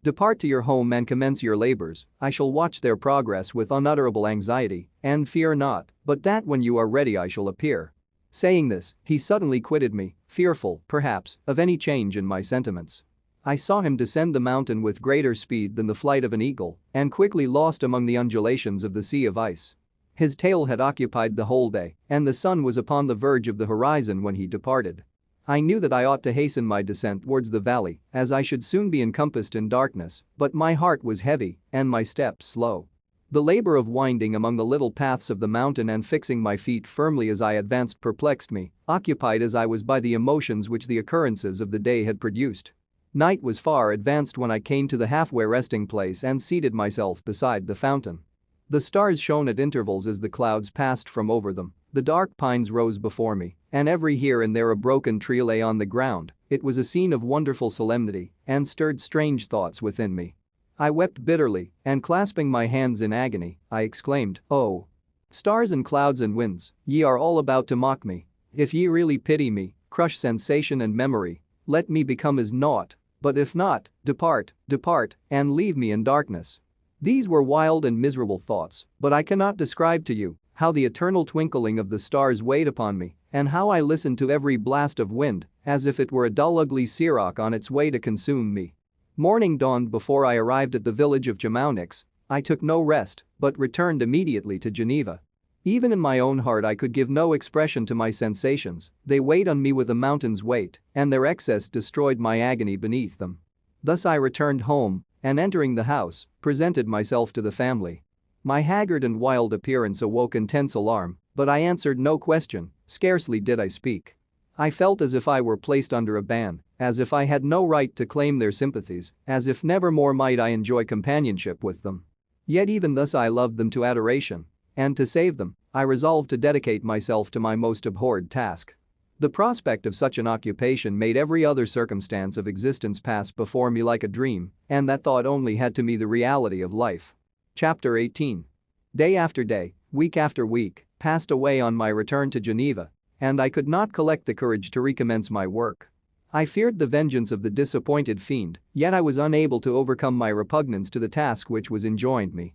Depart to your home and commence your labors. I shall watch their progress with unutterable anxiety, and fear not, but that when you are ready I shall appear. Saying this, he suddenly quitted me, fearful, perhaps, of any change in my sentiments. I saw him descend the mountain with greater speed than the flight of an eagle, and quickly lost among the undulations of the sea of ice. His tail had occupied the whole day, and the sun was upon the verge of the horizon when he departed. I knew that I ought to hasten my descent towards the valley, as I should soon be encompassed in darkness, but my heart was heavy and my steps slow. The labor of winding among the little paths of the mountain and fixing my feet firmly as I advanced perplexed me, occupied as I was by the emotions which the occurrences of the day had produced. Night was far advanced when I came to the halfway resting place and seated myself beside the fountain. The stars shone at intervals as the clouds passed from over them. The dark pines rose before me, and every here and there a broken tree lay on the ground. It was a scene of wonderful solemnity and stirred strange thoughts within me. I wept bitterly, and clasping my hands in agony, I exclaimed, "Oh! Stars and clouds and winds, ye are all about to mock me. If ye really pity me, crush sensation and memory, let me become as naught, but if not, depart, depart, and leave me in darkness." These were wild and miserable thoughts, but I cannot describe to you how the eternal twinkling of the stars weighed upon me, and how I listened to every blast of wind, as if it were a dull ugly siroc on its way to consume me. Morning dawned before I arrived at the village of Chamonix. I took no rest, but returned immediately to Geneva. Even in my own heart I could give no expression to my sensations, they weighed on me with a mountain's weight, and their excess destroyed my agony beneath them. Thus I returned home, and entering the house, presented myself to the family. My haggard and wild appearance awoke intense alarm, but I answered no question, scarcely did I speak. I felt as if I were placed under a ban, as if I had no right to claim their sympathies, as if never more might I enjoy companionship with them. Yet even thus I loved them to adoration, and to save them, I resolved to dedicate myself to my most abhorred task. The prospect of such an occupation made every other circumstance of existence pass before me like a dream, and that thought only had to me the reality of life. Chapter 18. Day after day, week after week, passed away on my return to Geneva, and I could not collect the courage to recommence my work. I feared the vengeance of the disappointed fiend, yet I was unable to overcome my repugnance to the task which was enjoined me.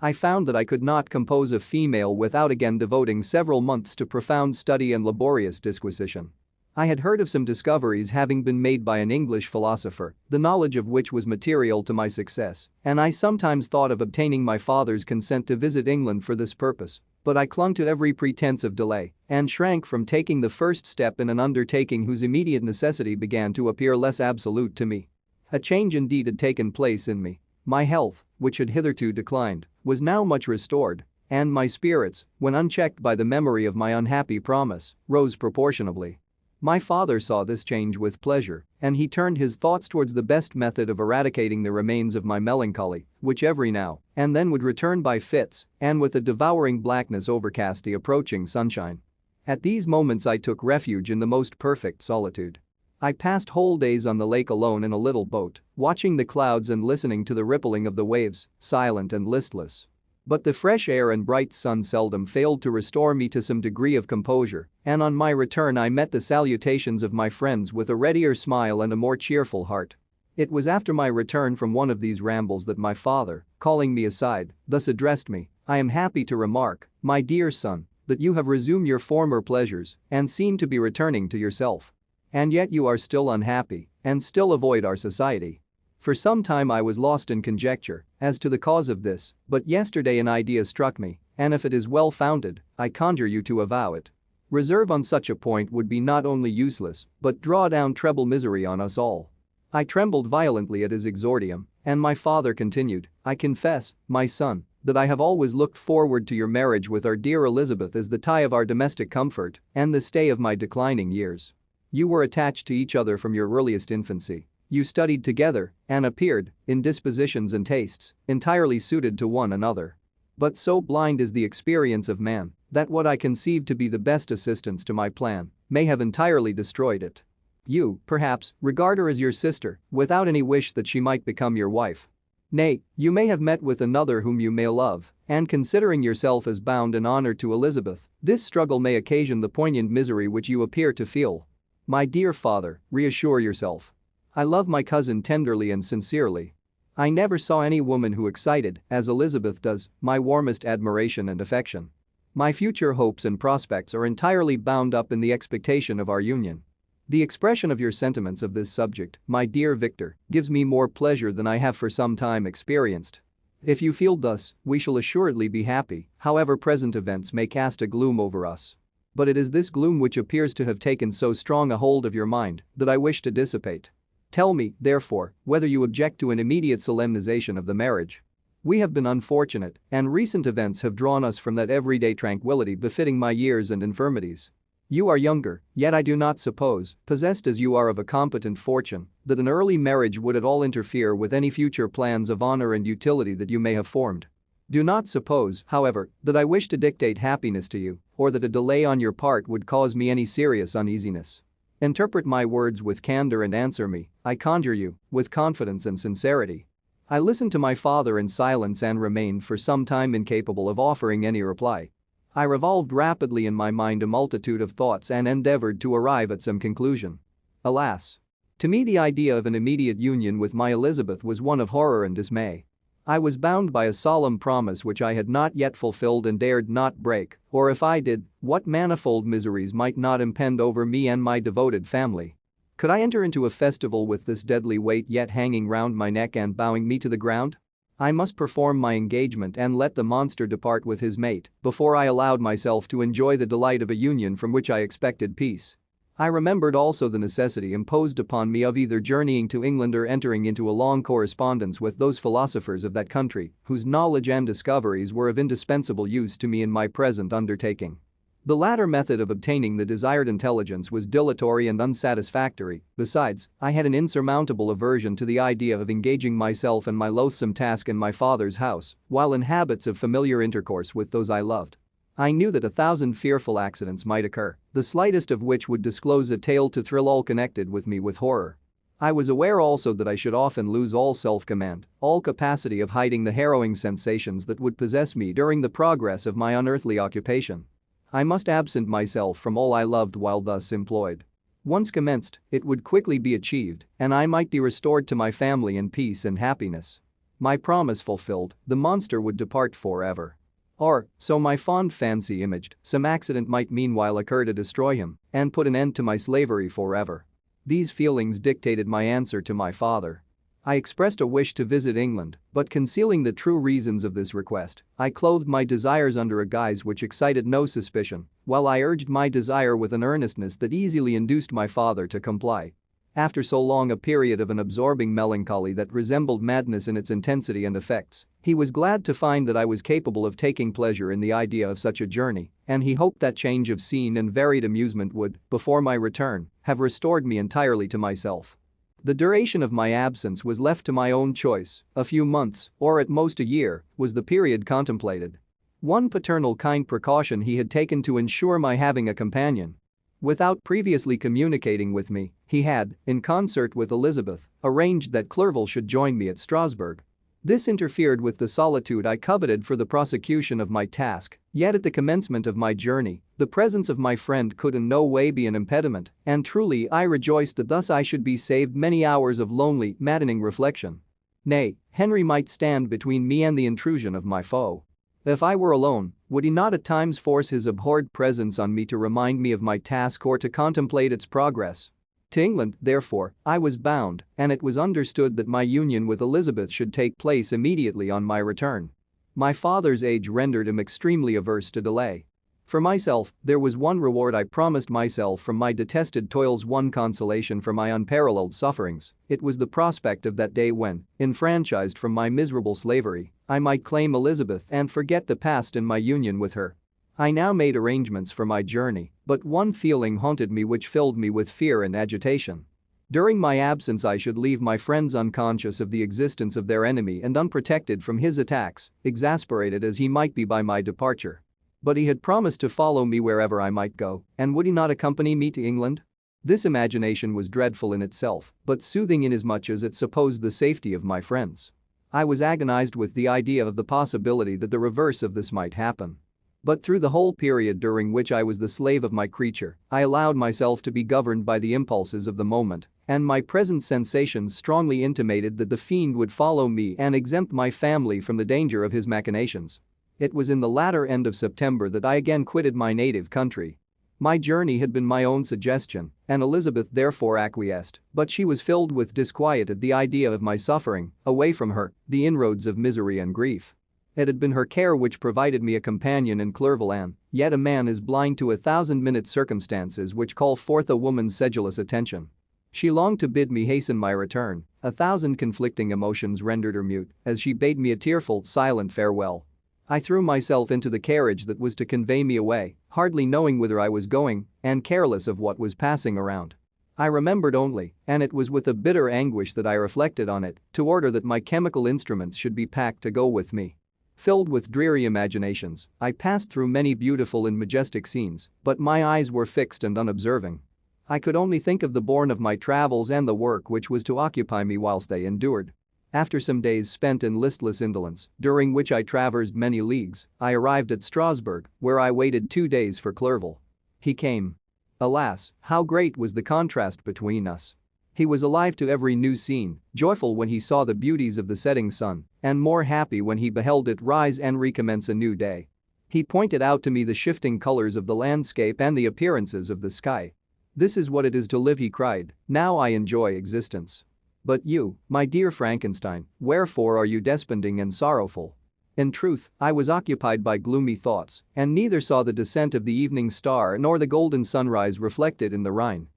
I found that I could not compose a female without again devoting several months to profound study and laborious disquisition. I had heard of some discoveries having been made by an English philosopher, the knowledge of which was material to my success, and I sometimes thought of obtaining my father's consent to visit England for this purpose, but I clung to every pretense of delay and shrank from taking the first step in an undertaking whose immediate necessity began to appear less absolute to me. A change indeed had taken place in me. My health, which had hitherto declined, was now much restored, and my spirits, when unchecked by the memory of my unhappy promise, rose proportionably. My father saw this change with pleasure, and he turned his thoughts towards the best method of eradicating the remains of my melancholy, which every now and then would return by fits and with a devouring blackness overcast the approaching sunshine. At these moments I took refuge in the most perfect solitude. I passed whole days on the lake alone in a little boat, watching the clouds and listening to the rippling of the waves, silent and listless. But the fresh air and bright sun seldom failed to restore me to some degree of composure, and on my return I met the salutations of my friends with a readier smile and a more cheerful heart. It was after my return from one of these rambles that my father, calling me aside, thus addressed me: "I am happy to remark, my dear son, that you have resumed your former pleasures and seem to be returning to yourself. And yet you are still unhappy and still avoid our society." For some time I was lost in conjecture as to the cause of this, but yesterday an idea struck me, and if it is well founded, I conjure you to avow it. Reserve on such a point would be not only useless, but draw down treble misery on us all. I trembled violently at his exordium, and my father continued: "I confess, my son, that I have always looked forward to your marriage with our dear Elizabeth as the tie of our domestic comfort and the stay of my declining years. You were attached to each other from your earliest infancy. You studied together and appeared, in dispositions and tastes, entirely suited to one another. But so blind is the experience of man that what I conceived to be the best assistance to my plan may have entirely destroyed it. You, perhaps, regard her as your sister, without any wish that she might become your wife. Nay, you may have met with another whom you may love, and considering yourself as bound in honor to Elizabeth, this struggle may occasion the poignant misery which you appear to feel. My dear father, reassure yourself. I love my cousin tenderly and sincerely. I never saw any woman who excited, as Elizabeth does, my warmest admiration and affection. My future hopes and prospects are entirely bound up in the expectation of our union. The expression of your sentiments of this subject, my dear Victor, gives me more pleasure than I have for some time experienced. If you feel thus, we shall assuredly be happy, however present events may cast a gloom over us. But it is this gloom which appears to have taken so strong a hold of your mind that I wish to dissipate. Tell me, therefore, whether you object to an immediate solemnization of the marriage. We have been unfortunate, and recent events have drawn us from that everyday tranquility befitting my years and infirmities. You are younger, yet I do not suppose, possessed as you are of a competent fortune, that an early marriage would at all interfere with any future plans of honor and utility that you may have formed. Do not suppose, however, that I wish to dictate happiness to you, or that a delay on your part would cause me any serious uneasiness. Interpret my words with candor and answer me, I conjure you, with confidence and sincerity." I listened to my father in silence and remained for some time incapable of offering any reply. I revolved rapidly in my mind a multitude of thoughts and endeavored to arrive at some conclusion. Alas! To me the idea of an immediate union with my Elizabeth was one of horror and dismay. I was bound by a solemn promise which I had not yet fulfilled and dared not break, or if I did, what manifold miseries might not impend over me and my devoted family. Could I enter into a festival with this deadly weight yet hanging round my neck and bowing me to the ground? I must perform my engagement and let the monster depart with his mate before I allowed myself to enjoy the delight of a union from which I expected peace. I remembered also the necessity imposed upon me of either journeying to England or entering into a long correspondence with those philosophers of that country whose knowledge and discoveries were of indispensable use to me in my present undertaking. The latter method of obtaining the desired intelligence was dilatory and unsatisfactory. Besides, I had an insurmountable aversion to the idea of engaging myself in my loathsome task in my father's house while in habits of familiar intercourse with those I loved. I knew that 1,000 fearful accidents might occur, the slightest of which would disclose a tale to thrill all connected with me with horror. I was aware also that I should often lose all self-command, all capacity of hiding the harrowing sensations that would possess me during the progress of my unearthly occupation. I must absent myself from all I loved while thus employed. Once commenced, it would quickly be achieved, and I might be restored to my family in peace and happiness. My promise fulfilled, the monster would depart forever. Or, so my fond fancy imaged, some accident might meanwhile occur to destroy him and put an end to my slavery forever. These feelings dictated my answer to my father. I expressed a wish to visit England, but concealing the true reasons of this request, I clothed my desires under a guise which excited no suspicion, while I urged my desire with an earnestness that easily induced my father to comply. After so long a period of an absorbing melancholy that resembled madness in its intensity and effects, he was glad to find that I was capable of taking pleasure in the idea of such a journey, and he hoped that change of scene and varied amusement would, before my return, have restored me entirely to myself. The duration of my absence was left to my own choice. A few months, or at most a year, was the period contemplated. One paternal kind precaution he had taken to ensure my having a companion. Without previously communicating with me, he had, in concert with Elizabeth, arranged that Clerval should join me at Strasbourg. This interfered with the solitude I coveted for the prosecution of my task, yet at the commencement of my journey, the presence of my friend could in no way be an impediment, and truly I rejoiced that thus I should be saved many hours of lonely, maddening reflection. Nay, Henry might stand between me and the intrusion of my foe. If I were alone, would he not at times force his abhorred presence on me to remind me of my task or to contemplate its progress? To England, therefore, I was bound, and it was understood that my union with Elizabeth should take place immediately on my return. My father's age rendered him extremely averse to delay. For myself, there was one reward I promised myself from my detested toils, one consolation for my unparalleled sufferings. It was the prospect of that day when, enfranchised from my miserable slavery, I might claim Elizabeth and forget the past in my union with her. I now made arrangements for my journey, but one feeling haunted me which filled me with fear and agitation. During my absence I should leave my friends unconscious of the existence of their enemy and unprotected from his attacks, exasperated as he might be by my departure. But he had promised to follow me wherever I might go, and would he not accompany me to England? This imagination was dreadful in itself, but soothing inasmuch as it supposed the safety of my friends. I was agonized with the idea of the possibility that the reverse of this might happen. But through the whole period during which I was the slave of my creature, I allowed myself to be governed by the impulses of the moment, and my present sensations strongly intimated that the fiend would follow me and exempt my family from the danger of his machinations. It was in the latter end of September that I again quitted my native country. My journey had been my own suggestion, and Elizabeth therefore acquiesced, but she was filled with disquiet at the idea of my suffering, away from her, the inroads of misery and grief. It had been her care which provided me a companion in Clerval, and yet a man is blind to 1,000-minute circumstances which call forth a woman's sedulous attention. She longed to bid me hasten my return, 1,000 conflicting emotions rendered her mute as she bade me a tearful, silent farewell. I threw myself into the carriage that was to convey me away, hardly knowing whither I was going and careless of what was passing around. I remembered only, and it was with a bitter anguish that I reflected on it, to order that my chemical instruments should be packed to go with me. Filled with dreary imaginations, I passed through many beautiful and majestic scenes, but my eyes were fixed and unobserving. I could only think of the bourne of my travels and the work which was to occupy me whilst they endured. After some days spent in listless indolence, during which I traversed many leagues, I arrived at Strasbourg, where I waited 2 days for Clerval. He came. Alas, how great was the contrast between us! He was alive to every new scene, joyful when he saw the beauties of the setting sun, and more happy when he beheld it rise and recommence a new day. He pointed out to me the shifting colors of the landscape and the appearances of the sky. "This is what it is to live," he cried, "now I enjoy existence." But you, my dear Frankenstein, wherefore are you desponding and sorrowful? In truth, I was occupied by gloomy thoughts, and neither saw the descent of the evening star nor the golden sunrise reflected in the Rhine.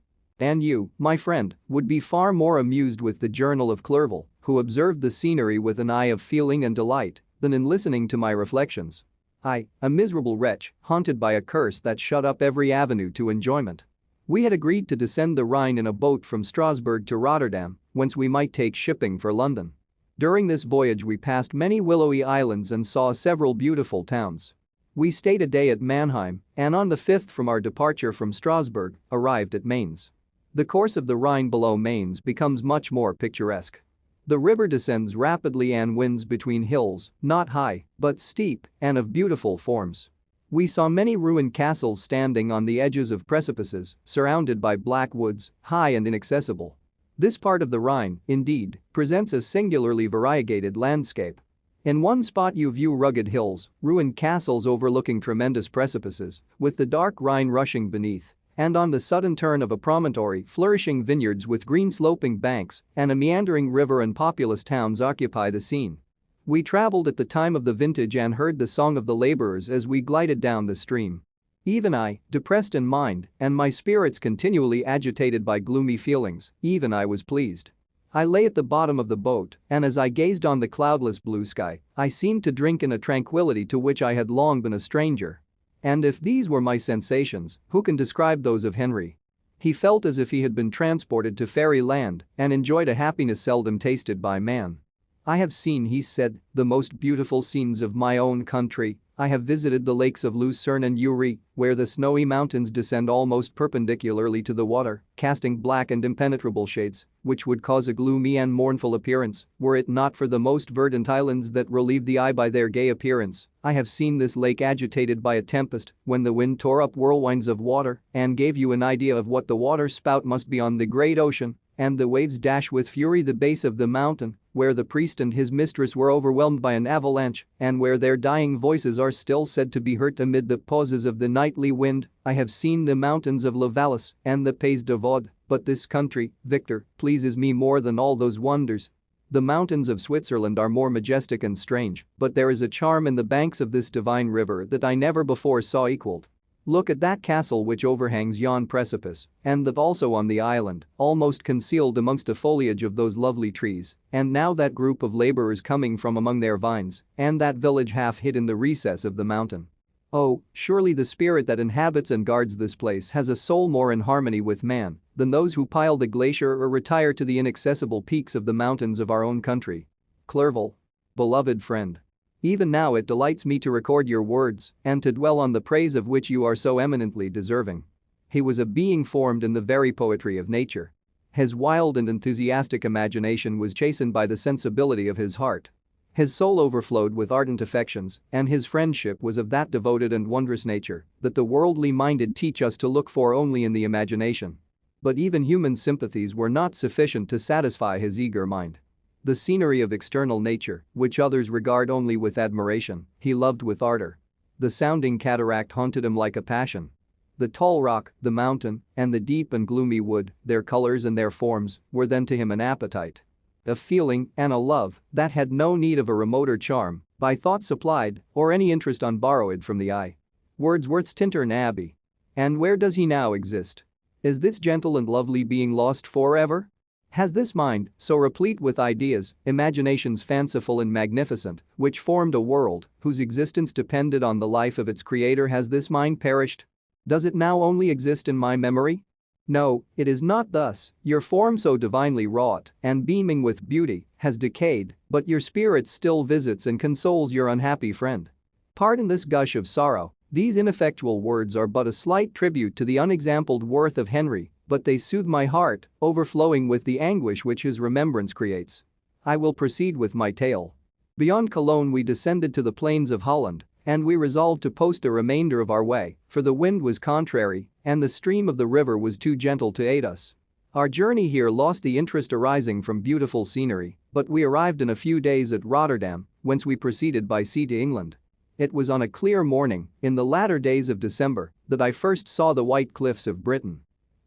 And you, my friend, would be far more amused with the journal of Clerval, who observed the scenery with an eye of feeling and delight, than in listening to my reflections. I, a miserable wretch, haunted by a curse that shut up every avenue to enjoyment. We had agreed to descend the Rhine in a boat from Strasbourg to Rotterdam, whence we might take shipping for London. During this voyage we passed many willowy islands and saw several beautiful towns. We stayed a day at Mannheim, and on the 5th from our departure from Strasbourg, arrived at Mainz. The course of the Rhine below Mainz becomes much more picturesque. The river descends rapidly and winds between hills, not high, but steep, and of beautiful forms. We saw many ruined castles standing on the edges of precipices, surrounded by black woods, high and inaccessible. This part of the Rhine, indeed, presents a singularly variegated landscape. In one spot you view rugged hills, ruined castles overlooking tremendous precipices, with the dark Rhine rushing beneath, and on the sudden turn of a promontory flourishing vineyards with green sloping banks and a meandering river and populous towns occupy the scene. We traveled at the time of the vintage and heard the song of the laborers as we glided down the stream. Even I, depressed in mind and my spirits continually agitated by gloomy feelings, even I was pleased. I lay at the bottom of the boat, and as I gazed on the cloudless blue sky, I seemed to drink in a tranquility to which I had long been a stranger. And if these were my sensations, who can describe those of Henry? He felt as if he had been transported to fairyland and enjoyed a happiness seldom tasted by man. I have seen, he said, the most beautiful scenes of my own country. I have visited the lakes of Lucerne and Uri, where the snowy mountains descend almost perpendicularly to the water, casting black and impenetrable shades, which would cause a gloomy and mournful appearance, were it not for the most verdant islands that relieve the eye by their gay appearance. I have seen this lake agitated by a tempest, when the wind tore up whirlwinds of water, and gave you an idea of what the water spout must be on the great ocean, and the waves dash with fury the base of the mountain, where the priest and his mistress were overwhelmed by an avalanche, and where their dying voices are still said to be heard amid the pauses of the nightly wind. I have seen the mountains of La Vallis and the Pays de Vaud, but this country, Victor, pleases me more than all those wonders. The mountains of Switzerland are more majestic and strange, but there is a charm in the banks of this divine river that I never before saw equaled. Look at that castle which overhangs yon precipice, and that also on the island, almost concealed amongst a foliage of those lovely trees, and now that group of laborers coming from among their vines, and that village half hid in the recess of the mountain. Oh, surely the spirit that inhabits and guards this place has a soul more in harmony with man than those who pile the glacier or retire to the inaccessible peaks of the mountains of our own country. Clerval. Beloved friend. Even now it delights me to record your words and to dwell on the praise of which you are so eminently deserving. He was a being formed in the very poetry of nature. His wild and enthusiastic imagination was chastened by the sensibility of his heart. His soul overflowed with ardent affections, and his friendship was of that devoted and wondrous nature that the worldly minded teach us to look for only in the imagination. But even human sympathies were not sufficient to satisfy his eager mind. The scenery of external nature, which others regard only with admiration, he loved with ardor. The sounding cataract haunted him like a passion. The tall rock, the mountain, and the deep and gloomy wood, their colors and their forms, were then to him an appetite. A feeling and a love that had no need of a remoter charm, by thought supplied, or any interest on borrowed from the eye. Wordsworth's Tintern Abbey. And where does he now exist? Is this gentle and lovely being lost forever? Has this mind, so replete with ideas, imaginations fanciful and magnificent, which formed a world whose existence depended on the life of its creator, has this mind perished? Does it now only exist in my memory? No, it is not thus. Your form, so divinely wrought and beaming with beauty, has decayed, but your spirit still visits and consoles your unhappy friend. Pardon this gush of sorrow. These ineffectual words are but a slight tribute to the unexampled worth of Henry, but they soothe my heart, overflowing with the anguish which his remembrance creates. I will proceed with my tale. Beyond Cologne we descended to the plains of Holland, and we resolved to post the remainder of our way, for the wind was contrary, and the stream of the river was too gentle to aid us. Our journey here lost the interest arising from beautiful scenery, but we arrived in a few days at Rotterdam, whence we proceeded by sea to England. It was on a clear morning, in the latter days of December, that I first saw the white cliffs of Britain.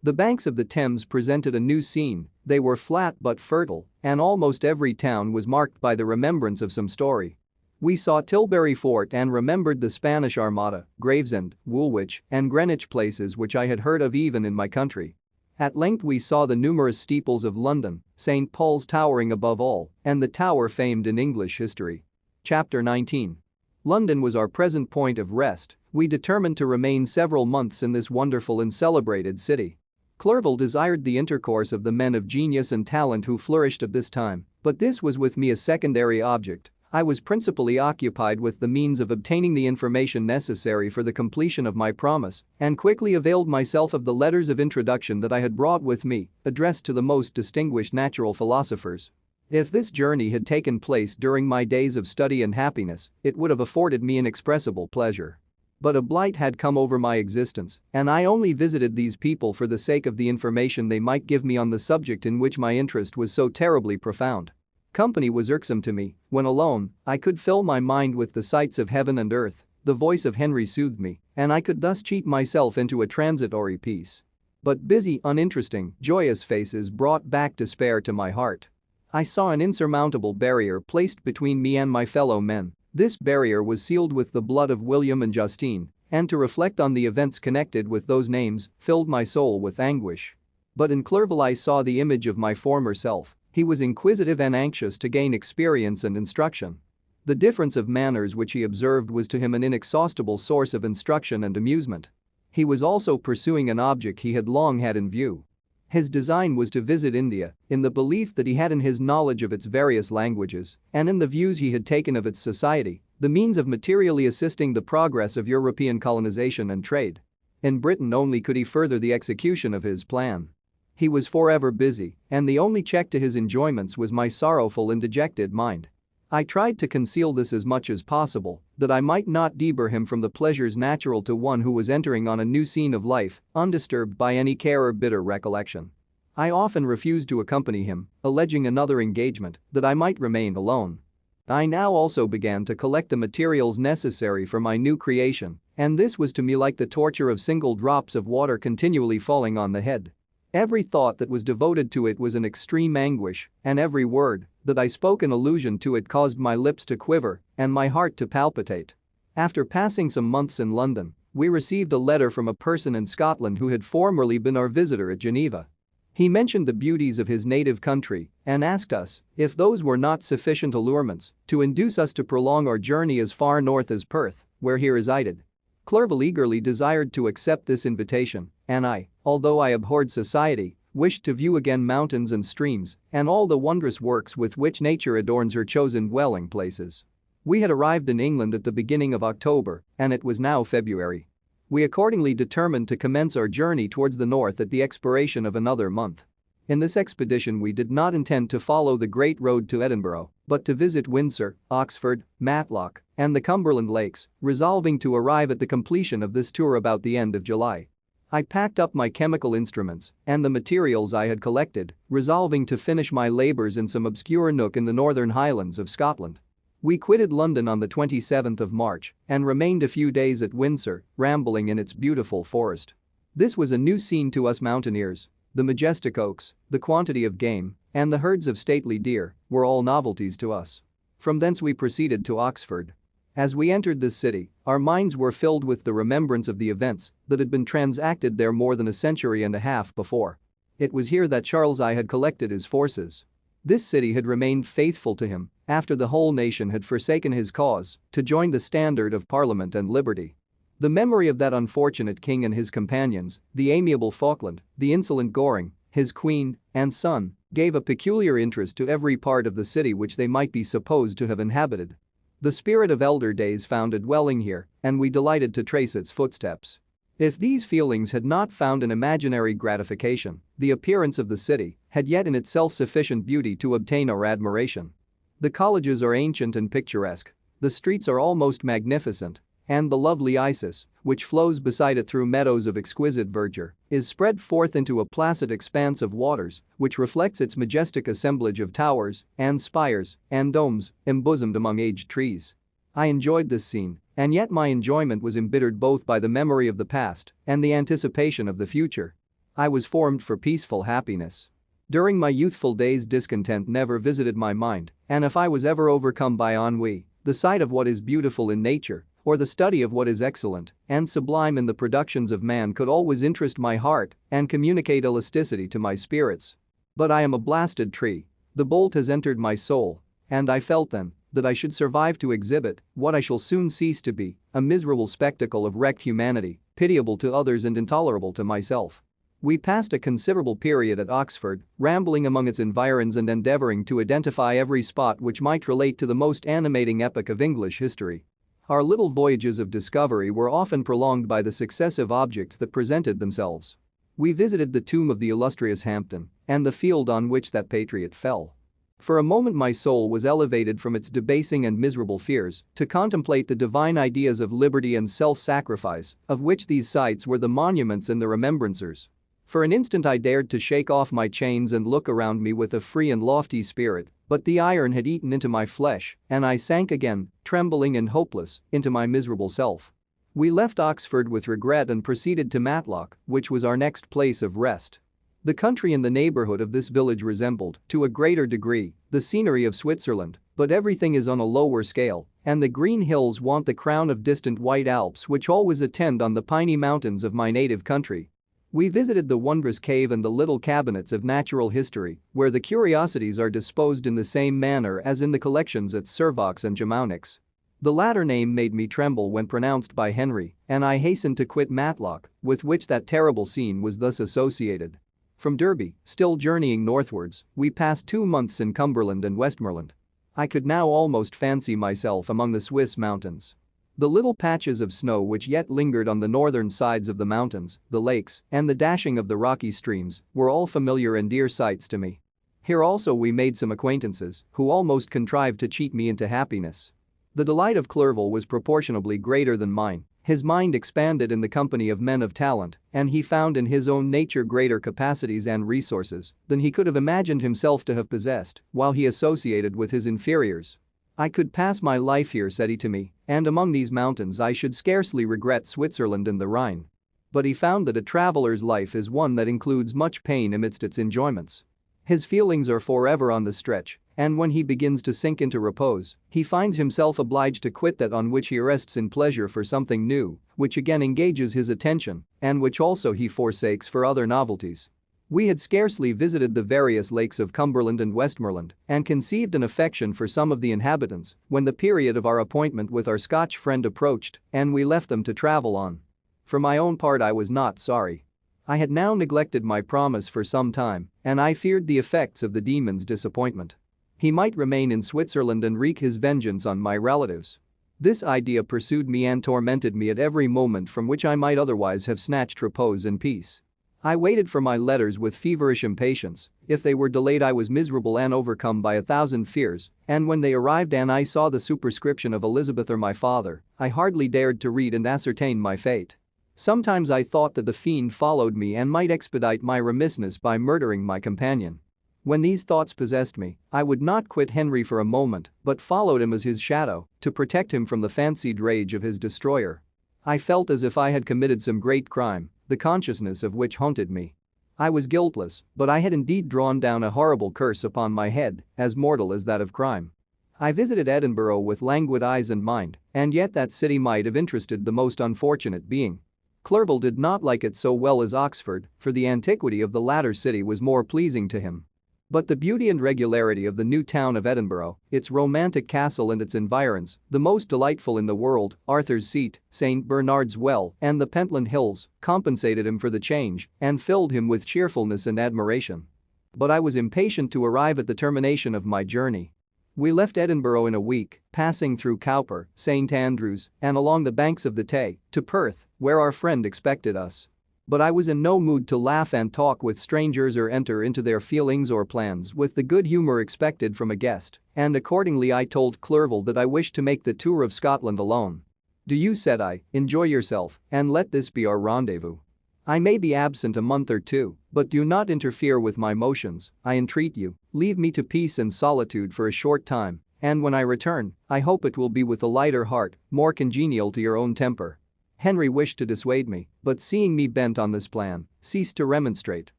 The banks of the Thames presented a new scene, they were flat but fertile, and almost every town was marked by the remembrance of some story. We saw Tilbury Fort and remembered the Spanish Armada, Gravesend, Woolwich, and Greenwich, places which I had heard of even in my country. At length we saw the numerous steeples of London, St. Paul's towering above all, and the tower famed in English history. Chapter 19. London was our present point of rest. We determined to remain several months in this wonderful and celebrated city. Clerval desired the intercourse of the men of genius and talent who flourished at this time, but this was with me a secondary object. I was principally occupied with the means of obtaining the information necessary for the completion of my promise, and quickly availed myself of the letters of introduction that I had brought with me, addressed to the most distinguished natural philosophers. If this journey had taken place during my days of study and happiness, it would have afforded me inexpressible pleasure. But a blight had come over my existence, and I only visited these people for the sake of the information they might give me on the subject in which my interest was so terribly profound. Company was irksome to me. When alone, I could fill my mind with the sights of heaven and earth, the voice of Henry soothed me, and I could thus cheat myself into a transitory peace. But busy, uninteresting, joyous faces brought back despair to my heart. I saw an insurmountable barrier placed between me and my fellow men. This barrier was sealed with the blood of William and Justine, and to reflect on the events connected with those names filled my soul with anguish. But in Clerval I saw the image of my former self. He was inquisitive and anxious to gain experience and instruction. The difference of manners which he observed was to him an inexhaustible source of instruction and amusement. He was also pursuing an object he had long had in view. His design was to visit India, in the belief that he had in his knowledge of its various languages, and in the views he had taken of its society, the means of materially assisting the progress of European colonization and trade. In Britain only could he further the execution of his plan. He was forever busy, and the only check to his enjoyments was my sorrowful and dejected mind. I tried to conceal this as much as possible, that I might not debar him from the pleasures natural to one who was entering on a new scene of life, undisturbed by any care or bitter recollection. I often refused to accompany him, alleging another engagement, that I might remain alone. I now also began to collect the materials necessary for my new creation, and this was to me like the torture of single drops of water continually falling on the head. Every thought that was devoted to it was an extreme anguish, and every word that I spoke in allusion to it caused my lips to quiver and my heart to palpitate. After passing some months in London, we received a letter from a person in Scotland who had formerly been our visitor at Geneva. He mentioned the beauties of his native country and asked us, if those were not sufficient allurements, to induce us to prolong our journey as far north as Perth, where he resided. Clerval eagerly desired to accept this invitation, and I, although I abhorred society, wished to view again mountains and streams and all the wondrous works with which nature adorns her chosen dwelling places. We had arrived in England at the beginning of October, and it was now February. We accordingly determined to commence our journey towards the north at the expiration of another month. In this expedition we did not intend to follow the great road to Edinburgh, but to visit Windsor, Oxford, Matlock, and the Cumberland Lakes, resolving to arrive at the completion of this tour about the end of July. I packed up my chemical instruments and the materials I had collected, resolving to finish my labors in some obscure nook in the northern highlands of Scotland. We quitted London on the 27th of March and remained a few days at Windsor, rambling in its beautiful forest. This was a new scene to us mountaineers. The majestic oaks, the quantity of game, and the herds of stately deer were all novelties to us. From thence we proceeded to Oxford. As we entered this city, our minds were filled with the remembrance of the events that had been transacted there more than a century and a half before. It was here that Charles I had collected his forces. This city had remained faithful to him after the whole nation had forsaken his cause to join the standard of Parliament and liberty. The memory of that unfortunate king and his companions, the amiable Falkland, the insolent Goring, his queen and son, gave a peculiar interest to every part of the city which they might be supposed to have inhabited. The spirit of elder days found a dwelling here, and we delighted to trace its footsteps. If these feelings had not found an imaginary gratification, the appearance of the city had yet in itself sufficient beauty to obtain our admiration. The colleges are ancient and picturesque, the streets are almost magnificent, and the lovely Isis, which flows beside it through meadows of exquisite verdure, is spread forth into a placid expanse of waters which reflects its majestic assemblage of towers and spires and domes embosomed among aged trees. I enjoyed this scene, and yet my enjoyment was embittered both by the memory of the past and the anticipation of the future. I was formed for peaceful happiness. During my youthful days discontent never visited my mind, and if I was ever overcome by ennui, the sight of what is beautiful in nature, or the study of what is excellent and sublime in the productions of man could always interest my heart and communicate elasticity to my spirits. But I am a blasted tree. The bolt has entered my soul, and I felt then that I should survive to exhibit what I shall soon cease to be, a miserable spectacle of wrecked humanity, pitiable to others and intolerable to myself. We passed a considerable period at Oxford, rambling among its environs and endeavoring to identify every spot which might relate to the most animating epoch of English history. Our little voyages of discovery were often prolonged by the successive objects that presented themselves. We visited the tomb of the illustrious Hampden and the field on which that patriot fell. For a moment my soul was elevated from its debasing and miserable fears to contemplate the divine ideas of liberty and self-sacrifice, of which these sites were the monuments and the remembrancers. For an instant I dared to shake off my chains and look around me with a free and lofty spirit, but the iron had eaten into my flesh, and I sank again, trembling and hopeless, into my miserable self. We left Oxford with regret and proceeded to Matlock, which was our next place of rest. The country in the neighborhood of this village resembled, to a greater degree, the scenery of Switzerland, but everything is on a lower scale, and the green hills want the crown of distant white Alps which always attend on the piney mountains of my native country. We visited the wondrous cave and the little cabinets of natural history, where the curiosities are disposed in the same manner as in the collections at Servox and Germaunix. The latter name made me tremble when pronounced by Henry, and I hastened to quit Matlock, with which that terrible scene was thus associated. From Derby, still journeying northwards, we passed 2 months in Cumberland and Westmoreland. I could now almost fancy myself among the Swiss mountains. The little patches of snow which yet lingered on the northern sides of the mountains, the lakes, and the dashing of the rocky streams were all familiar and dear sights to me. Here also we made some acquaintances who almost contrived to cheat me into happiness. The delight of Clerval was proportionably greater than mine. His mind expanded in the company of men of talent, and he found in his own nature greater capacities and resources than he could have imagined himself to have possessed while he associated with his inferiors. I could pass my life here, said he to me, and among these mountains I should scarcely regret Switzerland and the Rhine. But he found that a traveler's life is one that includes much pain amidst its enjoyments. His feelings are forever on the stretch, and when he begins to sink into repose, he finds himself obliged to quit that on which he rests in pleasure for something new, which again engages his attention, and which also he forsakes for other novelties. We had scarcely visited the various lakes of Cumberland and Westmoreland and conceived an affection for some of the inhabitants when the period of our appointment with our Scotch friend approached and we left them to travel on. For my own part I was not sorry. I had now neglected my promise for some time and I feared the effects of the demon's disappointment. He might remain in Switzerland and wreak his vengeance on my relatives. This idea pursued me and tormented me at every moment from which I might otherwise have snatched repose and peace. I waited for my letters with feverish impatience. If they were delayed I was miserable and overcome by 1,000 fears, and when they arrived and I saw the superscription of Elizabeth or my father, I hardly dared to read and ascertain my fate. Sometimes I thought that the fiend followed me and might expedite my remissness by murdering my companion. When these thoughts possessed me, I would not quit Henry for a moment but followed him as his shadow to protect him from the fancied rage of his destroyer. I felt as if I had committed some great crime, the consciousness of which haunted me. I was guiltless, but I had indeed drawn down a horrible curse upon my head, as mortal as that of crime. I visited Edinburgh with languid eyes and mind, and yet that city might have interested the most unfortunate being. Clerval did not like it so well as Oxford, for the antiquity of the latter city was more pleasing to him. But the beauty and regularity of the new town of Edinburgh, its romantic castle and its environs, the most delightful in the world, Arthur's Seat, St. Bernard's Well, and the Pentland Hills, compensated him for the change and filled him with cheerfulness and admiration. But I was impatient to arrive at the termination of my journey. We left Edinburgh in a week, passing through Cowper, St. Andrews, and along the banks of the Tay, to Perth, where our friend expected us. But I was in no mood to laugh and talk with strangers or enter into their feelings or plans with the good humor expected from a guest, and accordingly I told Clerval that I wished to make the tour of Scotland alone. Do you, said I, enjoy yourself, and let this be our rendezvous. I may be absent a month or two, but do not interfere with my motions, I entreat you, leave me to peace and solitude for a short time, and when I return, I hope it will be with a lighter heart, more congenial to your own temper. Henry wished to dissuade me, but seeing me bent on this plan, ceased to remonstrate.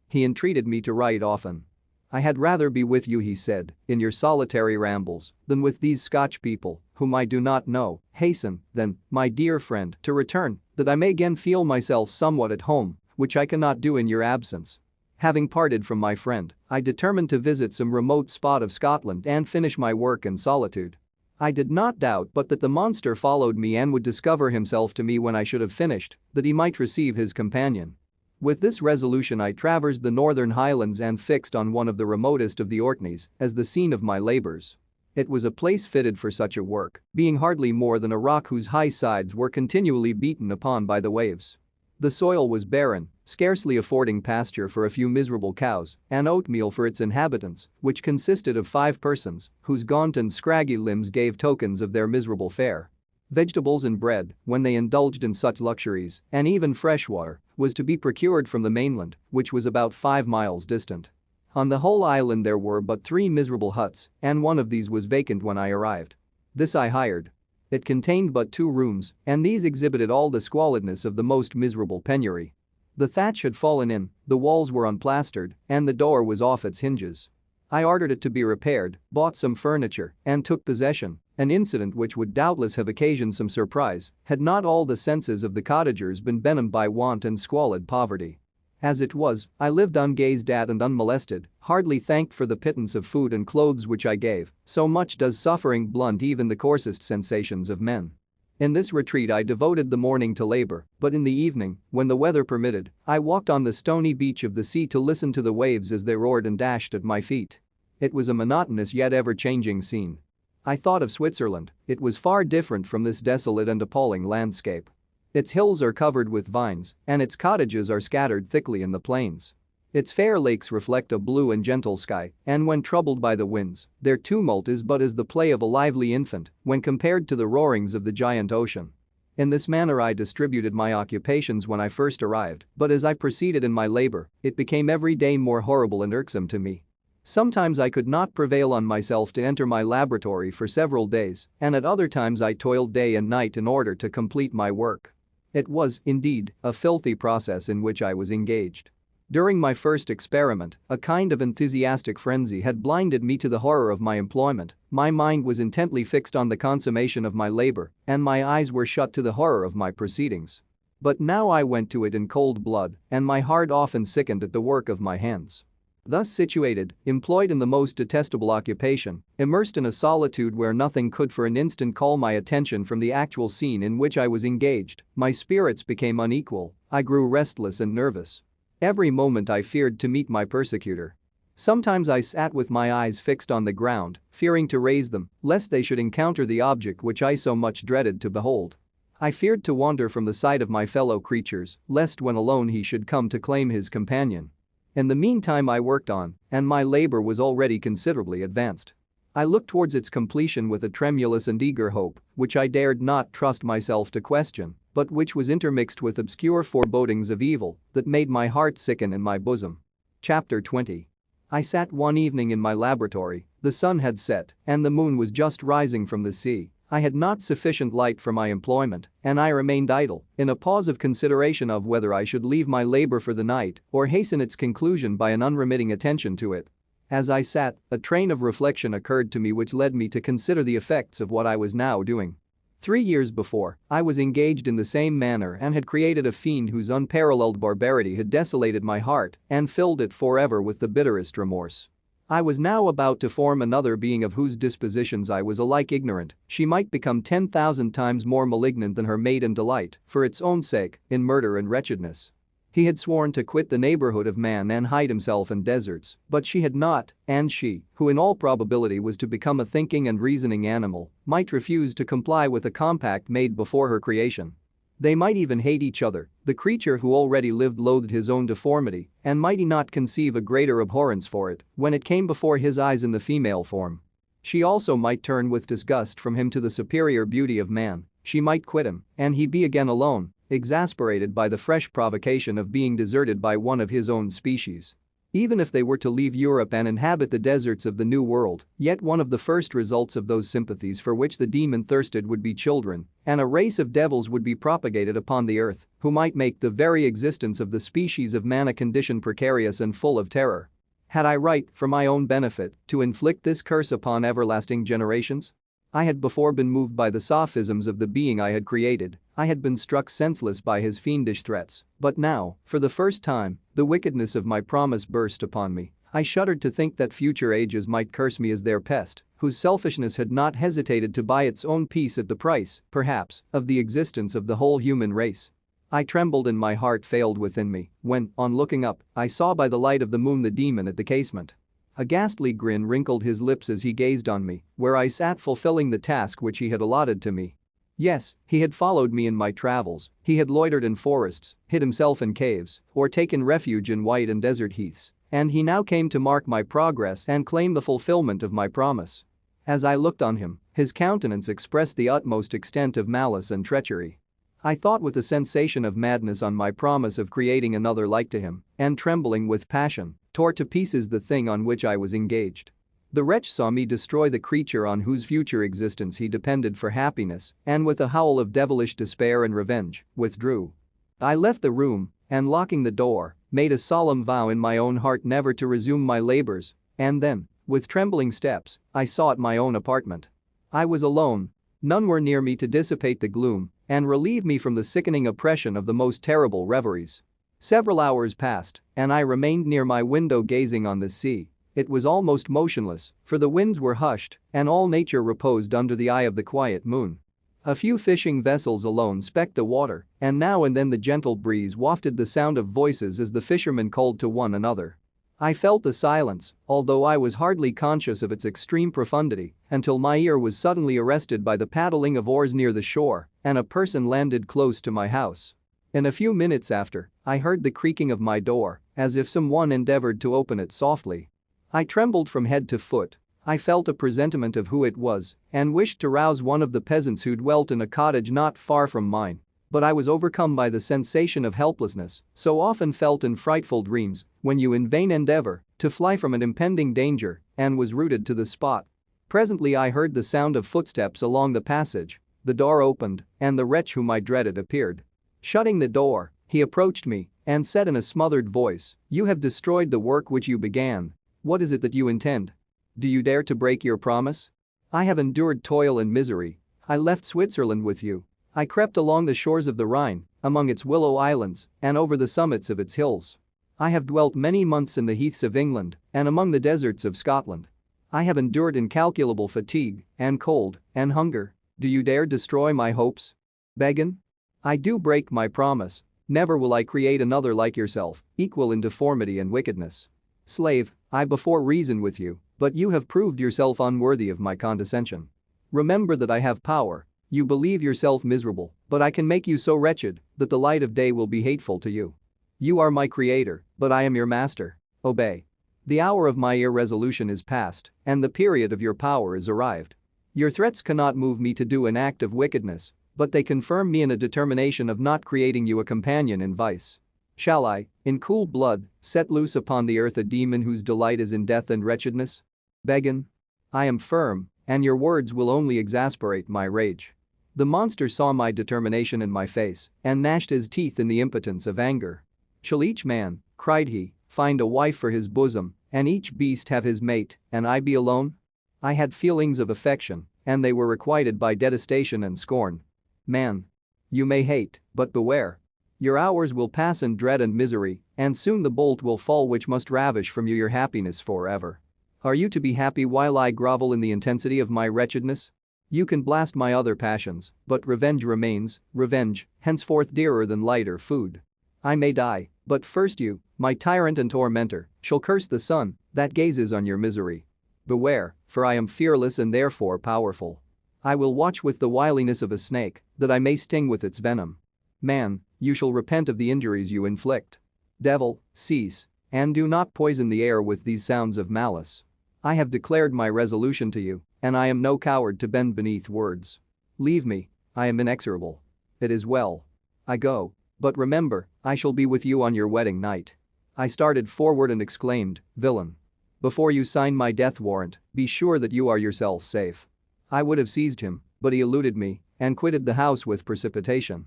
He entreated me to write often. "I had rather be with you," he said, "in your solitary rambles, than with these Scotch people, whom I do not know. Hasten, then, my dear friend, to return, that I may again feel myself somewhat at home, which I cannot do in your absence." Having parted from my friend, I determined to visit some remote spot of Scotland and finish my work in solitude. I did not doubt but that the monster followed me and would discover himself to me when I should have finished, that he might receive his companion. With this resolution I traversed the northern highlands and fixed on one of the remotest of the Orkneys as the scene of my labors. It was a place fitted for such a work, being hardly more than a rock whose high sides were continually beaten upon by the waves. The soil was barren, scarcely affording pasture for a few miserable cows and oatmeal for its inhabitants, which consisted of 5 persons, whose gaunt and scraggy limbs gave tokens of their miserable fare. Vegetables and bread, when they indulged in such luxuries, and even fresh water, was to be procured from the mainland, which was about 5 miles distant. On the whole island there were but 3 miserable huts, and one of these was vacant when I arrived. This I hired. It contained but 2 rooms, and these exhibited all the squalidness of the most miserable penury. The thatch had fallen in, the walls were unplastered, and the door was off its hinges. I ordered it to be repaired, bought some furniture, and took possession, an incident which would doubtless have occasioned some surprise had not all the senses of the cottagers been benumbed by want and squalid poverty. As it was, I lived ungazed at and unmolested, hardly thanked for the pittance of food and clothes which I gave, so much does suffering blunt even the coarsest sensations of men. In this retreat I devoted the morning to labor, but in the evening, when the weather permitted, I walked on the stony beach of the sea to listen to the waves as they roared and dashed at my feet. It was a monotonous yet ever-changing scene. I thought of Switzerland. It was far different from this desolate and appalling landscape. Its hills are covered with vines, and its cottages are scattered thickly in the plains. Its fair lakes reflect a blue and gentle sky, and when troubled by the winds, their tumult is but as the play of a lively infant when compared to the roarings of the giant ocean. In this manner I distributed my occupations when I first arrived, but as I proceeded in my labor, it became every day more horrible and irksome to me. Sometimes I could not prevail on myself to enter my laboratory for several days, and at other times I toiled day and night in order to complete my work. It was, indeed, a filthy process in which I was engaged. During my first experiment, a kind of enthusiastic frenzy had blinded me to the horror of my employment. My mind was intently fixed on the consummation of my labor, and my eyes were shut to the horror of my proceedings. But now I went to it in cold blood, and my heart often sickened at the work of my hands. Thus situated, employed in the most detestable occupation, immersed in a solitude where nothing could for an instant call my attention from the actual scene in which I was engaged, my spirits became unequal, I grew restless and nervous. Every moment I feared to meet my persecutor. Sometimes I sat with my eyes fixed on the ground, fearing to raise them, lest they should encounter the object which I so much dreaded to behold. I feared to wander from the sight of my fellow creatures, lest when alone he should come to claim his companion. In the meantime I worked on, and my labor was already considerably advanced. I looked towards its completion with a tremulous and eager hope, which I dared not trust myself to question, but which was intermixed with obscure forebodings of evil that made my heart sicken in my bosom. Chapter 20. I sat one evening in my laboratory, the sun had set, and the moon was just rising from the sea. I had not sufficient light for my employment, and I remained idle, in a pause of consideration of whether I should leave my labor for the night or hasten its conclusion by an unremitting attention to it. As I sat, a train of reflection occurred to me which led me to consider the effects of what I was now doing. 3 years before, I was engaged in the same manner and had created a fiend whose unparalleled barbarity had desolated my heart and filled it forever with the bitterest remorse. I was now about to form another being of whose dispositions I was alike ignorant. She might become 10,000 times more malignant than her maiden delight, for its own sake, in murder and wretchedness. He had sworn to quit the neighborhood of man and hide himself in deserts, but she had not, and she, who in all probability was to become a thinking and reasoning animal, might refuse to comply with a compact made before her creation. They might even hate each other. The creature who already lived loathed his own deformity, and might he not conceive a greater abhorrence for it when it came before his eyes in the female form. She also might turn with disgust from him to the superior beauty of man. She might quit him, and he be again alone, exasperated by the fresh provocation of being deserted by one of his own species. Even if they were to leave Europe and inhabit the deserts of the New World, yet one of the first results of those sympathies for which the demon thirsted would be children, and a race of devils would be propagated upon the earth, who might make the very existence of the species of man a condition precarious and full of terror. Had I right, for my own benefit, to inflict this curse upon everlasting generations? I had before been moved by the sophisms of the being I had created, I had been struck senseless by his fiendish threats, but now, for the first time, the wickedness of my promise burst upon me. I shuddered to think that future ages might curse me as their pest, whose selfishness had not hesitated to buy its own peace at the price, perhaps, of the existence of the whole human race. I trembled and my heart failed within me when, on looking up, I saw by the light of the moon the demon at the casement. A ghastly grin wrinkled his lips as he gazed on me, where I sat fulfilling the task which he had allotted to me. Yes, he had followed me in my travels, he had loitered in forests, hid himself in caves, or taken refuge in white and desert heaths, and he now came to mark my progress and claim the fulfillment of my promise. As I looked on him, his countenance expressed the utmost extent of malice and treachery. I thought with a sensation of madness on my promise of creating another like to him, and trembling with passion, tore to pieces the thing on which I was engaged. The wretch saw me destroy the creature on whose future existence he depended for happiness, and with a howl of devilish despair and revenge, withdrew. I left the room, and locking the door, made a solemn vow in my own heart never to resume my labors, and then, with trembling steps, I sought my own apartment. I was alone. None were near me to dissipate the gloom and relieve me from the sickening oppression of the most terrible reveries. Several hours passed, and I remained near my window gazing on the sea. It was almost motionless, for the winds were hushed, and all nature reposed under the eye of the quiet moon. A few fishing vessels alone specked the water, and now and then the gentle breeze wafted the sound of voices as the fishermen called to one another. I felt the silence, although I was hardly conscious of its extreme profundity, until my ear was suddenly arrested by the paddling of oars near the shore, and a person landed close to my house. In a few minutes after, I heard the creaking of my door, as if someone endeavored to open it softly. I trembled from head to foot. I felt a presentiment of who it was, and wished to rouse one of the peasants who dwelt in a cottage not far from mine. But I was overcome by the sensation of helplessness, so often felt in frightful dreams, when you in vain endeavor to fly from an impending danger, and was rooted to the spot. Presently I heard the sound of footsteps along the passage, the door opened, and the wretch whom I dreaded appeared. Shutting the door, he approached me and said in a smothered voice, "You have destroyed the work which you began. What is it that you intend? Do you dare to break your promise? I have endured toil and misery. I left Switzerland with you. I crept along the shores of the Rhine, among its willow islands, and over the summits of its hills. I have dwelt many months in the heaths of England and among the deserts of Scotland. I have endured incalculable fatigue and cold and hunger. Do you dare destroy my hopes? Beggin? I do break my promise. Never will I create another like yourself, equal in deformity and wickedness. Slave, I before reason with you, but you have proved yourself unworthy of my condescension. Remember that I have power. You believe yourself miserable, but I can make you so wretched that the light of day will be hateful to you. You are my creator, but I am your master. Obey. The hour of my irresolution is past, and the period of your power is arrived. Your threats cannot move me to do an act of wickedness, but they confirm me in a determination of not creating you a companion in vice. Shall I, in cool blood, set loose upon the earth a demon whose delight is in death and wretchedness? Beggin? I am firm, and your words will only exasperate my rage." The monster saw my determination in my face and gnashed his teeth in the impotence of anger. "Shall each man," cried he, "find a wife for his bosom, and each beast have his mate, and I be alone?" I had feelings of affection, and they were requited by detestation and scorn. Man. You may hate, but beware. Your hours will pass in dread and misery, and soon the bolt will fall which must ravish from you your happiness forever. Are you to be happy while I grovel in the intensity of my wretchedness? You can blast my other passions, but revenge remains, revenge, henceforth dearer than light or food. I may die, but first you, my tyrant and tormentor, shall curse the sun that gazes on your misery. Beware, for I am fearless and therefore powerful. I will watch with the wiliness of a snake, that I may sting with its venom. Man, you shall repent of the injuries you inflict. Devil, cease, and do not poison the air with these sounds of malice. I have declared my resolution to you, and I am no coward to bend beneath words. Leave me, I am inexorable. It is well. I go, but remember, I shall be with you on your wedding night. I started forward and exclaimed, "Villain. Before you sign my death warrant, be sure that you are yourself safe." I would have seized him, but he eluded me and quitted the house with precipitation.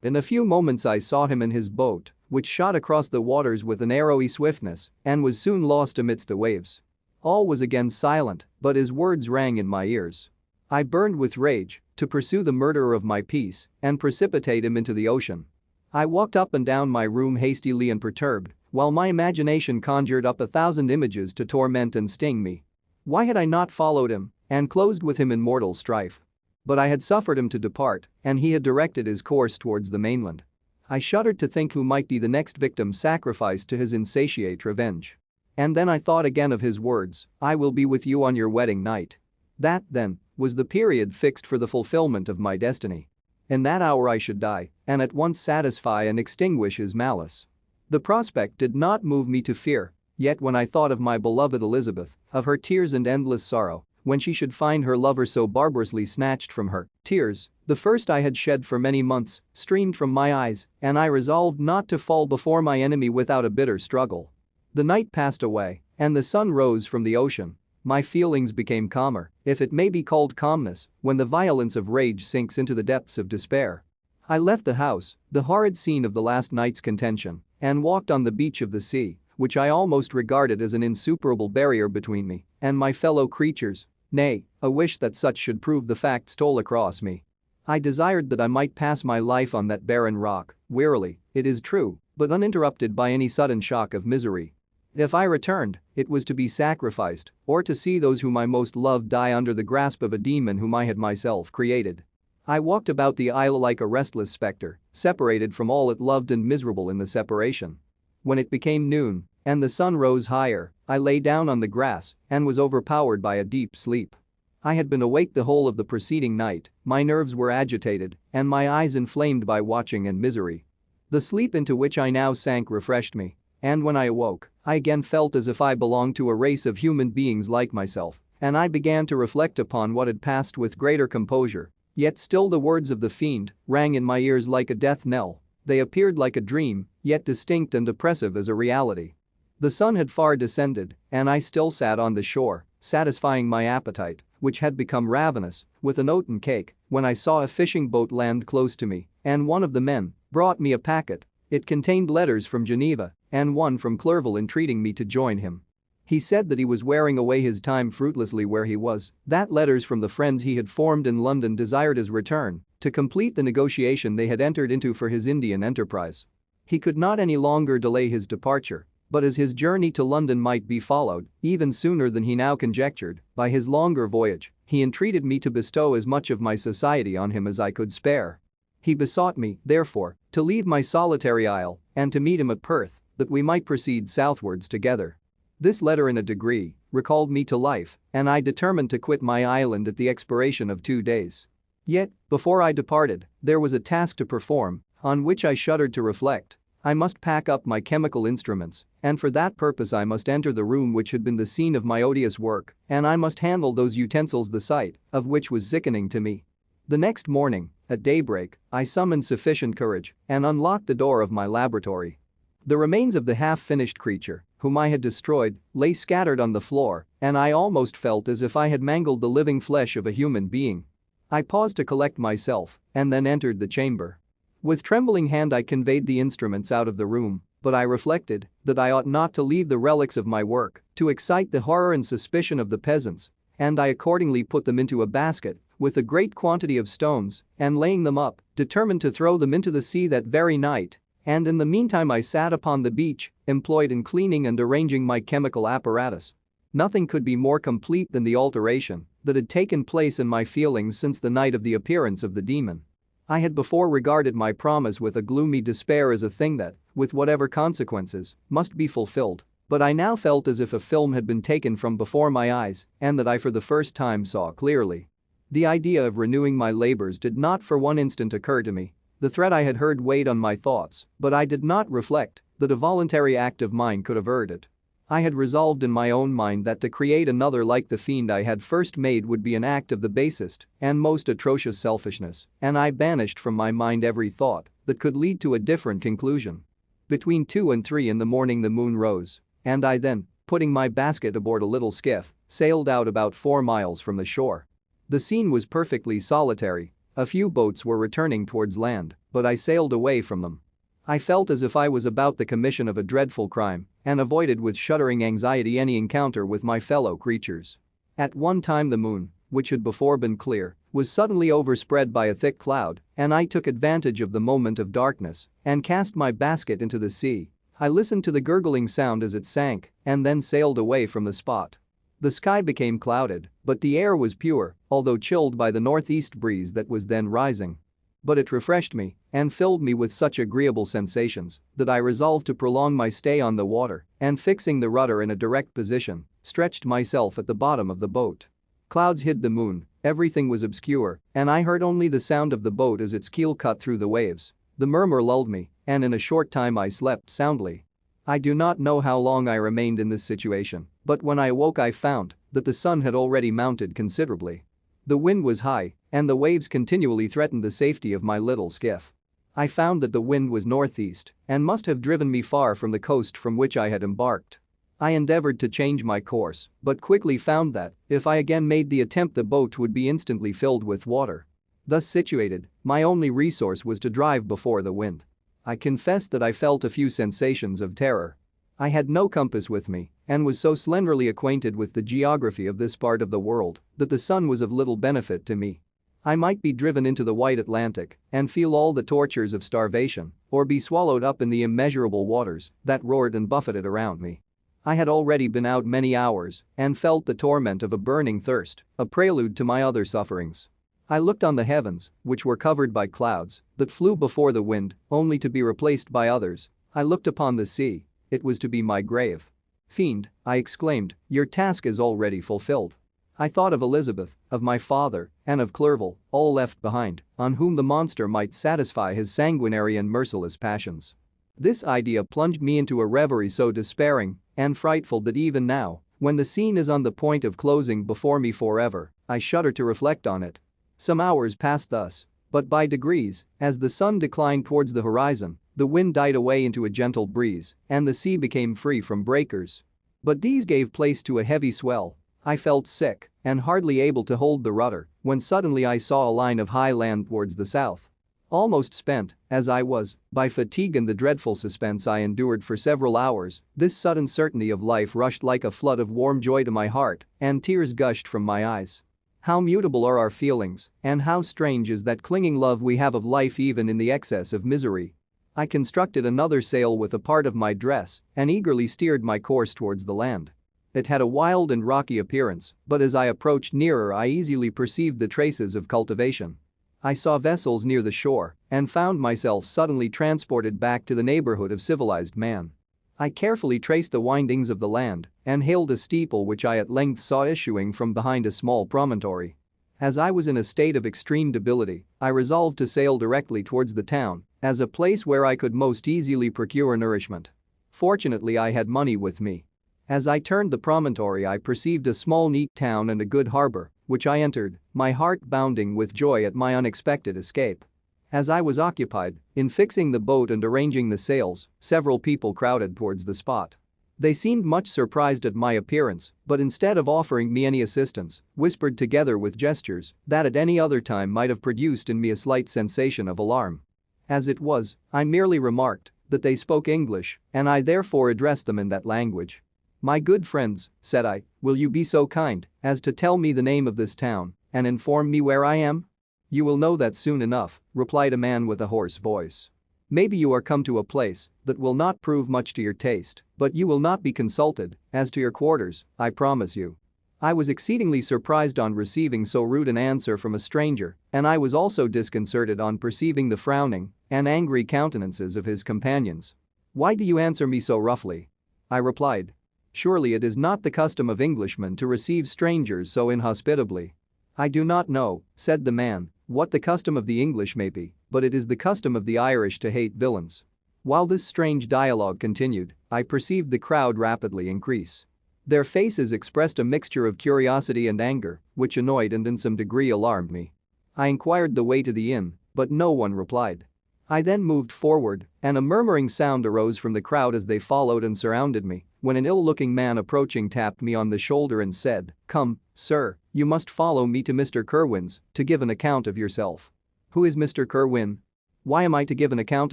In a few moments I saw him in his boat, which shot across the waters with an arrowy swiftness and was soon lost amidst the waves. All was again silent, but his words rang in my ears. I burned with rage to pursue the murderer of my peace and precipitate him into the ocean. I walked up and down my room hastily and perturbed, while my imagination conjured up 1,000 images to torment and sting me. Why had I not followed him and closed with him in mortal strife? But I had suffered him to depart, and he had directed his course towards the mainland. I shuddered to think who might be the next victim sacrificed to his insatiate revenge. And then I thought again of his words, "I will be with you on your wedding night." That, then, was the period fixed for the fulfillment of my destiny. In that hour I should die, and at once satisfy and extinguish his malice. The prospect did not move me to fear, yet when I thought of my beloved Elizabeth, of her tears and endless sorrow, when she should find her lover so barbarously snatched from her, tears, the first I had shed for many months, streamed from my eyes, and I resolved not to fall before my enemy without a bitter struggle. The night passed away, and the sun rose from the ocean. My feelings became calmer, if it may be called calmness, when the violence of rage sinks into the depths of despair. I left the house, the horrid scene of the last night's contention, and walked on the beach of the sea, which I almost regarded as an insuperable barrier between me and my fellow creatures. Nay, a wish that such should prove the fact stole across me. I desired that I might pass my life on that barren rock, wearily, it is true, but uninterrupted by any sudden shock of misery. If I returned, it was to be sacrificed, or to see those whom I most loved die under the grasp of a demon whom I had myself created. I walked about the isle like a restless spectre, separated from all it loved and miserable in the separation. When it became noon, and the sun rose higher, I lay down on the grass and was overpowered by a deep sleep. I had been awake the whole of the preceding night, my nerves were agitated, and my eyes inflamed by watching and misery. The sleep into which I now sank refreshed me, and when I awoke, I again felt as if I belonged to a race of human beings like myself, and I began to reflect upon what had passed with greater composure. Yet still the words of the fiend rang in my ears like a death knell. They appeared like a dream, yet distinct and oppressive as a reality. The sun had far descended, and I still sat on the shore, satisfying my appetite, which had become ravenous, with an oaten cake, when I saw a fishing boat land close to me, and one of the men brought me a packet. It contained letters from Geneva and one from Clerval entreating me to join him. He said that he was wearing away his time fruitlessly where he was, that letters from the friends he had formed in London desired his return to complete the negotiation they had entered into for his Indian enterprise. He could not any longer delay his departure, but as his journey to London might be followed, even sooner than he now conjectured, by his longer voyage, he entreated me to bestow as much of my society on him as I could spare. He besought me, therefore, to leave my solitary isle and to meet him at Perth, that we might proceed southwards together. This letter in a degree recalled me to life, and I determined to quit my island at the expiration of 2 days. Yet, before I departed, there was a task to perform, on which I shuddered to reflect. I must pack up my chemical instruments, and for that purpose I must enter the room which had been the scene of my odious work, and I must handle those utensils the sight of which was sickening to me. The next morning, at daybreak, I summoned sufficient courage and unlocked the door of my laboratory. The remains of the half-finished creature, whom I had destroyed, lay scattered on the floor, and I almost felt as if I had mangled the living flesh of a human being. I paused to collect myself and then entered the chamber. With trembling hand I conveyed the instruments out of the room, but I reflected that I ought not to leave the relics of my work to excite the horror and suspicion of the peasants, and I accordingly put them into a basket with a great quantity of stones and laying them up, determined to throw them into the sea that very night. And in the meantime I sat upon the beach, employed in cleaning and arranging my chemical apparatus. Nothing could be more complete than the alteration that had taken place in my feelings since the night of the appearance of the demon. I had before regarded my promise with a gloomy despair as a thing that, with whatever consequences, must be fulfilled, but I now felt as if a film had been taken from before my eyes and that I for the first time saw clearly. The idea of renewing my labors did not for one instant occur to me. The threat I had heard weighed on my thoughts, but I did not reflect that a voluntary act of mine could avert it. I had resolved in my own mind that to create another like the fiend I had first made would be an act of the basest and most atrocious selfishness, and I banished from my mind every thought that could lead to a different conclusion. Between 2 and 3 in the morning the moon rose, and I then, putting my basket aboard a little skiff, sailed out about 4 miles from the shore. The scene was perfectly solitary. A few boats were returning towards land, but I sailed away from them. I felt as if I was about the commission of a dreadful crime and avoided with shuddering anxiety any encounter with my fellow creatures. At one time the moon, which had before been clear, was suddenly overspread by a thick cloud, and I took advantage of the moment of darkness and cast my basket into the sea. I listened to the gurgling sound as it sank and then sailed away from the spot. The sky became clouded, but the air was pure, although chilled by the northeast breeze that was then rising. But it refreshed me and filled me with such agreeable sensations that I resolved to prolong my stay on the water and, fixing the rudder in a direct position, stretched myself at the bottom of the boat. Clouds hid the moon, everything was obscure, and I heard only the sound of the boat as its keel cut through the waves. The murmur lulled me, and in a short time I slept soundly. I do not know how long I remained in this situation, but when I awoke I found that the sun had already mounted considerably. The wind was high, and the waves continually threatened the safety of my little skiff. I found that the wind was northeast and must have driven me far from the coast from which I had embarked. I endeavored to change my course, but quickly found that, if I again made the attempt, the boat would be instantly filled with water. Thus situated, my only resource was to drive before the wind. I confess that I felt a few sensations of terror. I had no compass with me and was so slenderly acquainted with the geography of this part of the world that the sun was of little benefit to me. I might be driven into the wide Atlantic and feel all the tortures of starvation, or be swallowed up in the immeasurable waters that roared and buffeted around me. I had already been out many hours and felt the torment of a burning thirst, a prelude to my other sufferings. I looked on the heavens, which were covered by clouds that flew before the wind, only to be replaced by others. I looked upon the sea. It was to be my grave. "Fiend," I exclaimed, "your task is already fulfilled." I thought of Elizabeth, of my father, and of Clerval, all left behind, on whom the monster might satisfy his sanguinary and merciless passions. This idea plunged me into a reverie so despairing and frightful that even now, when the scene is on the point of closing before me forever, I shudder to reflect on it. Some hours passed thus, but by degrees, as the sun declined towards the horizon, the wind died away into a gentle breeze, and the sea became free from breakers. But these gave place to a heavy swell. I felt sick and hardly able to hold the rudder when suddenly I saw a line of high land towards the south. Almost spent, as I was, by fatigue and the dreadful suspense I endured for several hours, this sudden certainty of life rushed like a flood of warm joy to my heart, and tears gushed from my eyes. How mutable are our feelings, and how strange is that clinging love we have of life even in the excess of misery. I constructed another sail with a part of my dress and eagerly steered my course towards the land. It had a wild and rocky appearance, but as I approached nearer I easily perceived the traces of cultivation. I saw vessels near the shore and found myself suddenly transported back to the neighborhood of civilized man. I carefully traced the windings of the land and hailed a steeple which I at length saw issuing from behind a small promontory. As I was in a state of extreme debility, I resolved to sail directly towards the town as a place where I could most easily procure nourishment. Fortunately, I had money with me. As I turned the promontory, I perceived a small neat town and a good harbor, which I entered, my heart bounding with joy at my unexpected escape. As I was occupied in fixing the boat and arranging the sails, several people crowded towards the spot. They seemed much surprised at my appearance, but instead of offering me any assistance, whispered together with gestures that at any other time might have produced in me a slight sensation of alarm. As it was, I merely remarked that they spoke English, and I therefore addressed them in that language. "My good friends," said I, "will you be so kind as to tell me the name of this town and inform me where I am?" "You will know that soon enough," replied a man with a hoarse voice. "Maybe you are come to a place that will not prove much to your taste, but you will not be consulted as to your quarters, I promise you." I was exceedingly surprised on receiving so rude an answer from a stranger, and I was also disconcerted on perceiving the frowning and angry countenances of his companions. "Why do you answer me so roughly?" I replied. "Surely it is not the custom of Englishmen to receive strangers so inhospitably." "I do not know," said the man, "what the custom of the English may be, but it is the custom of the Irish to hate villains." While this strange dialogue continued, I perceived the crowd rapidly increase. Their faces expressed a mixture of curiosity and anger, which annoyed and in some degree alarmed me. I inquired the way to the inn, but no one replied. I then moved forward, and a murmuring sound arose from the crowd as they followed and surrounded me, when an ill-looking man approaching tapped me on the shoulder and said, "Come, sir, you must follow me to Mr. Kerwin's to give an account of yourself." "Who is Mr. Kerwin? Why am I to give an account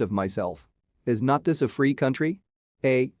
of myself? Is not this a free country?"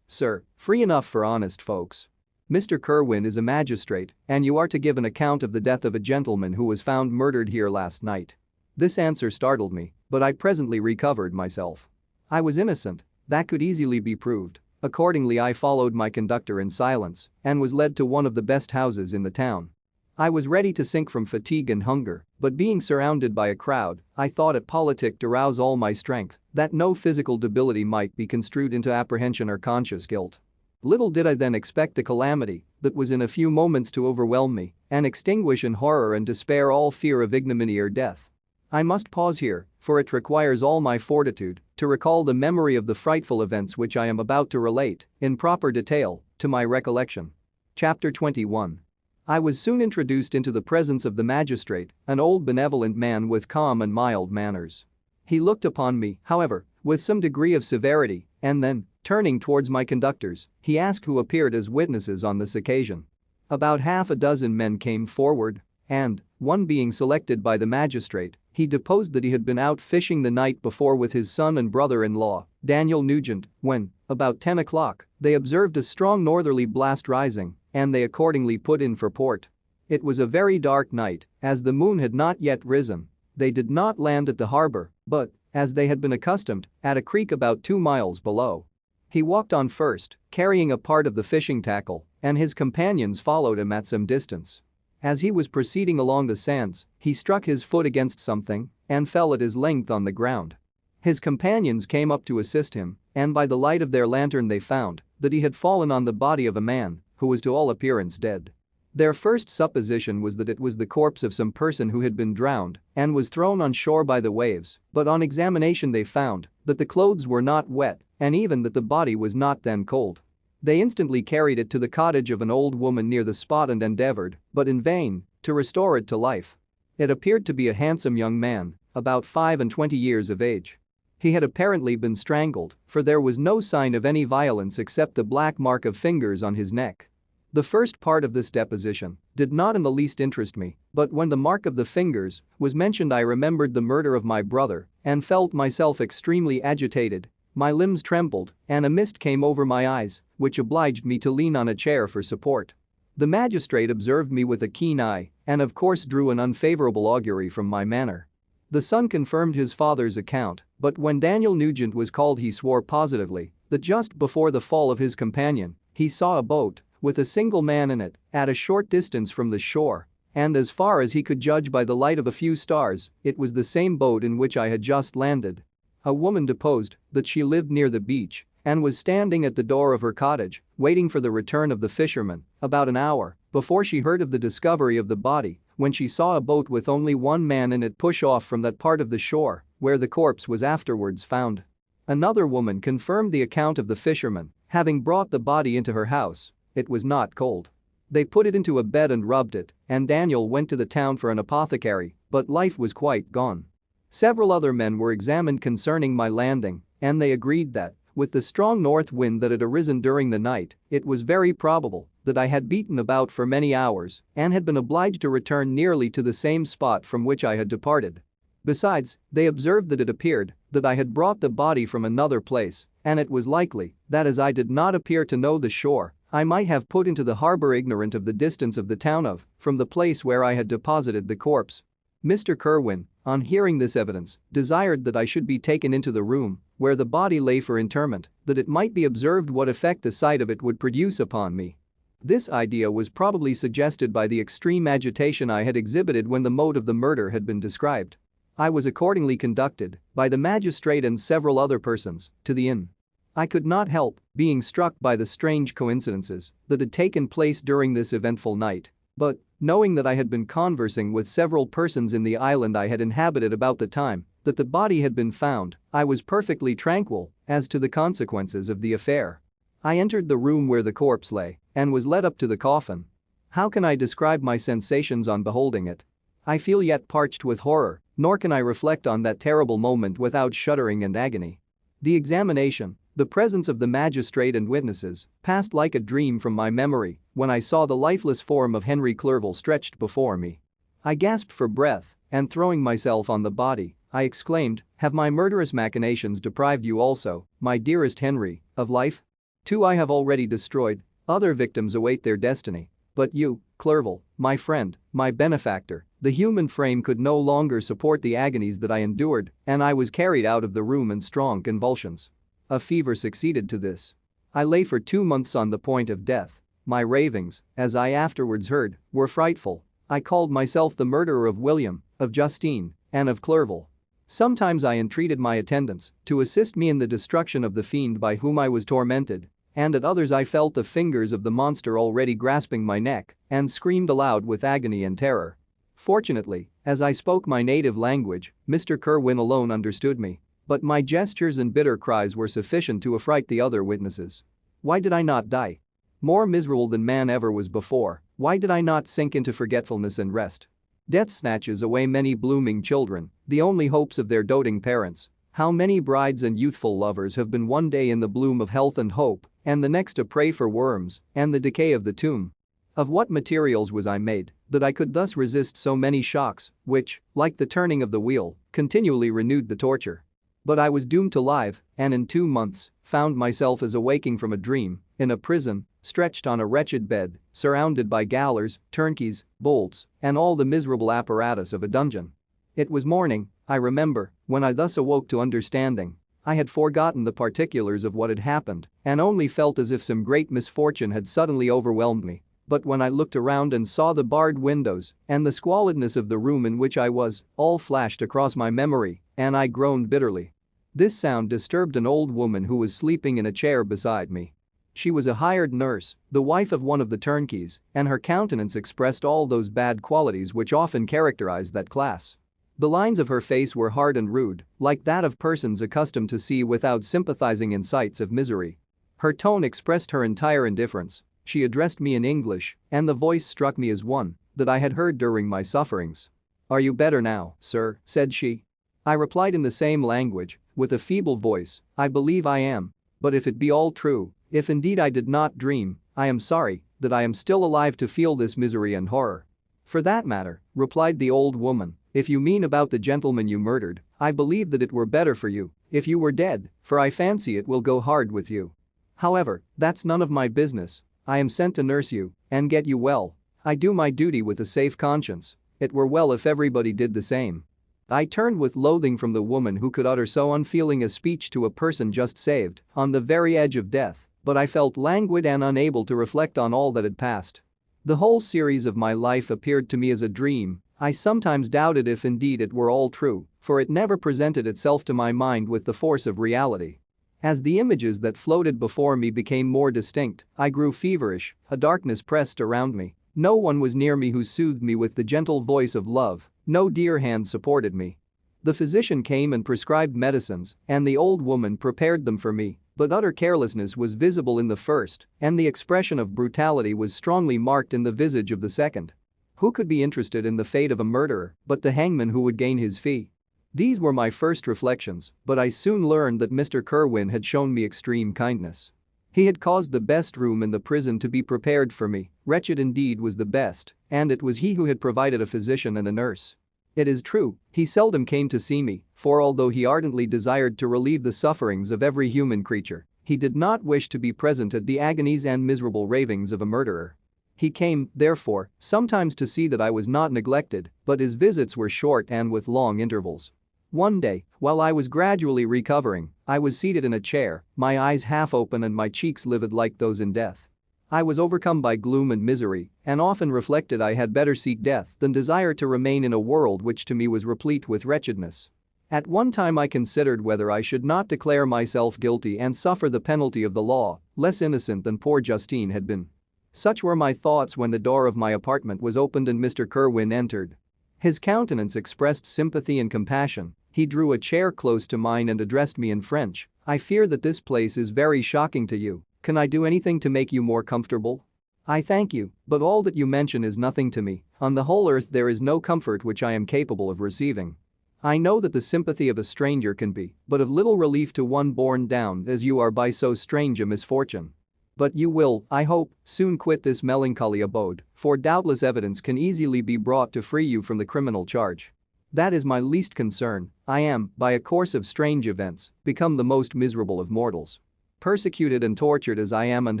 Sir, free enough for honest folks. Mr. Kerwin is a magistrate, and you are to give an account of the death of a gentleman who was found murdered here last night." This answer startled me, but I presently recovered myself. I was innocent, that could easily be proved. Accordingly, I followed my conductor in silence and was led to one of the best houses in the town. I was ready to sink from fatigue and hunger, but being surrounded by a crowd, I thought it politic to rouse all my strength, that no physical debility might be construed into apprehension or conscious guilt. Little did I then expect a calamity that was in a few moments to overwhelm me and extinguish in horror and despair all fear of ignominy or death. I must pause here, for it requires all my fortitude to recall the memory of the frightful events which I am about to relate, in proper detail, to my recollection. Chapter 21. I was soon introduced into the presence of the magistrate, an old benevolent man with calm and mild manners. He looked upon me, however, with some degree of severity, and then, turning towards my conductors, he asked who appeared as witnesses on this occasion. About half a dozen men came forward, and, one being selected by the magistrate, he deposed that he had been out fishing the night before with his son and brother-in-law, Daniel Nugent, when, about 10 o'clock, they observed a strong northerly blast rising, and they accordingly put in for port. It was a very dark night, as the moon had not yet risen. They did not land at the harbor, but, as they had been accustomed, at a creek about 2 miles below. He walked on first, carrying a part of the fishing tackle, and his companions followed him at some distance. As he was proceeding along the sands, he struck his foot against something and fell at his length on the ground. His companions came up to assist him, and by the light of their lantern they found that he had fallen on the body of a man who was to all appearance dead. Their first supposition was that it was the corpse of some person who had been drowned and was thrown on shore by the waves, but on examination they found that the clothes were not wet and even that the body was not then cold. They instantly carried it to the cottage of an old woman near the spot and endeavored, but in vain, to restore it to life. It appeared to be a handsome young man, about 25 years of age. He had apparently been strangled, for there was no sign of any violence except the black mark of fingers on his neck. The first part of this deposition did not in the least interest me, but when the mark of the fingers was mentioned I remembered the murder of my brother and felt myself extremely agitated. My limbs trembled, and a mist came over my eyes, which obliged me to lean on a chair for support. The magistrate observed me with a keen eye and of course drew an unfavorable augury from my manner. The son confirmed his father's account, but when Daniel Nugent was called he swore positively that just before the fall of his companion, he saw a boat with a single man in it at a short distance from the shore, and as far as he could judge by the light of a few stars, it was the same boat in which I had just landed. A woman deposed that she lived near the beach and was standing at the door of her cottage, waiting for the return of the fisherman, about an hour before she heard of the discovery of the body, when she saw a boat with only one man in it push off from that part of the shore where the corpse was afterwards found. Another woman confirmed the account of the fisherman, having brought the body into her house. It was not cold. They put it into a bed and rubbed it, and Daniel went to the town for an apothecary, but life was quite gone. Several other men were examined concerning my landing, and they agreed that, with the strong north wind that had arisen during the night, it was very probable that I had beaten about for many hours and had been obliged to return nearly to the same spot from which I had departed. Besides, they observed that it appeared that I had brought the body from another place, and it was likely that as I did not appear to know the shore, I might have put into the harbor ignorant of the distance of the town from the place where I had deposited the corpse. Mr. Kerwin, on hearing this evidence, desired that I should be taken into the room where the body lay for interment, that it might be observed what effect the sight of it would produce upon me. This idea was probably suggested by the extreme agitation I had exhibited when the mode of the murder had been described. I was accordingly conducted, by the magistrate and several other persons, to the inn. I could not help being struck by the strange coincidences that had taken place during this eventful night, but, knowing that I had been conversing with several persons in the island I had inhabited about the time that the body had been found, I was perfectly tranquil as to the consequences of the affair. I entered the room where the corpse lay and was led up to the coffin. How can I describe my sensations on beholding it? I feel yet parched with horror Nor can I reflect on that terrible moment without shuddering and agony. The examination, the presence of the magistrate and witnesses, passed like a dream from my memory when I saw the lifeless form of Henry Clerval stretched before me. I gasped for breath, and throwing myself on the body, I exclaimed, "Have my murderous machinations deprived you also, my dearest Henry, of life? 2 I have already destroyed, other victims await their destiny. But you, Clerval, my friend, my benefactor." The human frame could no longer support the agonies that I endured, and I was carried out of the room in strong convulsions. A fever succeeded to this. I lay for 2 months on the point of death. My ravings, as I afterwards heard, were frightful. I called myself the murderer of William, of Justine, and of Clerval. Sometimes I entreated my attendants to assist me in the destruction of the fiend by whom I was tormented, and at others I felt the fingers of the monster already grasping my neck and screamed aloud with agony and terror. Fortunately, as I spoke my native language, Mr. Kirwin alone understood me, but my gestures and bitter cries were sufficient to affright the other witnesses. Why did I not die? More miserable than man ever was before, why did I not sink into forgetfulness and rest? Death snatches away many blooming children, the only hopes of their doting parents. How many brides and youthful lovers have been one day in the bloom of health and hope, and the next a prey for worms and the decay of the tomb? Of what materials was I made that I could thus resist so many shocks, which, like the turning of the wheel, continually renewed the torture? But I was doomed to live, and in 2 months, found myself as awaking from a dream, in a prison, stretched on a wretched bed, surrounded by gaolers, turnkeys, bolts, and all the miserable apparatus of a dungeon. It was morning, I remember, when I thus awoke to understanding. I had forgotten the particulars of what had happened and only felt as if some great misfortune had suddenly overwhelmed me. But when I looked around and saw the barred windows and the squalidness of the room in which I was, all flashed across my memory, and I groaned bitterly. This sound disturbed an old woman who was sleeping in a chair beside me. She was a hired nurse, the wife of one of the turnkeys, and her countenance expressed all those bad qualities which often characterize that class. The lines of her face were hard and rude, like that of persons accustomed to see without sympathizing in sights of misery. Her tone expressed her entire indifference. She addressed me in English, and the voice struck me as one that I had heard during my sufferings. "Are you better now, sir?" said she. I replied in the same language, with a feeble voice, "I believe I am. But if it be all true, if indeed I did not dream, I am sorry that I am still alive to feel this misery and horror." "For that matter," replied the old woman, "if you mean about the gentleman you murdered, I believe that it were better for you if you were dead, for I fancy it will go hard with you. However, that's none of my business. I am sent to nurse you and get you well. I do my duty with a safe conscience. It were well if everybody did the same." I turned with loathing from the woman who could utter so unfeeling a speech to a person just saved, on the very edge of death, but I felt languid and unable to reflect on all that had passed. The whole series of my life appeared to me as a dream. I sometimes doubted if indeed it were all true, for it never presented itself to my mind with the force of reality. As the images that floated before me became more distinct, I grew feverish, a darkness pressed around me. No one was near me who soothed me with the gentle voice of love, no dear hand supported me. The physician came and prescribed medicines, and the old woman prepared them for me, but utter carelessness was visible in the first, and the expression of brutality was strongly marked in the visage of the second. Who could be interested in the fate of a murderer but the hangman who would gain his fee? These were my first reflections, but I soon learned that Mr. Kirwin had shown me extreme kindness. He had caused the best room in the prison to be prepared for me, wretched indeed was the best, and it was he who had provided a physician and a nurse. It is true, he seldom came to see me, for although he ardently desired to relieve the sufferings of every human creature, he did not wish to be present at the agonies and miserable ravings of a murderer. He came, therefore, sometimes to see that I was not neglected, but his visits were short and with long intervals. One day, while I was gradually recovering, I was seated in a chair, my eyes half open and my cheeks livid like those in death. I was overcome by gloom and misery, and often reflected I had better seek death than desire to remain in a world which to me was replete with wretchedness. At one time I considered whether I should not declare myself guilty and suffer the penalty of the law, less innocent than poor Justine had been. Such were my thoughts when the door of my apartment was opened and Mr. Kirwin entered. His countenance expressed sympathy and compassion. He drew a chair close to mine and addressed me in French. "I fear that this place is very shocking to you. Can I do anything to make you more comfortable?" "I thank you, but all that you mention is nothing to me. On the whole earth there is no comfort which I am capable of receiving." I know that the sympathy of a stranger can be but of little relief to one borne down as you are by so strange a misfortune. But you will, I hope, soon quit this melancholy abode, for doubtless evidence can easily be brought to free you from the criminal charge. That is my least concern. I am, by a course of strange events, become the most miserable of mortals. Persecuted and tortured as I am and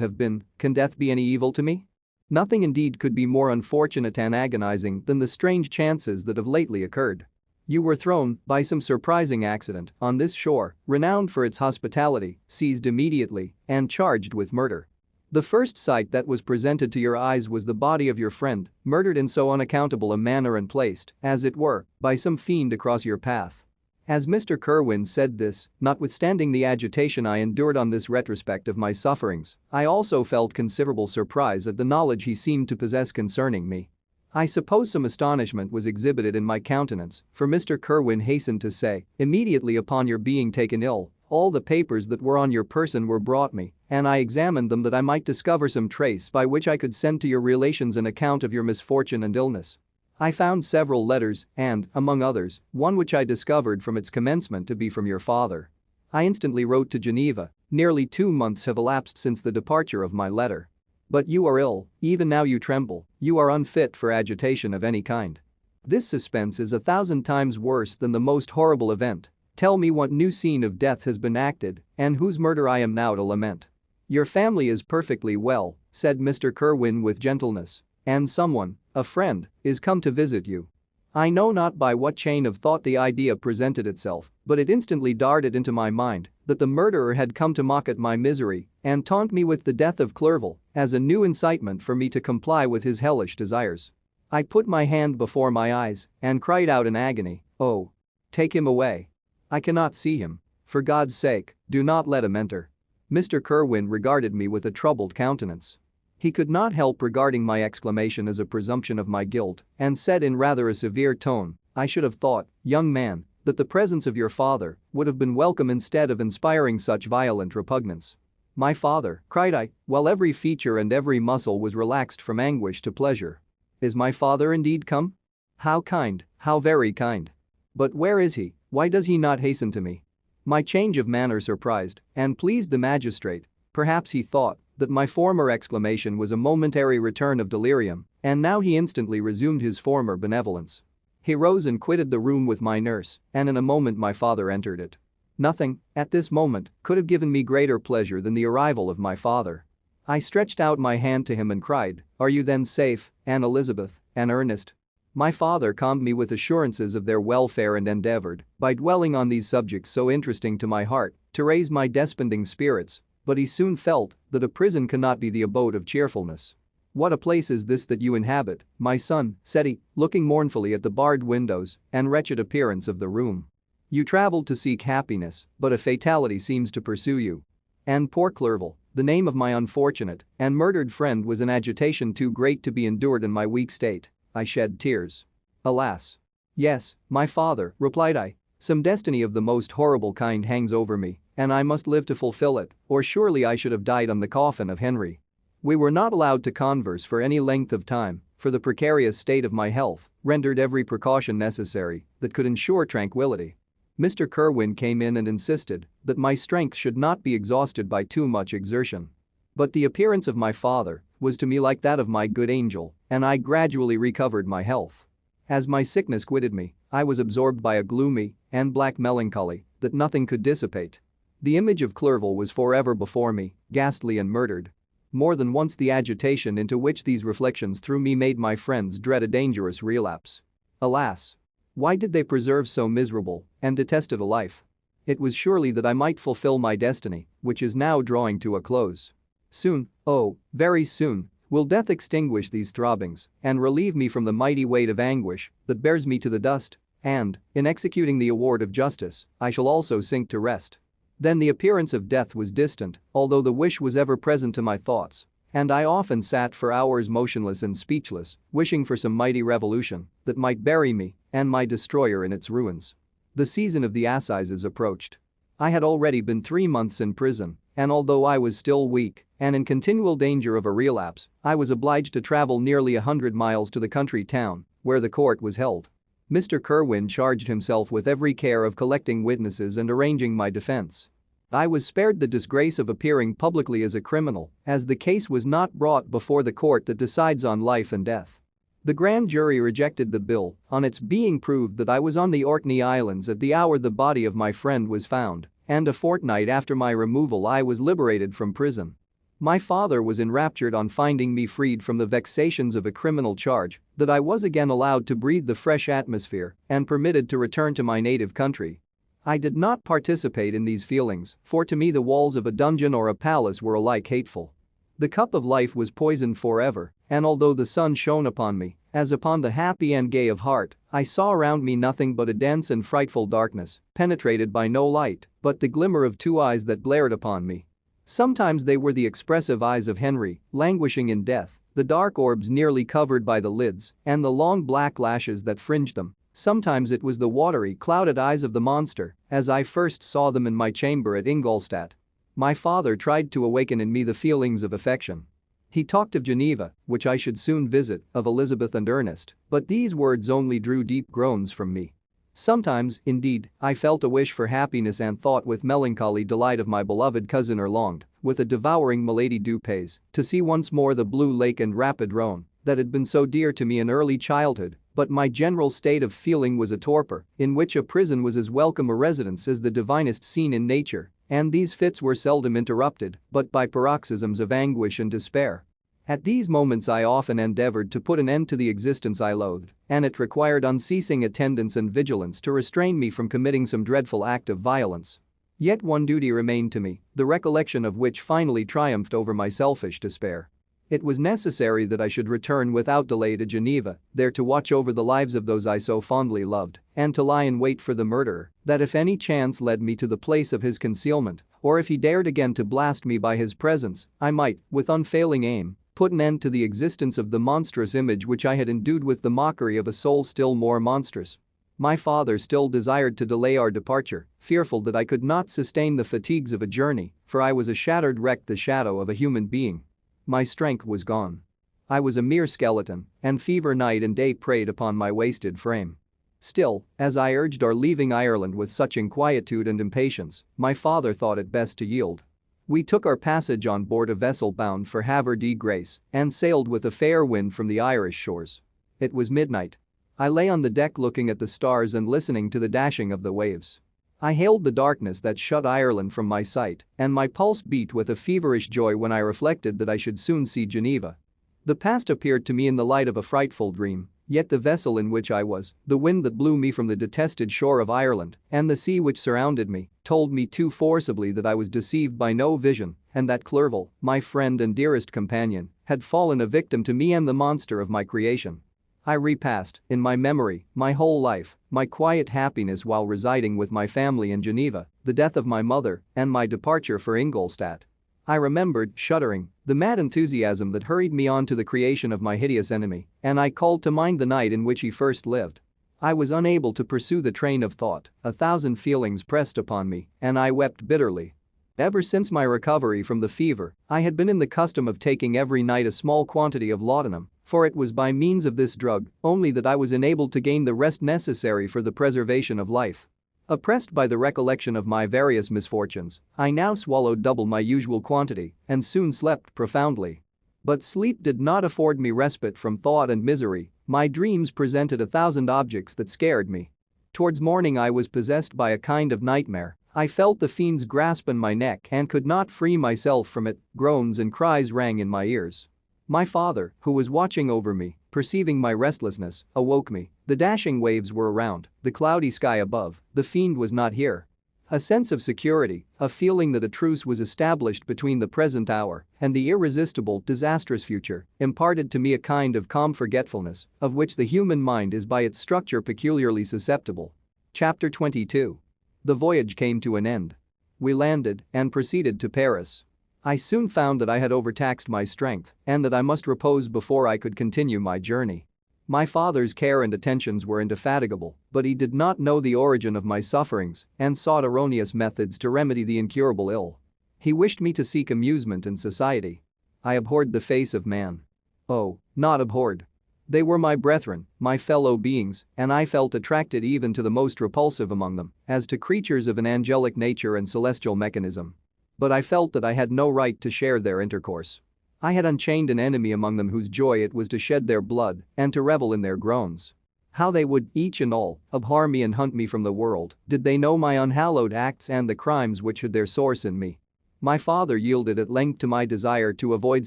have been, can death be any evil to me? Nothing indeed could be more unfortunate and agonizing than the strange chances that have lately occurred. You were thrown, by some surprising accident, on this shore, renowned for its hospitality, seized immediately, and charged with murder. The first sight that was presented to your eyes was the body of your friend, murdered in so unaccountable a manner and placed, as it were, by some fiend across your path. As Mr. Kerwin said this, notwithstanding the agitation I endured on this retrospect of my sufferings, I also felt considerable surprise at the knowledge he seemed to possess concerning me. I suppose some astonishment was exhibited in my countenance, for Mr. Kerwin hastened to say, immediately upon your being taken ill, all the papers that were on your person were brought me, and I examined them that I might discover some trace by which I could send to your relations an account of your misfortune and illness. I found several letters and, among others, one which I discovered from its commencement to be from your father. I instantly wrote to Geneva. Nearly 2 months have elapsed since the departure of my letter. But you are ill, even now you tremble, you are unfit for agitation of any kind. This suspense is 1,000 times worse than the most horrible event. Tell me what new scene of death has been acted, and whose murder I am now to lament. Your family is perfectly well, said Mr. Kerwin with gentleness, and someone, a friend, is come to visit you. I know not by what chain of thought the idea presented itself, but it instantly darted into my mind that the murderer had come to mock at my misery and taunt me with the death of Clerval as a new incitement for me to comply with his hellish desires. I put my hand before my eyes and cried out in agony, "Oh, take him away. I cannot see him. For God's sake, do not let him enter." Mr. Kerwin regarded me with a troubled countenance. He could not help regarding my exclamation as a presumption of my guilt and said in rather a severe tone, "I should have thought, young man, that the presence of your father would have been welcome instead of inspiring such violent repugnance." "My father," cried I, while every feature and every muscle was relaxed from anguish to pleasure. "Is my father indeed come? How kind, how very kind. But where is he? Why does he not hasten to me?" My change of manner surprised and pleased the magistrate. Perhaps he thought that my former exclamation was a momentary return of delirium, and now he instantly resumed his former benevolence. He rose and quitted the room with my nurse, and in a moment my father entered it. Nothing, at this moment, could have given me greater pleasure than the arrival of my father. I stretched out my hand to him and cried, "Are you then safe, Anne Elizabeth, and Ernest?" My father calmed me with assurances of their welfare and endeavored, by dwelling on these subjects so interesting to my heart, to raise my desponding spirits, but he soon felt that a prison cannot be the abode of cheerfulness. "What a place is this that you inhabit, my son," said he, looking mournfully at the barred windows and wretched appearance of the room. "You traveled to seek happiness, but a fatality seems to pursue you." And poor Clerval, the name of my unfortunate and murdered friend, was an agitation too great to be endured in my weak state. I shed tears. "Alas! Yes, my father," replied I. "Some destiny of the most horrible kind hangs over me, and I must live to fulfill it, or surely I should have died on the coffin of Henry." We were not allowed to converse for any length of time, for the precarious state of my health rendered every precaution necessary that could ensure tranquility. Mr. Kerwin came in and insisted that my strength should not be exhausted by too much exertion. But the appearance of my father was to me like that of my good angel, and I gradually recovered my health. As my sickness quitted me, I was absorbed by a gloomy and black melancholy that nothing could dissipate. The image of Clerval was forever before me, ghastly and murdered. More than once the agitation into which these reflections threw me made my friends dread a dangerous relapse. Alas! Why did they preserve so miserable and detested a life? It was surely that I might fulfill my destiny, which is now drawing to a close. Soon, oh, very soon, will death extinguish these throbbings and relieve me from the mighty weight of anguish that bears me to the dust, and, in executing the award of justice, I shall also sink to rest. Then the appearance of death was distant, although the wish was ever present to my thoughts, and I often sat for hours motionless and speechless, wishing for some mighty revolution that might bury me and my destroyer in its ruins. The season of the assizes approached. I had already been 3 months in prison, and although I was still weak and in continual danger of a relapse, I was obliged to travel nearly 100 miles to the country town where the court was held. Mr. Kerwin charged himself with every care of collecting witnesses and arranging my defense. I was spared the disgrace of appearing publicly as a criminal, as the case was not brought before the court that decides on life and death. The grand jury rejected the bill on its being proved that I was on the Orkney Islands at the hour the body of my friend was found, and a fortnight after my removal I was liberated from prison. My father was enraptured on finding me freed from the vexations of a criminal charge, that I was again allowed to breathe the fresh atmosphere and permitted to return to my native country. I did not participate in these feelings, for to me the walls of a dungeon or a palace were alike hateful. The cup of life was poisoned forever, and although the sun shone upon me, as upon the happy and gay of heart, I saw around me nothing but a dense and frightful darkness, penetrated by no light, but the glimmer of two eyes that glared upon me. Sometimes they were the expressive eyes of Henry, languishing in death, the dark orbs nearly covered by the lids, and the long black lashes that fringed them. Sometimes it was the watery, clouded eyes of the monster, as I first saw them in my chamber at Ingolstadt. My father tried to awaken in me the feelings of affection. He talked of Geneva, which I should soon visit, of Elizabeth and Ernest, but these words only drew deep groans from me. Sometimes, indeed, I felt a wish for happiness and thought with melancholy delight of my beloved cousin, or longed, with a devouring Milady Dupaix, to see once more the blue lake and rapid Rhone that had been so dear to me in early childhood, but my general state of feeling was a torpor, in which a prison was as welcome a residence as the divinest scene in nature, and these fits were seldom interrupted but by paroxysms of anguish and despair. At these moments I often endeavored to put an end to the existence I loathed, and it required unceasing attendance and vigilance to restrain me from committing some dreadful act of violence. Yet one duty remained to me, the recollection of which finally triumphed over my selfish despair. It was necessary that I should return without delay to Geneva, there to watch over the lives of those I so fondly loved, and to lie in wait for the murderer, that if any chance led me to the place of his concealment, or if he dared again to blast me by his presence, I might, with unfailing aim, put an end to the existence of the monstrous image which I had endued with the mockery of a soul still more monstrous. My father still desired to delay our departure, fearful that I could not sustain the fatigues of a journey, for I was a shattered wreck, the shadow of a human being. My strength was gone. I was a mere skeleton, and fever night and day preyed upon my wasted frame. Still, as I urged our leaving Ireland with such inquietude and impatience, my father thought it best to yield. We took our passage on board a vessel bound for Havre de Grace and sailed with a fair wind from the Irish shores. It was midnight. I lay on the deck looking at the stars and listening to the dashing of the waves. I hailed the darkness that shut Ireland from my sight, and my pulse beat with a feverish joy when I reflected that I should soon see Geneva. The past appeared to me in the light of a frightful dream, yet the vessel in which I was, the wind that blew me from the detested shore of Ireland, and the sea which surrounded me, told me too forcibly that I was deceived by no vision, and that Clerval, my friend and dearest companion, had fallen a victim to me and the monster of my creation. I repassed, in my memory, my whole life, my quiet happiness while residing with my family in Geneva, the death of my mother, and my departure for Ingolstadt. I remembered, shuddering, the mad enthusiasm that hurried me on to the creation of my hideous enemy, and I called to mind the night in which he first lived. I was unable to pursue the train of thought, 1,000 feelings pressed upon me, and I wept bitterly. Ever since my recovery from the fever, I had been in the custom of taking every night a small quantity of laudanum, for it was by means of this drug only that I was enabled to gain the rest necessary for the preservation of life. Oppressed by the recollection of my various misfortunes, I now swallowed double my usual quantity and soon slept profoundly. But sleep did not afford me respite from thought and misery. My dreams presented 1,000 objects that scared me. Towards morning I was possessed by a kind of nightmare. I felt the fiend's grasp on my neck and could not free myself from it. Groans and cries rang in my ears. My father, who was watching over me, perceiving my restlessness, awoke me. The dashing waves were around, the cloudy sky above, the fiend was not here. A sense of security, a feeling that a truce was established between the present hour and the irresistible, disastrous future, imparted to me a kind of calm forgetfulness, of which the human mind is by its structure peculiarly susceptible. Chapter 22. The voyage came to an end. We landed and proceeded to Paris. I soon found that I had overtaxed my strength and that I must repose before I could continue my journey. My father's care and attentions were indefatigable, but he did not know the origin of my sufferings and sought erroneous methods to remedy the incurable ill. He wished me to seek amusement in society. I abhorred the face of man. Oh, not abhorred. They were my brethren, my fellow beings, and I felt attracted even to the most repulsive among them, as to creatures of an angelic nature and celestial mechanism. But I felt that I had no right to share their intercourse. I had unchained an enemy among them whose joy it was to shed their blood and to revel in their groans. How they would, each and all, abhor me and hunt me from the world, did they know my unhallowed acts and the crimes which had their source in me. My father yielded at length to my desire to avoid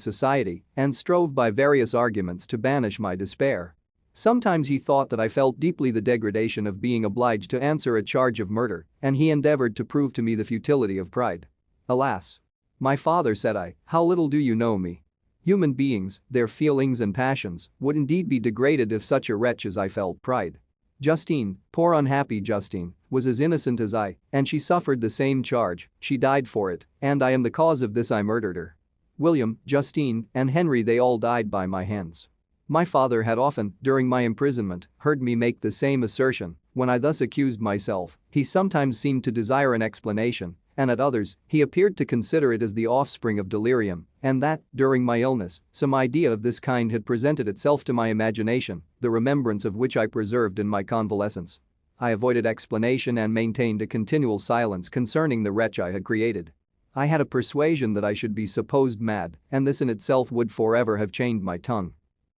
society and strove by various arguments to banish my despair. Sometimes he thought that I felt deeply the degradation of being obliged to answer a charge of murder, and he endeavored to prove to me the futility of pride. Alas! My father, said I, how little do you know me. Human beings, their feelings and passions, would indeed be degraded if such a wretch as I felt pride. Justine, poor unhappy Justine, was as innocent as I, and she suffered the same charge, she died for it, and I am the cause of this, I murdered her. William, Justine, and Henry, they all died by my hands. My father had often, during my imprisonment, heard me make the same assertion. When I thus accused myself, he sometimes seemed to desire an explanation, and at others, he appeared to consider it as the offspring of delirium, and that, during my illness, some idea of this kind had presented itself to my imagination, the remembrance of which I preserved in my convalescence. I avoided explanation and maintained a continual silence concerning the wretch I had created. I had a persuasion that I should be supposed mad, and this in itself would forever have chained my tongue.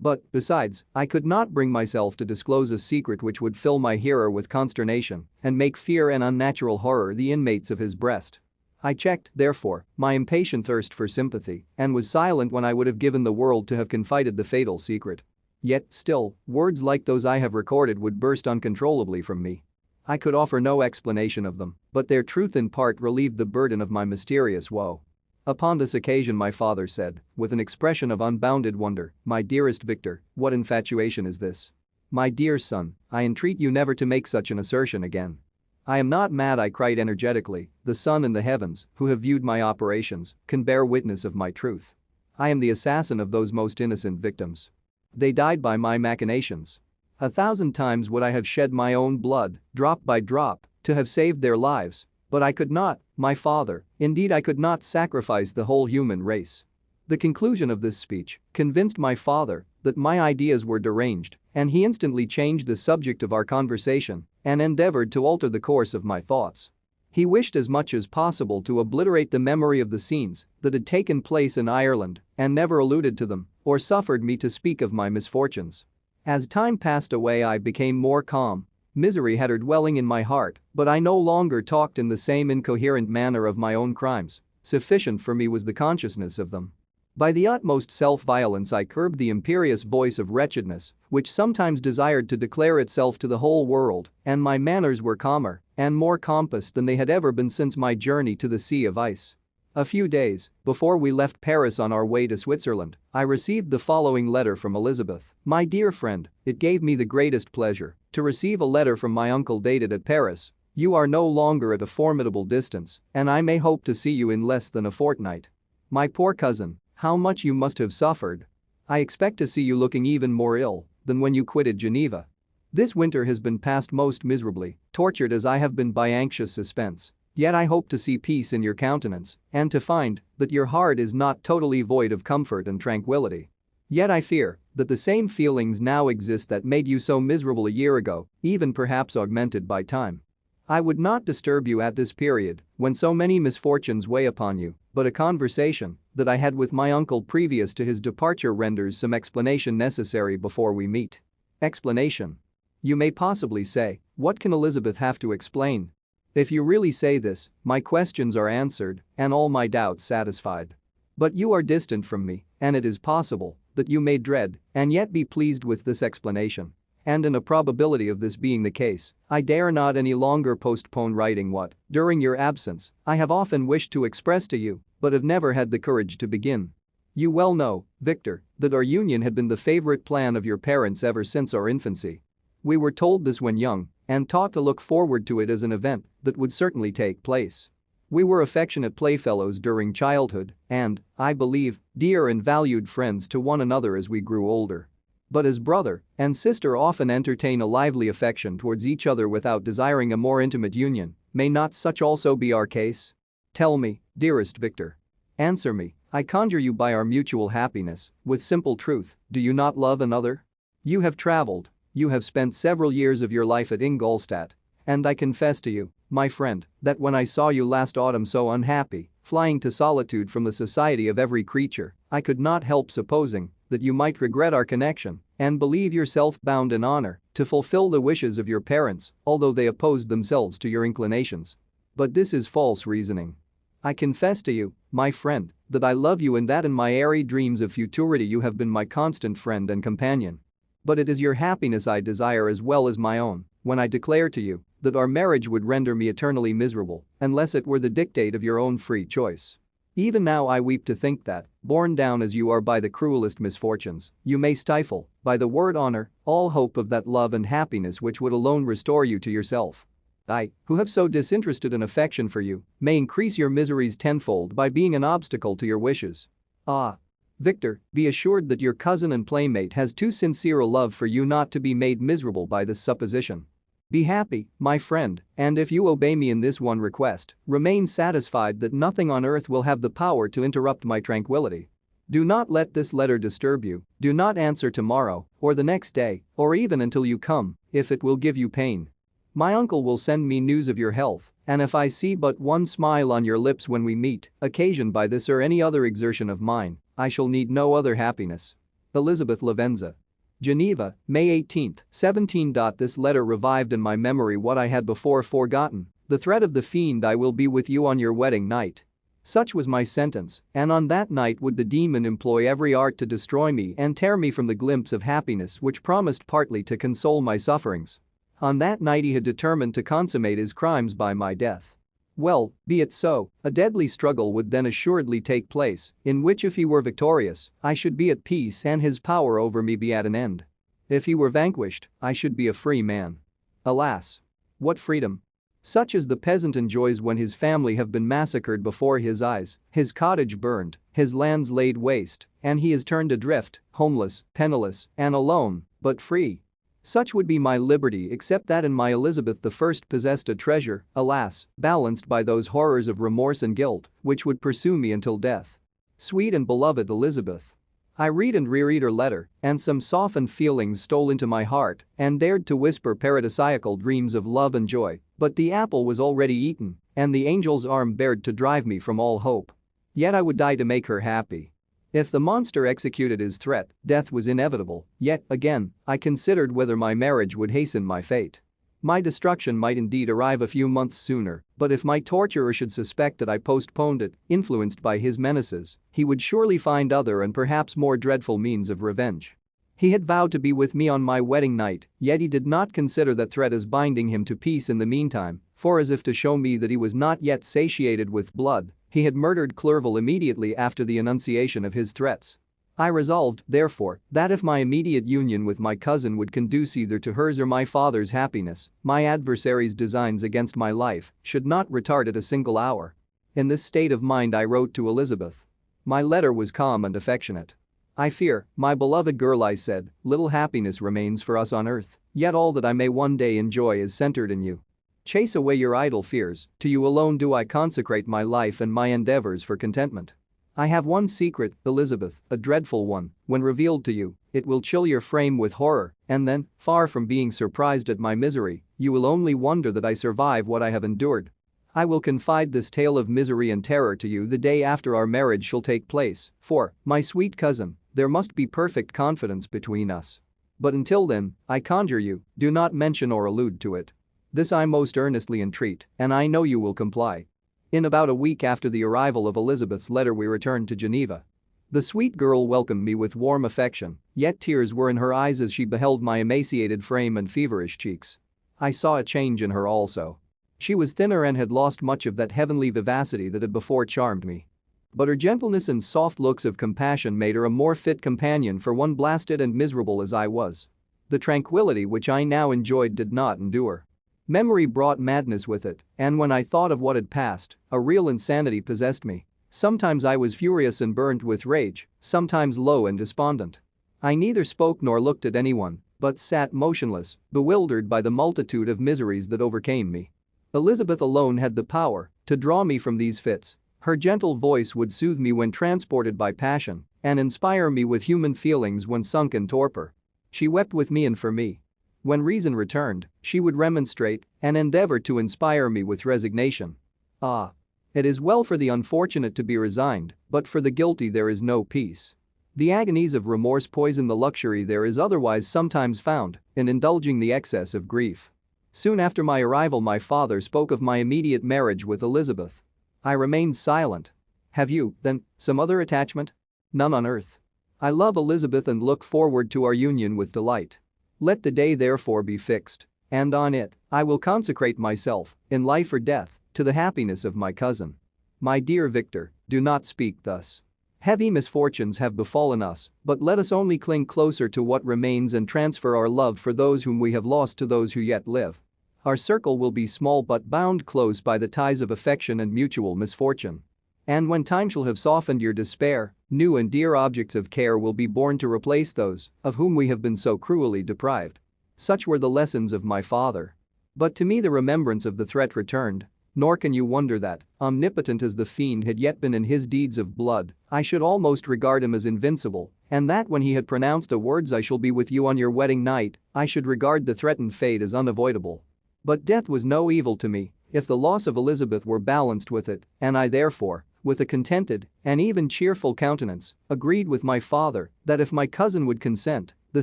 But, besides, I could not bring myself to disclose a secret which would fill my hearer with consternation and make fear and unnatural horror the inmates of his breast. I checked, therefore, my impatient thirst for sympathy and was silent when I would have given the world to have confided the fatal secret. Yet, still, words like those I have recorded would burst uncontrollably from me. I could offer no explanation of them, but their truth in part relieved the burden of my mysterious woe. Upon this occasion my father said, with an expression of unbounded wonder, my dearest Victor, what infatuation is this? My dear son, I entreat you never to make such an assertion again. I am not mad, I cried energetically, the sun and the heavens, who have viewed my operations, can bear witness of my truth. I am the assassin of those most innocent victims. They died by my machinations. 1,000 times would I have shed my own blood, drop by drop, to have saved their lives. But I could not, my father, indeed I could not sacrifice the whole human race. The conclusion of this speech convinced my father that my ideas were deranged, and he instantly changed the subject of our conversation and endeavored to alter the course of my thoughts. He wished as much as possible to obliterate the memory of the scenes that had taken place in Ireland and never alluded to them or suffered me to speak of my misfortunes. As time passed away I became more calm. Misery had her dwelling in my heart, but I no longer talked in the same incoherent manner of my own crimes. Sufficient for me was the consciousness of them. By the utmost self-violence I curbed the imperious voice of wretchedness, which sometimes desired to declare itself to the whole world, and my manners were calmer and more compassed than they had ever been since my journey to the Sea of Ice. A few days before we left Paris on our way to Switzerland, I received the following letter from Elizabeth. My dear friend, it gave me the greatest pleasure to receive a letter from my uncle dated at Paris. You are no longer at a formidable distance, and I may hope to see you in less than a fortnight. My poor cousin, how much you must have suffered. I expect to see you looking even more ill than when you quitted Geneva. This winter has been passed most miserably, tortured as I have been by anxious suspense. Yet I hope to see peace in your countenance and to find that your heart is not totally void of comfort and tranquility. Yet I fear that the same feelings now exist that made you so miserable a year ago, even perhaps augmented by time. I would not disturb you at this period when so many misfortunes weigh upon you, but a conversation that I had with my uncle previous to his departure renders some explanation necessary before we meet. Explanation. You may possibly say, what can Elizabeth have to explain? If you really say this, my questions are answered and all my doubts satisfied. But you are distant from me, and it is possible that you may dread and yet be pleased with this explanation. And in a probability of this being the case, I dare not any longer postpone writing what, during your absence, I have often wished to express to you, but have never had the courage to begin. You well know, Victor, that our union had been the favorite plan of your parents ever since our infancy. We were told this when young and taught to look forward to it as an event that would certainly take place. We were affectionate playfellows during childhood and, I believe, dear and valued friends to one another as we grew older. But as brother and sister often entertain a lively affection towards each other without desiring a more intimate union, may not such also be our case? Tell me, dearest Victor. Answer me, I conjure you by our mutual happiness, with simple truth, do you not love another? You have traveled. You have spent several years of your life at Ingolstadt. And I confess to you, my friend, that when I saw you last autumn so unhappy, flying to solitude from the society of every creature, I could not help supposing that you might regret our connection and believe yourself bound in honor to fulfill the wishes of your parents, although they opposed themselves to your inclinations. But this is false reasoning. I confess to you, my friend, that I love you and that in my airy dreams of futurity you have been my constant friend and companion. But it is your happiness I desire as well as my own when I declare to you that our marriage would render me eternally miserable unless it were the dictate of your own free choice. Even now I weep to think that, borne down as you are by the cruelest misfortunes, you may stifle, by the word honor, all hope of that love and happiness which would alone restore you to yourself. I, who have so disinterested an affection for you, may increase your miseries tenfold by being an obstacle to your wishes. Ah! Victor, be assured that your cousin and playmate has too sincere a love for you not to be made miserable by this supposition. Be happy, my friend, and if you obey me in this one request, remain satisfied that nothing on earth will have the power to interrupt my tranquility. Do not let this letter disturb you, do not answer tomorrow, or the next day, or even until you come, if it will give you pain. My uncle will send me news of your health, and if I see but one smile on your lips when we meet, occasioned by this or any other exertion of mine, I shall need no other happiness. Elizabeth Lavenza. Geneva, May 18, 17. This letter revived in my memory what I had before forgotten, the threat of the fiend I will be with you on your wedding night. Such was my sentence, and on that night would the demon employ every art to destroy me and tear me from the glimpse of happiness which promised partly to console my sufferings. On that night he had determined to consummate his crimes by my death. Well, be it so, a deadly struggle would then assuredly take place, in which if he were victorious, I should be at peace and his power over me be at an end. If he were vanquished, I should be a free man. Alas! What freedom! Such as the peasant enjoys when his family have been massacred before his eyes, his cottage burned, his lands laid waste, and he is turned adrift, homeless, penniless, and alone, but free. Such would be my liberty except that in my Elizabeth I possessed a treasure, alas, balanced by those horrors of remorse and guilt, which would pursue me until death. Sweet and beloved Elizabeth. I read and reread her letter, and some softened feelings stole into my heart and dared to whisper paradisiacal dreams of love and joy, but the apple was already eaten, and the angel's arm bared to drive me from all hope. Yet I would die to make her happy. If the monster executed his threat, death was inevitable, yet, again, I considered whether my marriage would hasten my fate. My destruction might indeed arrive a few months sooner, but if my torturer should suspect that I postponed it, influenced by his menaces, he would surely find other and perhaps more dreadful means of revenge. He had vowed to be with me on my wedding night, yet he did not consider that threat as binding him to peace in the meantime, for as if to show me that he was not yet satiated with blood, he had murdered Clerval immediately after the enunciation of his threats. I resolved, therefore, that if my immediate union with my cousin would conduce either to hers or my father's happiness, my adversary's designs against my life should not retard it a single hour. In this state of mind I wrote to Elizabeth. My letter was calm and affectionate. I fear, my beloved girl, I said, little happiness remains for us on earth, yet all that I may one day enjoy is centered in you. Chase away your idle fears, to you alone do I consecrate my life and my endeavors for contentment. I have one secret, Elizabeth, a dreadful one, when revealed to you, it will chill your frame with horror, and then, far from being surprised at my misery, you will only wonder that I survive what I have endured. I will confide this tale of misery and terror to you the day after our marriage shall take place, for, my sweet cousin, there must be perfect confidence between us. But until then, I conjure you, do not mention or allude to it. This I most earnestly entreat, and I know you will comply. In about a week after the arrival of Elizabeth's letter we returned to Geneva. The sweet girl welcomed me with warm affection, yet tears were in her eyes as she beheld my emaciated frame and feverish cheeks. I saw a change in her also. She was thinner and had lost much of that heavenly vivacity that had before charmed me. But her gentleness and soft looks of compassion made her a more fit companion for one blasted and miserable as I was. The tranquility which I now enjoyed did not endure. Memory brought madness with it, and when I thought of what had passed, a real insanity possessed me. Sometimes I was furious and burnt with rage, sometimes low and despondent. I neither spoke nor looked at anyone, but sat motionless, bewildered by the multitude of miseries that overcame me. Elizabeth alone had the power to draw me from these fits. Her gentle voice would soothe me when transported by passion and inspire me with human feelings when sunk in torpor. She wept with me and for me. When reason returned, she would remonstrate and endeavor to inspire me with resignation. Ah. It is well for the unfortunate to be resigned, but for the guilty there is no peace. The agonies of remorse poison the luxury there is otherwise sometimes found in indulging the excess of grief. Soon after my arrival my father spoke of my immediate marriage with Elizabeth. I remained silent. Have you, then, some other attachment? None on earth. I love Elizabeth and look forward to our union with delight. Let the day therefore be fixed, and on it, I will consecrate myself, in life or death, to the happiness of my cousin. My dear Victor, do not speak thus. Heavy misfortunes have befallen us, but let us only cling closer to what remains and transfer our love for those whom we have lost to those who yet live. Our circle will be small but bound close by the ties of affection and mutual misfortune. And when time shall have softened your despair, new and dear objects of care will be born to replace those of whom we have been so cruelly deprived. Such were the lessons of my father. But to me the remembrance of the threat returned. Nor can you wonder that, omnipotent as the fiend had yet been in his deeds of blood, I should almost regard him as invincible, and that when he had pronounced the words "I shall be with you on your wedding night," I should regard the threatened fate as unavoidable. But death was no evil to me, if the loss of Elizabeth were balanced with it, and I therefore, with a contented and even cheerful countenance, agreed with my father that if my cousin would consent, the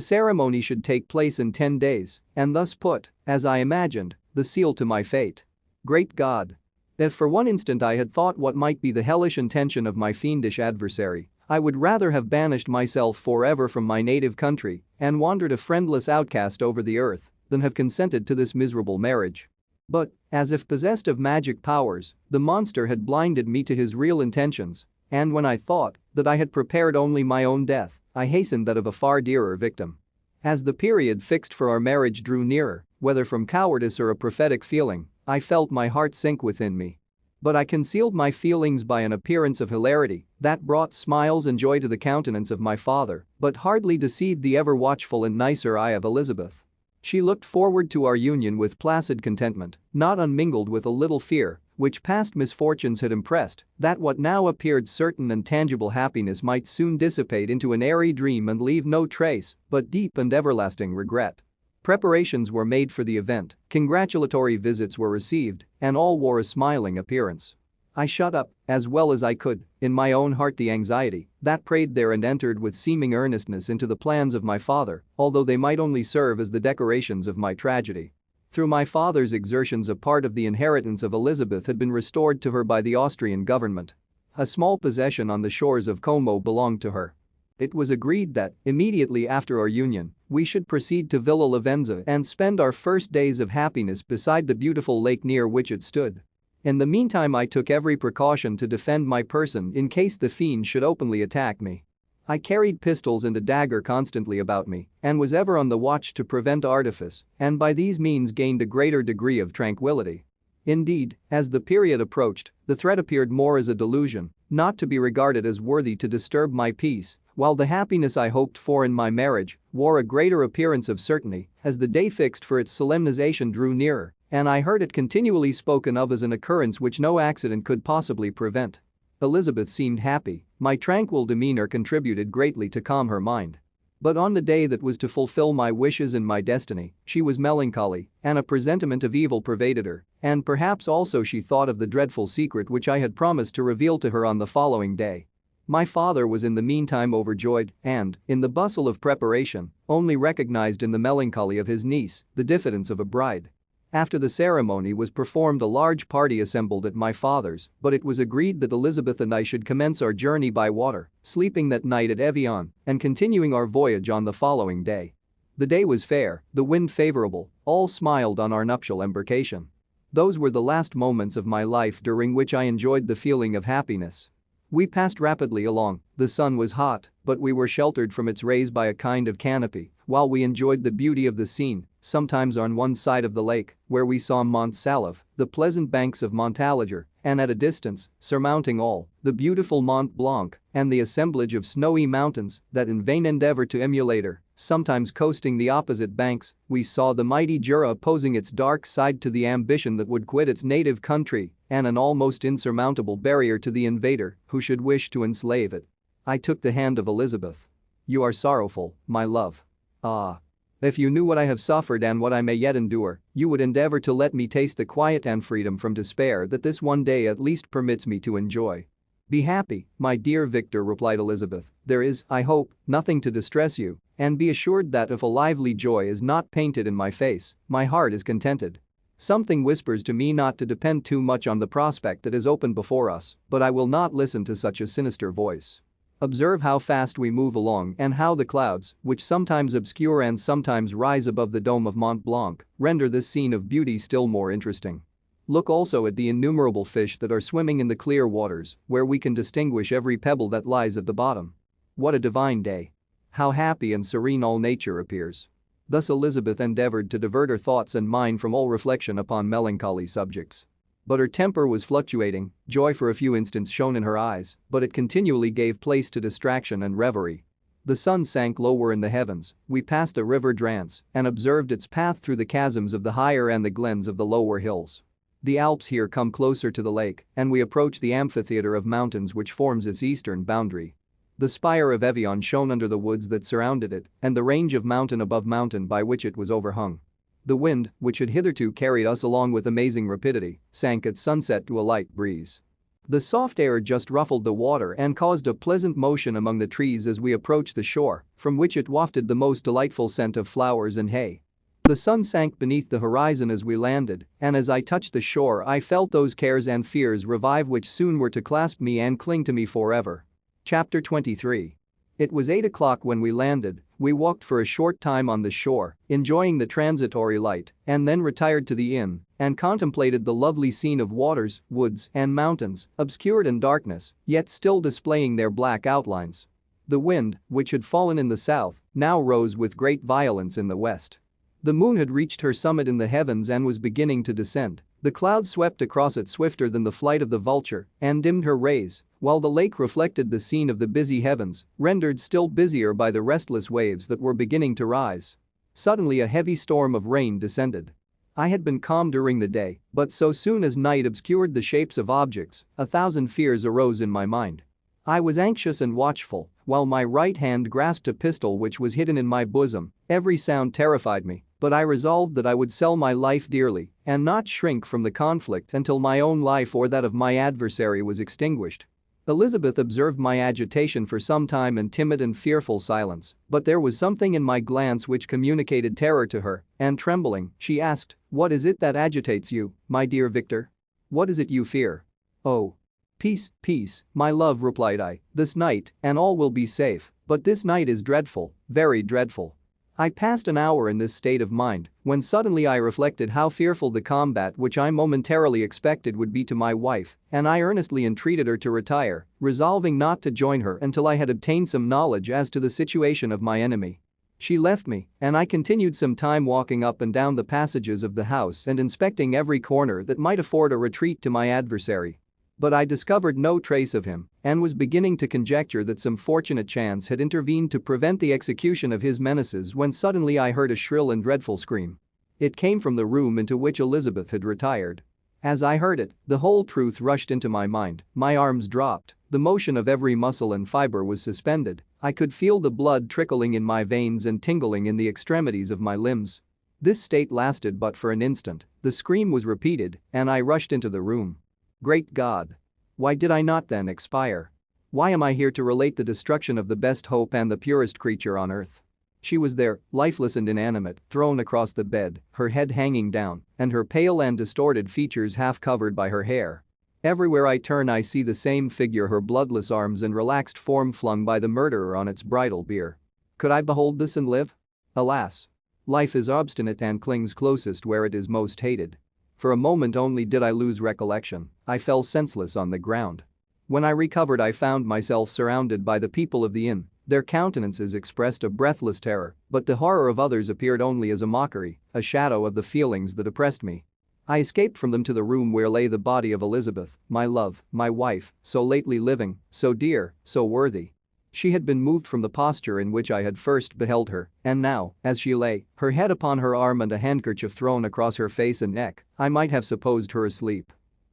ceremony should take place in 10 days, and thus put, as I imagined, the seal to my fate. Great God! If for one instant I had thought what might be the hellish intention of my fiendish adversary, I would rather have banished myself forever from my native country and wandered a friendless outcast over the earth than have consented to this miserable marriage. But, as if possessed of magic powers, the monster had blinded me to his real intentions, and when I thought that I had prepared only my own death, I hastened that of a far dearer victim. As the period fixed for our marriage drew nearer, whether from cowardice or a prophetic feeling, I felt my heart sink within me. But I concealed my feelings by an appearance of hilarity that brought smiles and joy to the countenance of my father, but hardly deceived the ever-watchful and nicer eye of Elizabeth. She looked forward to our union with placid contentment, not unmingled with a little fear, which past misfortunes had impressed, that what now appeared certain and tangible happiness might soon dissipate into an airy dream and leave no trace but deep and everlasting regret. Preparations were made for the event, congratulatory visits were received, and all wore a smiling appearance. I shut up, as well as I could, in my own heart the anxiety that preyed there and entered with seeming earnestness into the plans of my father, although they might only serve as the decorations of my tragedy. Through my father's exertions a part of the inheritance of Elizabeth had been restored to her by the Austrian government. A small possession on the shores of Como belonged to her. It was agreed that, immediately after our union, we should proceed to Villa Lavenza and spend our first days of happiness beside the beautiful lake near which it stood. In the meantime I took every precaution to defend my person in case the fiend should openly attack me. I carried pistols and a dagger constantly about me and was ever on the watch to prevent artifice, and by these means gained a greater degree of tranquility. Indeed, as the period approached, the threat appeared more as a delusion, not to be regarded as worthy to disturb my peace, while the happiness I hoped for in my marriage wore a greater appearance of certainty as the day fixed for its solemnization drew nearer, and I heard it continually spoken of as an occurrence which no accident could possibly prevent. Elizabeth seemed happy, my tranquil demeanor contributed greatly to calm her mind. But on the day that was to fulfill my wishes and my destiny, she was melancholy, and a presentiment of evil pervaded her, and perhaps also she thought of the dreadful secret which I had promised to reveal to her on the following day. My father was in the meantime overjoyed and, in the bustle of preparation, only recognized in the melancholy of his niece the diffidence of a bride. After the ceremony was performed a large party assembled at my father's, but it was agreed that Elizabeth and I should commence our journey by water, sleeping that night at Evian, and continuing our voyage on the following day. The day was fair, the wind favorable, all smiled on our nuptial embarkation. Those were the last moments of my life during which I enjoyed the feeling of happiness. We passed rapidly along, the sun was hot, but we were sheltered from its rays by a kind of canopy, while we enjoyed the beauty of the scene, sometimes on one side of the lake, where we saw Mont Salve, the pleasant banks of Montaliger, and at a distance, surmounting all, the beautiful Mont Blanc, and the assemblage of snowy mountains that in vain endeavor to emulate her, sometimes coasting the opposite banks, we saw the mighty Jura opposing its dark side to the ambition that would quit its native country, and an almost insurmountable barrier to the invader who should wish to enslave it. I took the hand of Elizabeth. "You are sorrowful, my love." Ah. If you knew what I have suffered and what I may yet endure, you would endeavor to let me taste the quiet and freedom from despair that this one day at least permits me to enjoy. Be happy, my dear Victor, replied Elizabeth. There is, I hope, nothing to distress you, and be assured that if a lively joy is not painted in my face, my heart is contented. Something whispers to me not to depend too much on the prospect that is open before us, but I will not listen to such a sinister voice. Observe how fast we move along and how the clouds, which sometimes obscure and sometimes rise above the dome of Mont Blanc, render this scene of beauty still more interesting. Look also at the innumerable fish that are swimming in the clear waters, where we can distinguish every pebble that lies at the bottom. What a divine day! How happy and serene all nature appears. Thus Elizabeth endeavored to divert her thoughts and mind from all reflection upon melancholy subjects. But her temper was fluctuating, joy for a few instants shone in her eyes, but it continually gave place to distraction and reverie. The sun sank lower in the heavens, we passed the river Drance and observed its path through the chasms of the higher and the glens of the lower hills. The Alps here come closer to the lake, and we approach the amphitheater of mountains which forms its eastern boundary. The spire of Evian shone under the woods that surrounded it, and the range of mountain above mountain by which it was overhung. The wind, which had hitherto carried us along with amazing rapidity, sank at sunset to a light breeze. The soft air just ruffled the water and caused a pleasant motion among the trees as we approached the shore, from which it wafted the most delightful scent of flowers and hay. The sun sank beneath the horizon as we landed, and as I touched the shore I felt those cares and fears revive which soon were to clasp me and cling to me forever. Chapter 23. It was 8 o'clock when we landed. We walked for a short time on the shore, enjoying the transitory light, and then retired to the inn and contemplated the lovely scene of waters, woods, and mountains, obscured in darkness, yet still displaying their black outlines. The wind, which had fallen in the south, now rose with great violence in the west. The moon had reached her summit in the heavens and was beginning to descend. The clouds swept across it swifter than the flight of the vulture and dimmed her rays, while the lake reflected the scene of the busy heavens, rendered still busier by the restless waves that were beginning to rise. Suddenly a heavy storm of rain descended. I had been calm during the day, but so soon as night obscured the shapes of objects, 1,000 fears arose in my mind. I was anxious and watchful, while my right hand grasped a pistol which was hidden in my bosom. Every sound terrified me, but I resolved that I would sell my life dearly and not shrink from the conflict until my own life or that of my adversary was extinguished. Elizabeth observed my agitation for some time in timid and fearful silence, but there was something in my glance which communicated terror to her, and trembling, she asked, "What is it that agitates you, my dear Victor? What is it you fear?" "Oh. Peace, peace, my love," replied I, "this night, and all will be safe, but this night is dreadful, very dreadful." I passed an hour in this state of mind, when suddenly I reflected how fearful the combat which I momentarily expected would be to my wife, and I earnestly entreated her to retire, resolving not to join her until I had obtained some knowledge as to the situation of my enemy. She left me, and I continued some time walking up and down the passages of the house and inspecting every corner that might afford a retreat to my adversary. But I discovered no trace of him and was beginning to conjecture that some fortunate chance had intervened to prevent the execution of his menaces when suddenly I heard a shrill and dreadful scream. It came from the room into which Elizabeth had retired. As I heard it, the whole truth rushed into my mind, my arms dropped, the motion of every muscle and fiber was suspended, I could feel the blood trickling in my veins and tingling in the extremities of my limbs. This state lasted but for an instant, the scream was repeated, and I rushed into the room. Great God! Why did I not then expire? Why am I here to relate the destruction of the best hope and the purest creature on earth? She was there, lifeless and inanimate, thrown across the bed, her head hanging down, and her pale and distorted features half covered by her hair. Everywhere I turn I see the same figure, her bloodless arms and relaxed form flung by the murderer on its bridal bier. Could I behold this and live? Alas! Life is obstinate and clings closest where it is most hated. For a moment only did I lose recollection, I fell senseless on the ground. When I recovered I found myself surrounded by the people of the inn, their countenances expressed a breathless terror, but the horror of others appeared only as a mockery, a shadow of the feelings that oppressed me. I escaped from them to the room where lay the body of Elizabeth, my love, my wife, so lately living, so dear, so worthy. She had been moved from the posture in which I had first beheld her, and now, as she lay, her head upon her arm and a handkerchief thrown across her face and neck, I might have supposed her asleep.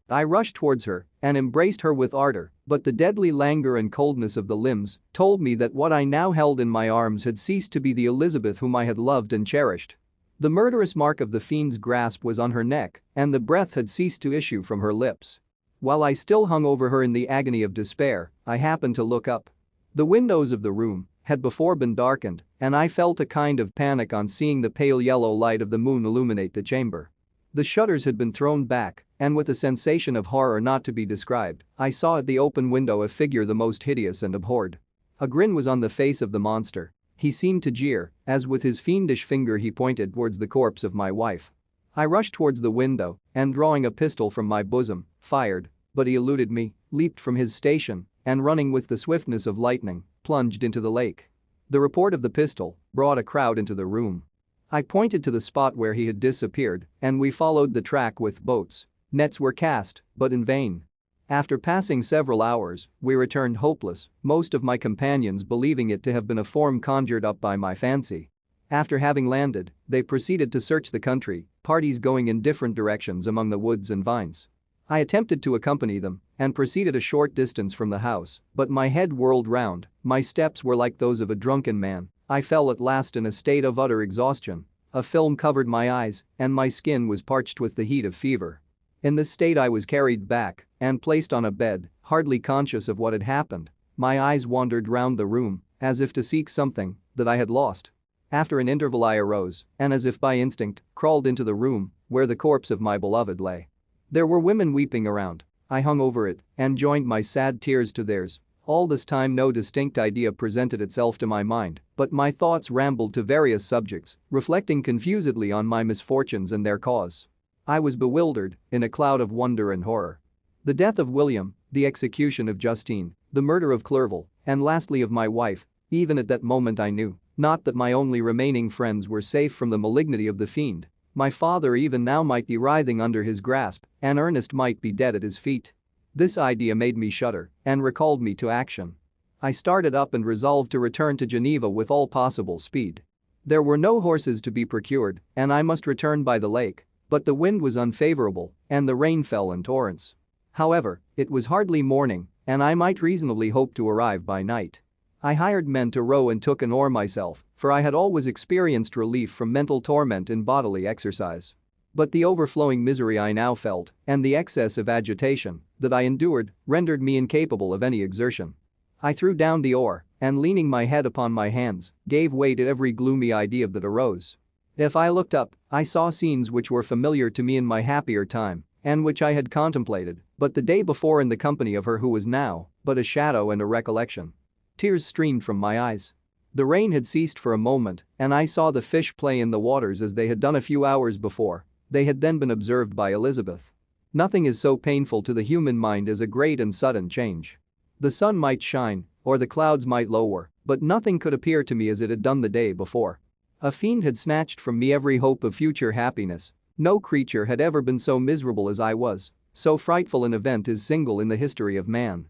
I rushed towards her and embraced her with ardor, but the deadly languor and coldness of the limbs told me that what I now held in my arms had ceased to be the Elizabeth whom I had loved and cherished. The murderous mark of the fiend's grasp was on her neck, and the breath had ceased to issue from her lips. While I still hung over her in the agony of despair, I happened to look up. The windows of the room had before been darkened, and I felt a kind of panic on seeing the pale yellow light of the moon illuminate the chamber. The shutters had been thrown back, and with a sensation of horror not to be described, I saw at the open window a figure the most hideous and abhorred. A grin was on the face of the monster. He seemed to jeer, as with his fiendish finger he pointed towards the corpse of my wife. I rushed towards the window and, drawing a pistol from my bosom, fired, but he eluded me, leaped from his station, and running with the swiftness of lightning, plunged into the lake. The report of the pistol brought a crowd into the room. I pointed to the spot where he had disappeared, and we followed the track with boats. Nets were cast, but in vain. After passing several hours, we returned hopeless, most of my companions believing it to have been a form conjured up by my fancy. After having landed, they proceeded to search the country, parties going in different directions among the woods and vines. I attempted to accompany them and proceeded a short distance from the house, but my head whirled round, my steps were like those of a drunken man. I fell at last in a state of utter exhaustion. A film covered my eyes, and my skin was parched with the heat of fever. In this state I was carried back and placed on a bed, hardly conscious of what had happened. My eyes wandered round the room, as if to seek something that I had lost. After an interval I arose, and as if by instinct, crawled into the room where the corpse of my beloved lay. There were women weeping around. I hung over it and joined my sad tears to theirs. All this time no distinct idea presented itself to my mind, but my thoughts rambled to various subjects, reflecting confusedly on my misfortunes and their cause. I was bewildered, in a cloud of wonder and horror. The death of William, the execution of Justine, the murder of Clerval, and lastly of my wife. Even at that moment I knew not that my only remaining friends were safe from the malignity of the fiend. My father even now might be writhing under his grasp, and Ernest might be dead at his feet. This idea made me shudder and recalled me to action. I started up and resolved to return to Geneva with all possible speed. There were no horses to be procured, and I must return by the lake, but the wind was unfavorable, and the rain fell in torrents. However, it was hardly morning, and I might reasonably hope to arrive by night. I hired men to row and took an oar myself, for I had always experienced relief from mental torment in bodily exercise. But the overflowing misery I now felt, and the excess of agitation that I endured, rendered me incapable of any exertion. I threw down the oar, and leaning my head upon my hands, gave way to every gloomy idea that arose. If I looked up, I saw scenes which were familiar to me in my happier time, and which I had contemplated but the day before in the company of her who was now but a shadow and a recollection. Tears streamed from my eyes. The rain had ceased for a moment, and I saw the fish play in the waters as they had done a few hours before. They had then been observed by Elizabeth. Nothing is so painful to the human mind as a great and sudden change. The sun might shine, or the clouds might lower, but nothing could appear to me as it had done the day before. A fiend had snatched from me every hope of future happiness. No creature had ever been so miserable as I was. So frightful an event is single in the history of man.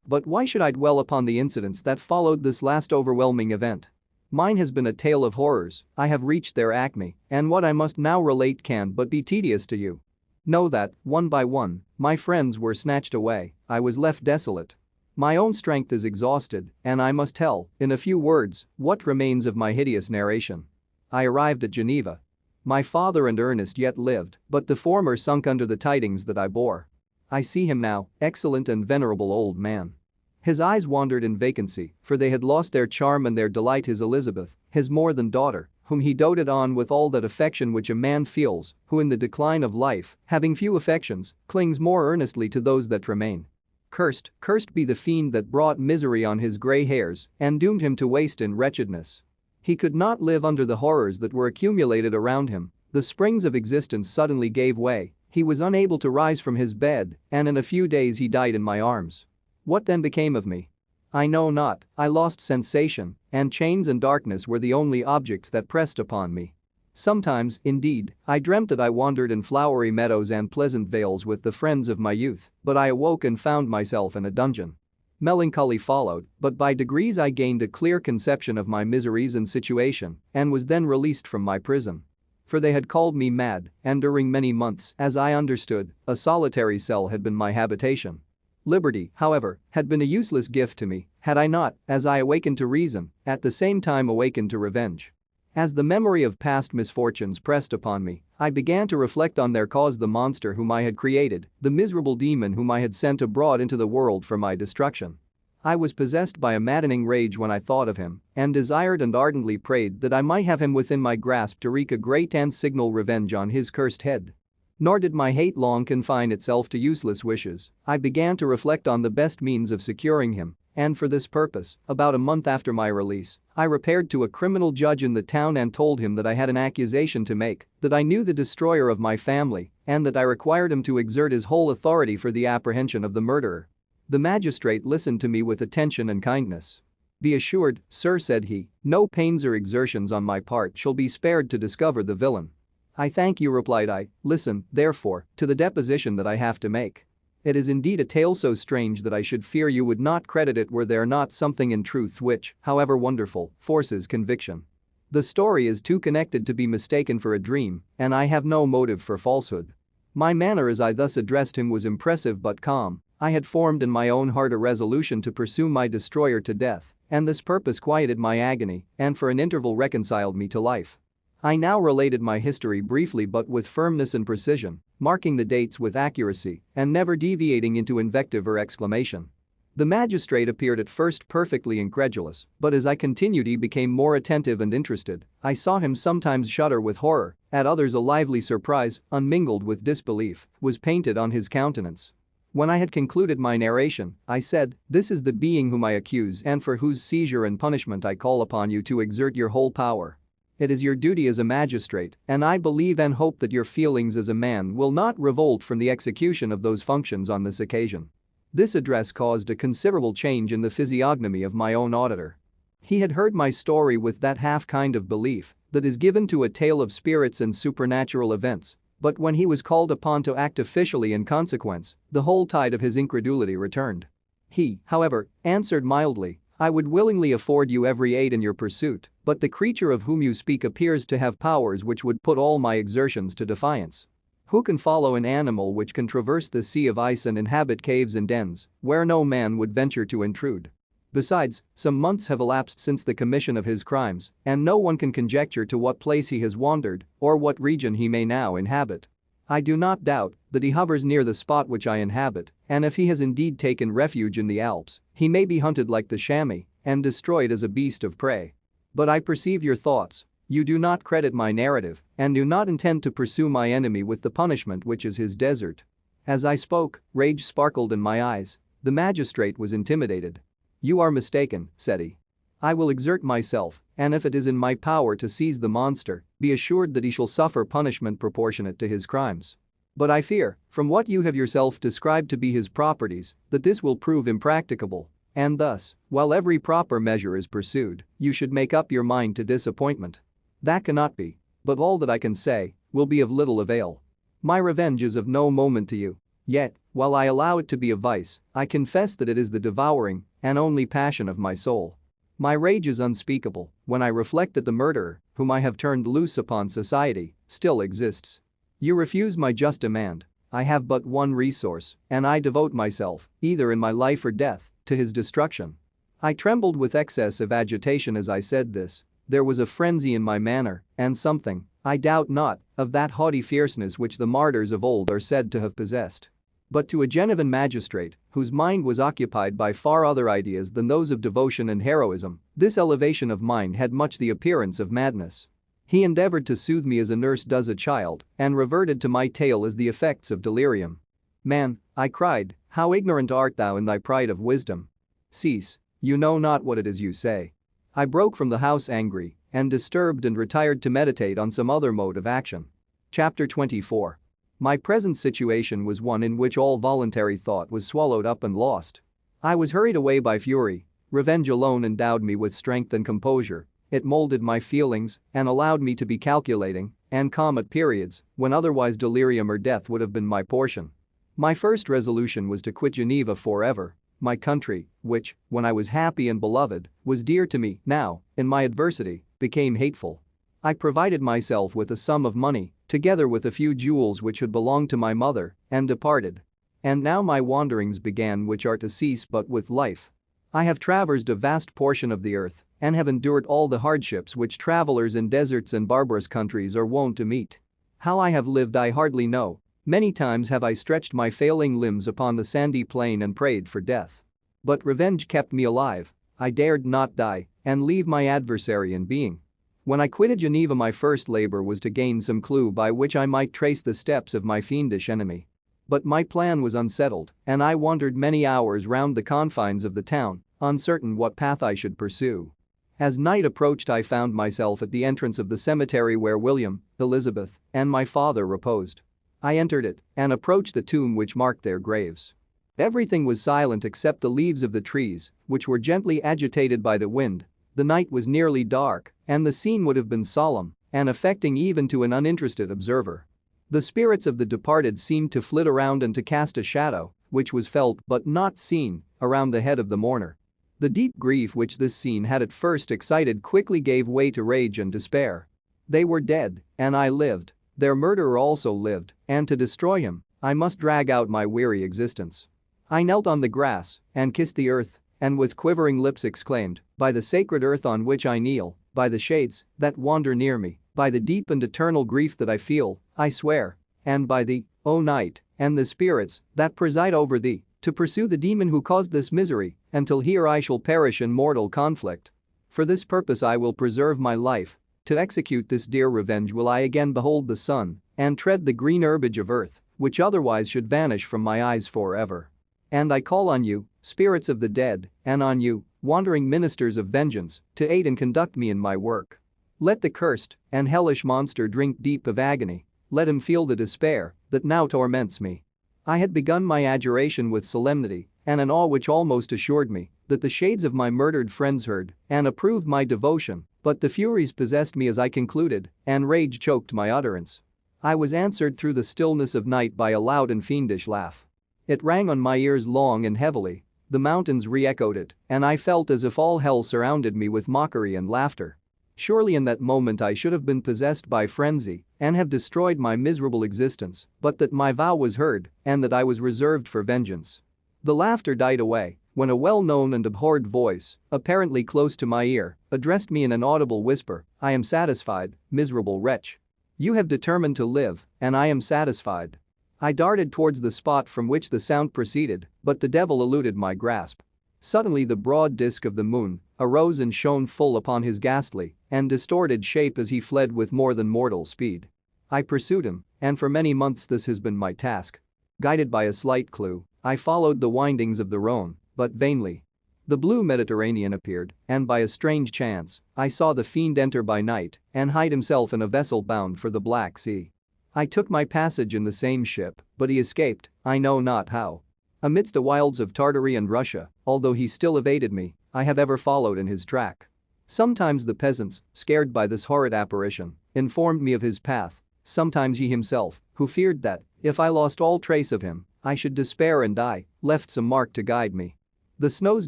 But why should I dwell upon the incidents that followed this last overwhelming event? Mine has been a tale of horrors. I have reached their acme, and what I must now relate can but be tedious to you. Know that, one by one, my friends were snatched away. I was left desolate. My own strength is exhausted, and I must tell, in a few words, what remains of my hideous narration. I arrived at Geneva. My father and Ernest yet lived, but the former sunk under the tidings that I bore. I see him now, excellent and venerable old man. His eyes wandered in vacancy, for they had lost their charm and their delight. His Elizabeth, his more than daughter, whom he doted on with all that affection which a man feels, who in the decline of life, having few affections, clings more earnestly to those that remain. Cursed be the fiend that brought misery on his grey hairs and doomed him to waste in wretchedness. He could not live under the horrors that were accumulated around him. The springs of existence suddenly gave way. He was unable to rise from his bed, and in a few days he died in my arms. What then became of me? I know not. I lost sensation, and chains and darkness were the only objects that pressed upon me. Sometimes, indeed, I dreamt that I wandered in flowery meadows and pleasant vales with the friends of my youth, but I awoke and found myself in a dungeon. Melancholy followed, but by degrees I gained a clear conception of my miseries and situation, and was then released from my prison. For they had called me mad, and during many months, as I understood, a solitary cell had been my habitation. Liberty, however, had been a useless gift to me had I not, as I awakened to reason, at the same time awakened to revenge. As the memory of past misfortunes pressed upon me, I began to reflect on their cause: the monster whom I had created, the miserable demon whom I had sent abroad into the world for my destruction. I was possessed by a maddening rage when I thought of him and desired and ardently prayed that I might have him within my grasp to wreak a great and signal revenge on his cursed head. Nor did my hate long confine itself to useless wishes. I began to reflect on the best means of securing him, and for this purpose, about a month after my release, I repaired to a criminal judge in the town and told him that I had an accusation to make, that I knew the destroyer of my family, and that I required him to exert his whole authority for the apprehension of the murderer. The magistrate listened to me with attention and kindness. "Be assured, sir," said he, "no pains or exertions on my part shall be spared to discover the villain." "I thank you," replied I. "Listen, therefore, to the deposition that I have to make. It is indeed a tale so strange that I should fear you would not credit it were there not something in truth which, however wonderful, forces conviction. The story is too connected to be mistaken for a dream, and I have no motive for falsehood." My manner as I thus addressed him was impressive but calm. I had formed in my own heart a resolution to pursue my destroyer to death, and this purpose quieted my agony and for an interval reconciled me to life. I now related my history briefly but with firmness and precision, marking the dates with accuracy and never deviating into invective or exclamation. The magistrate appeared at first perfectly incredulous, but as I continued he became more attentive and interested. I saw him sometimes shudder with horror, at others a lively surprise, unmingled with disbelief, was painted on his countenance. When I had concluded my narration, I said, "This is the being whom I accuse and for whose seizure and punishment I call upon you to exert your whole power. It is your duty as a magistrate, and I believe and hope that your feelings as a man will not revolt from the execution of those functions on this occasion." This address caused a considerable change in the physiognomy of my own auditor. He had heard my story with that half kind of belief that is given to a tale of spirits and supernatural events, but when he was called upon to act officially in consequence, the whole tide of his incredulity returned. He, however, answered mildly, "I would willingly afford you every aid in your pursuit, but the creature of whom you speak appears to have powers which would put all my exertions to defiance. Who can follow an animal which can traverse the sea of ice and inhabit caves and dens where no man would venture to intrude? Besides, some months have elapsed since the commission of his crimes, and no one can conjecture to what place he has wandered or what region he may now inhabit. I do not doubt that he hovers near the spot which I inhabit, and if he has indeed taken refuge in the Alps, he may be hunted like the chamois and destroyed as a beast of prey. But I perceive your thoughts. You do not credit my narrative and do not intend to pursue my enemy with the punishment which is his desert." As I spoke, rage sparkled in my eyes. The magistrate was intimidated. "You are mistaken," said he. "I will exert myself, and if it is in my power to seize the monster, be assured that he shall suffer punishment proportionate to his crimes. But I fear, from what you have yourself described to be his properties, that this will prove impracticable, and thus, while every proper measure is pursued, you should make up your mind to disappointment. That cannot be, but all that I can say will be of little avail. My revenge is of no moment to you. Yet, while I allow it to be a vice, I confess that it is the devouring and only passion of my soul. My rage is unspeakable when I reflect that the murderer, whom I have turned loose upon society, still exists. You refuse my just demand. I have but one resource, and I devote myself, either in my life or death, to his destruction." I trembled with excess of agitation as I said this. There was a frenzy in my manner and something, I doubt not, of that haughty fierceness which the martyrs of old are said to have possessed. But to a Genevan magistrate, whose mind was occupied by far other ideas than those of devotion and heroism, this elevation of mine had much the appearance of madness. He endeavored to soothe me as a nurse does a child and reverted to my tale as the effects of delirium. "Man," I cried, "how ignorant art thou in thy pride of wisdom! Cease, you know not what it is you say." I broke from the house angry and disturbed and retired to meditate on some other mode of action. Chapter 24. My present situation was one in which all voluntary thought was swallowed up and lost. I was hurried away by fury. Revenge alone endowed me with strength and composure. It molded my feelings and allowed me to be calculating and calm at periods when otherwise delirium or death would have been my portion. My first resolution was to quit Geneva forever. My country, which, when I was happy and beloved, was dear to me, now, in my adversity, became hateful. I provided myself with a sum of money, together with a few jewels which had belonged to my mother, and departed. and now my wanderings began which are to cease but with life. I have traversed a vast portion of the earth and have endured all the hardships which travelers in deserts and barbarous countries are wont to meet. How I have lived I hardly know. Many times have I stretched my failing limbs upon the sandy plain and prayed for death. But revenge kept me alive. I dared not die and leave my adversary in being. When I quitted Geneva, my first labor was to gain some clue by which I might trace the steps of my fiendish enemy. But my plan was unsettled, and I wandered many hours round the confines of the town, uncertain what path I should pursue. As night approached, I found myself at the entrance of the cemetery where William, Elizabeth, and my father reposed. I entered it and approached the tomb which marked their graves. Everything was silent except the leaves of the trees, which were gently agitated by the wind. The night was nearly dark, and the scene would have been solemn and affecting even to an uninterested observer. The spirits of the departed seemed to flit around and to cast a shadow, which was felt but not seen, around the head of the mourner. The deep grief which this scene had at first excited quickly gave way to rage and despair. They were dead, and I lived. Their murderer also lived, and to destroy him, I must drag out my weary existence. I knelt on the grass and kissed the earth, and with quivering lips exclaimed, "By the sacred earth on which I kneel, by the shades that wander near me, by the deep and eternal grief that I feel, I swear, and by thee, O night, and the spirits that preside over thee, to pursue the demon who caused this misery, until here I shall perish in mortal conflict. For this purpose I will preserve my life. To execute this dear revenge will I again behold the sun and tread the green herbage of earth, which otherwise should vanish from my eyes forever. And I call on you, spirits of the dead, and on you, wandering ministers of vengeance, to aid and conduct me in my work. Let the cursed and hellish monster drink deep of agony. Let him feel the despair that now torments me." I had begun my adjuration with solemnity and an awe which almost assured me that the shades of my murdered friends heard and approved my devotion, but the furies possessed me as I concluded, and rage choked my utterance. I was answered through the stillness of night by a loud and fiendish laugh. It rang on my ears long and heavily. The mountains re-echoed it, and I felt as if all hell surrounded me with mockery and laughter. Surely in that moment I should have been possessed by frenzy and have destroyed my miserable existence, but that my vow was heard and that I was reserved for vengeance. The laughter died away when a well-known and abhorred voice, apparently close to my ear, addressed me in an audible whisper, "I am satisfied, miserable wretch. You have determined to live, and I am satisfied." I darted towards the spot from which the sound proceeded, but the devil eluded my grasp. Suddenly the broad disk of the moon arose and shone full upon his ghastly and distorted shape as he fled with more than mortal speed. I pursued him, and for many months this has been my task. Guided by a slight clue, I followed the windings of the Rhone, but vainly. The blue Mediterranean appeared, and by a strange chance, I saw the fiend enter by night and hide himself in a vessel bound for the Black Sea. I took my passage in the same ship, but he escaped, I know not how. Amidst the wilds of Tartary and Russia, although he still evaded me, I have ever followed in his track. Sometimes the peasants, scared by this horrid apparition, informed me of his path. Sometimes he himself, who feared that, if I lost all trace of him, I should despair and die, left some mark to guide me. The snows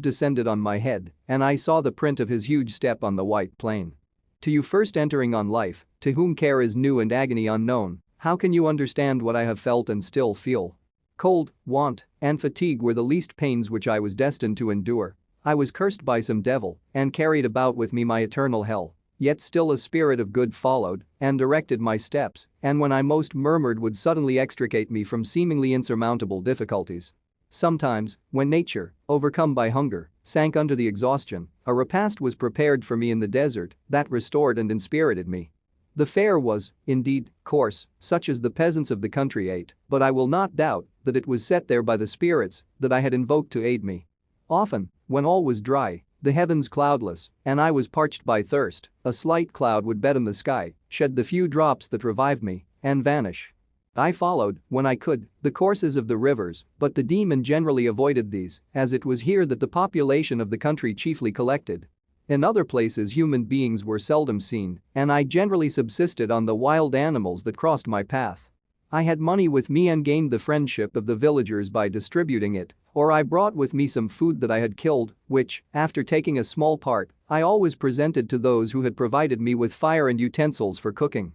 descended on my head, and I saw the print of his huge step on the white plain. To you first entering on life, to whom care is new and agony unknown, how can you understand what I have felt and still feel? Cold, want, and fatigue were the least pains which I was destined to endure. I was cursed by some devil and carried about with me my eternal hell, yet still a spirit of good followed and directed my steps, and when I most murmured would suddenly extricate me from seemingly insurmountable difficulties. Sometimes, when nature, overcome by hunger, sank under the exhaustion, a repast was prepared for me in the desert that restored and inspirited me. The fare was, indeed, coarse, such as the peasants of the country ate, but I will not doubt that it was set there by the spirits that I had invoked to aid me. Often, when all was dry, the heavens cloudless, and I was parched by thirst, a slight cloud would bedeom the sky, shed the few drops that revived me, and vanish. I followed, when I could, the courses of the rivers, but the demon generally avoided these, as it was here that the population of the country chiefly collected. In other places human beings were seldom seen, and I generally subsisted on the wild animals that crossed my path. I had money with me and gained the friendship of the villagers by distributing it, or I brought with me some food that I had killed, which, after taking a small part, I always presented to those who had provided me with fire and utensils for cooking.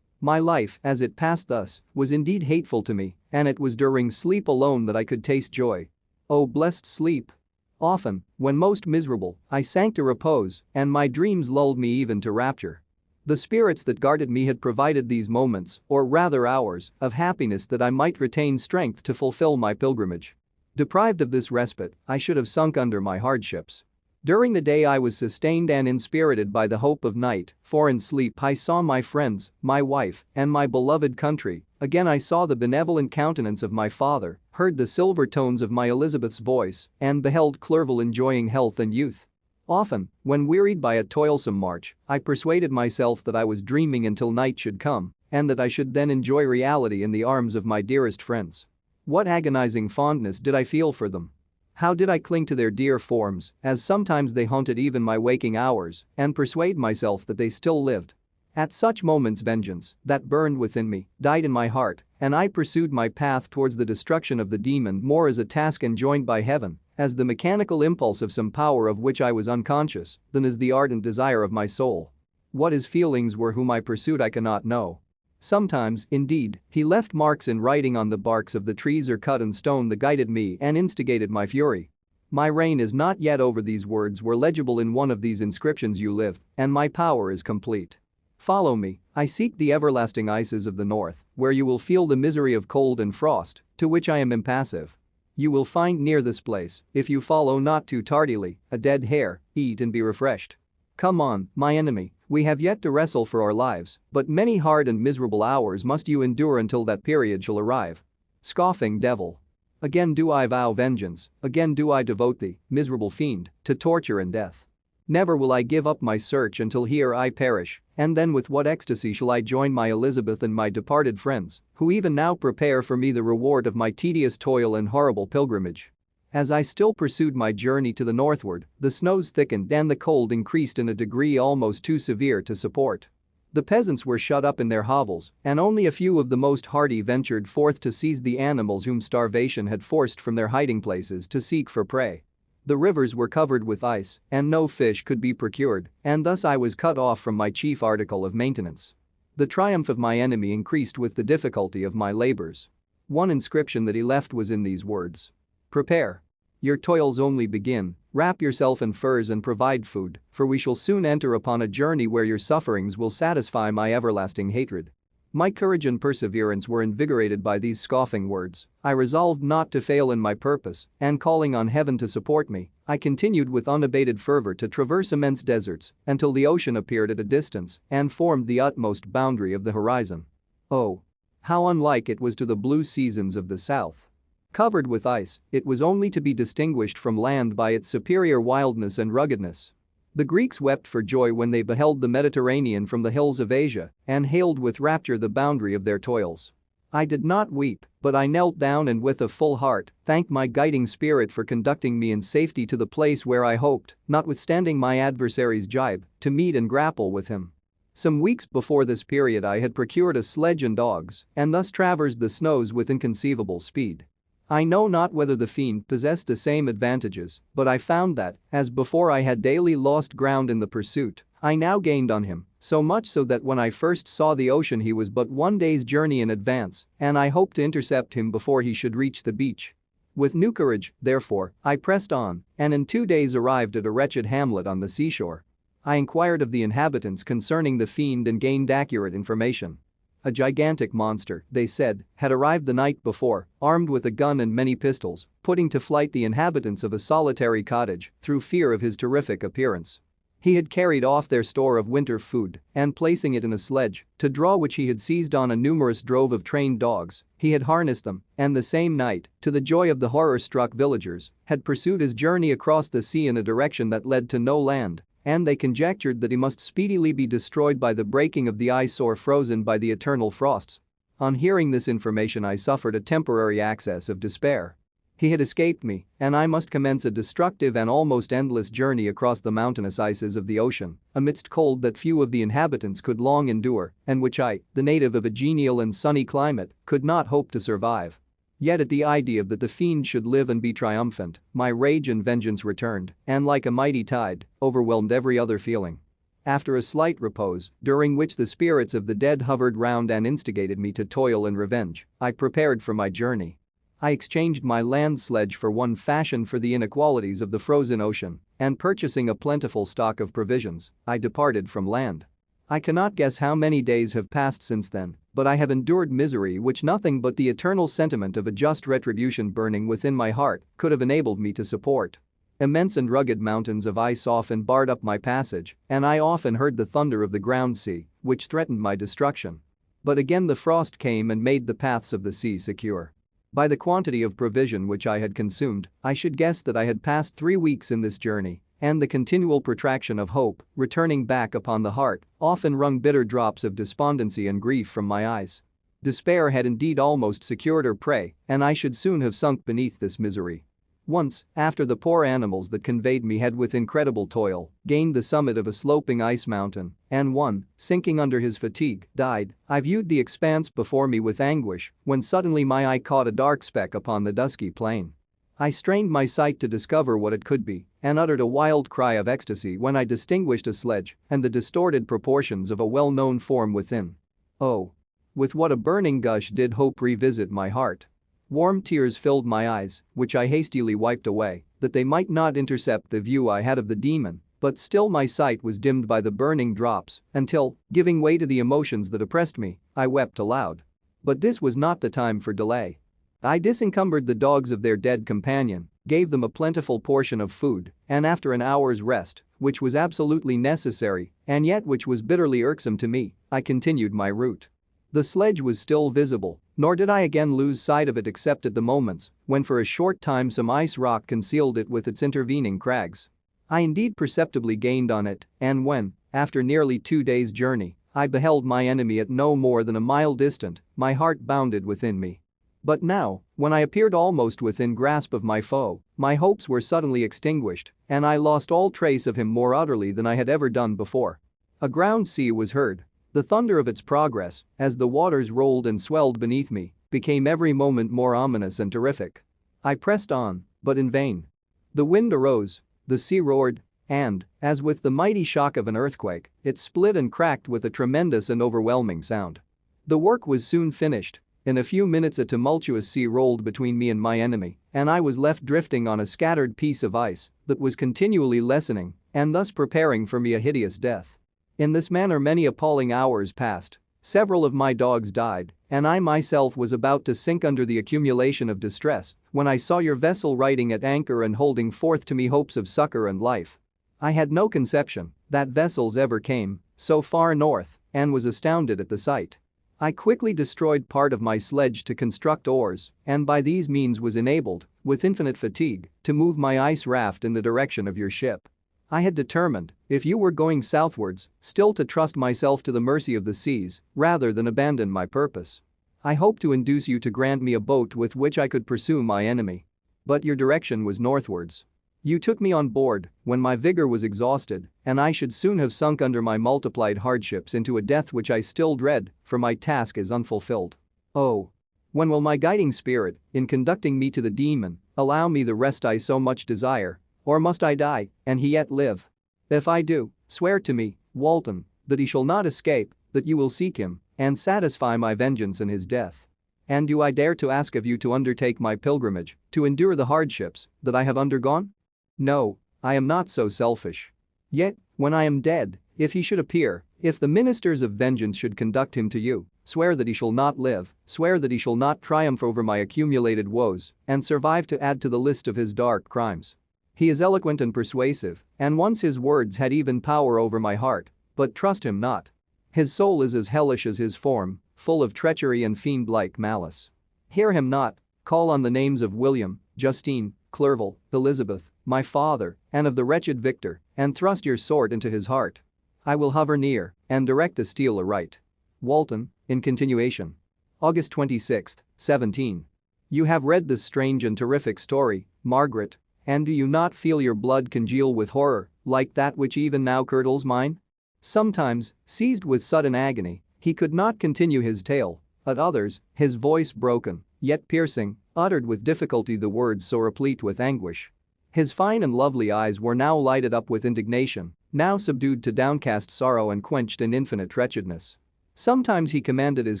My life, as it passed thus, was indeed hateful to me, and it was during sleep alone that I could taste joy. Oh, blessed sleep! Often, when most miserable, I sank to repose, and my dreams lulled me even to rapture. The spirits that guarded me had provided these moments, or rather hours, of happiness that I might retain strength to fulfill my pilgrimage. Deprived of this respite, I should have sunk under my hardships. During the day I was sustained and inspirited by the hope of night, for in sleep I saw my friends, my wife, and my beloved country. Again I saw the benevolent countenance of my father, heard the silver tones of my Elizabeth's voice, and beheld Clerval enjoying health and youth. Often, when wearied by a toilsome march, I persuaded myself that I was dreaming until night should come, and that I should then enjoy reality in the arms of my dearest friends. What agonizing fondness did I feel for them! How did I cling to their dear forms, as sometimes they haunted even my waking hours, and persuade myself that they still lived. At such moments vengeance, that burned within me, died in my heart, and I pursued my path towards the destruction of the demon more as a task enjoined by heaven, as the mechanical impulse of some power of which I was unconscious, than as the ardent desire of my soul. What his feelings were whom I pursued I cannot know. Sometimes, indeed, he left marks in writing on the barks of the trees or cut in stone that guided me and instigated my fury. My reign is not yet over. These words were legible in one of these inscriptions: you live, and my power is complete. Follow me, I seek the everlasting ices of the north, where you will feel the misery of cold and frost, to which I am impassive. You will find near this place, if you follow not too tardily, a dead hare, eat and be refreshed. Come on, my enemy, we have yet to wrestle for our lives, but many hard and miserable hours must you endure until that period shall arrive. Scoffing devil. Again do I vow vengeance, again do I devote thee, miserable fiend, to torture and death. Never will I give up my search until here I perish, and then with what ecstasy shall I join my Elizabeth and my departed friends, who even now prepare for me the reward of my tedious toil and horrible pilgrimage. As I still pursued my journey to the northward, the snows thickened and the cold increased in a degree almost too severe to support. The peasants were shut up in their hovels, and only a few of the most hardy ventured forth to seize the animals whom starvation had forced from their hiding places to seek for prey. The rivers were covered with ice, and no fish could be procured, and thus I was cut off from my chief article of maintenance. The triumph of my enemy increased with the difficulty of my labors. One inscription that he left was in these words: "Prepare. Your toils only begin, wrap yourself in furs and provide food, for we shall soon enter upon a journey where your sufferings will satisfy my everlasting hatred." My courage and perseverance were invigorated by these scoffing words. I resolved not to fail in my purpose, and calling on heaven to support me, I continued with unabated fervor to traverse immense deserts until the ocean appeared at a distance and formed the utmost boundary of the horizon. Oh! How unlike it was to the blue seasons of the south. Covered with ice, it was only to be distinguished from land by its superior wildness and ruggedness. The Greeks wept for joy when they beheld the Mediterranean from the hills of Asia and hailed with rapture the boundary of their toils. I did not weep, but I knelt down and with a full heart thanked my guiding spirit for conducting me in safety to the place where I hoped, notwithstanding my adversary's jibe, to meet and grapple with him. Some weeks before this period I had procured a sledge and dogs and thus traversed the snows with inconceivable speed. I know not whether the fiend possessed the same advantages, but I found that, as before I had daily lost ground in the pursuit, I now gained on him, so much so that when I first saw the ocean he was but one day's journey in advance, and I hoped to intercept him before he should reach the beach. With new courage, therefore, I pressed on, and in 2 days arrived at a wretched hamlet on the seashore. I inquired of the inhabitants concerning the fiend and gained accurate information. A gigantic monster, they said, had arrived the night before, armed with a gun and many pistols, putting to flight the inhabitants of a solitary cottage through fear of his terrific appearance. He had carried off their store of winter food and placing it in a sledge, to draw which he had seized on a numerous drove of trained dogs, he had harnessed them and the same night, to the joy of the horror-struck villagers, had pursued his journey across the sea in a direction that led to no land. And they conjectured that he must speedily be destroyed by the breaking of the ice or frozen by the eternal frosts. On hearing this information I suffered a temporary access of despair. He had escaped me, and I must commence a destructive and almost endless journey across the mountainous ices of the ocean, amidst cold that few of the inhabitants could long endure, and which I, the native of a genial and sunny climate, could not hope to survive. Yet at the idea that the fiend should live and be triumphant, my rage and vengeance returned, and like a mighty tide, overwhelmed every other feeling. After a slight repose, during which the spirits of the dead hovered round and instigated me to toil and revenge, I prepared for my journey. I exchanged my land sledge for one fashioned for the inequalities of the frozen ocean, and purchasing a plentiful stock of provisions, I departed from land. I cannot guess how many days have passed since then, but I have endured misery which nothing but the eternal sentiment of a just retribution burning within my heart could have enabled me to support. Immense and rugged mountains of ice often barred up my passage, and I often heard the thunder of the ground sea, which threatened my destruction. But again the frost came and made the paths of the sea secure. By the quantity of provision which I had consumed, I should guess that I had passed 3 weeks in this journey, and the continual protraction of hope, returning back upon the heart, often wrung bitter drops of despondency and grief from my eyes. Despair had indeed almost secured her prey, and I should soon have sunk beneath this misery. Once, after the poor animals that conveyed me had with incredible toil gained the summit of a sloping ice mountain, and one, sinking under his fatigue, died, I viewed the expanse before me with anguish when suddenly my eye caught a dark speck upon the dusky plain. I strained my sight to discover what it could be and uttered a wild cry of ecstasy when I distinguished a sledge and the distorted proportions of a well-known form within. Oh! With what a burning gush did hope revisit my heart. Warm tears filled my eyes, which I hastily wiped away, that they might not intercept the view I had of the demon, but still my sight was dimmed by the burning drops until, giving way to the emotions that oppressed me, I wept aloud. But this was not the time for delay. I disencumbered the dogs of their dead companion, gave them a plentiful portion of food, and after an hour's rest, which was absolutely necessary and yet which was bitterly irksome to me, I continued my route. The sledge was still visible, nor did I again lose sight of it except at the moments when for a short time some ice rock concealed it with its intervening crags. I indeed perceptibly gained on it, and when, after nearly 2 days' journey, I beheld my enemy at no more than a mile distant, my heart bounded within me. But now, when I appeared almost within grasp of my foe, my hopes were suddenly extinguished, and I lost all trace of him more utterly than I had ever done before. A ground sea was heard. The thunder of its progress, as the waters rolled and swelled beneath me, became every moment more ominous and terrific. I pressed on, but in vain. The wind arose, the sea roared, and, as with the mighty shock of an earthquake, it split and cracked with a tremendous and overwhelming sound. The work was soon finished. In a few minutes a tumultuous sea rolled between me and my enemy, and I was left drifting on a scattered piece of ice that was continually lessening and thus preparing for me a hideous death. In this manner many appalling hours passed. Several of my dogs died, and I myself was about to sink under the accumulation of distress when I saw your vessel riding at anchor and holding forth to me hopes of succor and life. I had no conception that vessels ever came so far north and was astounded at the sight. I quickly destroyed part of my sledge to construct oars, and by these means was enabled, with infinite fatigue, to move my ice raft in the direction of your ship. I had determined, if you were going southwards, still to trust myself to the mercy of the seas rather than abandon my purpose. I hoped to induce you to grant me a boat with which I could pursue my enemy. But your direction was northwards. You took me on board when my vigor was exhausted, and I should soon have sunk under my multiplied hardships into a death which I still dread, for my task is unfulfilled. Oh! When will my guiding spirit, in conducting me to the demon, allow me the rest I so much desire? Or must I die, and he yet live? If I do, swear to me, Walton, that he shall not escape, that you will seek him, and satisfy my vengeance in his death. And do I dare to ask of you to undertake my pilgrimage, to endure the hardships that I have undergone? No, I am not so selfish. Yet, when I am dead, if he should appear, if the ministers of vengeance should conduct him to you, swear that he shall not live, swear that he shall not triumph over my accumulated woes, and survive to add to the list of his dark crimes. He is eloquent and persuasive, and once his words had even power over my heart, but trust him not. His soul is as hellish as his form, full of treachery and fiend-like malice. Hear him not, call on the names of William, Justine, Clerval, Elizabeth, my father, and of the wretched Victor, and thrust your sword into his heart. I will hover near, and direct the steel aright. Walton, in continuation. August 26, 17. You have read this strange and terrific story, Margaret, and do you not feel your blood congeal with horror, like that which even now curdles mine? Sometimes, seized with sudden agony, he could not continue his tale, at others, his voice broken, yet piercing, uttered with difficulty the words so replete with anguish. His fine and lovely eyes were now lighted up with indignation, now subdued to downcast sorrow and quenched in infinite wretchedness. Sometimes he commanded his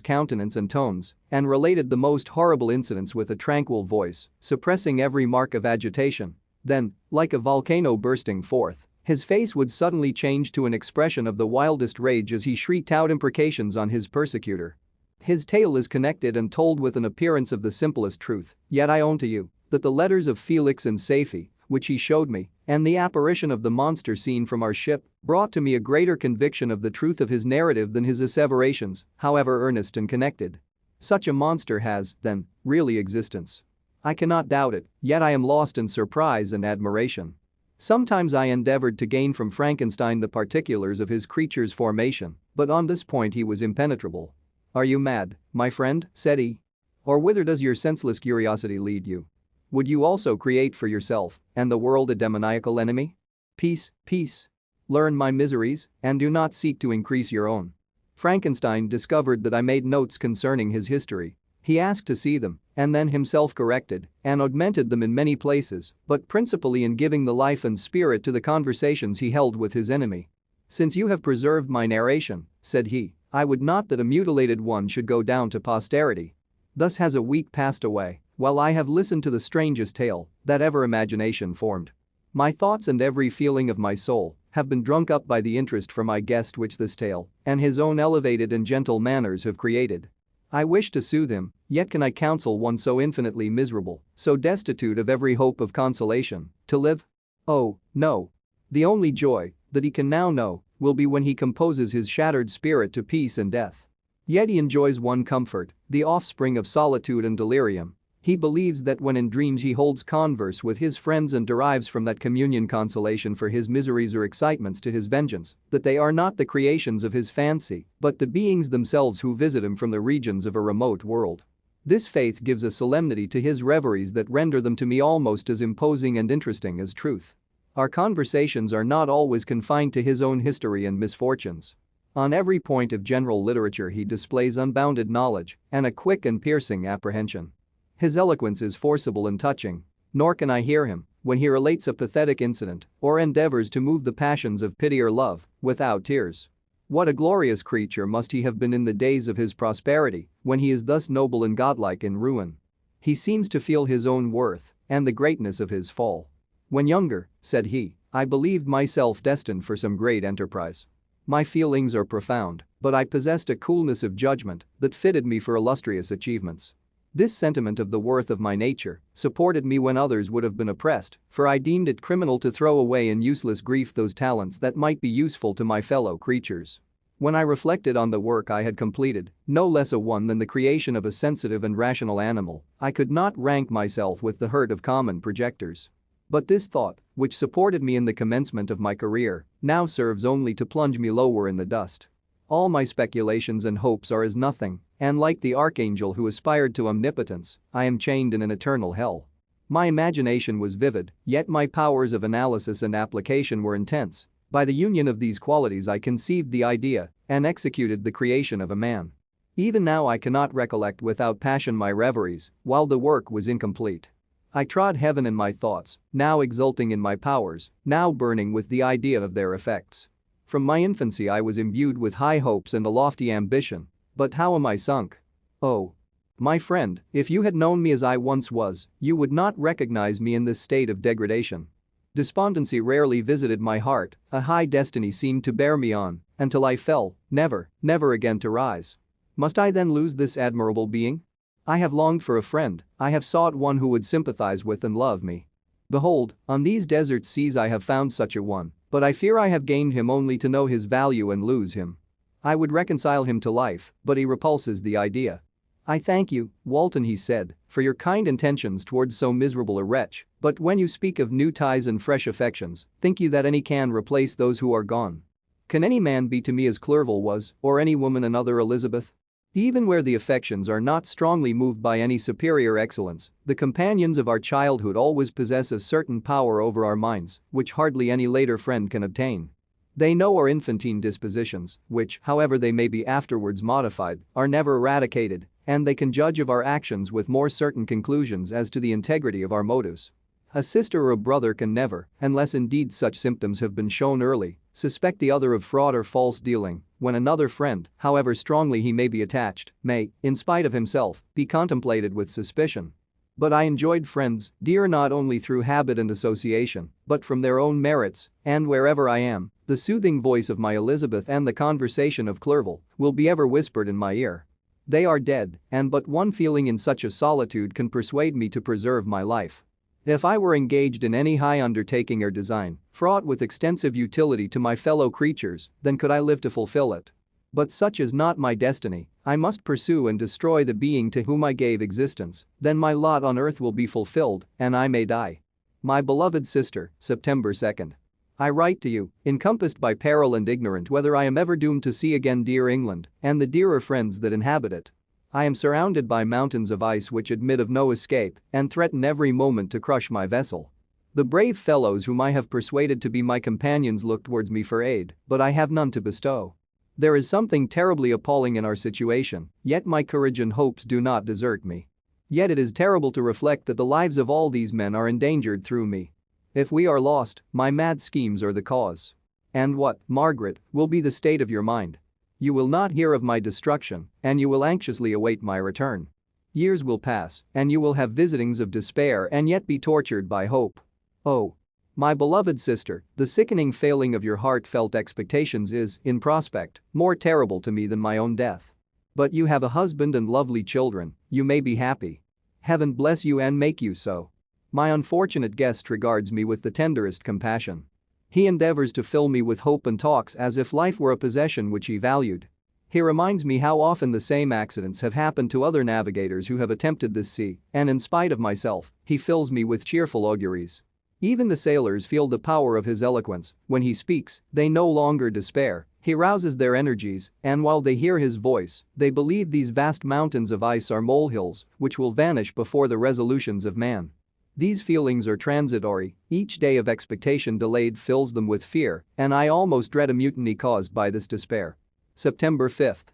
countenance and tones and related the most horrible incidents with a tranquil voice, suppressing every mark of agitation. Then, like a volcano bursting forth, his face would suddenly change to an expression of the wildest rage as he shrieked out imprecations on his persecutor. His tale is connected and told with an appearance of the simplest truth, yet I own to you that the letters of Felix and Safie, which he showed me, and the apparition of the monster seen from our ship, brought to me a greater conviction of the truth of his narrative than his asseverations, however earnest and connected. Such a monster has, then, really existence. I cannot doubt it, yet I am lost in surprise and admiration. Sometimes I endeavored to gain from Frankenstein the particulars of his creature's formation, but on this point he was impenetrable. "Are you mad, my friend?" said he. "Or whither does your senseless curiosity lead you? Would you also create for yourself and the world a demoniacal enemy? Peace, peace. Learn my miseries and do not seek to increase your own." Frankenstein discovered that I made notes concerning his history. He asked to see them and then himself corrected and augmented them in many places, but principally in giving the life and spirit to the conversations he held with his enemy. "Since you have preserved my narration," said he, "I would not that a mutilated one should go down to posterity. Thus has a week passed away, while I have listened to the strangest tale that ever imagination formed. My thoughts and every feeling of my soul have been drunk up by the interest for my guest which this tale and his own elevated and gentle manners have created. I wish to soothe him, yet can I counsel one so infinitely miserable, so destitute of every hope of consolation, to live? Oh, no. The only joy that he can now know will be when he composes his shattered spirit to peace and death. Yet he enjoys one comfort, the offspring of solitude and delirium. He believes that when in dreams he holds converse with his friends and derives from that communion consolation for his miseries or excitements to his vengeance, that they are not the creations of his fancy, but the beings themselves who visit him from the regions of a remote world. This faith gives a solemnity to his reveries that render them to me almost as imposing and interesting as truth. Our conversations are not always confined to his own history and misfortunes. On every point of general literature he displays unbounded knowledge and a quick and piercing apprehension. His eloquence is forcible and touching, nor can I hear him, when he relates a pathetic incident or endeavors to move the passions of pity or love, without tears. What a glorious creature must he have been in the days of his prosperity, when he is thus noble and godlike in ruin. He seems to feel his own worth and the greatness of his fall. "When younger," said he, "I believed myself destined for some great enterprise. My feelings are profound, but I possessed a coolness of judgment that fitted me for illustrious achievements. This sentiment of the worth of my nature supported me when others would have been oppressed, for I deemed it criminal to throw away in useless grief those talents that might be useful to my fellow creatures. When I reflected on the work I had completed, no less a one than the creation of a sensitive and rational animal, I could not rank myself with the herd of common projectors. But this thought, which supported me in the commencement of my career, now serves only to plunge me lower in the dust. All my speculations and hopes are as nothing, and like the archangel who aspired to omnipotence, I am chained in an eternal hell. My imagination was vivid, yet my powers of analysis and application were intense. By the union of these qualities I conceived the idea and executed the creation of a man. Even now I cannot recollect without passion my reveries, while the work was incomplete. I trod heaven in my thoughts, now exulting in my powers, now burning with the idea of their effects. From my infancy I was imbued with high hopes and a lofty ambition, but how am I sunk? Oh, my friend, if you had known me as I once was, you would not recognize me in this state of degradation. Despondency rarely visited my heart, a high destiny seemed to bear me on, until I fell, never, never again to rise. Must I then lose this admirable being? I have longed for a friend, I have sought one who would sympathize with and love me. Behold, on these desert seas I have found such a one, but I fear I have gained him only to know his value and lose him. I would reconcile him to life, but he repulses the idea. I thank you, Walton, he said, for your kind intentions towards so miserable a wretch, but when you speak of new ties and fresh affections, think you that any can replace those who are gone? Can any man be to me as Clerval was, or any woman another Elizabeth? Even where the affections are not strongly moved by any superior excellence, the companions of our childhood always possess a certain power over our minds, which hardly any later friend can obtain. They know our infantine dispositions, which, however they may be afterwards modified, are never eradicated, and they can judge of our actions with more certain conclusions as to the integrity of our motives. A sister or a brother can never, unless indeed such symptoms have been shown early, suspect the other of fraud or false dealing, when another friend, however strongly he may be attached, may, in spite of himself, be contemplated with suspicion. But I enjoyed friends, dear not only through habit and association, but from their own merits, and wherever I am, the soothing voice of my Elizabeth and the conversation of Clerval will be ever whispered in my ear. They are dead, and but one feeling in such a solitude can persuade me to preserve my life. If I were engaged in any high undertaking or design, fraught with extensive utility to my fellow creatures, then could I live to fulfill it. But such is not my destiny. I must pursue and destroy the being to whom I gave existence, then my lot on earth will be fulfilled, and I may die. My beloved sister, September 2nd. I write to you, encompassed by peril and ignorant whether I am ever doomed to see again dear England and the dearer friends that inhabit it. I am surrounded by mountains of ice which admit of no escape and threaten every moment to crush my vessel. The brave fellows whom I have persuaded to be my companions look towards me for aid, but I have none to bestow. There is something terribly appalling in our situation, yet my courage and hopes do not desert me. Yet it is terrible to reflect that the lives of all these men are endangered through me. If we are lost, my mad schemes are the cause. And what, Margaret, will be the state of your mind? You will not hear of my destruction, and you will anxiously await my return. Years will pass, and you will have visitings of despair and yet be tortured by hope. Oh, my beloved sister, the sickening failing of your heartfelt expectations is, in prospect, more terrible to me than my own death. But you have a husband and lovely children, you may be happy. Heaven bless you and make you so. My unfortunate guest regards me with the tenderest compassion. He endeavors to fill me with hope and talks as if life were a possession which he valued. He reminds me how often the same accidents have happened to other navigators who have attempted this sea, and in spite of myself, he fills me with cheerful auguries. Even the sailors feel the power of his eloquence. When he speaks, they no longer despair, he rouses their energies, and while they hear his voice, they believe these vast mountains of ice are molehills which will vanish before the resolutions of man. These feelings are transitory, each day of expectation delayed fills them with fear, and I almost dread a mutiny caused by this despair. September 5th.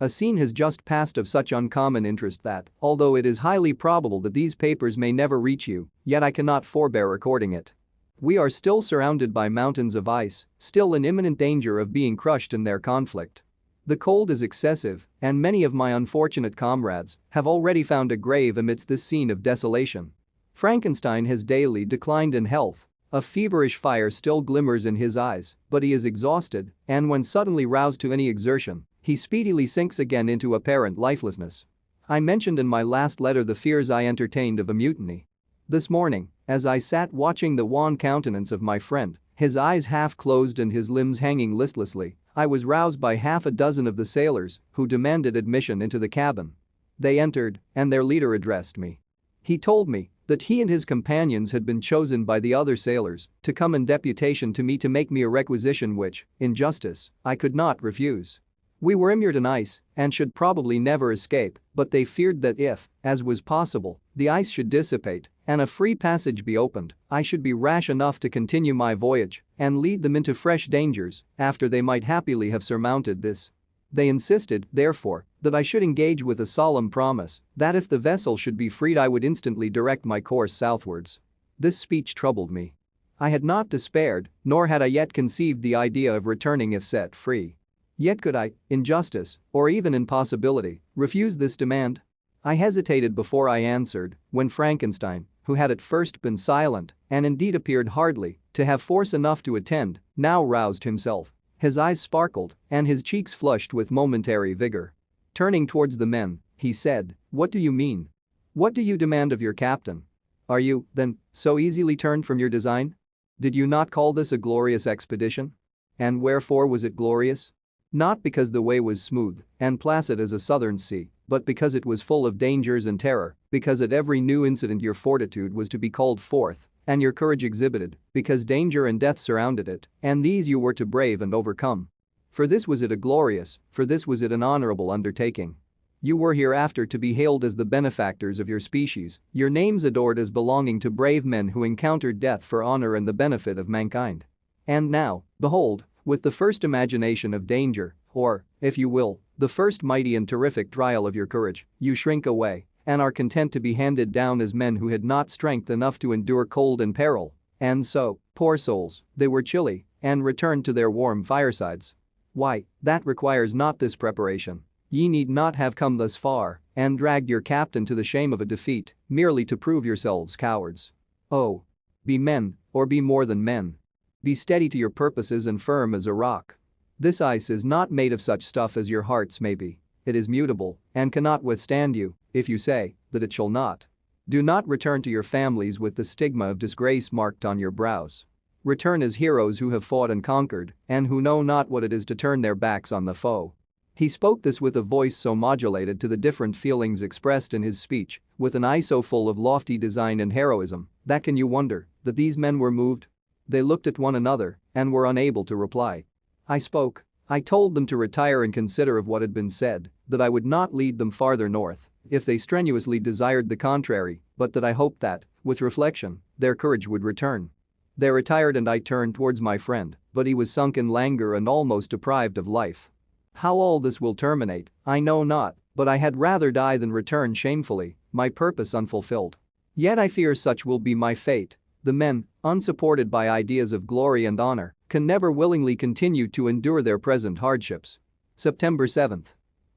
A scene has just passed of such uncommon interest that, although it is highly probable that these papers may never reach you, yet I cannot forbear recording it. We are still surrounded by mountains of ice, still in imminent danger of being crushed in their conflict. The cold is excessive, and many of my unfortunate comrades have already found a grave amidst this scene of desolation. Frankenstein has daily declined in health. A feverish fire still glimmers in his eyes, but he is exhausted, and when suddenly roused to any exertion, he speedily sinks again into apparent lifelessness. I mentioned in my last letter the fears I entertained of a mutiny. This morning, as I sat watching the wan countenance of my friend, his eyes half closed and his limbs hanging listlessly, I was roused by half a dozen of the sailors who demanded admission into the cabin. They entered, and their leader addressed me. He told me that he and his companions had been chosen by the other sailors to come in deputation to me to make me a requisition which, in justice, I could not refuse. We were immured in ice and should probably never escape, but they feared that if, as was possible, the ice should dissipate and a free passage be opened, I should be rash enough to continue my voyage and lead them into fresh dangers after they might happily have surmounted this. They insisted, therefore, that I should engage with a solemn promise that if the vessel should be freed I would instantly direct my course southwards. This speech troubled me. I had not despaired, nor had I yet conceived the idea of returning if set free. Yet could I, in justice, or even in possibility, refuse this demand? I hesitated before I answered, when Frankenstein, who had at first been silent and indeed appeared hardly to have force enough to attend, now roused himself. His eyes sparkled, and his cheeks flushed with momentary vigor. Turning towards the men, he said, "What do you mean? What do you demand of your captain? Are you, then, so easily turned from your design? Did you not call this a glorious expedition? And wherefore was it glorious? Not because the way was smooth and placid as a southern sea, but because it was full of dangers and terror, because at every new incident your fortitude was to be called forth, and your courage exhibited, because danger and death surrounded it, and these you were to brave and overcome. For this was it a glorious, for this was it an honorable undertaking. You were hereafter to be hailed as the benefactors of your species, your names adored as belonging to brave men who encountered death for honor and the benefit of mankind. And now, behold, with the first imagination of danger, or, if you will, the first mighty and terrific trial of your courage, you shrink away and are content to be handed down as men who had not strength enough to endure cold and peril. And so, poor souls, they were chilly and returned to their warm firesides. Why, that requires not this preparation. Ye need not have come thus far and dragged your captain to the shame of a defeat, merely to prove yourselves cowards. Oh. Be men, or be more than men. Be steady to your purposes and firm as a rock. This ice is not made of such stuff as your hearts may be. It is mutable and cannot withstand you, if you say that it shall not. Do not return to your families with the stigma of disgrace marked on your brows. Return as heroes who have fought and conquered and who know not what it is to turn their backs on the foe. He spoke this with a voice so modulated to the different feelings expressed in his speech, with an eye so full of lofty design and heroism, that can you wonder that these men were moved? They looked at one another and were unable to reply. I spoke. I told them to retire and consider of what had been said, that I would not lead them farther north if they strenuously desired the contrary, but that I hoped that, with reflection, their courage would return. They retired and I turned towards my friend, but he was sunk in languor and almost deprived of life. How all this will terminate, I know not, but I had rather die than return shamefully, my purpose unfulfilled. Yet I fear such will be my fate. The men, unsupported by ideas of glory and honor, can never willingly continue to endure their present hardships. September 7th.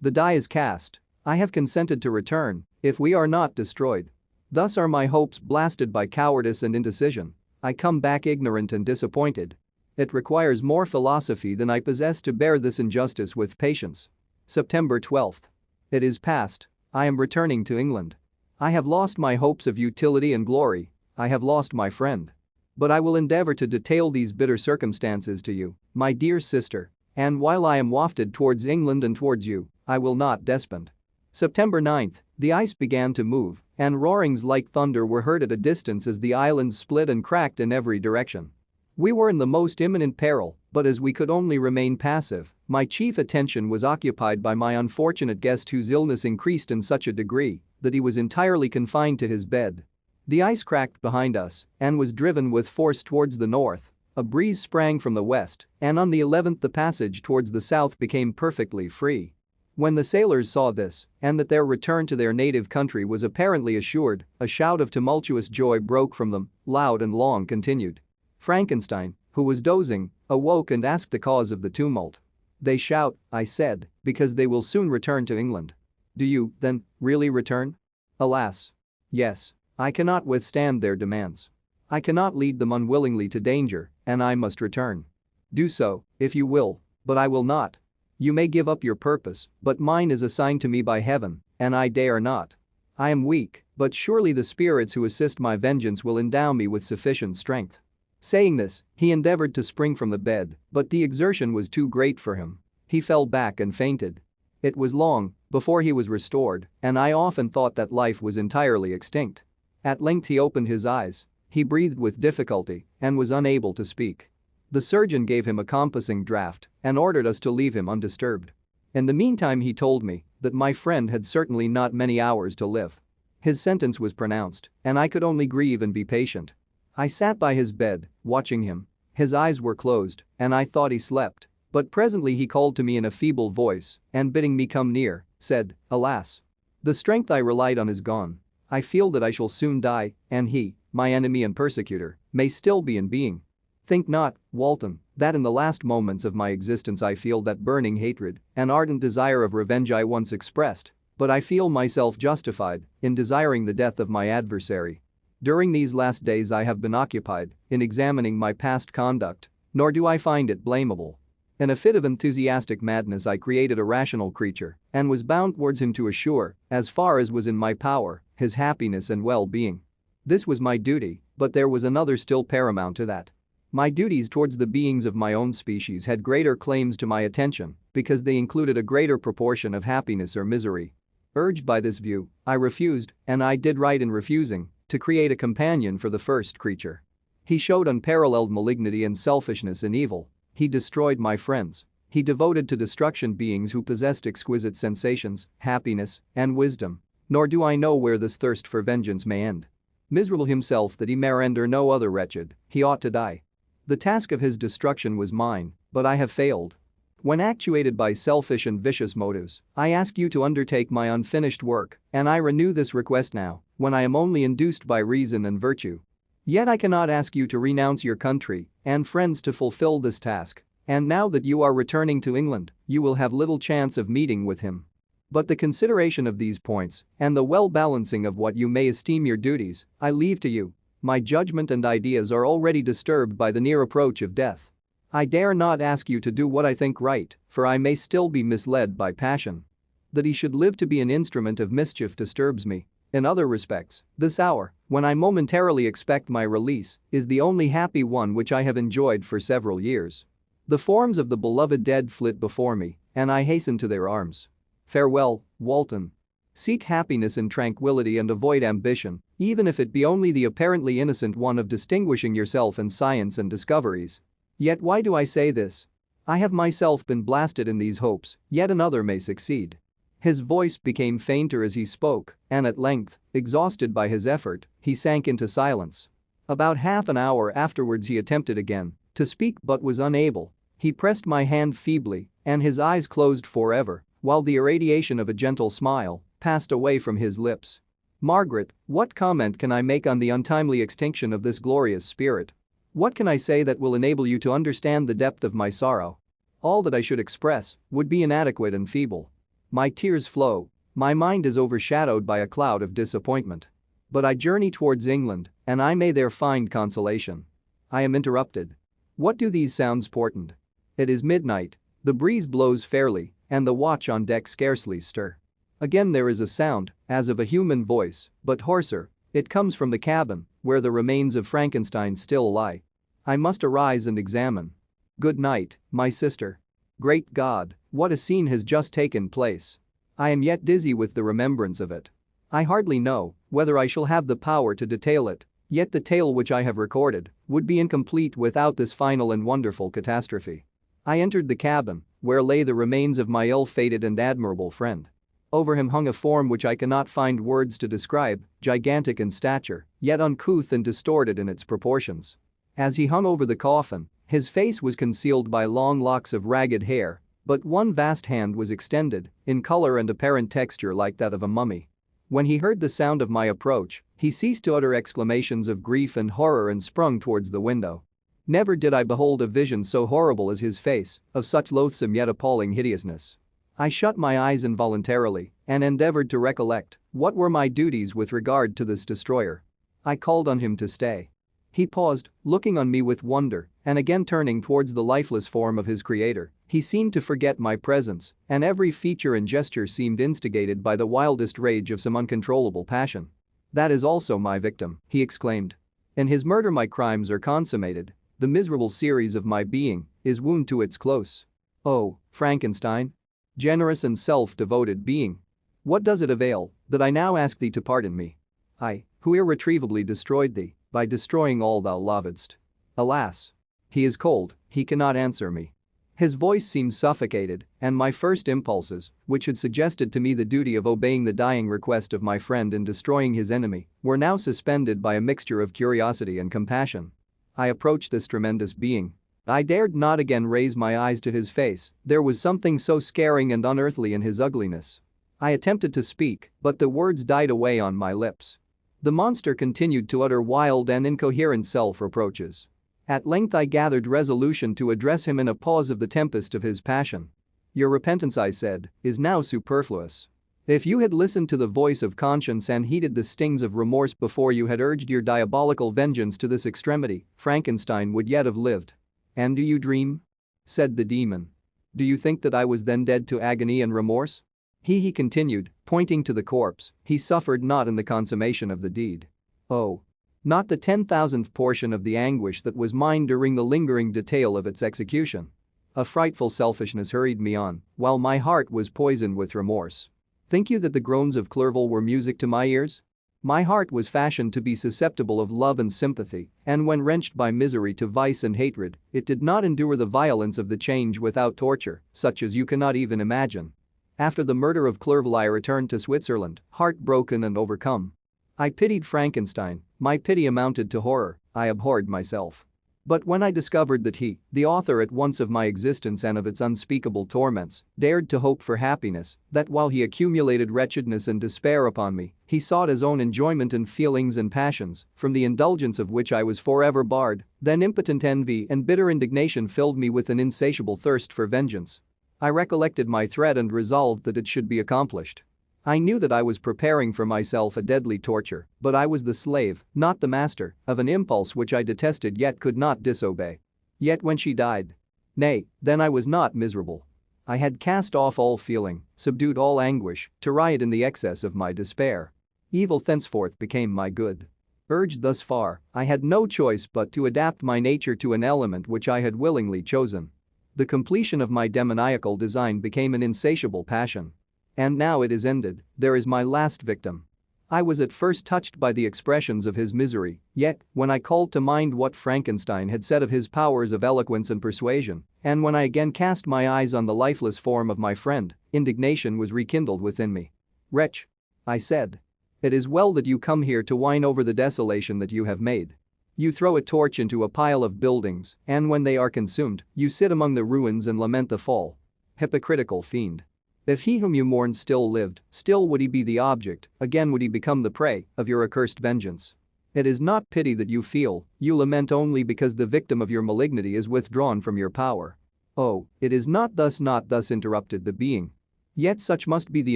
The die is cast. I have consented to return, if we are not destroyed. Thus are my hopes blasted by cowardice and indecision. I come back ignorant and disappointed. It requires more philosophy than I possess to bear this injustice with patience. September 12th. It is past. I am returning to England. I have lost my hopes of utility and glory. I have lost my friend. But I will endeavor to detail these bitter circumstances to you, my dear sister, and while I am wafted towards England and towards you, I will not despond. September 9th, the ice began to move, and roarings like thunder were heard at a distance as the island split and cracked in every direction. We were in the most imminent peril, but as we could only remain passive, my chief attention was occupied by my unfortunate guest whose illness increased in such a degree that he was entirely confined to his bed. The ice cracked behind us and was driven with force towards the north. A breeze sprang from the west, and on the 11th the passage towards the south became perfectly free. When the sailors saw this, and that their return to their native country was apparently assured, a shout of tumultuous joy broke from them, loud and long continued. Frankenstein, who was dozing, awoke and asked the cause of the tumult. They shout, I said, because they will soon return to England. Do you, then, really return? Alas. Yes. I cannot withstand their demands. I cannot lead them unwillingly to danger, and I must return. Do so, if you will, but I will not. You may give up your purpose, but mine is assigned to me by heaven, and I dare not. I am weak, but surely the spirits who assist my vengeance will endow me with sufficient strength. Saying this, he endeavored to spring from the bed, but the exertion was too great for him. He fell back and fainted. It was long before he was restored, and I often thought that life was entirely extinct. At length he opened his eyes. He breathed with difficulty and was unable to speak. The surgeon gave him a compassing draught and ordered us to leave him undisturbed. In the meantime he told me that my friend had certainly not many hours to live. His sentence was pronounced, and I could only grieve and be patient. I sat by his bed, watching him. His eyes were closed, and I thought he slept, but presently he called to me in a feeble voice and bidding me come near, said, Alas! The strength I relied on is gone. I feel that I shall soon die, and he, my enemy and persecutor, may still be in being. Think not, Walton, that in the last moments of my existence I feel that burning hatred and ardent desire of revenge I once expressed, but I feel myself justified in desiring the death of my adversary. During these last days I have been occupied in examining my past conduct, nor do I find it blamable. In a fit of enthusiastic madness I created a rational creature and was bound towards him to assure, as far as was in my power, his happiness and well-being. This was my duty, but there was another still paramount to that. My duties towards the beings of my own species had greater claims to my attention because they included a greater proportion of happiness or misery. Urged by this view, I refused, and I did right in refusing, to create a companion for the first creature. He showed unparalleled malignity and selfishness in evil. He destroyed my friends. He devoted to destruction beings who possessed exquisite sensations, happiness, and wisdom. Nor do I know where this thirst for vengeance may end. Miserable himself that he may render no other wretched, he ought to die. The task of his destruction was mine, but I have failed. When actuated by selfish and vicious motives, I ask you to undertake my unfinished work, and I renew this request now, when I am only induced by reason and virtue. Yet I cannot ask you to renounce your country and friends to fulfill this task, and now that you are returning to England, you will have little chance of meeting with him. But the consideration of these points and the well-balancing of what you may esteem your duties, I leave to you. My judgment and ideas are already disturbed by the near approach of death. I dare not ask you to do what I think right, for I may still be misled by passion. That he should live to be an instrument of mischief disturbs me. In other respects, this hour, when I momentarily expect my release, is the only happy one which I have enjoyed for several years. The forms of the beloved dead flit before me, and I hasten to their arms. Farewell, Walton. Seek happiness in tranquility and avoid ambition, even if it be only the apparently innocent one of distinguishing yourself in science and discoveries. Yet why do I say this? I have myself been blasted in these hopes, yet another may succeed. His voice became fainter as he spoke, and at length, exhausted by his effort, he sank into silence. About half an hour afterwards he attempted again to speak but was unable. He pressed my hand feebly, and his eyes closed forever, while the irradiation of a gentle smile passed away from his lips. Margaret, what comment can I make on the untimely extinction of this glorious spirit? What can I say that will enable you to understand the depth of my sorrow? All that I should express would be inadequate and feeble. My tears flow, my mind is overshadowed by a cloud of disappointment. But I journey towards England, and I may there find consolation. I am interrupted. What do these sounds portend? It is midnight, the breeze blows fairly, and the watch on deck scarcely stir. Again there is a sound, as of a human voice, but hoarser. It comes from the cabin, where the remains of Frankenstein still lie. I must arise and examine. Good night, my sister. Great God, what a scene has just taken place. I am yet dizzy with the remembrance of it. I hardly know whether I shall have the power to detail it, yet the tale which I have recorded would be incomplete without this final and wonderful catastrophe. I entered the cabin, where lay the remains of my ill-fated and admirable friend. Over him hung a form which I cannot find words to describe, gigantic in stature, yet uncouth and distorted in its proportions. As he hung over the coffin, his face was concealed by long locks of ragged hair, but one vast hand was extended, in color and apparent texture like that of a mummy. When he heard the sound of my approach, he ceased to utter exclamations of grief and horror and sprung towards the window. Never did I behold a vision so horrible as his face, of such loathsome yet appalling hideousness. I shut my eyes involuntarily and endeavored to recollect what were my duties with regard to this destroyer. I called on him to stay. He paused, looking on me with wonder, and again turning towards the lifeless form of his creator, he seemed to forget my presence, and every feature and gesture seemed instigated by the wildest rage of some uncontrollable passion. That is also my victim, he exclaimed. In his murder my crimes are consummated. The miserable series of my being is wound to its close. Oh, Frankenstein! Generous and self-devoted being! What does it avail that I now ask thee to pardon me? I, who irretrievably destroyed thee, by destroying all thou lovedst. Alas! He is cold, he cannot answer me. His voice seemed suffocated, and my first impulses, which had suggested to me the duty of obeying the dying request of my friend in destroying his enemy, were now suspended by a mixture of curiosity and compassion. I approached this tremendous being. I dared not again raise my eyes to his face, there was something so scaring and unearthly in his ugliness. I attempted to speak, but the words died away on my lips. The monster continued to utter wild and incoherent self-reproaches. At length I gathered resolution to address him in a pause of the tempest of his passion. Your repentance, I said, is now superfluous. If you had listened to the voice of conscience and heeded the stings of remorse before you had urged your diabolical vengeance to this extremity, Frankenstein would yet have lived. And do you dream? Said the demon. Do you think that I was then dead to agony and remorse? He continued, pointing to the corpse, he suffered not in the consummation of the deed. Oh! Not the 10,000th portion of the anguish that was mine during the lingering detail of its execution. A frightful selfishness hurried me on, while my heart was poisoned with remorse. Think you that the groans of Clerval were music to my ears? My heart was fashioned to be susceptible of love and sympathy, and when wrenched by misery to vice and hatred, it did not endure the violence of the change without torture, such as you cannot even imagine. After the murder of Clerval I returned to Switzerland, heartbroken and overcome. I pitied Frankenstein, my pity amounted to horror, I abhorred myself. But when I discovered that he, the author at once of my existence and of its unspeakable torments, dared to hope for happiness, that while he accumulated wretchedness and despair upon me, he sought his own enjoyment in feelings and passions, from the indulgence of which I was forever barred, then impotent envy and bitter indignation filled me with an insatiable thirst for vengeance. I recollected my threat and resolved that it should be accomplished. I knew that I was preparing for myself a deadly torture, but I was the slave, not the master, of an impulse which I detested yet could not disobey. Yet when she died. Nay, then I was not miserable. I had cast off all feeling, subdued all anguish, to riot in the excess of my despair. Evil thenceforth became my good. Urged thus far, I had no choice but to adapt my nature to an element which I had willingly chosen. The completion of my demoniacal design became an insatiable passion. And now it is ended, there is my last victim. I was at first touched by the expressions of his misery, yet, when I called to mind what Frankenstein had said of his powers of eloquence and persuasion, and when I again cast my eyes on the lifeless form of my friend, indignation was rekindled within me. "Wretch," I said. "It is well that you come here to whine over the desolation that you have made. You throw a torch into a pile of buildings, and when they are consumed, you sit among the ruins and lament the fall. Hypocritical fiend. If he whom you mourned still lived, still would he be the object, again would he become the prey, of your accursed vengeance. It is not pity that you feel, you lament only because the victim of your malignity is withdrawn from your power. Oh, it is not thus interrupted the being. Yet such must be the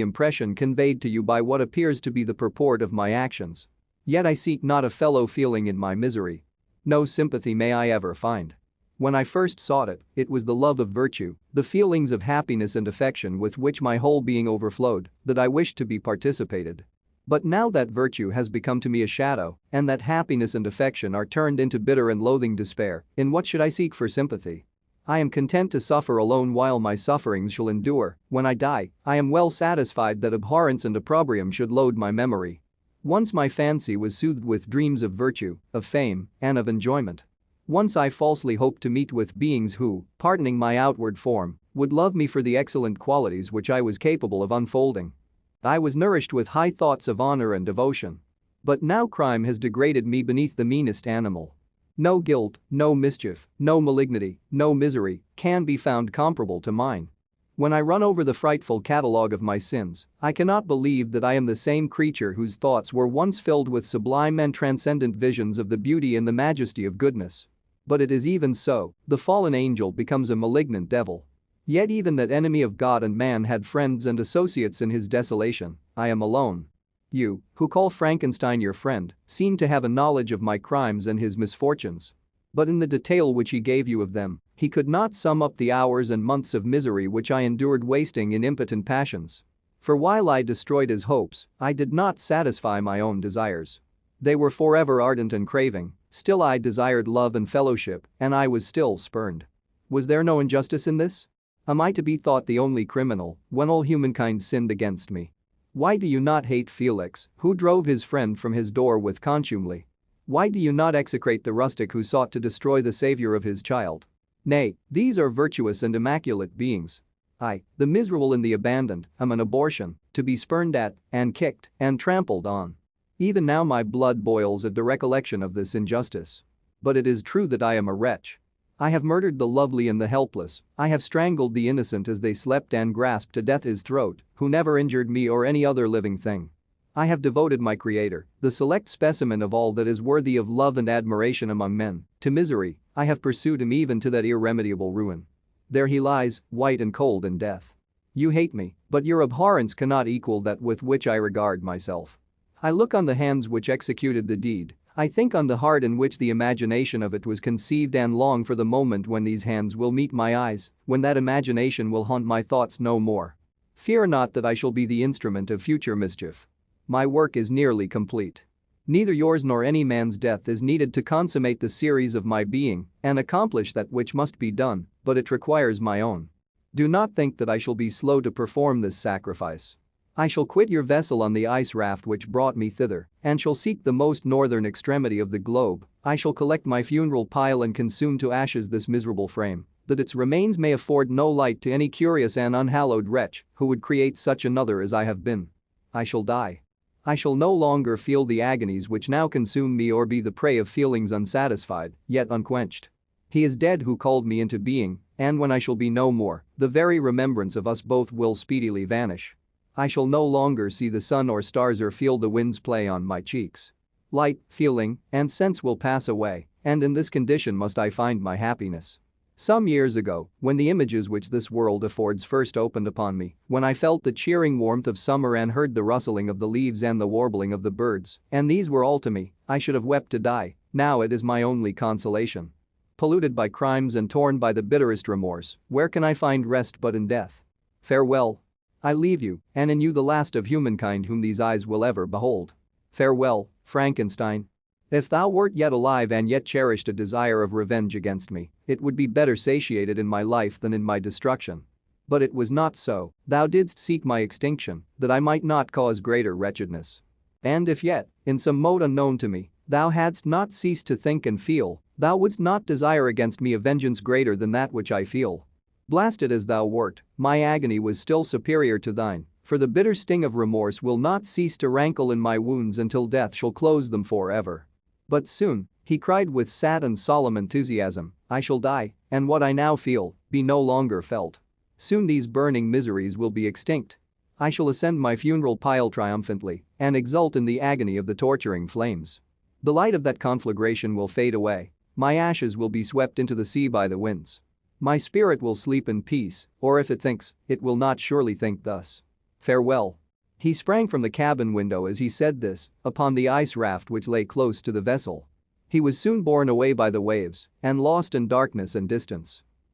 impression conveyed to you by what appears to be the purport of my actions. Yet I seek not a fellow feeling in my misery. No sympathy may I ever find. When I first sought it, it was the love of virtue, the feelings of happiness and affection with which my whole being overflowed, that I wished to be participated. But now that virtue has become to me a shadow, and that happiness and affection are turned into bitter and loathing despair, in what should I seek for sympathy? I am content to suffer alone while my sufferings shall endure. When I die, I am well satisfied that abhorrence and opprobrium should load my memory. Once my fancy was soothed with dreams of virtue, of fame, and of enjoyment. Once I falsely hoped to meet with beings who, pardoning my outward form, would love me for the excellent qualities which I was capable of unfolding. I was nourished with high thoughts of honor and devotion. But now crime has degraded me beneath the meanest animal. No guilt, no mischief, no malignity, no misery can be found comparable to mine. When I run over the frightful catalogue of my sins, I cannot believe that I am the same creature whose thoughts were once filled with sublime and transcendent visions of the beauty and the majesty of goodness. But it is even so, the fallen angel becomes a malignant devil. Yet even that enemy of God and man had friends and associates in his desolation. I am alone. You, who call Frankenstein your friend, seem to have a knowledge of my crimes and his misfortunes. But in the detail which he gave you of them, he could not sum up the hours and months of misery which I endured wasting in impotent passions. For while I destroyed his hopes, I did not satisfy my own desires. They were forever ardent and craving, still I desired love and fellowship, and I was still spurned. Was there no injustice in this? Am I to be thought the only criminal when all humankind sinned against me? Why do you not hate Felix, who drove his friend from his door with contumely? Why do you not execrate the rustic who sought to destroy the savior of his child? Nay, these are virtuous and immaculate beings. I, the miserable and the abandoned, am an abortion, to be spurned at, and kicked, and trampled on. Even now my blood boils at the recollection of this injustice. But it is true that I am a wretch. I have murdered the lovely and the helpless, I have strangled the innocent as they slept and grasped to death his throat, who never injured me or any other living thing. I have devoted my creator, the select specimen of all that is worthy of love and admiration among men, to misery. I have pursued him even to that irremediable ruin. There he lies, white and cold in death. You hate me, but your abhorrence cannot equal that with which I regard myself. I look on the hands which executed the deed, I think on the heart in which the imagination of it was conceived and long for the moment when these hands will meet my eyes, when that imagination will haunt my thoughts no more. Fear not that I shall be the instrument of future mischief. My work is nearly complete. Neither yours nor any man's death is needed to consummate the series of my being and accomplish that which must be done, but it requires my own. Do not think that I shall be slow to perform this sacrifice. I shall quit your vessel on the ice raft which brought me thither, and shall seek the most northern extremity of the globe. I shall collect my funeral pile and consume to ashes this miserable frame, that its remains may afford no light to any curious and unhallowed wretch who would create such another as I have been. I shall die. I shall no longer feel the agonies which now consume me or be the prey of feelings unsatisfied, yet unquenched. He is dead who called me into being, and when I shall be no more, the very remembrance of us both will speedily vanish. I shall no longer see the sun or stars or feel the winds play on my cheeks. Light, feeling, and sense will pass away, and in this condition must I find my happiness. Some years ago, when the images which this world affords first opened upon me, when I felt the cheering warmth of summer and heard the rustling of the leaves and the warbling of the birds, and these were all to me, I should have wept to die. Now it is my only consolation. Polluted by crimes and torn by the bitterest remorse, where can I find rest but in death? Farewell. I leave you, and in you the last of humankind whom these eyes will ever behold. Farewell, Frankenstein. If thou wert yet alive and yet cherished a desire of revenge against me, it would be better satiated in my life than in my destruction. But it was not so, thou didst seek my extinction, that I might not cause greater wretchedness. And if yet, in some mode unknown to me, thou hadst not ceased to think and feel, thou wouldst not desire against me a vengeance greater than that which I feel. Blasted as thou wert, my agony was still superior to thine, for the bitter sting of remorse will not cease to rankle in my wounds until death shall close them forever. But soon, he cried with sad and solemn enthusiasm, I shall die, and what I now feel, be no longer felt. Soon these burning miseries will be extinct. I shall ascend my funeral pile triumphantly and exult in the agony of the torturing flames. The light of that conflagration will fade away. My ashes will be swept into the sea by the winds. My spirit will sleep in peace, or if it thinks, it will not surely think thus. Farewell. He sprang from the cabin window as he said this, upon the ice raft which lay close to the vessel. He was soon borne away by the waves and lost in darkness and distance.